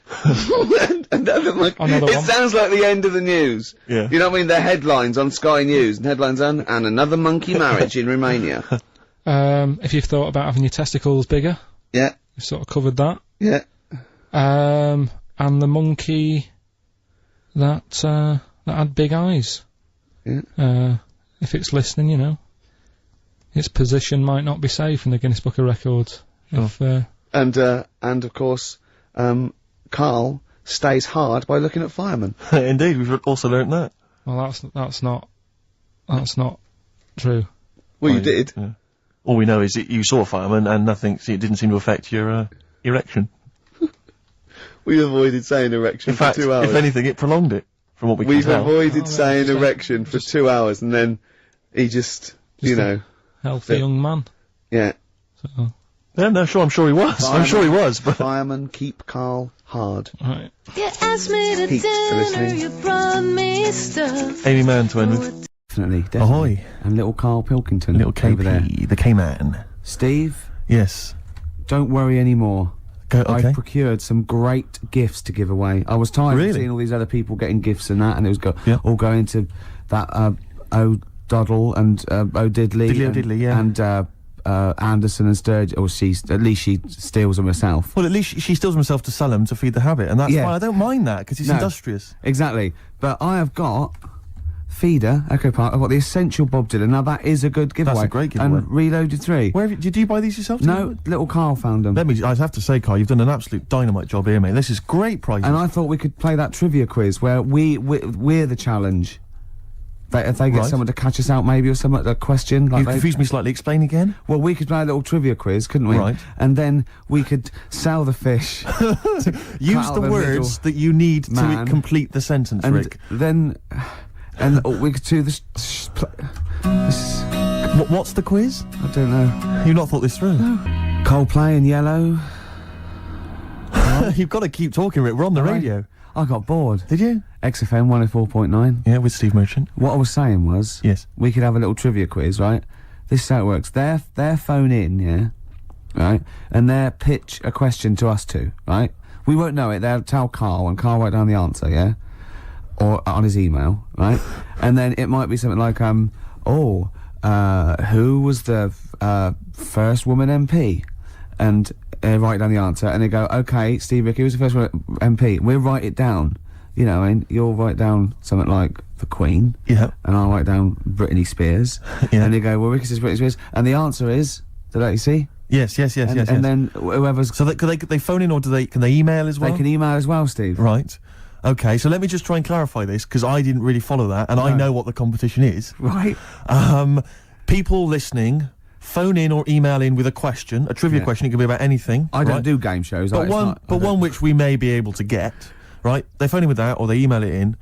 Another monkey. Another it one. sounds like the end of the news. Yeah. You know what I mean? The headlines on Sky News, and headlines on, and another monkey marriage in Romania. If you've thought about having your testicles bigger. Yeah. We've sort of covered that. Yeah. And the monkey that had big eyes. Yeah. If it's listening, its position might not be safe in the Guinness Book of Records. Sure. And of course, Karl stays hard by looking at firemen. Indeed, we've also learnt that. Well, that's not true. Well, you did. Yeah. All we know is that you saw a fireman and it didn't seem to affect your erection. We avoided saying erection In fact, for 2 hours. if anything, it prolonged it, from what we can We've tell. avoided saying erection for 2 hours, and then he just Healthy young man. Yeah. So, Yeah, no, sure, I'm sure he was. I'm sure he was, but... Firemen keep Karl hard. right. You asked me to Pete, for dinner, listening. you brought me stuff. Amy Mann to end with. Definitely. Ahoy. And little Karl Pilkington. Little over there. KP, the K-Man. Steve, Yes. don't worry anymore. Okay. I've procured some great gifts to give away. I was tired Really? of seeing all these other people getting gifts and that, and it was Yeah. all going to that O'Doddle and O'Diddley. Diddley O'Diddley, yeah. And Anderson and Sturgeon, or at least she steals them herself. Well, at least she steals herself to sell them to feed the habit, and that's Yeah. fine. I don't mind that, because it's No. industrious. Exactly. But I have got Feeder, Echo Park, I've got the Essential Bob Dylan. Now that is a good giveaway. That's a great giveaway. And Reloaded 3. Where did you buy these yourself? No, little Karl found them. I have to say, Carl, you've done an absolute dynamite job here, mate. This is great prizes. And I thought we could play that trivia quiz where we're the challenge. If they get Right. someone to catch us out, maybe, or someone a question. Like You've confused me slightly. Explain again. Well, we could play a little trivia quiz, couldn't we? Right. And then we could sell the fish. Use out the the words that you need to man. complete the sentence, And Rick. then, we could do this. This What's the quiz? I don't know. You've not thought this through. Coldplay in Yellow. You've got to keep talking, Rick. We're on the radio. I got bored. Did you? XFM 104.9. Yeah, with Steve Merchant. What I was saying was, Yes. we could have a little trivia quiz, right? this is how it works. Their phone in, yeah, right, and they'll pitch a question to us two, right? We won't know it. They'll tell Carl, and Carl write down the answer, yeah, or on his email, right? And then it might be something like, who was the first woman MP? And write down the answer, and they go, okay, Steve Ricky was the first MP. We'll write it down. You know, and you'll write down something like the Queen. Yeah. And I'll write down Britney Spears. Yeah. And they go, well, Ricky says Britney Spears. And the answer is, did you see? Yes. And then whoever's... So could they phone in, or can they email as well? They can email as well, Steve. Right. Okay, so let me just try and clarify this, because I didn't really follow that, and I know what the competition is. Right. People listening, phone in or email in with a question, a trivia question. It can be about anything. I don't do game shows. But one which we may be able to get. Right? They phone in with that, or they email it in.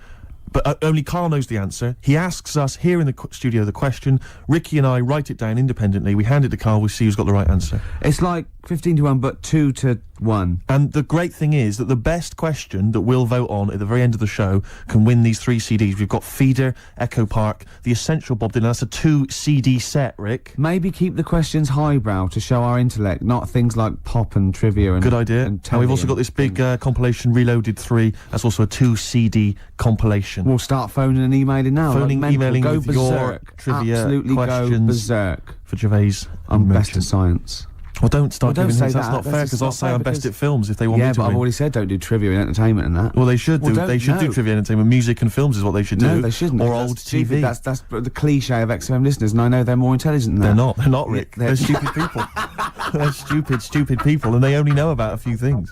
But only Carl knows the answer. He asks us here in the studio the question. Ricky and I write it down independently. We hand it to Carl. We see who's got the right answer. It's like 15 to 1, but 2 to 1. And the great thing is that the best question that we'll vote on at the very end of the show can win these 3 CDs. We've got Feeder, Echo Park, The Essential Bob Dylan. That's a 2 CD set, Rick. Maybe keep the questions highbrow to show our intellect, not things like pop and trivia and... Good idea. And we've also got this big compilation, Reloaded 3. That's also a 2 CD compilation. We'll start phoning and emailing now. Phoning, emailing go with berserk. your trivia Absolutely questions. Go berserk. For Gervais. I'm best at science. Well, don't start don't giving say hints. That's that. not fair, because I'll say I'm best at films if they want me to. Yeah, but I've win. already said don't do trivia and entertainment and that. Well, they should do. They should do no. trivia and entertainment. Music and films is what they should do. No, they shouldn't. Or That's old stupid. TV. That's the cliche of XFM listeners, and I know they're more intelligent than that. They're not. They're not, Rick. They're They're stupid people. They're stupid people, and they only know about a few things.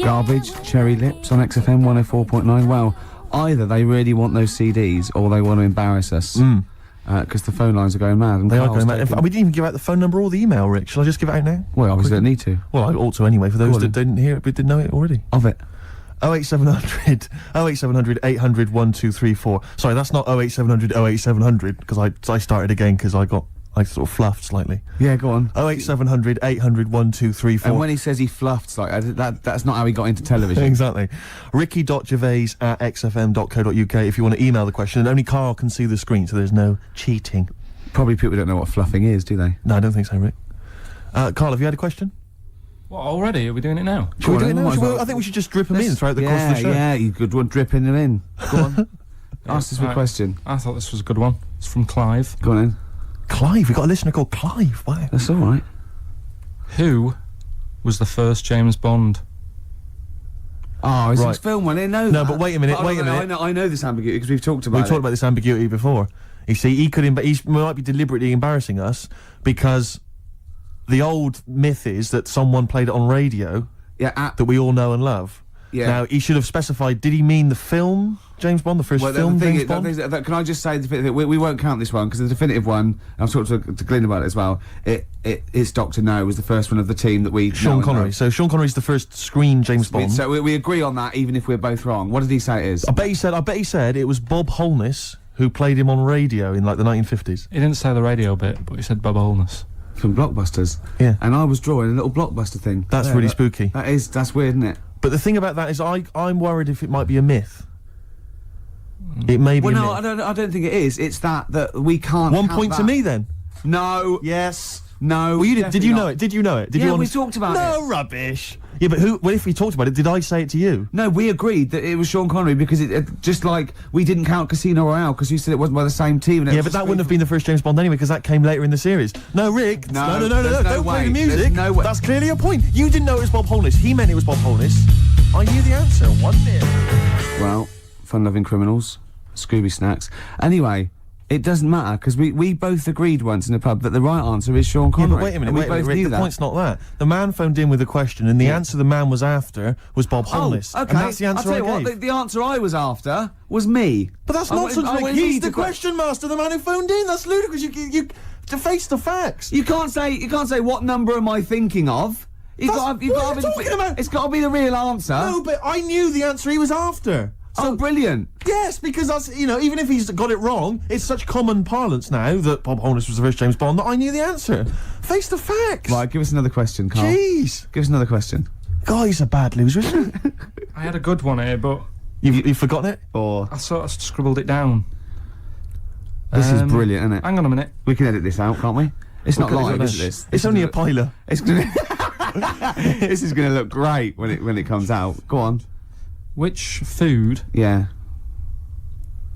Garbage, Cherry Lips on XFM 104.9. Well, either they really want those CDs, or they want to embarrass us. Because the phone lines are going mad. And They are going mad. In fact, we didn't even give out the phone number or the email, Rick. Shall I just give it out now? Well, obviously don't need to. Well, I ought to anyway, for those that didn't hear it, but didn't know it already. Of it. 08700 800 1234. Sorry, that's not 08700 08700, because I started again because I sort of fluffed slightly. Yeah, go on. 08700 800 1234. And when he says he fluffed, like, that's not how he got into television. Exactly. ricky.gervais@xfm.co.uk if you want to email the question, and only Carl can see the screen, so there's no cheating. Probably people don't know what fluffing is, do they? No, I don't think so, Rick. Carl, have you had a question? What, already? Are we doing it now? Should we do it now? I think we should just drip them in throughout the course of the show. Yeah, you could one dripping them in. Go on. Ask us a question. I thought this was a good one. It's from Clive. Go on in. Clive, we've got a listener called Clive. Wow. That's alright. Who was the first James Bond? Oh, it's Right. his film one. I know No, that. but wait a minute, wait a minute. I know this ambiguity because we've talked about We've talked about this ambiguity before. You see, he might be deliberately embarrassing us because the old myth is that someone played it on radio that we all know and love. Yeah. Now, he should have specified, did he mean the film James Bond, the first film James Bond? Can I just say, we won't count this one, because the definitive one, and I've talked to Glyn about it as well, it's Dr. No was the first one of the team that we Sean Connery. So Sean Connery's the first screen James Bond. So we agree on that, even if we're both wrong. What did he say it is? I bet he said it was Bob Holness who played him on radio in, like, the 1950s. He didn't say the radio bit, but he said Bob Holness. From Blockbusters. Yeah. And I was drawing a little Blockbuster thing. That's really spooky. That's weird, isn't it? But the thing about that is I'm worried if it might be a myth. It may be a myth. I don't think it is. It's that we can't. 1 point to me then. No. Yes. No. Well, did you know it? Did you know it? Did you we talked about it. No rubbish. Yeah, but well, if we talked about it, did I say it to you? No, we agreed that it was Sean Connery because it just like we didn't count Casino Royale because you said it wasn't by the same team. And yeah, but that wouldn't have been the first James Bond anyway because that came later in the series. No, Rick. No, no. Don't play the music. There's no way. That's clearly a point. You didn't know it was Bob Holness. He meant it was Bob Holness. I knew the answer. 1-0. Well, fun-loving criminals, Scooby snacks. Anyway. It doesn't matter, because we both agreed once in a pub that the right answer is Sean Connery. Yeah, but wait a minute, we both knew the that. point's not that. The man phoned in with a question, and the answer the man was after was Bob Holness. Oh, okay. And that's the answer I'll tell you gave. what, the answer I was after was me. But that's nonsense, Rick. He's the question master, the man who phoned in. That's ludicrous. You to face the facts. You can't say what number am I thinking of. It's got to be the real answer. No, but I knew the answer he was after. So brilliant. Yes, because that's, even if he's got it wrong, it's such common parlance now that Bob Holness was the first James Bond that I knew the answer. Face the facts. Right, give us another question, Carl. Jeez. Give us another question. God, he's a bad loser, isn't he? I had a good one here, but... You've forgotten it? Or... I sort of scribbled it down. This is brilliant, isn't it? Hang on a minute. We can edit this out, can't we? It's not live, is this? It's only a piler. It's gonna this is gonna look great when it comes out. Go on. Which food? Yeah.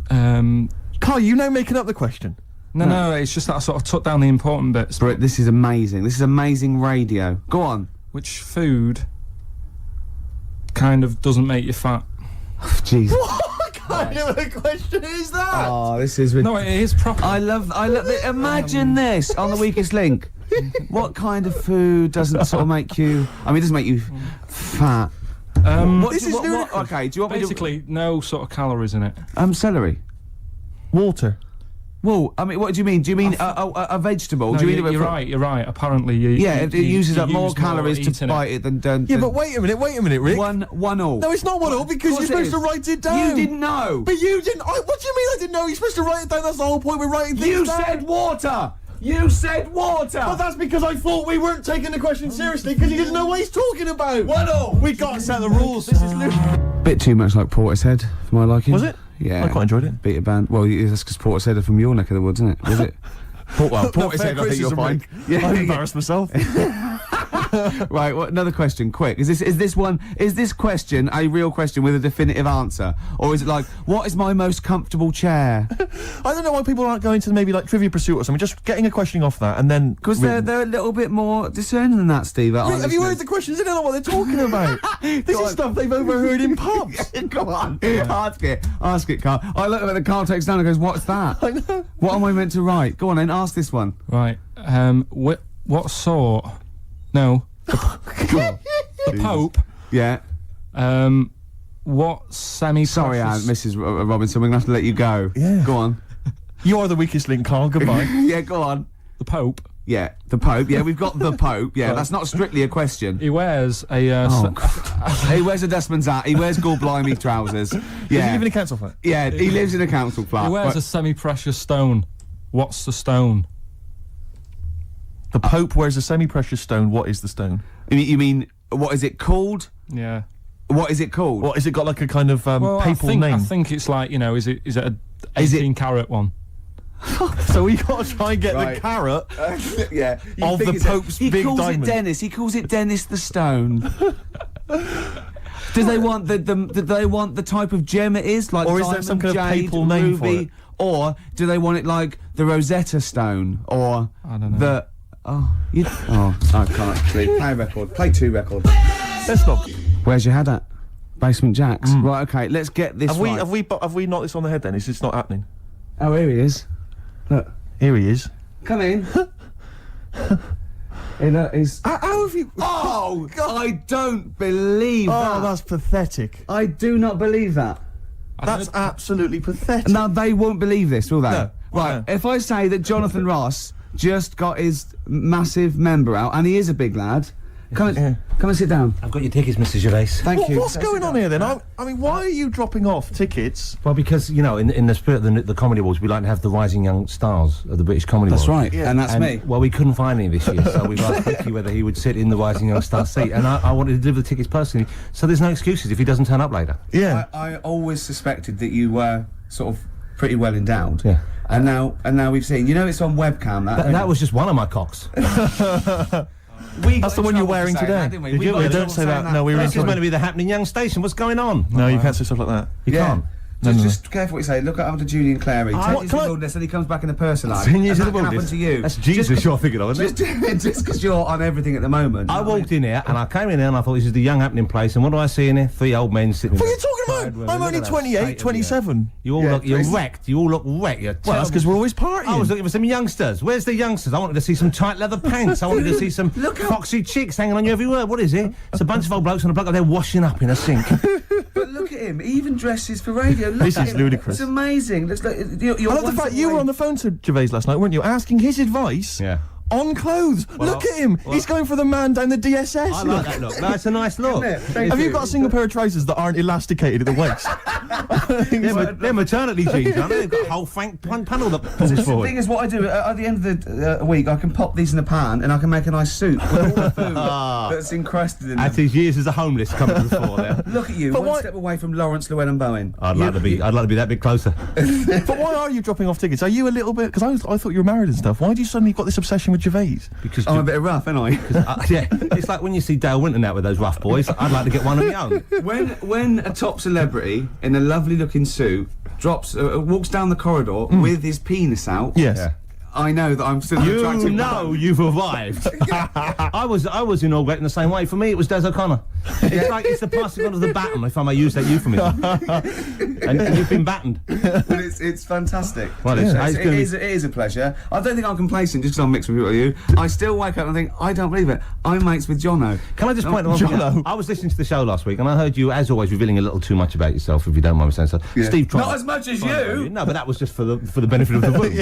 Carl, you know making up the question. No, it's just that I sort of took down the important bits. But this is amazing. This is amazing radio. Go on. Which food kind of doesn't make you fat? Jeez. What kind of a question is that? Oh, this is No, it is proper. I love imagine this on the Weakest Link. What kind of food doesn't sort of make you, I mean, it doesn't make you fat? This is okay, do you want basically no sort of calories in it. Celery? Water. Well, I mean, what do you mean? Do you mean a vegetable? No, do you mean you're right. Apparently, it uses up more calories to bite it than. Yeah, but wait a minute, Rick. One all. No, it's not one all because you're supposed to write it down. You didn't know. But you didn't. What do you mean I didn't know? You're supposed to write it down. That's the whole point. We're writing things down. You said water. You said water. Well, that's because I thought we weren't taking the question seriously because he didn't know what he's talking about. One all. We got to set the rules. This is bit too much like Portishead for my liking. Was it? Yeah. I quite enjoyed it. Beat a band. Well, that's because Portishead are from your neck of the woods, isn't it? Was it? Portishead, I think you'll find. Yeah, I embarrassed myself. Right, another question, quick. Is this question a real question with a definitive answer? Or is it like, what is my most comfortable chair? I don't know why people aren't going to maybe like Trivia Pursuit or something, just getting a questioning off that and then... Because they're a little bit more discerning than that, Steve. Have you heard the questions? They don't know what they're talking about. This is stuff they've overheard in pubs. Go on, ask it, Carl. I look at the Carl takes down and goes, what's that? I know. What am I meant to write? Go on then, ask this one. Right, what sort... No. The Pope. Yeah. What semi-precious... Sorry, Mrs. Robinson, we're going to have to let you go. Yeah. Go on. You are the weakest link, Carl. Goodbye. Yeah, go on. The Pope. Yeah, the Pope. Yeah, we've got the Pope. Yeah, that's not strictly a question. He wears a... he wears a dustman's hat. He wears gold-blimey trousers. Yeah. Does he live in a council flat? Yeah, he lives in a council flat. He wears a semi-precious stone. What's the stone? The Pope wears a semi-precious stone. What is the stone? You mean, what is it called? Yeah. What is it called? What, is it got like a kind of papal name? I think it's like, you know, is it a 18-carat one? So we got to try and get the carrot yeah, of the Pope's big diamond. He calls it Dennis. He calls it Dennis the Stone. Do they want the type of gem it is, like or diamond, is there some kind of jade, papal name ruby, for it? Or do they want it like the Rosetta Stone, or I don't know. I can't actually play a record. Play 2 records. Let's not. Where's your head at? Basement Jacks. Right. Okay. Let's get this. Have we knocked this on the head? Then it's just not happening. Oh, here he is. Look. Here he is. Come in. How have you... Oh, God. I don't believe that. Oh, that's pathetic. I do not believe that. That's absolutely pathetic. Now, they won't believe this, will they? No. Right, No. if I say that Jonathan Ross just got his massive member out, and he is a big lad, come and sit down. I've got your tickets, Mr. Gervais. Thank you. What's going on here, then? I mean, why are you dropping off tickets? Well, because, you know, in the spirit of the Comedy Awards, we like to have the rising young stars of the British Comedy Awards. That's right, and that's me. Well, we couldn't find any this year, so we've asked Ricky whether he would sit in the rising young star seat, and I wanted to deliver the tickets personally, so there's no excuses if he doesn't turn up later. Yeah. I always suspected that you were sort of pretty well endowed. Yeah. And now we've seen, you know, it's on webcam. That was just one of my cocks. That's the one you're wearing today. Did we? Did you? got in Don't trouble say saying that. No, we were in This is trouble. meant to be the happening young station. What's going on? No, you can't say stuff like that. You can't. Just careful what you say. Look after Julian Clary. 10 years in the wilderness, and he comes back in the person life. 10 years in the That can happen wilderness. to you. That's Jesus you're thinking of, isn't it? Just because you're on everything at the moment. I walked in here and I came in here and I thought this is the young happening place, and what do I see in here? 3 old men sitting. What are you talking about? I'm only 28, 27. You all look, you're wrecked. You all look wrecked. You're Well, that's because we're always partying. I was looking for some youngsters. Where's the youngsters? I wanted to see some tight leather pants. I wanted to see some foxy chicks hanging on you every word. What is it? It's a bunch of old blokes and a bloke up there washing up in a sink. But look at him. He even dresses for radio. Look This at is him. ludicrous. It's amazing. It's like, I love the fact you were on the phone to Gervais last night, weren't you? Asking his advice on clothes. Look at him. He's going for the man down the DSS. I like that look. That's a nice look. Have you got a single pair of trousers that aren't elasticated at the waist? They're maternity jeans, aren't they? They've got a whole panel that pulls The forward. thing is, what I do at the end of the week, I can pop these in a pan and I can make a nice soup with all the food that's encrusted in That's them. his years as a homeless coming to the fore there. Look at you, one step away from Lawrence Llewellyn Bowen. I'd like to be that bit closer. But why are you dropping off tickets? Are you a little bit? Because I thought you were married and stuff. Why do you suddenly got this obsession with Gervais? Because I'm a bit rough, ain't I? yeah, it's like when you see Dale Winton out with those rough boys. I'd like to get one of my own. When a top celebrity in a lovely looking suit walks down the corridor with his penis out, Yes. Yeah. I know that I'm still an attractive You know man. you've arrived. I was inaugurating the same way. For me, it was Des O'Connor. It's the passing on of the baton, if I may use that euphemism. and you've been battened. But it's fantastic. Well, it is a pleasure. I don't think I'm complacent just because I'm mixed with you. I still wake up and think, I don't believe it. I'm mates with Jono. Can I just point one thing out? I was listening to the show last week and I heard you, as always, revealing a little too much about yourself, if you don't mind me saying so. Yeah. Steve tried. Not as much as you! No, but that was just for the benefit of the room.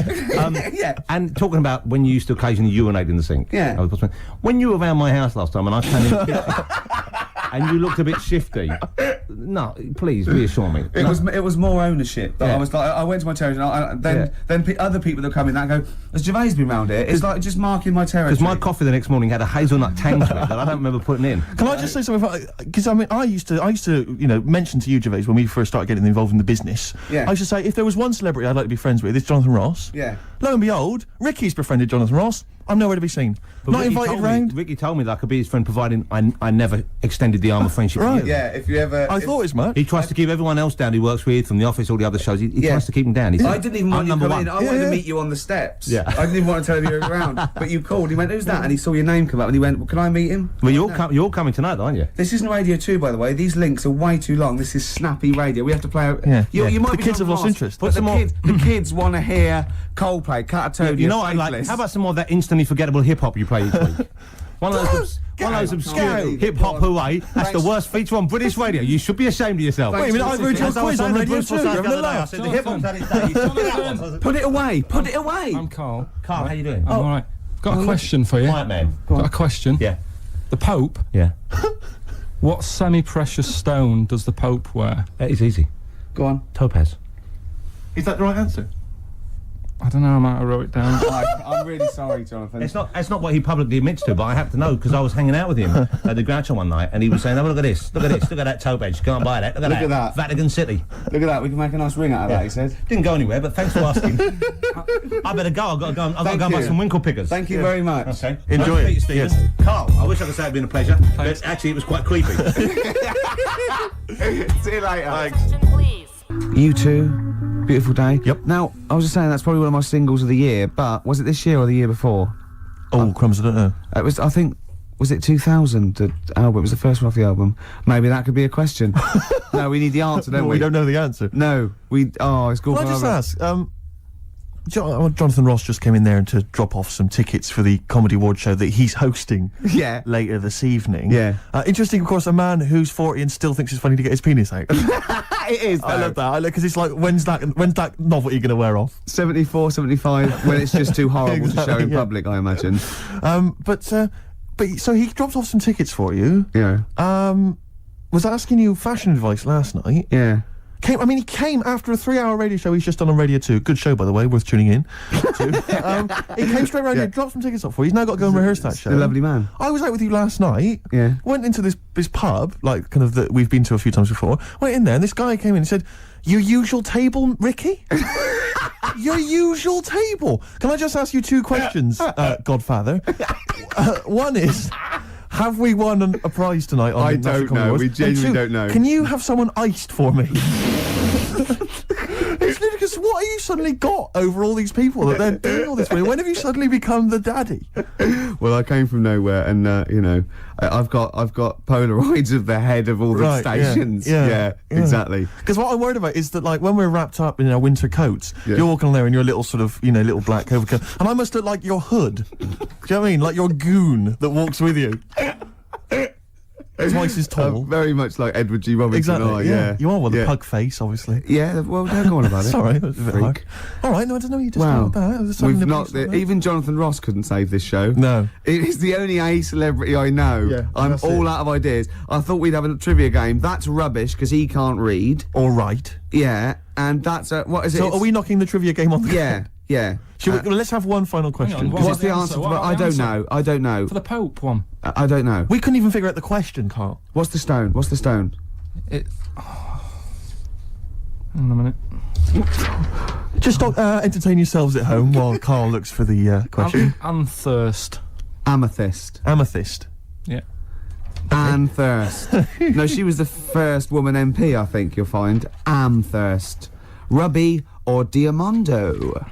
Yeah. And talking about when you used to occasionally urinate in the sink. Yeah. When you were around my house last time and I came in the kitchen and you looked a bit shifty. No, please reassure me. It was more ownership. That I was like, I went to my territory and then other people that come in that go, has Gervais been round here? It's like just marking my territory. Because my coffee the next morning had a hazelnut tang to it that I don't remember putting in. Can I just say something? Because I mean, I used to, mention to you, Gervais, when we first started getting involved in the business. Yeah. I used to say, if there was one celebrity I'd like to be friends with, it's Jonathan Ross. Yeah. Lo and behold, Ricky's befriended Jonathan Ross. I'm nowhere to be seen. But Not Ricky invited told round. Ricky told me that I could be his friend, providing I never extended the arm of friendship. Right. To you. Yeah, if you ever... I thought as much. He tries to keep everyone else down he works with, from the office, all the other shows. He tries to keep them down. He said, I didn't even want you to number come one. in. I wanted to meet you on the steps. Yeah. I didn't even want to tell him you were around. But you called. He went, who's that? And he saw your name come up and he went, well, can I meet him? Well, you're all coming tonight, aren't you? This isn't Radio 2, by the way. These links are way too long. This is snappy radio. We have to play out... Yeah. You might The be kids have Jonathan lost Ross, interest. But the kids want to hear Coldplay, Catatonia, You know what I'd like? How about some more of that instantly forgettable hip-hop you play each week? One of those obscure hip-hop hooray. That's the worst feature on British radio. You should be ashamed of yourself. Wait a minute, I've heard your quiz on Radio 2. You're having a laugh. Put it away. Put it away. I'm Carl. Carl, how you doing? I'm alright. Got a question for you. Quiet man. Got a question. Yeah. The Pope. Yeah. What semi-precious stone does the Pope wear? It's easy. Go on. Topaz. Is that the right answer? I don't know, I might have wrote it down. I'm really sorry, Jonathan. It's not what he publicly admits to, but I have to know because I was hanging out with him at the Groucho one night, and he was saying, "Oh, look at this, look at that topaz. Go and buy that. Look at that. Vatican City. Look at that. We can make a nice ring out of that," he said. Didn't go anywhere, but thanks for asking. I better go. I've got to go. I've got to go buy some winkle pickers. Thank you very much. Okay. Enjoy Nice to it. meet you, Stephen. Yes. Carl, I wish I could say it'd been a pleasure, but actually it was quite creepy. See you later. Question, please. You two, beautiful day. Yep. Now, I was just saying that's probably one of my singles of the year, but was it this year or the year before? Oh, crumbs, I don't know. It was, I think, was it 2000, the album? It was the first one off the album. Maybe that could be a question. No, we need the answer, don't We don't know the answer. No, it's good. Can I just ask, Jonathan Ross just came in there to drop off some tickets for the Comedy Award show that he's hosting Yeah. later this evening. Yeah. Interesting, of course, a man who's 40 and still thinks it's funny to get his penis out. It is, I love that, because it's like, when's that novelty going to wear off? 74, 75, when it's just too horrible to show Exactly, in yeah. public, I imagine. But so he dropped off some tickets for you. Yeah. Was asking you fashion advice last night. Yeah. He came after a 3-hour radio show he's just done on Radio 2. Good show, by the way, worth tuning in to. He came straight around here, dropped some tickets off for you. He's now got to go and rehearse that show. A lovely man. I was out with you last night. Yeah. Went into this pub, like, kind of, that we've been to a few times before. Went in there, and this guy came in and said, "Your usual table, Ricky?" Your usual table. Can I just ask you 2 questions, Godfather? One is, have we won a prize tonight on I the National don't Comedy know. Awards? We genuinely And 2, don't know. Can you have someone iced for me? It's ludicrous. What have you suddenly got over all these people that they're doing all this for you? When have you suddenly become the daddy? Well, I came from nowhere, and I've got Polaroids of the head of all the Right, yeah, stations. yeah. Exactly. Because what I'm worried about is that, like, when we're wrapped up in our winter coats, you're walking on there in your little sort of, little black overcoat, and I must look like your hood. Do you know what I mean? Like your goon that walks with you. twice as tall. Very much like Edward G. Robinson. Exactly. Yeah. You are with the pug face, obviously. Yeah. Well, don't go on about it. Sorry, that was a bit Freak. hard. All right, no, I don't know. You just know about it. We've not. Even Jonathan Ross couldn't save this show. No. He's the only A celebrity I know. Yeah, I'm all out of ideas. I thought we'd have a trivia game. That's rubbish because he can't read. All right. Yeah, and that's what is it? So are we knocking the trivia game on the Yeah. Yeah. Let's have one final question. on, What's the answer? I don't know. I don't know. For the Pope one. I don't know. We couldn't even figure out the question, Carl. What's the stone? What's the stone? Hang on a minute. Just entertain yourselves at home while Carl looks for the question. Anthurst. Amethyst. Amethyst. Yeah. Amthurst. No, she was the first woman MP, I think you'll find. Amthurst. Ruby or Diamondo?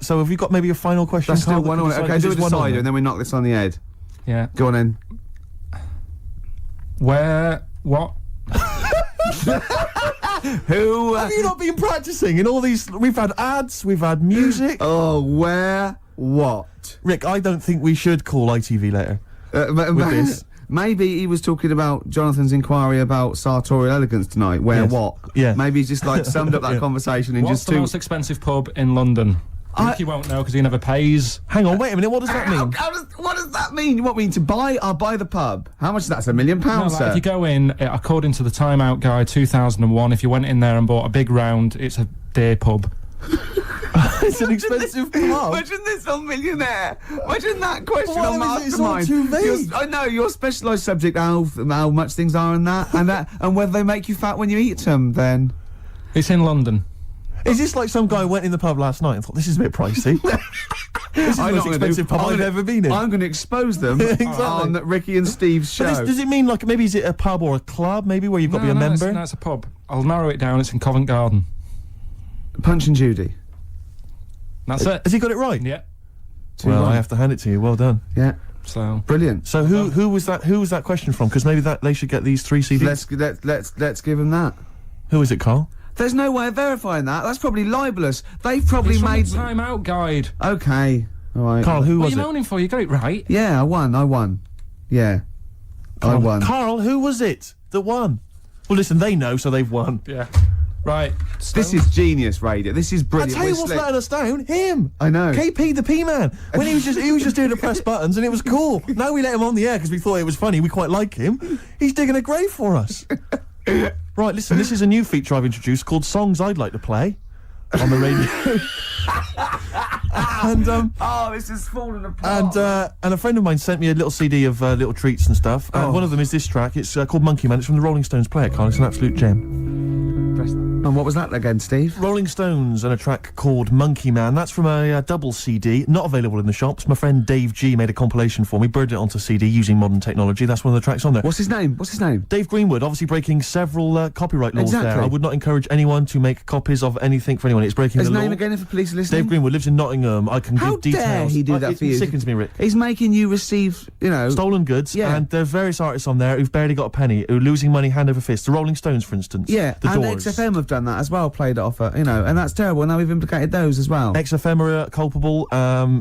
So have you got maybe a final question? That's still Carl, one on it. Okay, do a one decider and then we knock this on the head. Yeah. Go on then. What? Who? Have you not been practicing in all these? We've had ads, we've had music. Where? What? Rick, I don't think we should call ITV later. With this. Maybe he was talking about Jonathan's inquiry about sartorial elegance tonight. Where? Yes. What? Yeah. Maybe he's just like summed up that conversation in What's just the two. most expensive pub in London? Ricky won't know because he never pays. Hang on, wait a minute. What does that mean? What does that mean? You want me to buy? I'll buy the pub. How much is that? It's £1 million, No, sir. if you go in, according to the Time Out Guide 2001, if you went in there and bought a big round, it's a day pub. It's an expensive pub. Imagine this on Millionaire. Imagine that question Why on is it all Mastermind. too vague? I know your specialised subject, how much things are and that, and whether they make you fat when you eat them. Then It's in London. Is this like some guy went in the pub last night and thought, this is a bit pricey? This is the most expensive pub I've ever been in. I'm going to expose them Exactly. on Ricky and Steve's show. But does it mean like maybe is it a pub or a club maybe where you've got to be a member? It's a pub. I'll narrow it down. It's in Covent Garden. Punch and Judy. That's it. Has he got it right? Yeah. Well, I have to hand it to you. Well done. Yeah. So Brilliant. So who was that? Who was that question from? Because maybe they should get these 3 CDs. Let's give them that. Who is it, Carl? There's no way of verifying that. That's probably libelous. They've probably it's from made. the Time Out Guide. Okay. All right. Carl, who What are was you it? moaning for? You got it right. Yeah, I won. Yeah. I won. Carl, who was it that won? Well, listen, they know, so they've won. Yeah. Right. This is genius radio. This is I brilliant. tell you We're what's slick. letting us down? Him. I know. KP the P-Man. When he was just doing the press buttons and it was cool. Now we let him on the air because we thought it was funny. We quite like him. He's digging a grave for us. Right, listen, this is a new feature I've introduced called Songs I'd Like to Play on the radio. And this is falling apart. and a friend of mine sent me a little CD of little treats and stuff. And one of them is this track. It's called Monkey Man. It's from the Rolling Stones. Play it, Carl. It's an absolute gem. And what was that again, Steve? Rolling Stones and a track called Monkey Man. That's from a double CD, not available in the shops. My friend Dave G made a compilation for me, burned it onto CD using modern technology. That's one of the tracks on there. What's his name? Dave Greenwood, obviously breaking several copyright laws Exactly. there. I would not encourage anyone to make copies of anything for anyone. It's breaking His the law. name again, if the police are listening. Dave Greenwood lives in Nottingham. I can How give details. dare he do that for you? It sickens me, Rick. He's making you receive, Stolen goods, Yeah. and there's various artists on there who've barely got a penny, who are losing money hand over fist. The Rolling Stones, for instance. Yeah, The and Doors. XFM have done that as well, played it off, and that's terrible. Now we've implicated those as well. XFM are culpable,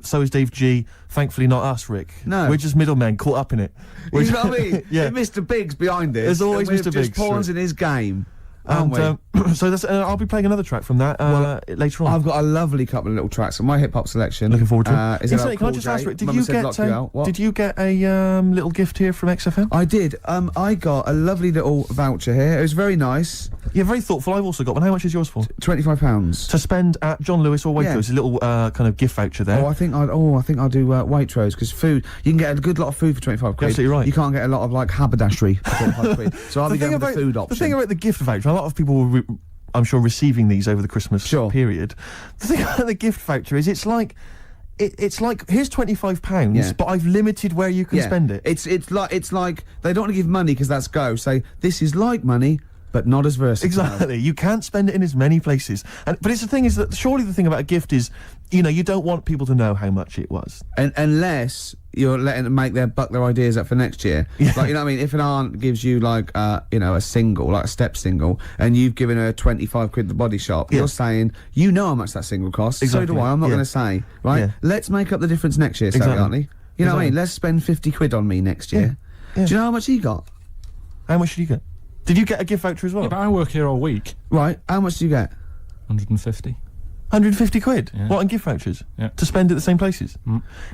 so is Dave G. Thankfully not us, Rick. No. We're just middlemen caught up in it. You know what I mean? Yeah. Mr. Biggs behind it. There's always and Mr. we're Biggs, just pawns right. in his game. Aren't we? And so that's, I'll be playing another track from that later on. I've got a lovely couple of little tracks on my hip hop selection. Looking forward to it. Is it Incidentally, can I just ask, Rick, Mama said lock you out. What? did you get a little gift here from XFM? I did. I got a lovely little voucher here. It was very nice. You're very thoughtful. I've also got one. How much is yours for? £25. To spend at John Lewis or Waitrose. Yeah. A little kind of gift voucher there. I think I'll do Waitrose because food. You can get a good lot of food for 25 quid. You're absolutely right. You can't get a lot of like haberdashery for 25 quid. So I'll be going for the food option. The thing about the gift voucher, a lot of people were, I'm sure, receiving these over the Christmas period. The thing about the gift voucher is it's like here's £25, Yeah. but I've limited where you can spend it. It's like they don't want to give money because that's go. Say this is like money, but not as versatile. Exactly. You can't spend it in as many places. But it's the thing is that surely the thing about a gift is, you don't want people to know how much it was. And unless you're letting them make their ideas up for next year. Yeah. Like, you know what I mean? If an aunt gives you like a single, like a step single, and you've given her 25 quid at the body shop, you're saying, how much that single costs. Exactly. So do I. I'm not Yeah. going to say, right? Yeah. Let's make up the difference next year, Exactly. Sally, aren't we? You know what I mean? Exactly. Let's spend 50 quid on me next year. Yeah. Do you know how much he got? How much did you get? Did you get a gift voucher as well? Yeah, but I work here all week. Right, how much do you get? 150. 150 quid? Yeah. What, on gift vouchers? Yeah. To spend at the same places?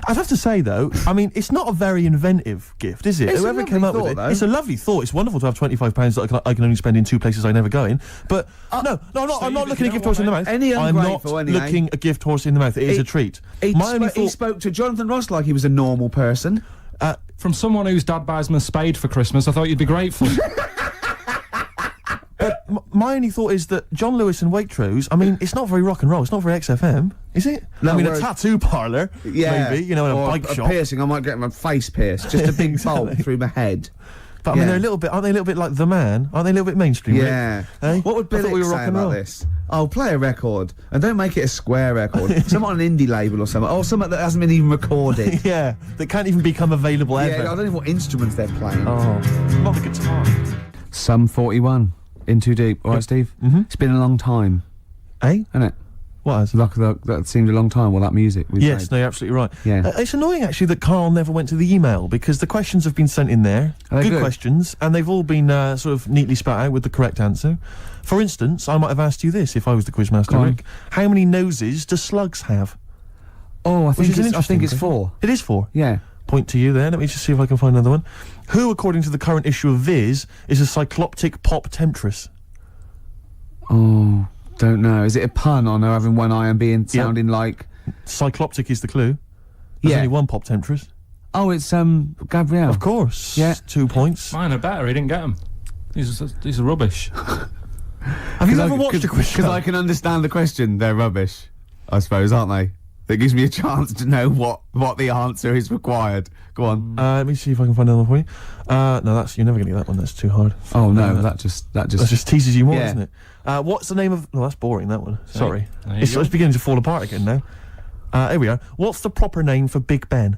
I'd have to say, though, I mean, it's not a very inventive gift, is it? It's a Whoever came lovely up with thought, it, though. it's a lovely thought. It's wonderful to have £25 that I can only spend in 2 places I never go in. But, no, I'm not looking a gift horse in the mouth. Any I'm not ungrateful, anyway. looking a gift horse in the mouth. It is a treat. He thought... spoke to Jonathan Ross like he was a normal person. From someone whose dad buys him a spade for Christmas, I thought you'd be grateful. My only thought is that John Lewis and Waitrose, I mean, it's not very rock and roll, it's not very XFM, is it? No, I mean, whereas- a tattattoo parlour, maybe, you know, in a or bike a shop. piercing, I might get my face pierced, just a big bolt through my head. But I mean, they're a little bit, aren't they a little bit like The Man? Aren't they a little bit mainstream? Yeah. Eh? What would I thought Billy we were say rock and about roll. this? Oh, play a record, and don't make it a square record. Something on an indie label or something, or something that hasn't been even recorded. Yeah, that can't even become available ever. Yeah, I don't know what instruments they're playing. Oh, not the guitar. Sum 41. In Too Deep. All right, Steve? Mm-hmm. It's been a long time, Eh? hasn't it? What has? That seemed a long time, all that music we Yes, played. no, you're absolutely right. Yeah. It's annoying, actually, that Karl never went to the email, because the questions have been sent in there. Are they good? Questions, and they've all been sort of neatly spat out with the correct answer. For instance, I might have asked you this if I was the quizmaster, Go on. Rick. How many noses do slugs have? Oh, I Which is an think interesting it's question. 4. It is 4. Yeah. Point to you there. Let me just see if I can find another one. Who, according to the current issue of Viz, is a cycloptic pop temptress? Oh, don't know. Is it a pun on her having one eye and sounding like... Cycloptic is the clue. There's only one pop temptress. Oh, it's Gabrielle. Of course. Yeah. 2 points. Mine are better, he didn't get them. These are rubbish. Have you ever watched a quiz show? Because I can understand the question. They're rubbish, I suppose, aren't they? That gives me a chance to know what the answer is required. Go on. Let me see if I can find another one for you. No, you're never gonna get that one. That's too hard. Oh no, that just teases you more, Yeah. isn't it? What's the name of? No, that's boring. That one. Sorry, there you it's go. beginning to fall apart again now. Here we are. What's the proper name for Big Ben?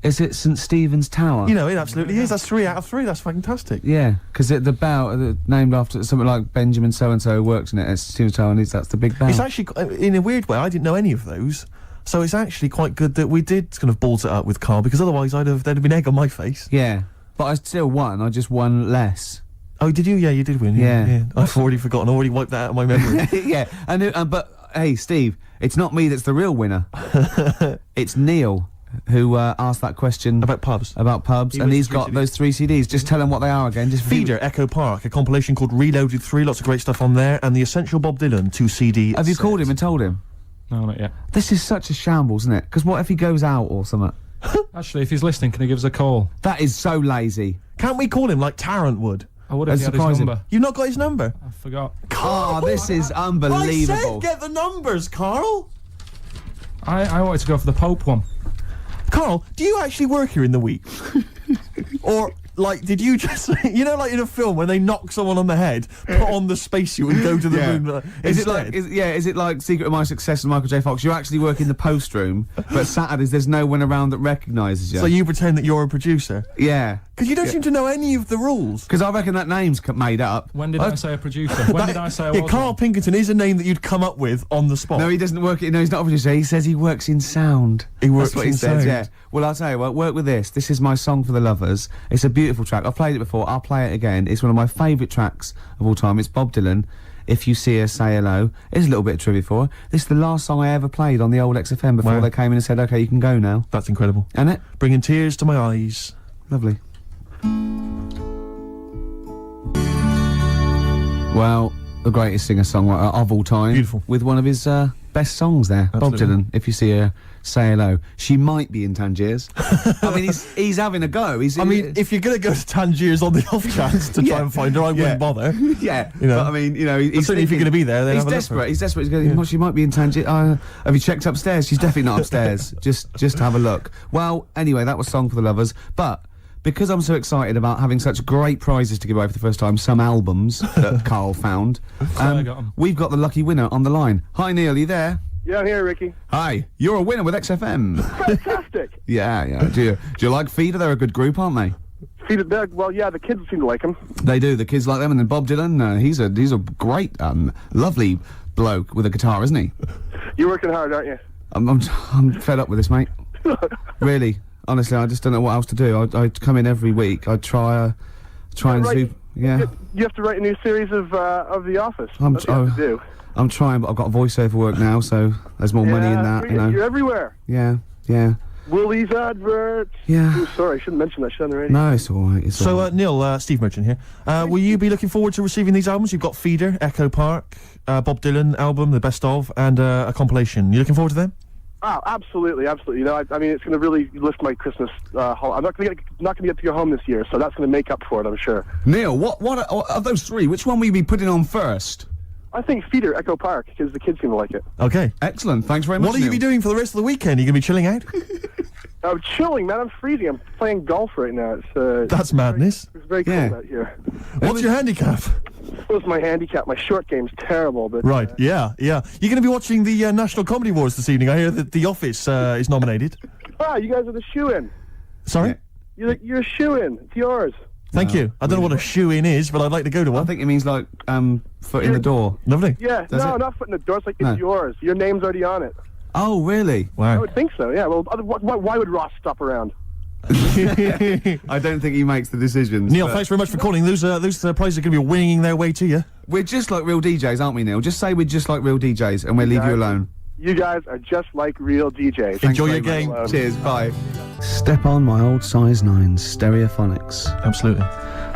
Is it St Stephen's Tower? You know, it absolutely is. That's 3 out of 3. That's fantastic. Yeah, because the bell named after something like Benjamin so and so works in it. It's Stephen's Tower, and that's the big bell. It's actually, in a weird way, I didn't know any of those. So it's actually quite good that we did kind of balls it up with Karl, because otherwise there'd have been egg on my face. Yeah, but I still won. I just won less. Oh, did you? Yeah, you did win. Yeah. I've already forgotten. I already wiped that out of my memory. Yeah, but hey, Steve, it's not me that's the real winner. It's Neil who asked that question About pubs. and he's got those 3 CDs. Just tell him what they are again. Just Feeder, Echo Park, a compilation called Reloaded 3, lots of great stuff on there, and the Essential Bob Dylan 2 CD. Have you set. called him and told him? No, not yet. This is such a shambles, isn't it? Because what if he goes out or something? Actually, if he's listening, can he give us a call? That is so lazy. Can't we call him like Tarrant would? I would have That's had his surprising. number. You've not got his number? I forgot. Oh, this is unbelievable. I said get the numbers, Karl! I wanted to go for the Pope one. Karl, do you actually work here in the week? Or, like, did you just, you know, like in a film when they knock someone on the head, put on the spacesuit and go to the moon? Is it like Secret of My Success with Michael J. Fox? You actually work in the post room, but Saturdays there's no one around that recognises you. So you pretend that you're a producer? Yeah. Because you don't seem to know any of the rules. Because I reckon that name's made up. When did I say a producer? When did I say I was? Karl one? Pilkington is a name that you'd come up with on the spot. No, he doesn't work. No, he's not a producer. He says he works in sound. He works That's what in he says. sound. Yeah. Well, I'll tell you what. Work with this. This is my song for the lovers. It's a beautiful track. I've played it before. I'll play it again. It's one of my favourite tracks of all time. It's Bob Dylan. If You See Her, Say Hello. Here's a little bit of trivia for her. This is the last song I ever played on the old XFM before Wow. they came in and said, "Okay, you can go now." That's incredible. And it Bringing tears to my eyes. lovely. Well, the greatest singer-songwriter of all time. Beautiful. With one of his best songs there. Absolutely. Bob Dylan, If You See Her, Say Hello. She might be in Tangiers. I mean, he's having a go. I mean, if you're going to go to Tangiers on the off chance to try and find her, I wouldn't bother. yeah, you know. but I mean, you know, he's certainly if you're thinking- going to be there, then he's have a look for desperate. her. He's desperate. He's going, well, she might be in Tangiers. Have you checked upstairs? She's definitely not upstairs. just have a look. Well, anyway, that was Song for the Lovers. But because I'm so excited about having such great prizes to give away for the first time, some albums that Karl found, I got 'em. we've got the lucky winner on the line. Hi, Neil. Are you there? Yeah, I'm here, Ricky. Hi. You're a winner with XFM. Fantastic. yeah. Do you like Feeder? They're a good group, aren't they? See, well, yeah, the kids seem to like him. They do. The kids like them, and then Bob Dylan. He's a great, lovely bloke with a guitar, isn't he? You're working hard, aren't you? I'm fed up with this, mate. Really, honestly, I just don't know what else to do. I come in every week. I try Try and Right. do. Yeah. You have to write a new series of The Office. I'm That's what you have to do. I'm trying, but I've got voiceover work now, so there's more money in that, you know. You're everywhere. Yeah, yeah, Willie's adverts. yeah. Ooh, sorry, I shouldn't mention that shit on the radio. No, it's all right. It's all So, right. Neil, Steve Merchant here. Will you be looking forward to receiving these albums? You've got Feeder, Echo Park, Bob Dylan album, The Best Of, and a compilation. You looking forward to them? Oh, absolutely, absolutely. You know, I mean, it's going to really lift my Christmas haul. I'm not going to get to go home this year, so that's going to make up for it, I'm sure. Neil, what of those three? Which one will you be putting on first? I think Feeder, Echo Park, because the kids seem to like it. Okay. Excellent. Thanks very much. What will you be doing for the rest of the weekend? Are you going to be chilling out? I'm chilling, man. I'm freezing. I'm playing golf right now. That's madness. It's very cold Yeah. out here. What's your handicap? What's my handicap? My short game's terrible, but Right, yeah. You're going to be watching the National Comedy Awards this evening. I hear that The Office is nominated. you guys are the shoe-in. Sorry? Yeah. You're a shoe-in. It's yours. Thank you. I don't know what a shoe-in is, but I'd like to go to I one. think it means like foot in the door. Lovely. Yeah, Does no, it? not foot in the door. It's like No. it's yours. Your name's already on it. Oh, really? I Wow. would think so. Yeah. Well, why would Ross stop around? I don't think he makes the decisions. Neil, but thanks very much for calling. Those prizes are going to be winging their way to you. We're just like real DJs, aren't we, Neil? Just say we're just like real DJs, and we'll leave you alone. You guys are just like real DJs. Thanks Enjoy your very game. much. Cheers. Bye. Step on my old size 9 Stereophonics. Absolutely.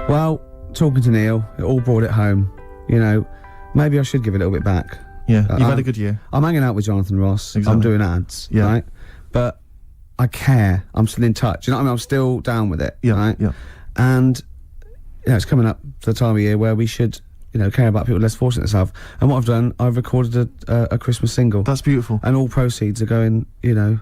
Well, talking to Neil, it all brought it home. You know, maybe I should give it a little bit back. Yeah, you've had a good year. I'm hanging out with Jonathan Ross. Exactly. I'm doing ads, Yeah. right? But I care. I'm still in touch. You know what I mean? I'm still down with it, Yeah, right? yeah. And, you know, it's coming up to the time of year where we should, you know, care about people less fortunate than themselves. And what I've done, I've recorded a Christmas single. That's beautiful. And all proceeds are going, you know,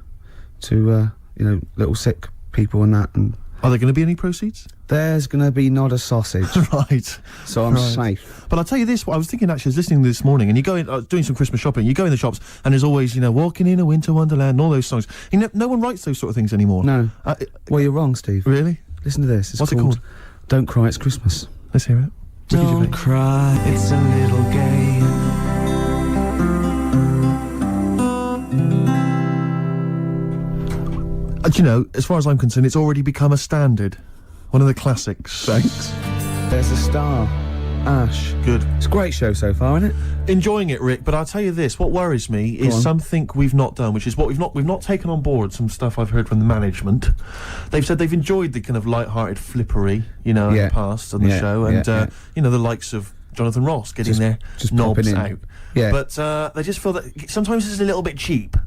to, you know, little sick people and that. And Are there going to be any proceeds? there's going to be not a sausage. Right. So I'm Right. safe. But I'll tell you this, I was thinking actually, I was listening to this morning, and you go in, doing some Christmas shopping, you go in the shops, and there's always, you know, Walking in a Winter Wonderland, and all those songs. You know, no one writes those sort of things anymore. No. Well, you're wrong, Steve. Really? Listen to this. It's What's it called called? Don't Cry, It's Christmas. Let's hear it. Don't cry, it's a little game. Do you know, as far as I'm concerned, it's already become a standard. One of the classics. Thanks. There's a star. Ash. Good. It's a great show so far, isn't it? Enjoying it, Rick, but I'll tell you this, what worries me is on. something we've not done, which is what we've not taken on board some stuff I've heard from the management. They've said they've enjoyed the kind of light-hearted flippery, you know, in Yeah. the past on the Yeah, show, and, yeah. you know, the likes of Jonathan Ross getting their just knobs popping in. out. Yeah. But they just feel that sometimes it's a little bit cheap.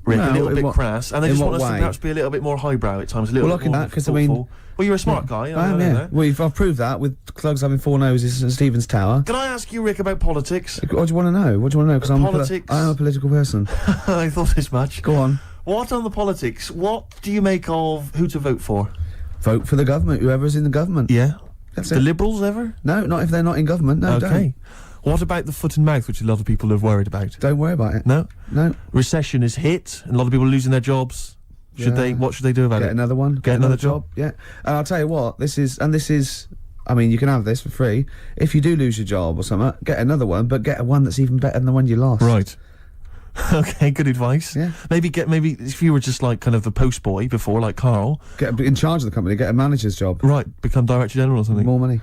Rick, No, a little in bit what- crass, and they in just what want us to way? perhaps be a little bit more highbrow at times, a little Well, bit look at more that, 'cause I mean- thoughtful. Well, you're a smart guy. I am, yeah. Well, I've proved that with Clugs having 4 noses at Stephen's Tower. Can I ask you, Rick, about politics? What do you want to know? What do you want to know? Because Politics. I'm a political person. I thought as much. Go on. What on the politics? What do you make of who to vote for? Vote for the government, whoever's in the government. Yeah. That's The it. Liberals ever? No, not if they're not in government. No, Okay. What about the foot and mouth, which a lot of people are worried about? Don't worry about it. No? No. Recession is hit, and a lot of people are losing their jobs. What should they do about Get it? another one. Get another job? Yeah. And I'll tell you what, this is, I mean, you can have this for free. If you do lose your job or something, get another one, but get one that's even better than the one you lost. Right. Okay, good advice. Yeah. Maybe if you were just like kind of the post boy before, like Carl, Get in charge of the company, get a manager's job. right, become director general or something. More money.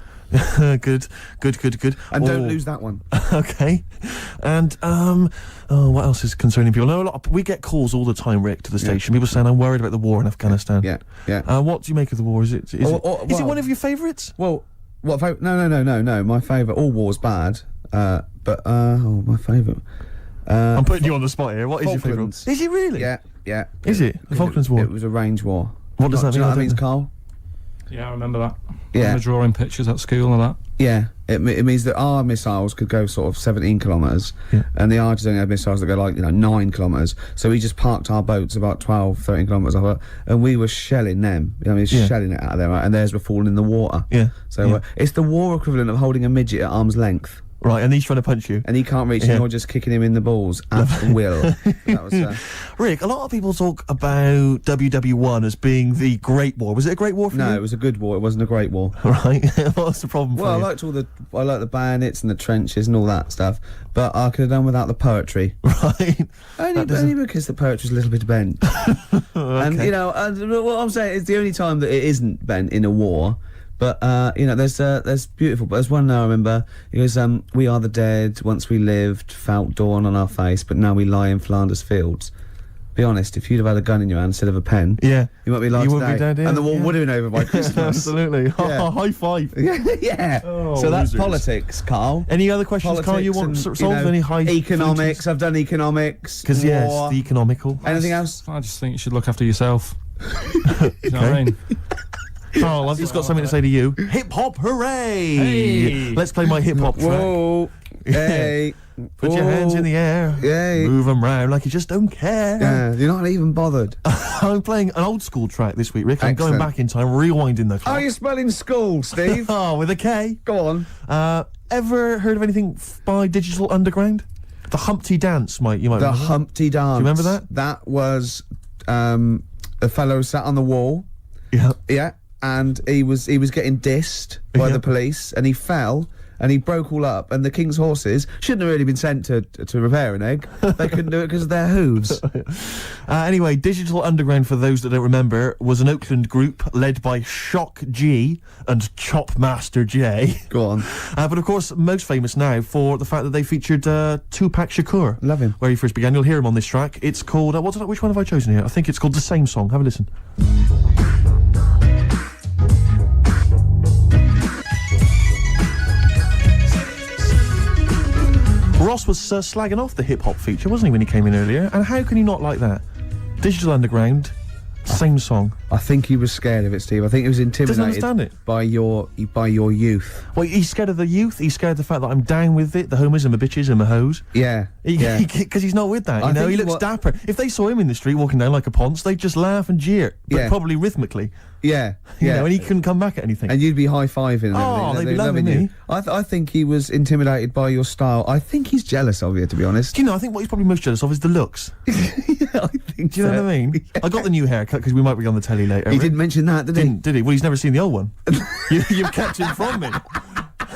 Good. And don't Oh. lose that one. Okay. And, what else is concerning people? No, we get calls all the time, Rick, to the station. People saying, I'm worried about the war in Afghanistan. Yeah. What do you make of the war? Is it Well, one of your favourites? Well, what? No. My favourite. All war's bad. My favourite. I'm putting you on the spot here. What is your favourite? Falklands. Is it really? Yeah. Is it? The Falklands War? It was a range war. What does that Do you mean? know I what that means, don't Carl? Yeah, I remember that. Yeah. I remember drawing pictures at school and that. Yeah, it means that our missiles could go sort of 17 kilometres, and the Argies only had missiles that go like, 9 kilometres. So we just parked our boats about 12, 13 kilometres off it, and we were shelling them. You know what I mean, shelling it out of there, right? And theirs were falling in the water. Yeah. So it's the war equivalent of holding a midget at arm's length. Right, and he's trying to punch you. And he can't reach, and you're just kicking him in the balls at will. That was, Rick, a lot of people talk about WW1 as being the Great War. Was it a Great War for you? no, it was a good war. It wasn't a great war. Right. What's the problem for Well, you? I liked the bayonets and the trenches and all that stuff, but I could have done without the poetry. Right. Only because the poetry's a little bit bent. And, and what I'm saying is the only time that it isn't bent in a war, But, you know, there's beautiful, but there's one now I remember, it goes, we are the dead, once we lived, felt dawn on our face, but now we lie in Flanders fields. Be honest, if you'd have had a gun in your hand instead of a pen, Yeah. you might be alive You today. would be dead, yeah, and the war yeah. would have been over by Christmas. Absolutely. Yeah. High five. Yeah. Oh, so that's losers. politics, Carl. Any other questions, Carl, you want and, to solve? you know, Any high economics, I've done economics. Because, yes, war. the economical. Anything else? I just think you should look after yourself. You know what I mean? Carl, I've just got something to say to you. Hip hop, hooray! Hey. Let's play my hip hop track. Whoa. Hey. Put your hands in the air. Yay. Move them round like you just don't care. Yeah, you're not even bothered. I'm playing an old school track this week, Rick. I'm going Excellent. back in time, rewinding the clock. How are you spelling school, Steve? Oh, with a K. Go on. Ever heard of anything by Digital Underground? The Humpty Dance, you might The remember. Humpty Dance. Do you remember that? That was a fellow sat on the wall. Yeah. Yeah, and he was getting dissed by Yeah. the police, and he fell. And he broke all up, and the King's horses shouldn't have really been sent to repair an egg. They couldn't do it because of their hooves. Anyway, Digital Underground, for those that don't remember, was an Oakland group led by Shock G and Chopmaster J. Go on. But of course, most famous now for the fact that they featured Tupac Shakur. Love him. Where he first began. You'll hear him on this track. It's called, which one have I chosen here? I think it's called The Same Song. Have a listen. Ross was slagging off the hip-hop feature, wasn't he, when he came in earlier? And how can you not like that? Digital Underground, same song. I think he was scared of it, Steve. I think he was intimidated understand it. by your youth. Well, he's scared of the youth, he's scared of the fact that I'm down with it, the homies and the bitches and the hoes. Yeah. Yeah. Because he's not with that, I you know, think he he looks wa- dapper. If they saw him in the street walking down like a ponce, they'd just laugh and jeer, but Yeah. probably rhythmically. Yeah. You Yeah. know, and he couldn't come back at anything. And you'd be high-fiving and Oh, everything. they'd be loving me. you. I think he was intimidated by your style. I think he's jealous of you, to be honest. Do you know, I think what he's probably most jealous of is the looks. Yeah, I think Do you know what I mean? I got the new haircut because we might be on the telly later. He didn't mention that, did he? Did he? Well, he's never seen the old one. You've kept him from me.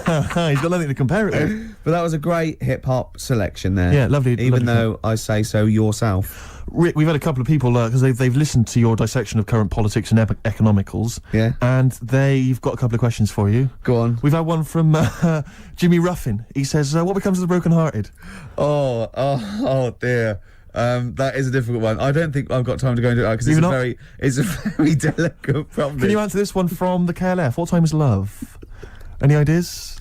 He's got nothing to compare it with. But that was a great hip-hop selection there. Yeah, lovely. Even lovely though I say so yourself. Rick, we've had a couple of people, because they've listened to your dissection of current politics and economicals. Yeah. And they've got a couple of questions for you. Go on. We've had one from Jimmy Ruffin. He says, what becomes of the broken-hearted? Oh dear. That is a difficult one. I don't think I've got time to go into it because it's a very delicate problem. Can you answer this one from the KLF? What time is love? Any ideas?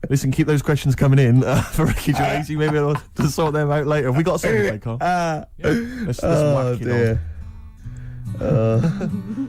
Listen, keep those questions coming in for Ricky Gervais. You may be able to sort them out later. Have we got a song to play, Carl? Let's whack it on.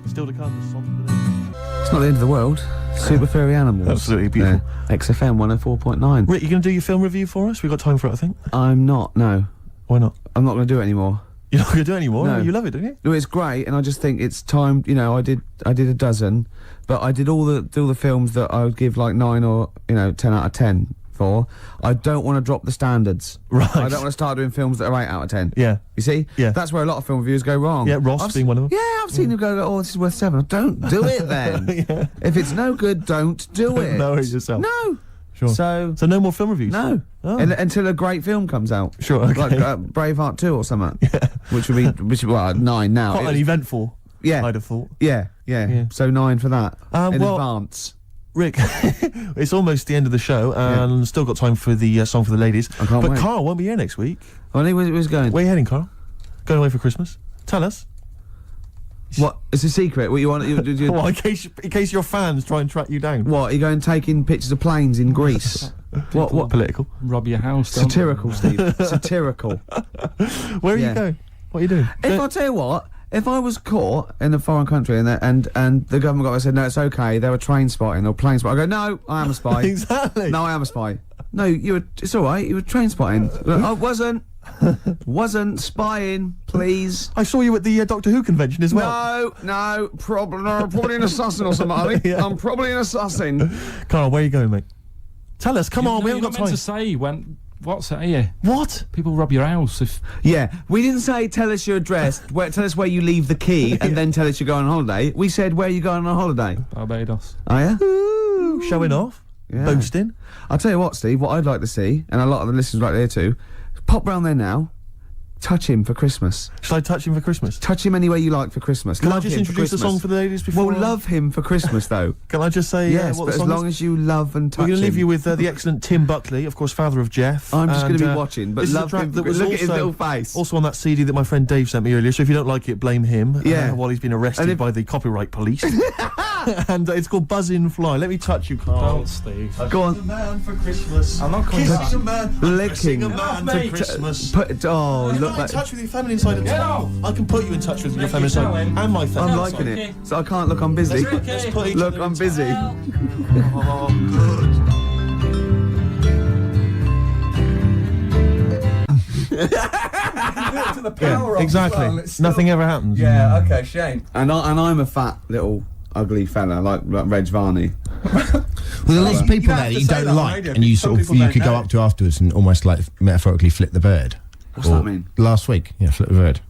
Still to come, the song of the day. It's not the end of the world. Super furry animals. Absolutely beautiful. XFM 104.9. Rick, you going to do your film review for us? We've got time for it, I think. I'm not. No, Why not? I'm not going to do it anymore. You're not going to do it anymore? No. You love it, don't you? No, it's great, and I just think it's time. You know, I did a dozen, but I did all the films that I would give like 9 or 10 out of 10 for. I don't want to drop the standards. Right. I don't want to start doing films that are 8 out of 10. Yeah. You see? Yeah. That's where a lot of film reviewers go wrong. Yeah, Ross being one of them. Yeah, I've seen them go, oh, this is worth 7. Don't do it then. Yeah. If it's no good, don't do it. Know it yourself. No. Sure. So no more film reviews? no. Oh. Until a great film comes out. Sure, okay. Like Braveheart 2 or something. Yeah. Which would be, 9 now. Quite It an was- eventful, Yeah. I'd have thought. Yeah. So 9 for that. In well- advance. Rick, it's almost the end of the show, and still got time for the song for the ladies. I can't but wait. Carl won't be here next week. Oh, where's going? Where are you heading, Carl? Going away for Christmas? Tell us. What? It's a secret. What you want? Well, in case your fans try and track you down. What? Are you going taking pictures of planes in Greece? What? Political. Rob your house. don't Satirical, Steve. Satirical. Where are Yeah. you going? What are you doing? If I tell you what, if I was caught in a foreign country and the government got said no, it's okay, they were train spotting or plane spotting, I go, no, I am a spy. Exactly. No, I am a spy. No, it's all right. You were train spotting. I wasn't spying. Please. I saw you at the Doctor Who convention as well. No, probably an assassin or something. I think Yeah. I'm probably an assassin. Carl, where are you going, mate? Tell us. Come on, we haven't you're got not time. meant to say when. What's it here? What? People rob your house if. Yeah, we didn't say tell us your address, tell us where you leave the key, and then tell us you're going on holiday. We said where you going on holiday. Barbados. Are ya? Ooh, showing off. Yeah. Boasting. I'll tell you what, Steve, what I'd like to see, and a lot of the listeners right there too, pop round there now, touch him for Christmas. Shall I touch him for Christmas? Touch him any way you like for Christmas. Can I Love just him for introduce the Christmas. song for the ladies before? Well, love him for Christmas, though. Can I just say Yes, what but the as song long is? as you love and touch We're going to leave him. you with the excellent Tim Buckley, of course, father of Jeff. I'm just going and, to be watching, but this is a love track him. that was Look at his also- little face. Also on that CD that my friend Dave sent me earlier, so if you don't like it, blame him. Yeah. While he's been And arrested if- by the copyright police. And it's called Buzzin' Fly. Let me touch you, Carl. Don't, Steve. Go on. A man for Christmas. I'm not coming Kissing a man. Licking. Kissing a man for Christmas. Oh, You're look not in like... touch with your feminine side at all. I can put you in touch with your feminine side and my feminine I'm side. liking it. So I can't look, I'm busy. Let's put each Look, other I'm in busy. Oh, good. Exactly. Nothing ever happens. Yeah, okay, shame. And I'm a fat little ugly fella like Reg Varney. Well, there are lots of people there that you don't like, and you Some sort of people you don't could go know. up to afterwards and almost like metaphorically flip the bird. What's that mean? Last week, yeah, flip the bird.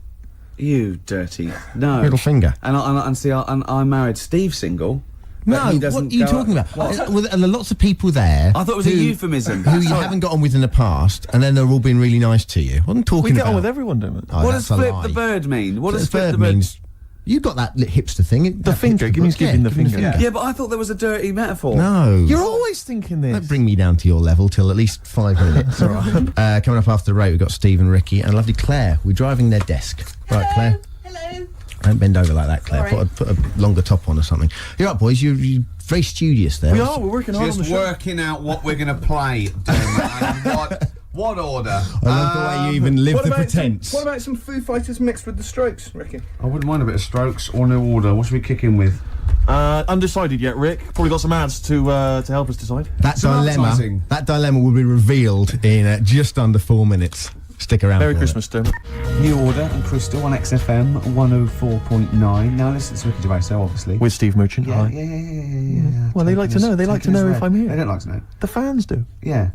You dirty. No. Middle finger. And see, I married Steve single. but No, he what doesn't are you go- talking about? What? Well, there are lots of people there. I thought it was a euphemism. Who you haven't got on with in the past, and then they're all been really nice to you. I wasn't talking We get about. on with everyone, don't we? Oh, What does that's a flip lie. the bird mean? What does Flip flip the the bird means? You got that hipster thing. The finger, give me give him the finger. Yeah, but I thought there was a dirty metaphor. No. You're always thinking this. Don't bring me down to your level till at least 5 minutes. All right. Coming up after the break, we've got Steve and Ricky and lovely Claire. We're driving their desk. Right, Claire? Hello. Don't bend over like that, Claire. Sorry. Put a longer top on or something. You're right, boys. You're very studious there. We are, we're working hard on the Just show. working out what we're going to play, and what order. I love the way you even live the pretense. What about some Foo Fighters mixed with the Strokes, Ricky? I wouldn't mind a bit of Strokes or no order. What should we kick in with? Undecided yet, Rick. Probably got some ads to help us decide. That Some dilemma. advertising. That dilemma will be revealed in just under 4 minutes. Stick around. Merry for Christmas, Dermot. New Order and Crystal on XFM 104.9. Now listen to Ricky Gervais, obviously. With Steve Merchant. yeah, Hi. yeah. Well, they like to know. They like to know if I'm They here. don't like to know. The fans do. Yeah.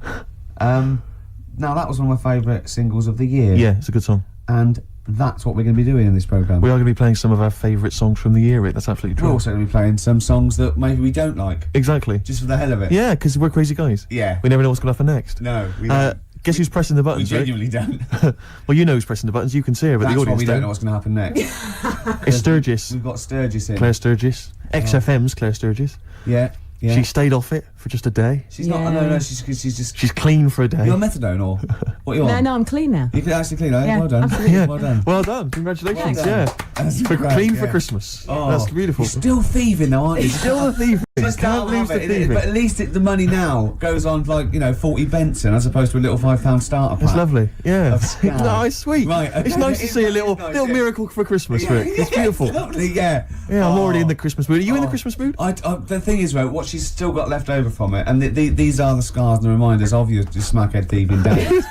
Now that was one of my favourite singles of the year. Yeah, it's a good song. And that's what we're going to be doing in this programme. We are going to be playing some of our favourite songs from the year, Rick. That's absolutely We're true. also going to be playing some songs that maybe we don't like, Exactly. just for the hell of it. Yeah, because we're crazy guys. Yeah. We never know what's going to happen next. No, we don't. Guess who's pressing the We buttons, Rick? genuinely don't. Well, you know who's pressing the buttons. You can see her, but That's the why audience we don't know don't. what's going to happen next. It's Sturgis. We've got Sturgis in. Claire Sturgis. XFM's Claire Sturgis. Yeah. Yeah. She stayed off it for just a day. She's not. No, she's just. She's clean for a day. You're on methadone or what are you on? No, I'm clean now. You can actually clean, eh? Yeah, Well done. absolutely. Yeah. Well done. Well done. Congratulations. Well done. Yeah. That's For great, clean for yeah. Christmas. Oh, That's beautiful. You're still thieving though, aren't you? Still a thief. Just Can't lose the thieving. But at least the money now goes on like 40 Benson as opposed to a little £5 starter pack. It's lovely. Yeah. scam. No, it's sweet. Right, okay, It's nice to it's see a nice, little nice, little yeah. miracle for Christmas, Rick. It's beautiful. It's lovely, yeah. Yeah, I'm already in the Oh. Christmas mood. Are you in the Christmas mood? The thing is, right, what she's still got left over from it, and these are the scars and the reminders of your smackhead thieving days.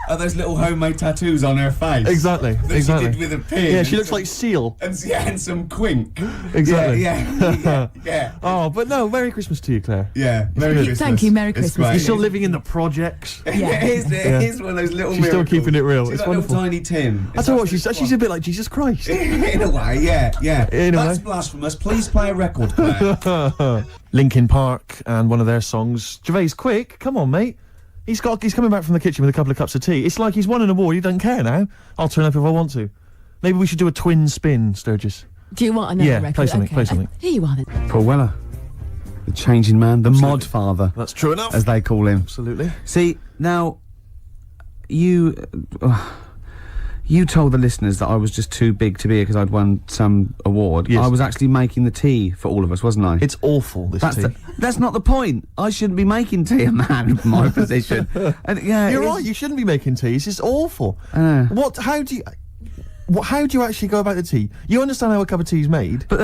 Are those little homemade tattoos on her face? Exactly. That Exactly. she did with a pin. Yeah, she and looks some- like Seal. and some quink. Exactly. Yeah. Oh, but no, Merry Christmas to you, Claire. Yeah. Merry good. Christmas. Thank you, Merry It's Christmas. great. You're still living in the projects. Yeah. It is one of those little She's still miracles. keeping it real. She's It's like wonderful. little tiny Tim. I tell you what, she's a bit like Jesus Christ. In a way, yeah. In a That's way. blasphemous. Please play a record, Claire. Linkin Park and one of their songs. Gervais, quick, come on, mate. He's coming back from the kitchen with a couple of cups of tea. It's like he's won an award. He doesn't care now. I'll turn up if I want to. Maybe we should do a twin spin, Sturgis. Do you want another Yeah, record? play something, Okay. play something. Here you are then. Paul Weller, the changing man, the mod father, That's true enough. as they call him. Absolutely. See, now, you told the listeners that I was just too big to be here because I'd won some award. Yes. I was actually making the tea for all of us, wasn't I? It's awful, this tea. That's not the point. I shouldn't be making tea, a man in my position. And yeah, You're it is- right, you shouldn't be making teas. It's awful. How do you actually go about the tea? You understand how a cup of tea is made? But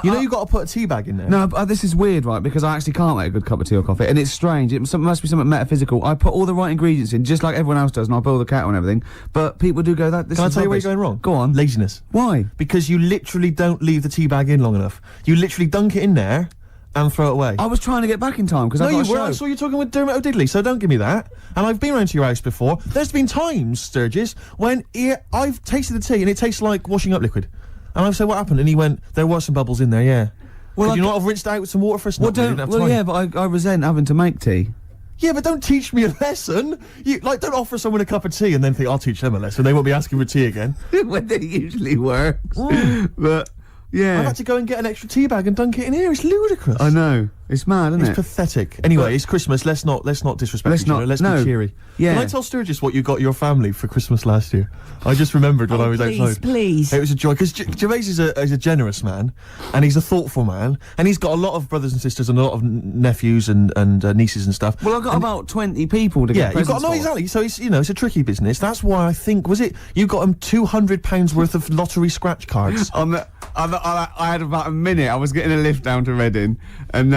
You know you've got to put a tea bag in there. No, but this is weird, right? Because I actually can't make a good cup of tea or coffee, and it's strange. It must be something metaphysical. I put all the right ingredients in, just like everyone else does, and I boil the kettle and everything. But people do go that. This Can I is tell you where rubbish. you're going wrong? Go on. Laziness. Why? Because you literally don't leave the tea bag in long enough. You literally dunk it in there and throw it away. I was trying to get back in time because No, I got you a were. I show. saw you talking with Dermot O'Diddley, so don't give me that. And I've been around to your house before. There's been times, Sturgis, when I've tasted the tea and it tastes like washing up liquid. And I've said, what happened? And he went, there were some bubbles in there, yeah. Well, Could I you c- not have rinced it out with some water first? Well, No, we didn't have well, time. yeah, but I resent having to make tea. Yeah, but don't teach me a lesson. Don't offer someone a cup of tea and then think, I'll teach them a lesson. They won't be asking for tea again. When it usually works. But, yeah. I've had to go and get an extra tea bag and dunk it in here. It's ludicrous. I know. It's mad, isn't it? It's pathetic. Anyway, it's Christmas. Let's not disrespect each other. Let's be cheery. Yeah. Can I tell Sturgis what you got your family for Christmas last year? I just remembered when I was outside. Please. It was a joy, because Gervais is a generous man, and he's a thoughtful man, and he's got a lot of brothers and sisters and a lot of nephews and nieces and stuff. Well, I've got about 20 people to get presents for. Exactly. So it's, it's a tricky business. That's why I think, you got him £200 worth of lottery scratch cards? I had about a minute. I was getting a lift down to Reading, and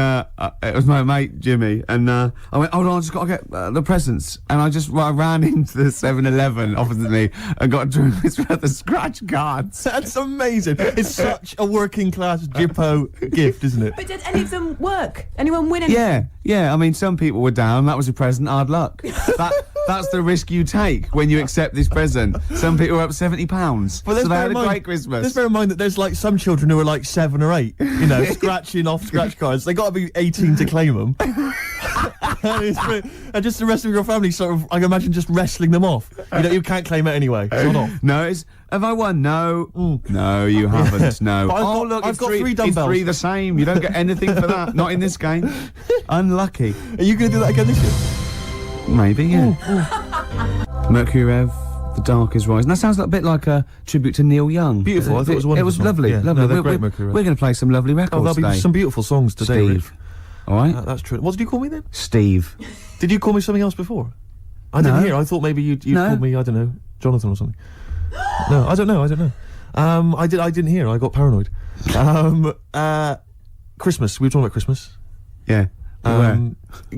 it was my mate Jimmy, and I went, hold on, I just got to get the presents, and I ran into the 7-Eleven opposite me and got $200 worth of scratch cards. That's amazing. It's such a working class Jippo gift, isn't it? But did any of them work? Anyone win anything? Yeah. I mean, some people were down. That was a present. Hard luck. That's the risk you take when you accept this present. Some people were up £70. But so they had a great Christmas. Let's bear in mind that there's like some children who are like 7 or 8, scratching off scratch cards. They got to be 18 to claim them. And just the rest of your family sort of, I can imagine, just wrestling them off. You can't claim it anyway. It's not off. No, have I won? No. No, you haven't. No. But I've got 3 dumbbells. It's 3 the same. You don't get anything for that. Not in this game. Unlucky. Are you going to do that again this year? Maybe, yeah. Mercury Rev, The Dark is Rising. That sounds a bit like a tribute to Neil Young. Beautiful. I thought it was wonderful. It was lovely. Yeah, lovely. No, they're great, Mercury Rev. We're going to play some lovely records there'll today. be some beautiful songs today, Steve. All right? That's true. What did you call me then? Steve. Did you call me something else before? I didn't hear. I thought maybe you called me, I don't know, Jonathan or something. No, I don't know. I didn't hear. I got paranoid. Christmas. We were talking about Christmas. Yeah.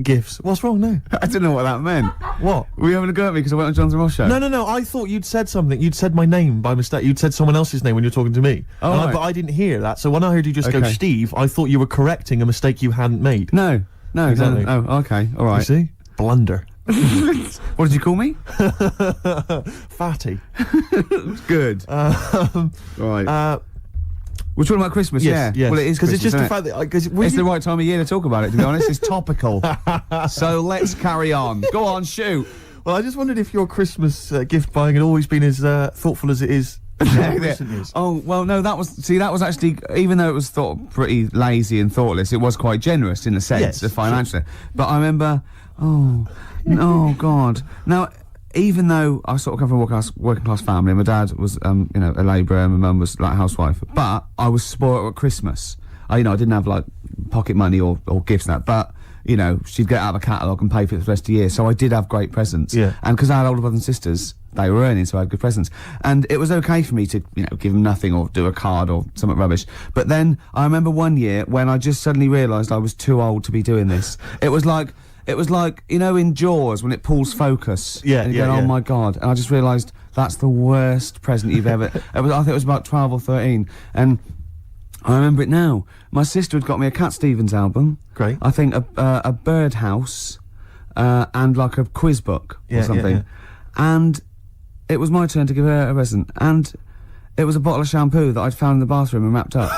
Gifts. What's wrong now? I don't know what that meant. What? Were you having a go at me because I went on Jonathan Ross show? No. I thought you'd said something. You'd said my name by mistake. You'd said someone else's name when you were talking to me. Oh, right. But I didn't hear that. So when I heard you just go Steve, I thought you were correcting a mistake you hadn't made. No. Exactly. No. Oh, okay. All right. You see? Blunder. What did you call me? Fatty. Good. Right. We're talking about Christmas, yes. Well, it is because Christmas, it's just isn't the fact that it's the right time of year to talk about it. To be honest, it's topical. So let's carry on. Go on, shoot. Well, I just wondered if your Christmas gift buying had always been as thoughtful as it is. Oh, well, no, that was actually, even though it was thought pretty lazy and thoughtless, it was quite generous in the sense of financially. Sure. But I remember, God. Now, even though I sort of come from a working class family, my dad was, a labourer, and my mum was like a housewife, but I was spoiled at Christmas. I didn't have like pocket money or gifts and that, but she'd get out of a catalogue and pay for it for the rest of the year, so I did have great presents. Yeah. And because I had older brothers and sisters, they were earning, so I had good presents. And it was okay for me to, give them nothing or do a card or something rubbish. But then I remember one year when I just suddenly realised I was too old to be doing this. It was like, in Jaws when it pulls focus. And you go, oh my God. And I just realised that's the worst present you've ever... I think it was about 12 or 13. And I remember it now. My sister had got me a Cat Stevens album. Great. I think a birdhouse, and like a quiz book or something. And it was my turn to give her a present. And it was a bottle of shampoo that I'd found in the bathroom and wrapped up.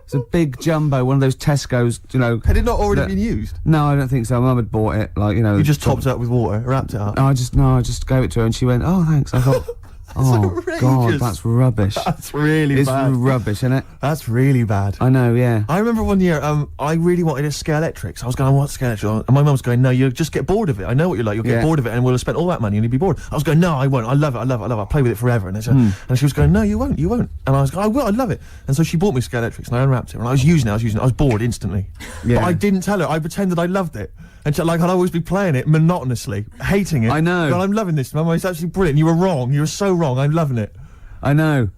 It's a big jumbo, one of those Tesco's, Had it not already been used? No, I don't think so. Mum had bought it, You just topped it up with water, wrapped it up? I just gave it to her and she went, oh, thanks. I thought, oh, God, that's rubbish. That's really bad. It's rubbish, isn't it? That's really bad. I know, yeah. I remember one year, I really wanted a Scale Electric. So I was going, I want Scale Electric. And my mum was going, no, you'll just get bored of it. I know what you're like. You'll get bored of it and we'll have spent all that money and you'll be bored. I was going, no, I won't. I love it. I'll play with it forever. And, and she was going, no, you won't. And I was going, I will. I love it. And so she bought me Scale Electrics and I unwrapped it. And I was using it. I was bored instantly. Yeah. But I didn't tell her. I pretended I loved it. And I'd always be playing it monotonously, hating it. I know. But I'm loving this, Mum. It's actually brilliant. You were wrong. You were so wrong. I'm loving it. I know.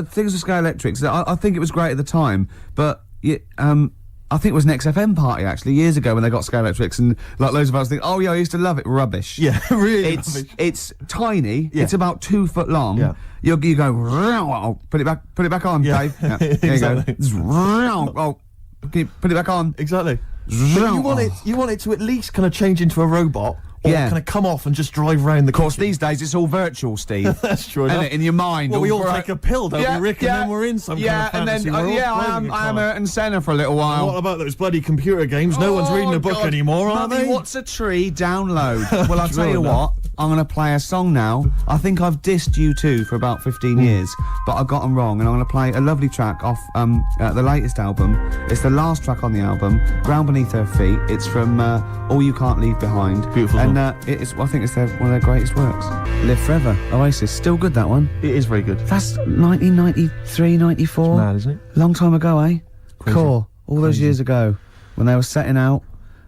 Things with Scale Electrics, I think it was great at the time, but I think it was an XFM party actually years ago when they got Scale Electrics, and like loads of us think, oh yeah, I used to love it. Rubbish. Yeah, really. It's tiny. Yeah. It's about 2 foot long. Yeah. You go put it back on, Dave. Yeah. There exactly. You go. Oh, can you put it back on? Exactly. But you want it to at least kind of change into a robot. Or kind of come off and just drive round the course, these days it's all virtual, Steve. That's true. Isn't it? In your mind. Well, we all take a pill, don't we, Rick? Yeah, and then we're in some kind of fantasy world. I am Ayrton Senna for a little while. What about those bloody computer games? No one's reading a book anymore, are they? What's a tree? Download. Well, I'll tell you what. I'm going to play a song now. I think I've dissed U2 for about 15 years, but I got them wrong, and I'm going to play a lovely track off the latest album. It's the last track on the album, Ground Beneath Her Feet. It's from All You Can't Leave Behind. Beautiful song. And I think it's one of their greatest works. Live Forever, Oasis. Still good, that one. It is very good. That's 1993, 94. It's mad, isn't it? Long time ago, eh? Crazy. Core. All those years ago, when they were setting out.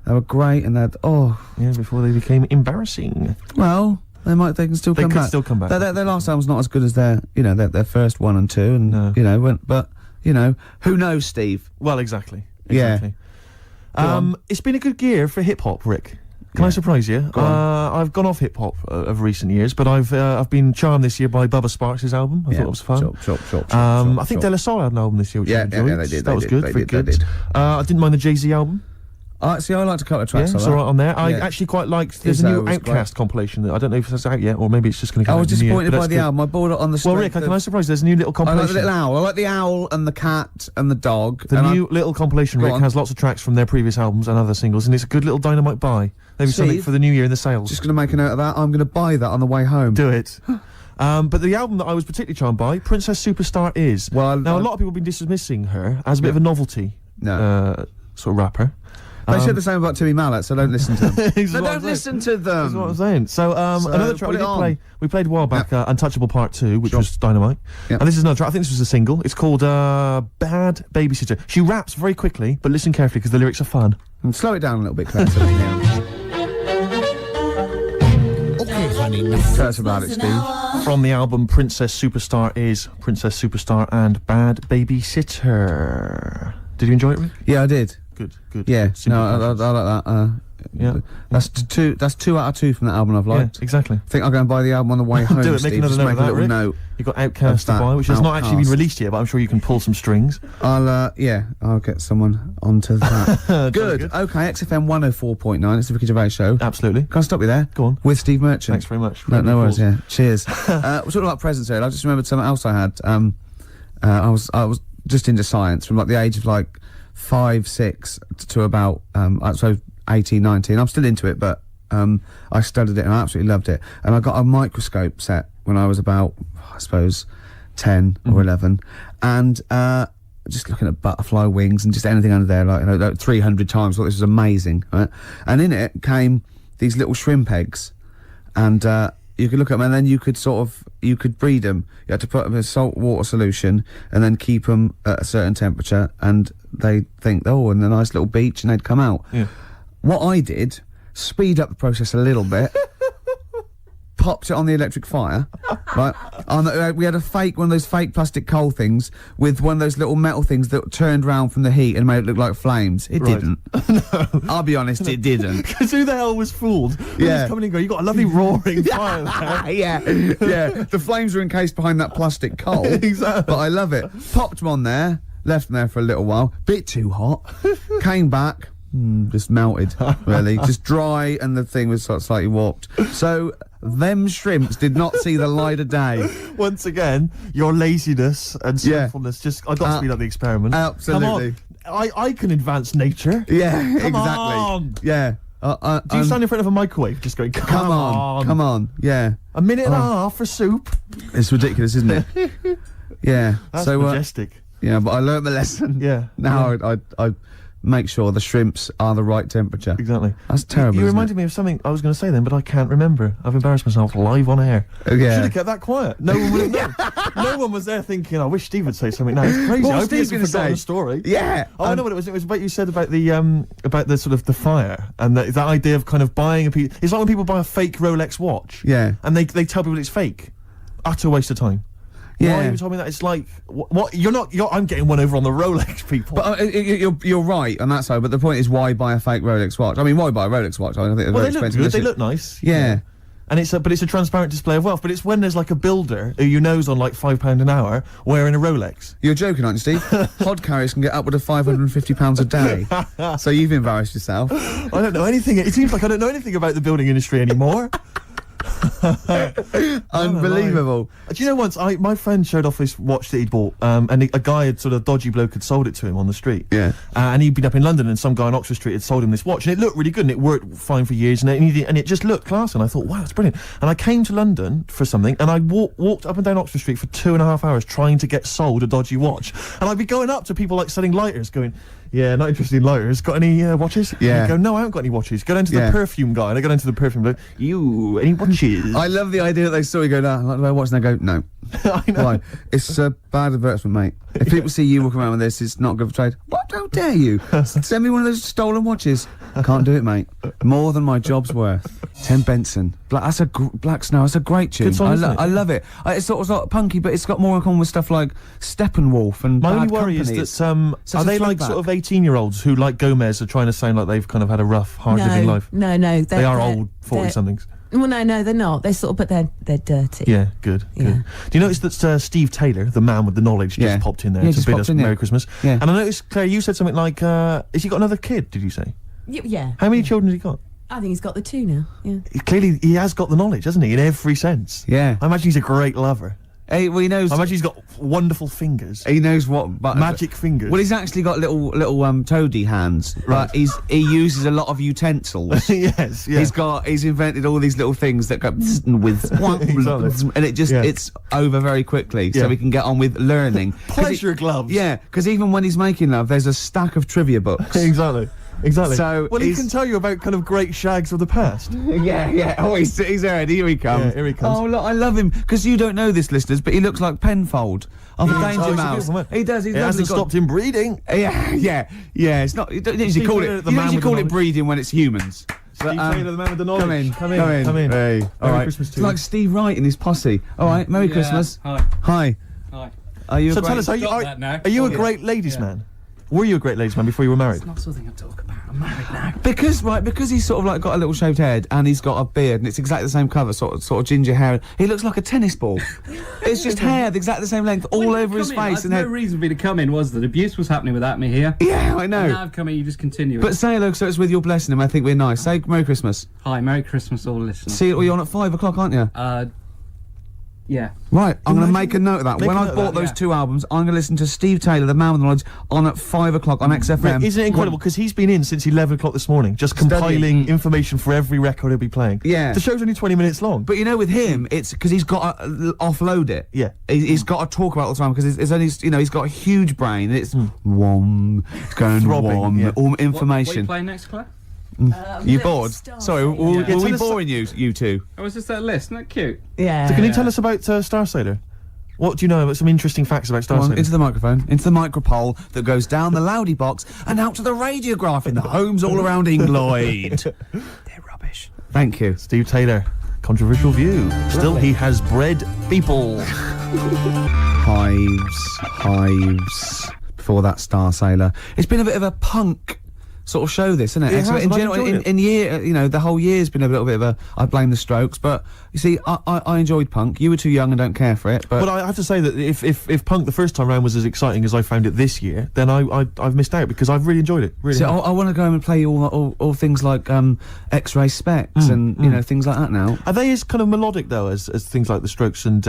They were great, and yeah, before they became embarrassing. Well, they can still come back. They could still come back. Their last album's not as good as their first 1 and 2, and but who knows, Steve? Well, exactly. Yeah. It's been a good year for hip hop, Rick. Can I surprise you? I've gone off hip hop of recent years, but I've been charmed this year by Bubba Sparks' album. I thought it was fun. I think De La Soul had an album this year, which I enjoyed. Yeah, they did. That was good. Very good. I didn't mind the Jay-Z album. See, I liked a couple of tracks. Yeah, it's alright on there. I actually quite liked. There's a new Outcast compilation that I don't know if it's out yet, or maybe it's just going to come out. I was disappointed by the album. I bought it on the. Well, Rick, can I surprise? There's a new little compilation. I like the little owl. I like the owl and the cat and the dog. The new little compilation, Rick, has lots of tracks from their previous albums and other singles, and it's a good little dynamite buy. Maybe something for the new year in the sales. Just going to make a note of that. I'm going to buy that on the way home. Do it. But the album that I was particularly charmed by, Princess Superstar Is. Well, now a lot of people have been dismissing her as a bit of a novelty sort of rapper. They said the same about Timmy Mallet, so don't listen to them. Don't listen to them. That's what I'm saying. So, another track we played a while back, Untouchable Part 2, which was dynamite. And this is another track, I think this was a single. It's called Bad Babysitter. She raps very quickly, but listen carefully because the lyrics are fun. And slow it down a little bit, Claire. Okay, honey. Tell us about it, Steve. From the album Princess Superstar Is, Princess Superstar and Bad Babysitter. Did you enjoy it, Rick? Yeah, I did. Good. Yeah, no, I like that. Yeah, that's 2 out of 2 from that album I've liked. Yeah, exactly. I think I'll go and buy the album on the way home. Do it. Make another note of that, Rick. You've got Outcast to buy, which has not actually been released yet, but I'm sure you can pull some strings. I'll get someone onto that. Good. Okay, XFM 104.9. It's the Ricky Gervais Show. Absolutely. Can I stop you there? Go on. With Steve Merchant. Thanks very much. No worries. Yeah. Cheers. We're talking about presents here. I just remembered something else I had. I was just into science from like the age of like 5, 6 to about so 18, 19. I'm still into it, but I studied it and I absolutely loved it. And I got a microscope set when I was about, I suppose, 10 or 11, and just looking at butterfly wings and just anything under there, like 300 times. Thought this was amazing, right? And in it came these little shrimp eggs, and you could look at them, and then you could breed them. You had to put them in a salt water solution and then keep them at a certain temperature, and they think, oh, and a nice little beach, and they'd come out. Yeah. What I did, speed up the process a little bit, popped it on the electric fire, right? We had one of those fake plastic coal things with one of those little metal things that turned round from the heat and made it look like flames. It didn't. No. I'll be honest, it didn't. Because who the hell was fooled? Yeah. Coming and going, you got a lovely roaring fire there. Yeah. The flames were encased behind that plastic coal. Exactly. But I love it. Popped them on there, left them there for a little while, bit too hot, came back, just melted, really. Just dry, and the thing was sort of slightly warped. So, them shrimps did not see the light of day. Once again, your laziness and sinfulness I got to speed up the experiment. Absolutely. Come on. I can advance nature. Yeah, Come exactly. On. Yeah. Do you stand in front of a microwave just going, come on, yeah. A minute and a half for soup? It's ridiculous, isn't it? Yeah. That's majestic. Yeah, but I learned the lesson. Yeah. Now I make sure the shrimps are the right temperature. Exactly. That's terrible. You reminded me of something I was going to say then, but I can't remember. I've embarrassed myself live on air. Yeah. Should have kept that quiet. No one would have known. No one was there thinking, I wish Steve would say something now. It's crazy. What I was hope Steve he going to hasn't say? forgotten the story. Yeah. Oh, I know what it was. It was about you said about the sort of the fire and that idea of kind of buying a piece. It's like when people buy a fake Rolex watch. Yeah. And they tell people it's fake. Utter waste of time. Yeah. Why you told me that? It's like, what? I'm getting one over on the Rolex people. But you're right on that side. But the point is, why buy a fake Rolex watch? I mean, why buy a Rolex watch? I think they're very they look expensive. good. They look nice. Yeah. And it's a transparent display of wealth. But it's when there's like a builder who you know's on like £5 an hour wearing a Rolex. You're joking, aren't you, Steve? Hod carriers can get upward of £550 a day. So you've embarrassed yourself. I don't know anything. It seems like I don't know anything about the building industry anymore. Unbelievable. Do you know, once my friend showed off this watch that he'd bought, and a guy had sort of dodgy bloke had sold it to him on the street. Yeah. And he'd been up in London, and some guy on Oxford Street had sold him this watch, and it looked really good, and it worked fine for years, and it just looked class, and I thought, wow, that's brilliant. And I came to London for something, and I walked up and down Oxford Street for 2.5 hours trying to get sold a dodgy watch, and I'd be going up to people like selling lighters, going, yeah, not interested in lighters. Got any watches? Yeah. And go, no, I haven't got any watches. Go down to the perfume guy, and I go down to the perfume guy. You, any watches? I love the idea that they saw you go, no, like my watch, and they go, no. I know. Why? It's a bad advertisement, mate. If people see you walking around with this, it's not good for trade. What? How dare you? Send me one of those stolen watches. Can't do it, mate. More than my job's worth. Tim Benson. Black Snow. That's a great tune. Good song, isn't it? I love it. It's sort of punky, but it's got more in common with stuff like Steppenwolf and My Bad only worry Company. is that Such are a they like throwback. sort of 18-year-olds who, like Gomez, are trying to sound like they've kind of had a rough, hard-living life? No. They are old 40-somethings. Well, no, they're not. They're sort of, but they're dirty. Yeah, good. Do you notice that Steve Taylor, the man with the knowledge, just popped in there to bid us Merry Christmas? Yeah. And I noticed, Claire, you said something like, has he got another kid, did you say? Yeah. How many children has he got? I think he's got the 2 now. Yeah. Clearly, he has got the knowledge, hasn't he, in every sense? Yeah. I imagine he's a great lover. He knows. I imagine he's got wonderful fingers. He knows what magic fingers. Well, he's actually got little toady hands. Right. He uses a lot of utensils. Yes. Yeah. He's invented all these little things that go with and it just it's over very quickly. So we can get on with learning. Pleasure gloves. Yeah, because even when he's making love, there's a stack of trivia books. Exactly. So he can tell you about kind of great shags of the past. Yeah. Oh, he's there. Here he comes. Yeah, here he comes. Oh, look, I love him because you don't know this, listeners, but he looks like Penfold of a Danger Mouse. He does. He's it hasn't stopped him breeding. Yeah. It's not. You don't usually call it breeding when it's humans. Steve Taylor, the man with the knowledge. Come in. Hey, all right. Christmas to it's like Steve Wright and his posse. All right, Merry Christmas. Hi. Are you? So tell us, are you a great ladies' man? Were you a great ladies' man before you were married? It's not something I talk about. I'm married now. Because he's sort of like got a little shaved head and he's got a beard and it's exactly the same colour, sort of ginger hair. He looks like a tennis ball. It's just hair, exactly the same length, all over his face. And no reason for me to come in was that abuse was happening without me here. Yeah, I know. And now I've come in, you just continue. But say hello, so it's with your blessing, and I think we're nice. Say Merry Christmas. Hi, Merry Christmas, all listeners. See, you're on at 5 o'clock, aren't you? Yeah. Right, I'm going to make a note of that. When I bought those 2 albums, I'm going to listen to Steve Taylor, the man with the knowledge, on at 5 o'clock on XFM. Right, isn't it incredible? Because he's been in since 11 o'clock this morning, just compiling information for every record he'll be playing. Yeah. The show's only 20 minutes long. But you know, with him, it's because he's got to offload it. Yeah. He's got to talk about it all the time because it's only, he's got a huge brain. It's it's going throbbing, all information. What are you playing next, Claire? You bored? Sorry, were we boring you two? Oh, was this that list? Isn't that cute? Yeah. So can you tell us about Star Sailor? What do you know about some interesting facts about Star Sailor? Into the microphone, into the micropole that goes down the loudy box and out to the radiograph in the homes all around England. They're rubbish. Thank you. Steve Taylor, controversial view. Still, he has bred people. Hives. Before that, Star Sailor. It's been a bit of a punk sort of show, this, isn't it? It In general, the whole year's been a little bit of a. I blame the Strokes, but you see, I enjoyed punk. You were too young and don't care for it. But I have to say that if punk the first time round was as exciting as I found it this year, then I've missed out because I've really enjoyed it. Really. See, I want to go and play all things like X-ray Specs and things like that now. Are they as kind of melodic though as things like the Strokes and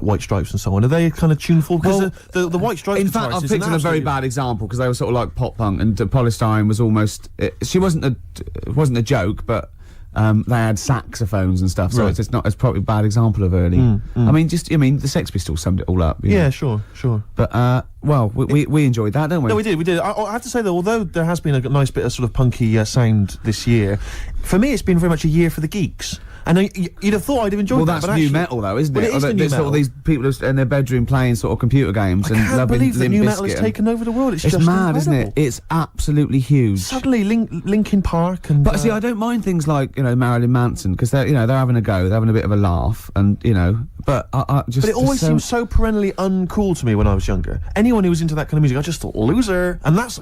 White Stripes and so on? Are they kind of tuneful? Because the White Stripes. In fact, I've picked on a very bad example because they were sort of like pop punk, and Polystyrene was almost. She wasn't a joke, but. They had saxophones and stuff, so it's probably a bad example of early. I mean, the Sex Pistols summed it all up. You know? Sure. But we enjoyed that, don't we? No, we did. I have to say that although there has been a nice bit of sort of punky sound this year, for me it's been very much a year for the geeks. And you'd have thought I'd have enjoyed that. Well, that's new metal, though, isn't it? It is the new metal. Sort of these people in their bedroom playing sort of computer games and loving Limp Bizkit. I can't believe that new metal has taken over the world. It's just mad, incredible. Isn't it? It's absolutely huge. Suddenly, Linkin Park and. But see, I don't mind things like Marilyn Manson because they're having a go, they're having a bit of a laugh, and But I just. But it always seemed so perennially uncool to me when I was younger. Anyone who was into that kind of music, I just thought loser, and that's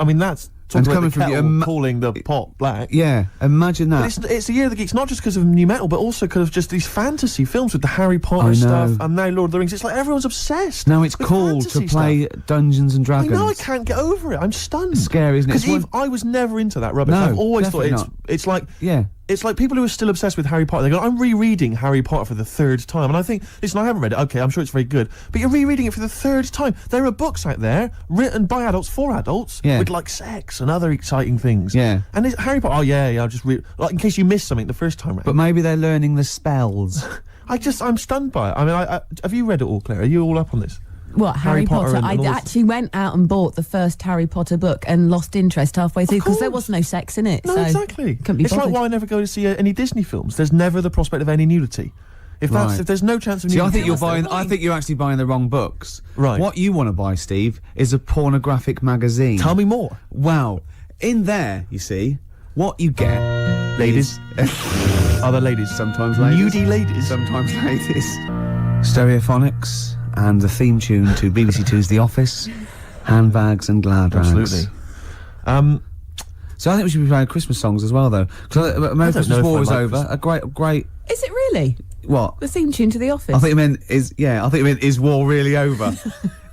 Talking about coming the from the kettle calling the pot black. Yeah, imagine that. But it's the year of the geeks, not just because of new metal, but also because of just these fantasy films with the Harry Potter I stuff, know. and now Lord of the Rings. It's like everyone's obsessed. Now it's with cool to fantasy play stuff. Dungeons and I Dragons. know, I can't get over it. I'm stunned. It's scary, isn't it? Because It's I was never into that rubbish. No, I've always thought definitely it's like Yeah. it's like people who are still obsessed with Harry Potter. They go, I'm rereading Harry Potter for the 3rd time, and I think, listen, I haven't read it. Okay, I'm sure it's very good, but you're rereading it for the 3rd time. There are books out there written by adults for adults with like sex and other exciting things. Yeah. And it's Harry Potter. Oh yeah, I'll just read, like, in case you missed something the first time round. But maybe they're learning the spells. I'm stunned by it. I mean, have you read it all, Claire? Are you all up on this? What, Harry Potter? and I all this- actually went out and bought the first Harry Potter book and lost interest halfway through because there was no sex in it. No, so exactly. Couldn't be It's like bothered. why I never go to see any Disney films. There's never the prospect of any nudity. If there's no chance of See, nudity, I think you're actually buying the wrong books. Right. What you want to buy, Steve, is a pornographic magazine. Tell me more. Wow. In there, you see, what you get, ladies, other ladies, sometimes ladies, nudie ladies, sometimes ladies, Stereophonics, and the theme tune to BBC Two's The Office, handbags and glad rags. Absolutely. So I think we should be playing Christmas songs as well, though. Because Merry Christmas War is over. A great. Is it really? What? The theme tune to The Office? I think you meant is war really over?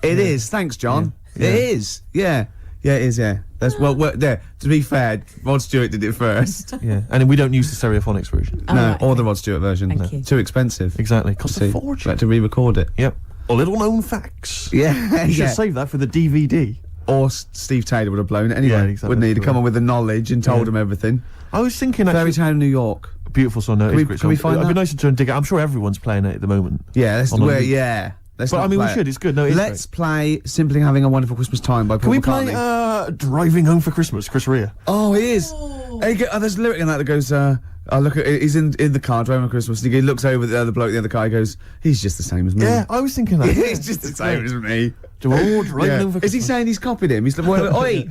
It is. Thanks, John. Yeah. It is. Yeah. Yeah, it is. Yeah. That's there. To be fair, Rod Stewart did it first. Yeah, and we don't use the Stereophonics version. Oh, no, right, or the Rod Stewart version. Thank you. Too expensive. Exactly. Costs a fortune. We had to re-record it. Yep. Or little known facts. Yeah. You should save that for the DVD. Or Steve Taylor would have blown it anyway. Yeah, exactly. Wouldn't he? To come on with the knowledge and told him everything. I was thinking Fairy Tale New York. Beautiful song. No, Can we find It'd be that? nice to try and dig it. I'm sure everyone's playing it at the moment. Yeah, let's On a loop. Let's But not I mean, we play it. should. It's good. No, it's Let's play Simply Having a Wonderful Christmas Time by Paul Can we McCartney. play Driving Home for Christmas, Chris Rea? Oh, he is. There's a lyric in that goes, he's in the car driving on Christmas, and he looks over at the other bloke in the other car, he goes, he's just the same as me. Yeah, I was thinking that. He's just the same as me. Driving Home for Is he Christmas. saying he's copied him? He's like, oi,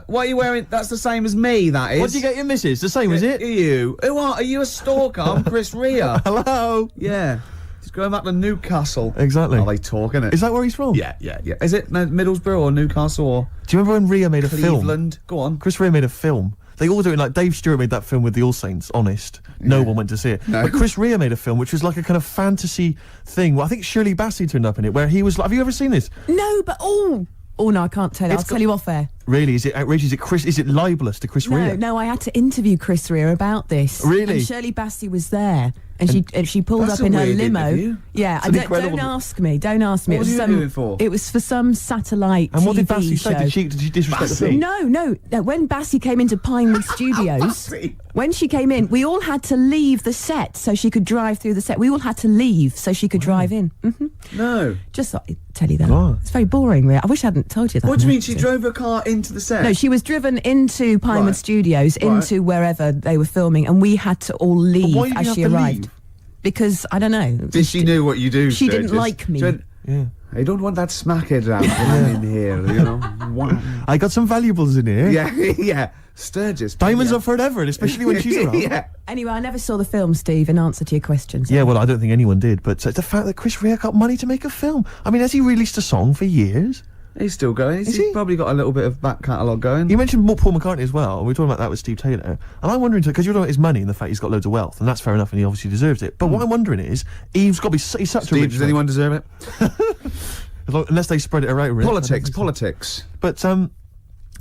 what are you wearing? That's the same as me, that is. What did you get your missus? The same, is it? Are you? Who are you a stalker? I'm Chris Rea. Hello. Yeah. He's going back to Newcastle. Exactly. Oh, they talk, innit? Is that where he's from? Yeah. Is it Middlesbrough or Newcastle or Do you remember when Rea made a film? Cleveland? Go on. Chris Rea made a film. They all do it, like Dave Stewart made that film with the All Saints, Honest. No one went to see it. No. But Chris Rea made a film which was like a kind of fantasy thing. Well, I think Shirley Bassey turned up in it, where he was like, have you ever seen this? No, but oh no, I can't tell you. I'll tell you off air. Really? Is it outrageous? Is it libelous to Chris Rea? No, I had to interview Chris Rea about this. Really? And Shirley Bassey was there, and she pulled That's up in a her weird limo. interview. Yeah, It's an don't incredible- ask me. Don't ask me. What was you some, doing for? It was for some satellite And what did TV Bassey say? show. Did she disrespect the film? No. When Bassey came into Pinewood Studios, when she came in, we all had to leave the set so she could drive through the set. We all had to leave so she could drive in. No. Just thought I'd tell you that. God. It's very boring, really. I wish I hadn't told you that. What do you mean? She drove her car into the set? No, she was driven into Pinewood Right. Studios, into wherever they were filming, and we had to all leave why did you as have she to arrived. leave? Because, I don't know. She knew what you do. She didn't Sturgis. like me. She went, Yeah. I don't want that smackhead around in here, you know. Wow. I got some valuables in here. Yeah. Sturgis. Diamonds yeah. are forever, and especially when she's around. Yeah. Anyway, I never saw the film, Steve, in answer to your questions. Yeah, well, I don't think anyone did, but the fact that Chris Rea got money to make a film. I mean, has he released a song for years? He's still going. Is He's he? probably got a little bit of back catalogue going. You mentioned Paul McCartney as well, and we were talking about that with Steve Taylor, and I'm wondering, because you're talking about his money and the fact he's got loads of wealth, and that's fair enough, and he obviously deserves it, but what I'm wondering is, he's got to be, he's such a Steve, rich does man. anyone deserve it? Unless they spread it around. really. Politics. But,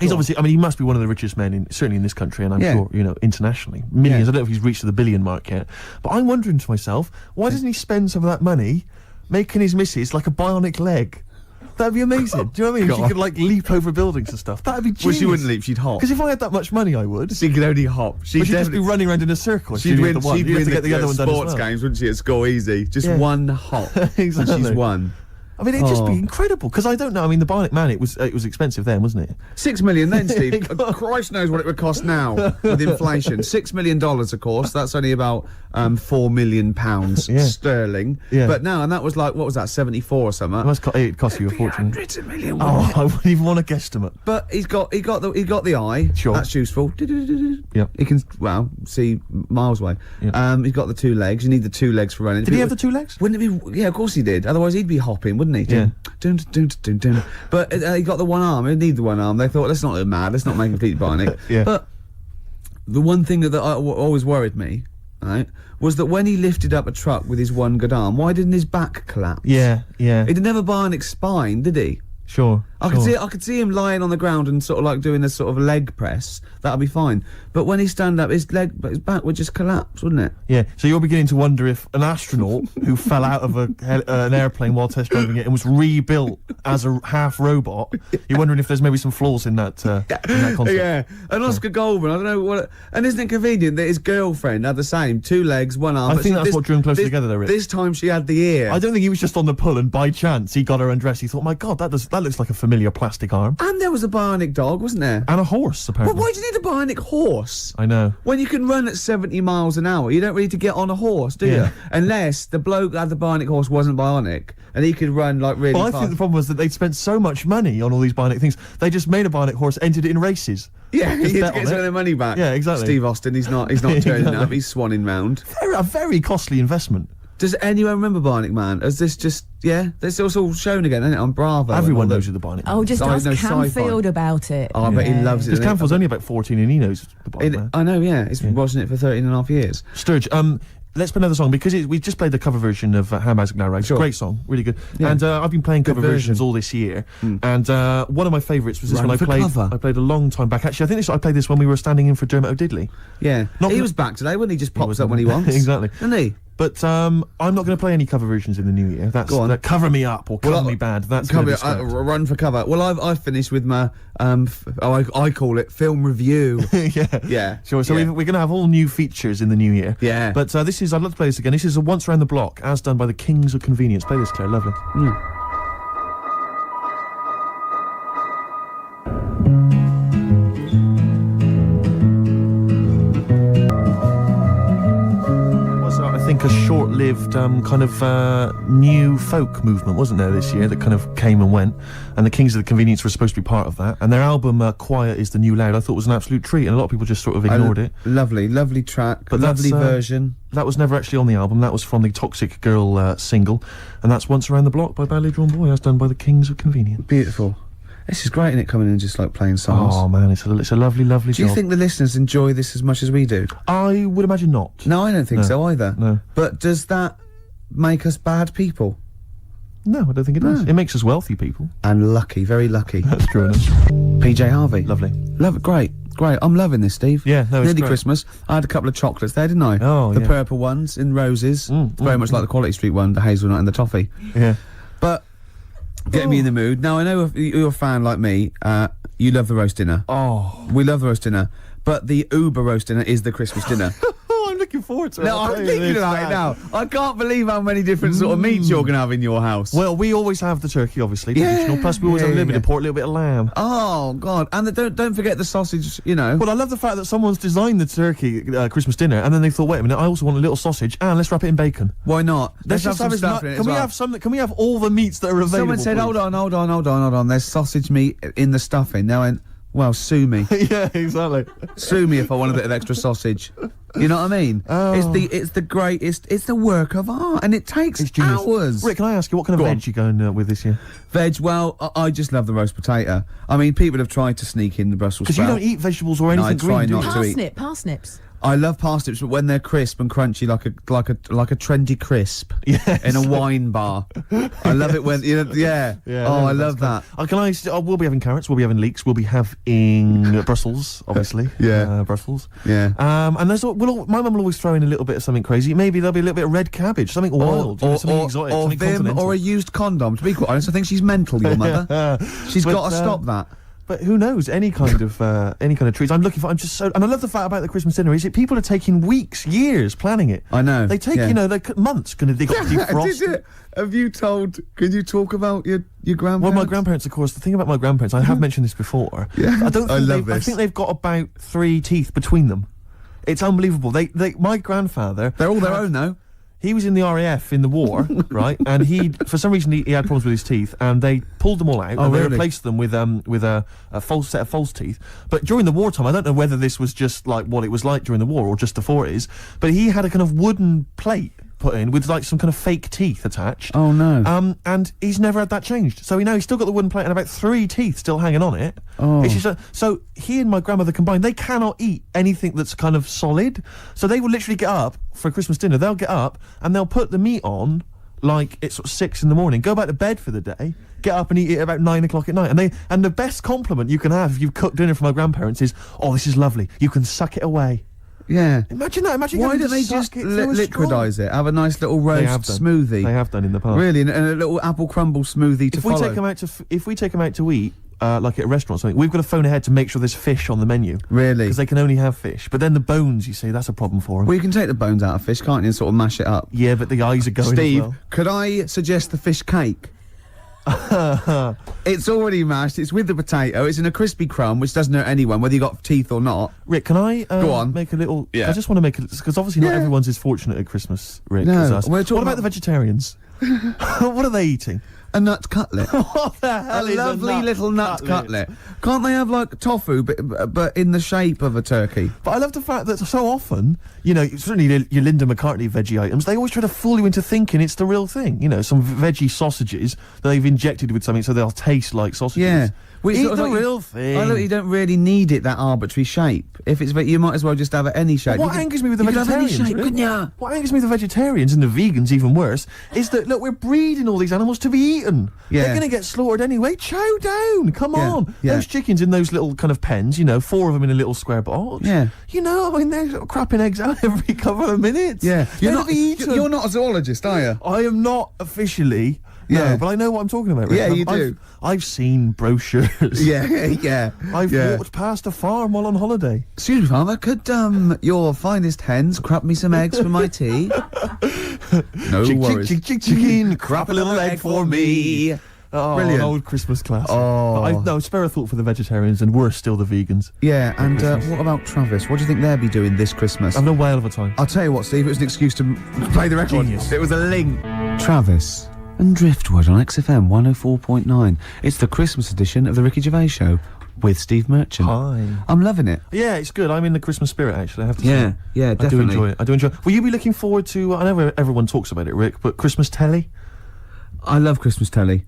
he's obviously, I mean, he must be one of the richest men, certainly in this country, and I'm Yeah. sure, internationally. Millions, Yeah. I don't know if he's reached the billion mark yet, but I'm wondering to myself, why doesn't he spend some of that money making his missus like a bionic leg? That'd be amazing. Do you know what I mean? She God. could, like, leap over buildings and stuff. That'd be Well, genius. she wouldn't leap, she'd hop. Because if I had that much money, I would. She could only hop. But she'd just be running around in a circle. She'd win, the one. she'd You'd have win to get the other one done as sports well. games, wouldn't she, at school easy? Just Yeah. one hop. Exactly. And she's won. I mean, it'd just be Oh. incredible. Because I don't know. I mean, the Bionic Man, it was expensive then, wasn't it? 6 million then, Steve. Christ knows what it would cost now with inflation. $6 million, of course. That's only about £4 million Yeah. sterling. Yeah. But now, and that was like, what was that, 74 or something? It cost you a fortune. Hundreds of million. Oh, I wouldn't even want to guesstimate. But he got the eye. Sure. That's useful. Yep. He can see miles away. Yep. He's got the 2 legs. You need the 2 legs for running. Did he have the 2 legs? Wouldn't it be? Yeah, of course he did. Otherwise, he'd be hopping, wouldn't wouldn't he? Yeah. Dun, dun, dun, dun, dun, dun. But he got the one arm. He need the one arm. They thought, let's not go mad. Let's not make him completely bionic. Yeah. But the one thing that always worried me, right, was that when he lifted up a truck with his one good arm, why didn't his back collapse? Yeah. He didn't have a bionic spine, did he? Sure. I could see him lying on the ground and sort of like doing a sort of leg press. That'll be fine. But when he stand up, his back would just collapse, wouldn't it? Yeah. So you're beginning to wonder if an astronaut who fell out of an airplane while test driving it and was rebuilt as a half robot, you're wondering if there's maybe some flaws in that concept. Yeah. And Oscar Goldman, I don't know what. And isn't it convenient that his girlfriend had the same 2 legs, 1 arm? I think that's what drew them closer together, though, Rick. This time she had the ear. I don't think he was just on the pull and by chance he got her undressed. He thought, my God, that looks like a familiar plastic arm. And there was a bionic dog, wasn't there? And a horse, apparently. Well, why do you need a bionic horse? I know. When you can run at 70 miles an hour, you don't need to get on a horse, do you? Unless the bloke that had the bionic horse wasn't bionic, and he could run like really fast. I think the problem was that they'd spent so much money on all these bionic things, they just made a bionic horse, entered it in races. Yeah, he bet gets some of their money back. Yeah, exactly. Steve Austin, he's not turning up, he's swanning round. A very costly investment. Does anyone remember Bionic Man? Is this just, it's all shown again, isn't it, on Bravo? Everyone knows who the Bionic Man Oh, just ask no, Camfield about it. Oh, I bet he loves it. Because Camfield's only about 14 and he knows the Bionic Man. I know, yeah. He's been watching it for 13 and a half years. Sturge, let's play another song, because we just played the cover version of Handbags Now Rags. Sure. Great song, really good. Yeah. And I've been playing cover versions version. all this year. And one of my favourites was this Run one for cover. I played a long time back. Actually, I think I played this when we were standing in for Dermot O'Diddley. Yeah. He was back today, wasn't he? Just pops up when he wants. Exactly. Isn't he? But I'm not going to play any cover versions in the new year. That's Go on. Cover Me Up or Cover Me Bad. That's cover, run for cover. Well, I've finished with my I call it film review. Yeah. Sure. So we're going to have all new features in the new year. Yeah. But this is, I'd love to play this again. This is a Once Around the Block, as done by the Kings of Convenience. Play this, Claire. Lovely. I think a short-lived kind of new folk movement, wasn't there, this year, that kind of came and went, and the Kings of the Convenience were supposed to be part of that, and their album Quiet is the New Loud I thought was an absolute treat, and a lot of people just sort of ignored it. Lovely track, but lovely version. That was never actually on the album. That was from the Toxic Girl single, and that's Once Around the Block by Badly Drawn Boy, as done by the Kings of Convenience. Beautiful. This is great, isn't it, coming in and just like playing songs? Oh man, it's a lovely job. Do you think the listeners enjoy this as much as we do? I would imagine not. No, I don't think so either. No. But does that make us bad people? No, I don't think it does. It makes us wealthy people. And lucky, very lucky. That's true enough. PJ Harvey. Lovely. Love it, great. I'm loving this, Steve. Yeah, no, it's Nearly great. Christmas. I had a couple of chocolates there, didn't I? Oh, the purple ones in roses. It's very much like the Quality Street one, the hazelnut and the toffee. Yeah. But getting me in the mood. Now, I know if you're a fan like me, you love the roast dinner. Oh. We love the roast dinner. But the Uber roast dinner is the Christmas dinner. I'm looking forward to it. No, I'm thinking about it now. I can't believe how many different sort of meats you're going to have in your house. Well, we always have the turkey, obviously, traditional. Plus, we always have a little bit of pork, a little bit of lamb. Oh, God. And don't forget the sausage, you know. Well, I love the fact that someone's designed the turkey Christmas dinner, and then they thought, wait a minute, I also want a little sausage, and let's wrap it in bacon. Why not? Let's just have stuff in it. Can we have all the meats that are available? Someone said, hold on. There's sausage meat in the stuffing. Now, well, sue me. Yeah, exactly. Sue me if I want a bit of extra sausage. You know what I mean? Oh. It's the greatest. It's the work of art, and it takes hours. Rick, can I ask you what kind of veg you going with this year? Veg? Well, I just love the roast potato. I mean, people have tried to sneak in the Brussels sprout. Because you don't eat vegetables or anything green, do you? not to eat. Parsnips. I love parsnips, but when they're crisp and crunchy, like a trendy crisp in a wine bar. I love it when yeah. Oh, I love that. We'll be having carrots. We'll be having leeks. We'll be having Brussels, obviously. Brussels. Yeah. And my mum will always throw in a little bit of something crazy. Maybe there'll be a little bit of red cabbage, something wild, something exotic, something continental. Or a used condom. To be quite honest, I think she's mental, your mother. She's got to stop that. But who knows? Any kind of treats. And I love the fact about the Christmas dinner is that people are taking weeks, years planning it. I know. They take months. They got to defrost. Have you told? Can you talk about your grandparents? Well, my grandparents, of course. The thing about my grandparents, I have mentioned this before. Yeah. I think they've got about 3 teeth between them. It's unbelievable. My grandfather. They're all their own, though. He was in the RAF in the war, right? And for some reason, he had problems with his teeth, and they pulled them all out, and they replaced them with a false set of false teeth. But during the wartime, I don't know whether this was just like what it was like during the war or just the 40s, but he had a kind of wooden plate put in with like some kind of fake teeth attached. Oh no. And he's never had that changed. So he's still got the wooden plate and about 3 teeth still hanging on it. Oh. It's just so he and my grandmother combined, they cannot eat anything that's kind of solid. So they will literally get up for Christmas dinner. They'll get up and they'll put the meat on like it's sort of 6 in the morning, go back to bed for the day, get up and eat it at about 9 o'clock at night. And the best compliment you can have if you've cooked dinner for my grandparents is, "Oh, this is lovely. You can suck it away." Yeah. Imagine that. Imagine why having don't to they suck just it through a straw. liquidise it? Have a nice little roast smoothie. They have done in the past. Really, and a little apple crumble smoothie to if follow. if we take them out to eat, like at a restaurant or something, we've got to phone ahead to make sure there's fish on the menu. Really? Because they can only have fish. But then the bones, you see, that's a problem for them. Well, you can take the bones out of fish, can't you, and sort of mash it up. Yeah, but the eyes are going Steve, as well. could I suggest the fish cake? It's already mashed, it's with the potato, it's in a crispy crumb, which doesn't hurt anyone, whether you got teeth or not. Rick, can I Go on. make a little... Yeah. I just want to make a... Because obviously not everyone's as fortunate at Christmas, Rick, No, as us. we're What talking about the vegetarians? What are they eating? A nut cutlet. What the hell A is lovely little nut cutlet. Can't they have, like, tofu, but in the shape of a turkey? But I love the fact that so often, certainly your Linda McCartney veggie items, they always try to fool you into thinking it's the real thing. Some veggie sausages that they've injected with something so they'll taste like sausages. Yeah. Eat the real thing. I look, you don't really need it that arbitrary shape. If it's, you might as well just have it any shape. What angers me with the vegetarians, shape, what angers me with the vegetarians and the vegans, even worse, is that, look, we're breeding all these animals to be eaten. Yeah. They're going to get slaughtered anyway. Chow down. Come on. Yeah. Those chickens in those little kind of pens, 4 of them in a little square box. Yeah. They're sort of crapping eggs out every couple of minutes. Yeah. You're not a zoologist, are you? I am not officially. Yeah. No, but I know what I'm talking about. Rick. Yeah, you do. I've seen brochures. Yeah. I've walked past a farm while on holiday. Excuse me, farmer, could your finest hens crap me some eggs for my tea? No worries. Chicken, crap a little egg for me. Oh, Brilliant. An old Christmas classic. Oh. No, spare a thought for the vegetarians, and worse still the vegans. Yeah, and what about Travis? What do you think they'll be doing this Christmas? Having a whale of a time. I'll tell you what, Steve, it was an excuse to play the record. Genius. It was a link. Travis and Driftwood on XFM 104.9. It's the Christmas edition of the Ricky Gervais Show with Steve Merchant. Hi. I'm loving it. Yeah, it's good. I'm in the Christmas spirit, actually, I have to say. Yeah, definitely. I do enjoy it. Will you be looking forward to, I know everyone talks about it, Rick, but Christmas telly? I love Christmas telly.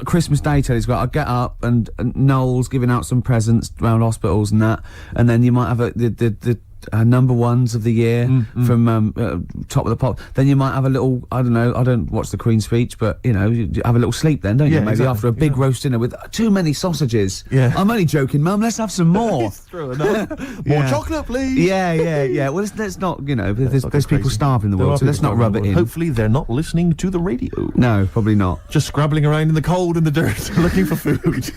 Christmas Day telly's great. I get up and Noel's giving out some presents around hospitals and that, and then you might have the number ones of the year from Top of the Pop. Then you might have a little, I don't know, I don't watch the Queen's speech, but you have a little sleep then, don't you? Maybe exactly. after a big roast dinner with too many sausages. Yeah. I'm only joking, Mum, let's have some more. It's true enough. More chocolate, please. Yeah. Well, let's not, there's people starving in the world, so let's not rub it in. Hopefully they're not listening to the radio. No, probably not. Just scrabbling around in the cold and the dirt looking for food.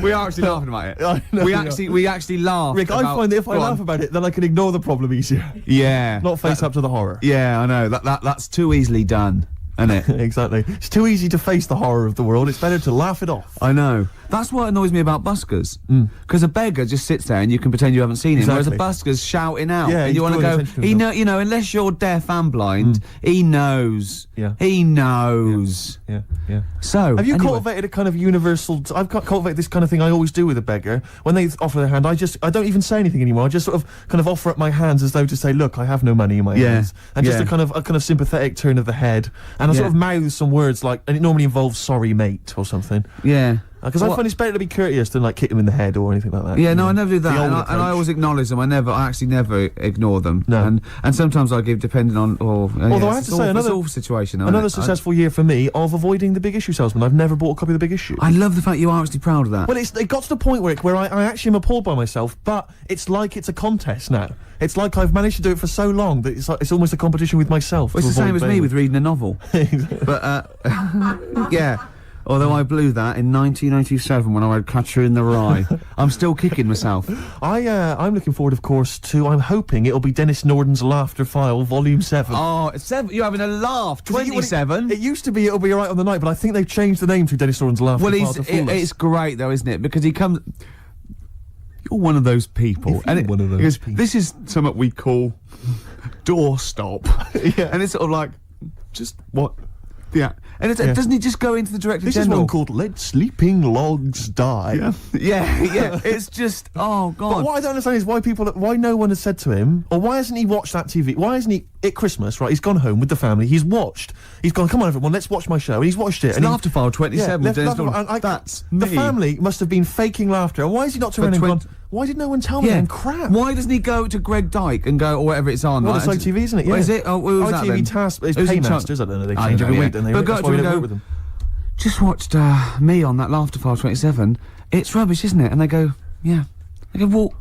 We are actually laughing about it. I know We actually laugh. Rick, I find that if I laugh about it, then I can ignore the problem easier. Yeah. Not face up to the horror. Yeah, I know. That's too easily done, isn't it? Exactly. It's too easy to face the horror of the world. It's better to laugh it off. I know. That's what annoys me about buskers. Because a beggar just sits there and you can pretend you haven't seen him, whereas a busker's shouting out. Yeah, and you want to go, unless you're deaf and blind, he knows. Yeah. He knows. Yeah. So, have you cultivated a kind of universal... I've cultivated this kind of thing I always do with a beggar. When they offer their hand, I don't even say anything anymore. I just sort of kind of offer up my hands as though to say, look, I have no money in my hands. And just a kind of sympathetic turn of the head. And I sort of mouth some words like, and it normally involves sorry mate or something. Yeah. Because I find it's better to be courteous than like kick them in the head or anything like that. Yeah, no, I never do that, and I always acknowledge them. I actually never ignore them. No. And sometimes I give, depending on. Although I have to say, another situation. Another successful year for me of avoiding the Big Issue salesman. I've never bought a copy of the Big Issue. I love the fact you are actually proud of that. Well, it got to the point where I actually am appalled by myself. But it's like it's a contest now. It's like I've managed to do it for so long that it's almost a competition with myself. Well, it's the same as me with reading a novel. But yeah. Although I blew that in 1987 when I read Catcher in the Rye. I'm still kicking myself. I'm looking forward, of course, to... I'm hoping it'll be Dennis Norden's Laughter File, Volume 7. Oh, 7? You're having a laugh. 27? It used to be It'll Be Alright on the Night, but I think they've changed the name to Dennis Norden's Laughter File to fool us. It's great, though, isn't it? Because he comes... You're one of those people. This is something we call doorstop. And it's sort of like, just what... Yeah. And doesn't he just go into the Director This General? is one called Let Sleeping Logs Die. Yeah. It's just, oh, God. But what I don't understand is why no one has said to him, or why hasn't he watched that TV? Why hasn't he, at Christmas, right, he's gone home with the family, he's gone, come on everyone, let's watch my show, and he's watched it. It's and Laughter File 27 with Dennis Norton. That's me. The family must have been faking laughter, and why is he not turned around and gone, why did no one tell me then? Crap. Why doesn't he go to Greg Dyke and go, or whatever it's on? Well, it's ITV, isn't it? Yeah. What is it? Oh, what was that then? ITV Task, it's Paymasters, I don't know, they change every week, don't they? But That's why we don't work with them. Just watched me on that Laughter File 27. It's rubbish, isn't it? And they go, yeah. They go, well,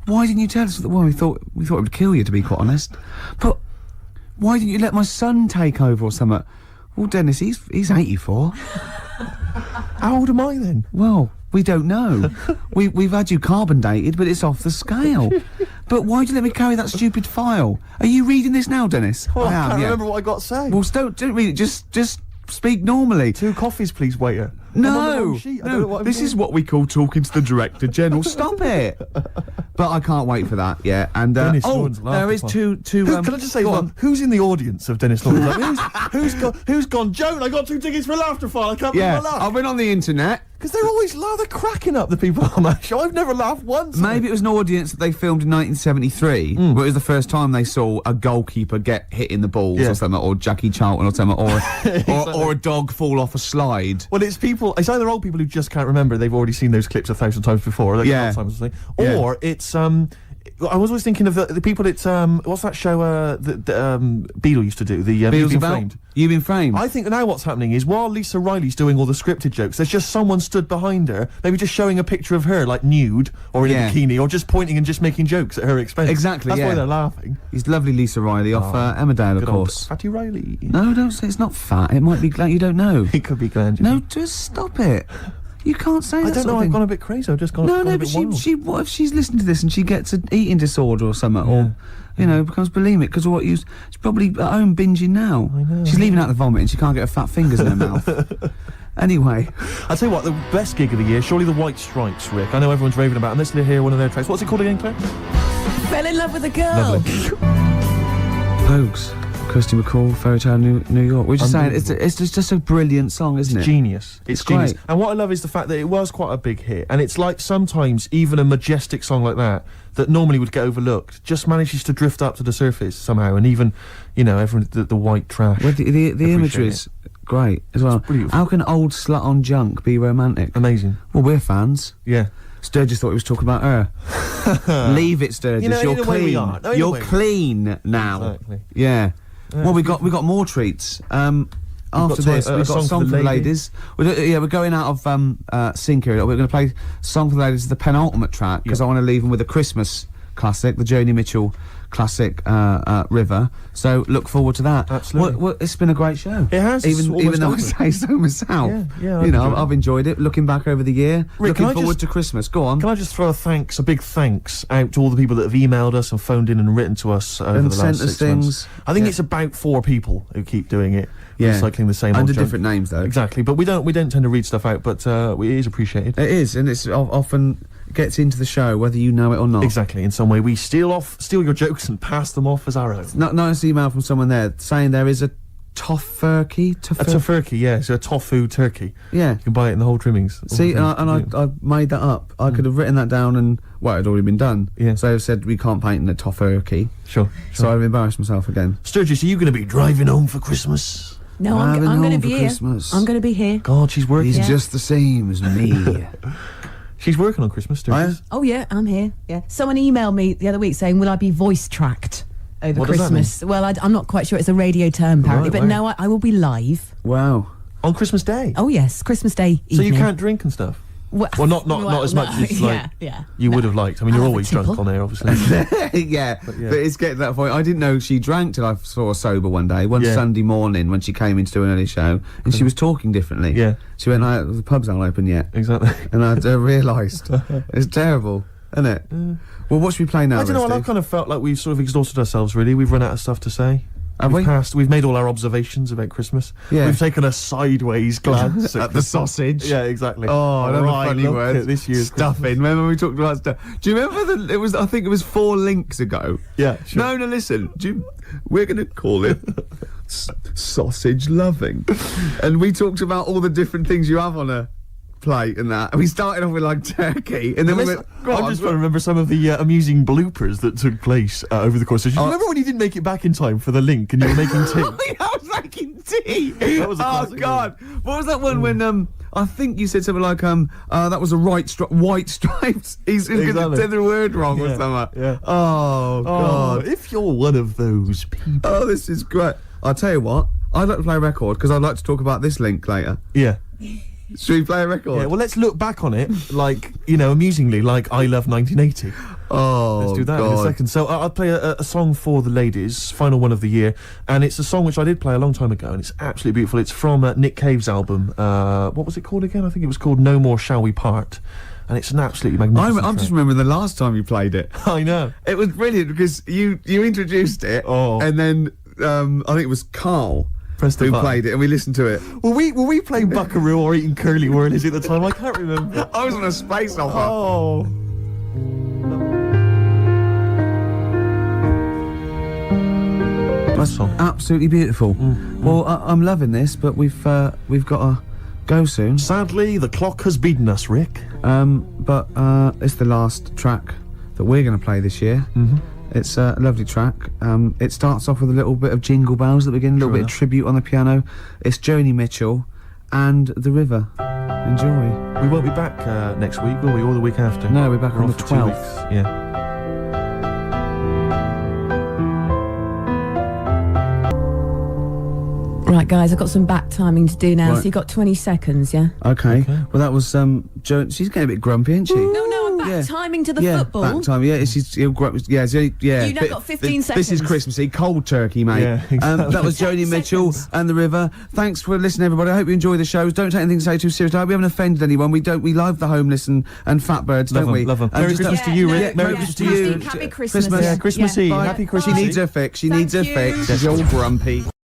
why didn't you tell us? Well, we thought it would kill you, to be quite honest. But why didn't you let my son take over or something? Well, Dennis, he's 84. How old am I then? Well, we don't know. We've had you carbon dated, but it's off the scale. But why'd you let me carry that stupid file? Are you reading this now, Dennis? Well, I can't remember what I got to say. Well, don't read it. Just speak normally. 2 coffees, please, waiter. No, this is what we call talking to the Director General. Stop it! But I can't wait for that. Yeah, and Dennis Norton's there is two. Can I just say one? Who's in the audience of Dennis Norton? Who's gone? Joan, I got 2 tickets for a Laughter File. I can't believe my luck. I've been on the internet. Because they're always they're cracking up, the people on that show. I've never laughed once. Maybe it was an audience that they filmed in 1973, where it was the first time they saw a goalkeeper get hit in the balls or something, or Jackie Charlton or something, or a dog fall off a slide. Well, it's either old people who just can't remember, they've already seen those clips 1,000 times before, like Alzheimer's or something, or it's I was always thinking of the people at what's that show that Beadle used to do, the You've Been Framed. You've Been Framed. I think now what's happening is while Lisa Riley's doing all the scripted jokes, there's just someone stood behind her, maybe just showing a picture of her like nude or in a bikini, or just pointing and just making jokes at her expense. Exactly. That's why they're laughing. He's lovely, Lisa Riley off Emmerdale, of course. Fatty Riley. No, don't say it's not fat. It might be gland. You don't know. It could be gland. No, just stop it. You can't say that. I don't know. I've gone a bit crazy. I've just gone. No, but what if she's listening to this and she gets an eating disorder or something, or becomes bulimic because of what she's probably at home binging now. I know. She's leaving out the vomit and she can't get her fat fingers in her mouth. Anyway, I'll tell you what. The best gig of the year, surely the White Stripes, Rick. I know everyone's raving about, and let's hear one of their tracks. What's it called again, Claire? Fell in love with a girl. Pogues. Kirsty McCall, Fairy Tale New York. We're just saying, it's just a brilliant song, isn't it? Genius. It's genius. Great. And what I love is the fact that it was quite a big hit, and it's like sometimes even a majestic song like that normally would get overlooked just manages to drift up to the surface somehow, and even, everyone, the white trash. Well, the imagery's great as well. How can old slut on junk be romantic? Amazing. Well, we're fans. Yeah. Sturgis thought he was talking about her. Leave it, Sturgis. You're clean. You're clean now. Exactly. Yeah. Well, we got more treats. After this, we've got a song for the ladies. We're going out of sync here. We're going to play "Song for the Ladies," the penultimate track, because I want to leave them with a Christmas classic, the Joni Mitchell classic River. So look forward to that. Absolutely. It's been a great show. It has. Even though I say so myself. Yeah. I've enjoyed it. Looking back over the year, Rick, looking forward to Christmas. Go on. Can I just throw a big thanks out to all the people that have emailed us and phoned in and written to us over the last 6 months. I think it's about 4 people who keep doing it. Yeah. Recycling the same under old different names though. Exactly, but we don't tend to read stuff out, but it is appreciated. It is, and it's often gets into the show whether you know it or not. Exactly. In some way, we steal your jokes and pass them off as our own. Nice email from someone there saying there is a tofurkey. A tofurkey, yeah. So a tofu turkey. Yeah. You can buy it in the whole trimmings. See, I made that up. I could have written that down and, it had already been done. Yeah. So I said we can't paint in a tofurkey. Sure. So I've embarrassed myself again. Sturgis, are you going to be driving home for Christmas? No, I'm going to be here. Christmas. I'm going to be here. God, she's working. He's just the same as me. She's working on Christmas, Sturgis. Oh, yeah, I'm here. Yeah. Someone emailed me the other week saying, will I be voice tracked over Christmas? Well, I'm not quite sure. It's a radio term, apparently. But no, I will be live. Wow. On Christmas Day? Oh, yes. Christmas Day evening. So you can't drink and stuff? Well, not as much as you would have liked. I mean, you're always drunk on air, obviously. Yeah, but it's getting to that point. I didn't know she drank till I saw her sober one day, Sunday morning when she came in to do an early show, and she was talking differently. Yeah. She went, the pubs aren't open yet. Exactly. And I realised. It's terrible, isn't it? Well, what should we play now, I don't know, I've kind of felt like we've sort of exhausted ourselves, really. We've run out of stuff to say. We've made all our observations about Christmas. Yeah. We've taken a sideways glance at the sausage. Yeah, exactly. Oh, another funny word. This year's stuffing. Remember we talked about stuff? Do you remember I think it was 4 links ago. Yeah, sure. No, listen. We're going to call it sausage loving. And we talked about all the different things you have on a plate and that. And we started off with like turkey, and then we went. I'm just trying to remember some of the amusing bloopers that took place over the course of. Remember when you didn't make it back in time for the link and you were making tea? I was making tea. That was a classic God! What was that one when I think you said something like that was a white stripes. He's going to say the word wrong or something. Yeah. Oh God! If you're one of those people. Oh, this is great. I'll tell you what. I'd like to play a record because I'd like to talk about this link later. Yeah. Should we play a record? Yeah, well, let's look back on it, like, you know, amusingly, like I Love 1980. Oh, let's do that in a second. So I'll play a song for the ladies, final one of the year, and it's a song which I did play a long time ago, and it's absolutely beautiful. It's from Nick Cave's album. What was it called again? I think it was called No More Shall We Part. And it's an absolutely magnificent I'm just remembering the last time you played it. I know. It was brilliant because you introduced it, and then I think it was Karl who played it, and we listened to it. Were we playing Buckaroo or eating Curly Whirlies at the time? I can't remember. I was on a space opera. Oh. That's absolutely beautiful. Well, I'm loving this, but we've got to go soon. Sadly, the clock has beaten us, Rick. But it's the last track that we're going to play this year. It's a lovely track. It starts off with a little bit of Jingle Bells at the beginning, a little bit of tribute on the piano. It's Joni Mitchell and The River. Enjoy. We won't be back next week, will we, or the week after? No, we're back We're on off the for 2 12th. weeks. Yeah. Right, guys, I've got some back timing to do now, Right. so you've got 20 seconds, yeah? Okay. Well, that was Jo. She's getting a bit grumpy, isn't she? No, I'm back timing to the football. Back time. Yeah, she's yeah. You now got 15 seconds. This is Christmassy, cold turkey, mate. Yeah, exactly. That was Joni Mitchell and The River. Thanks for listening, everybody. I hope you enjoy the shows. Don't take anything to say too seriously. I hope we haven't offended anyone. We love the homeless and fat birds, don't we? Love them. And Merry just- Christmas to you, Rick. Merry Christmas to you. Happy Christmas. Christmas. Yeah, Christmas Eve. Bye. Happy Christmas She Eve. needs her fix. She needs her Thank you. fix. She's all grumpy.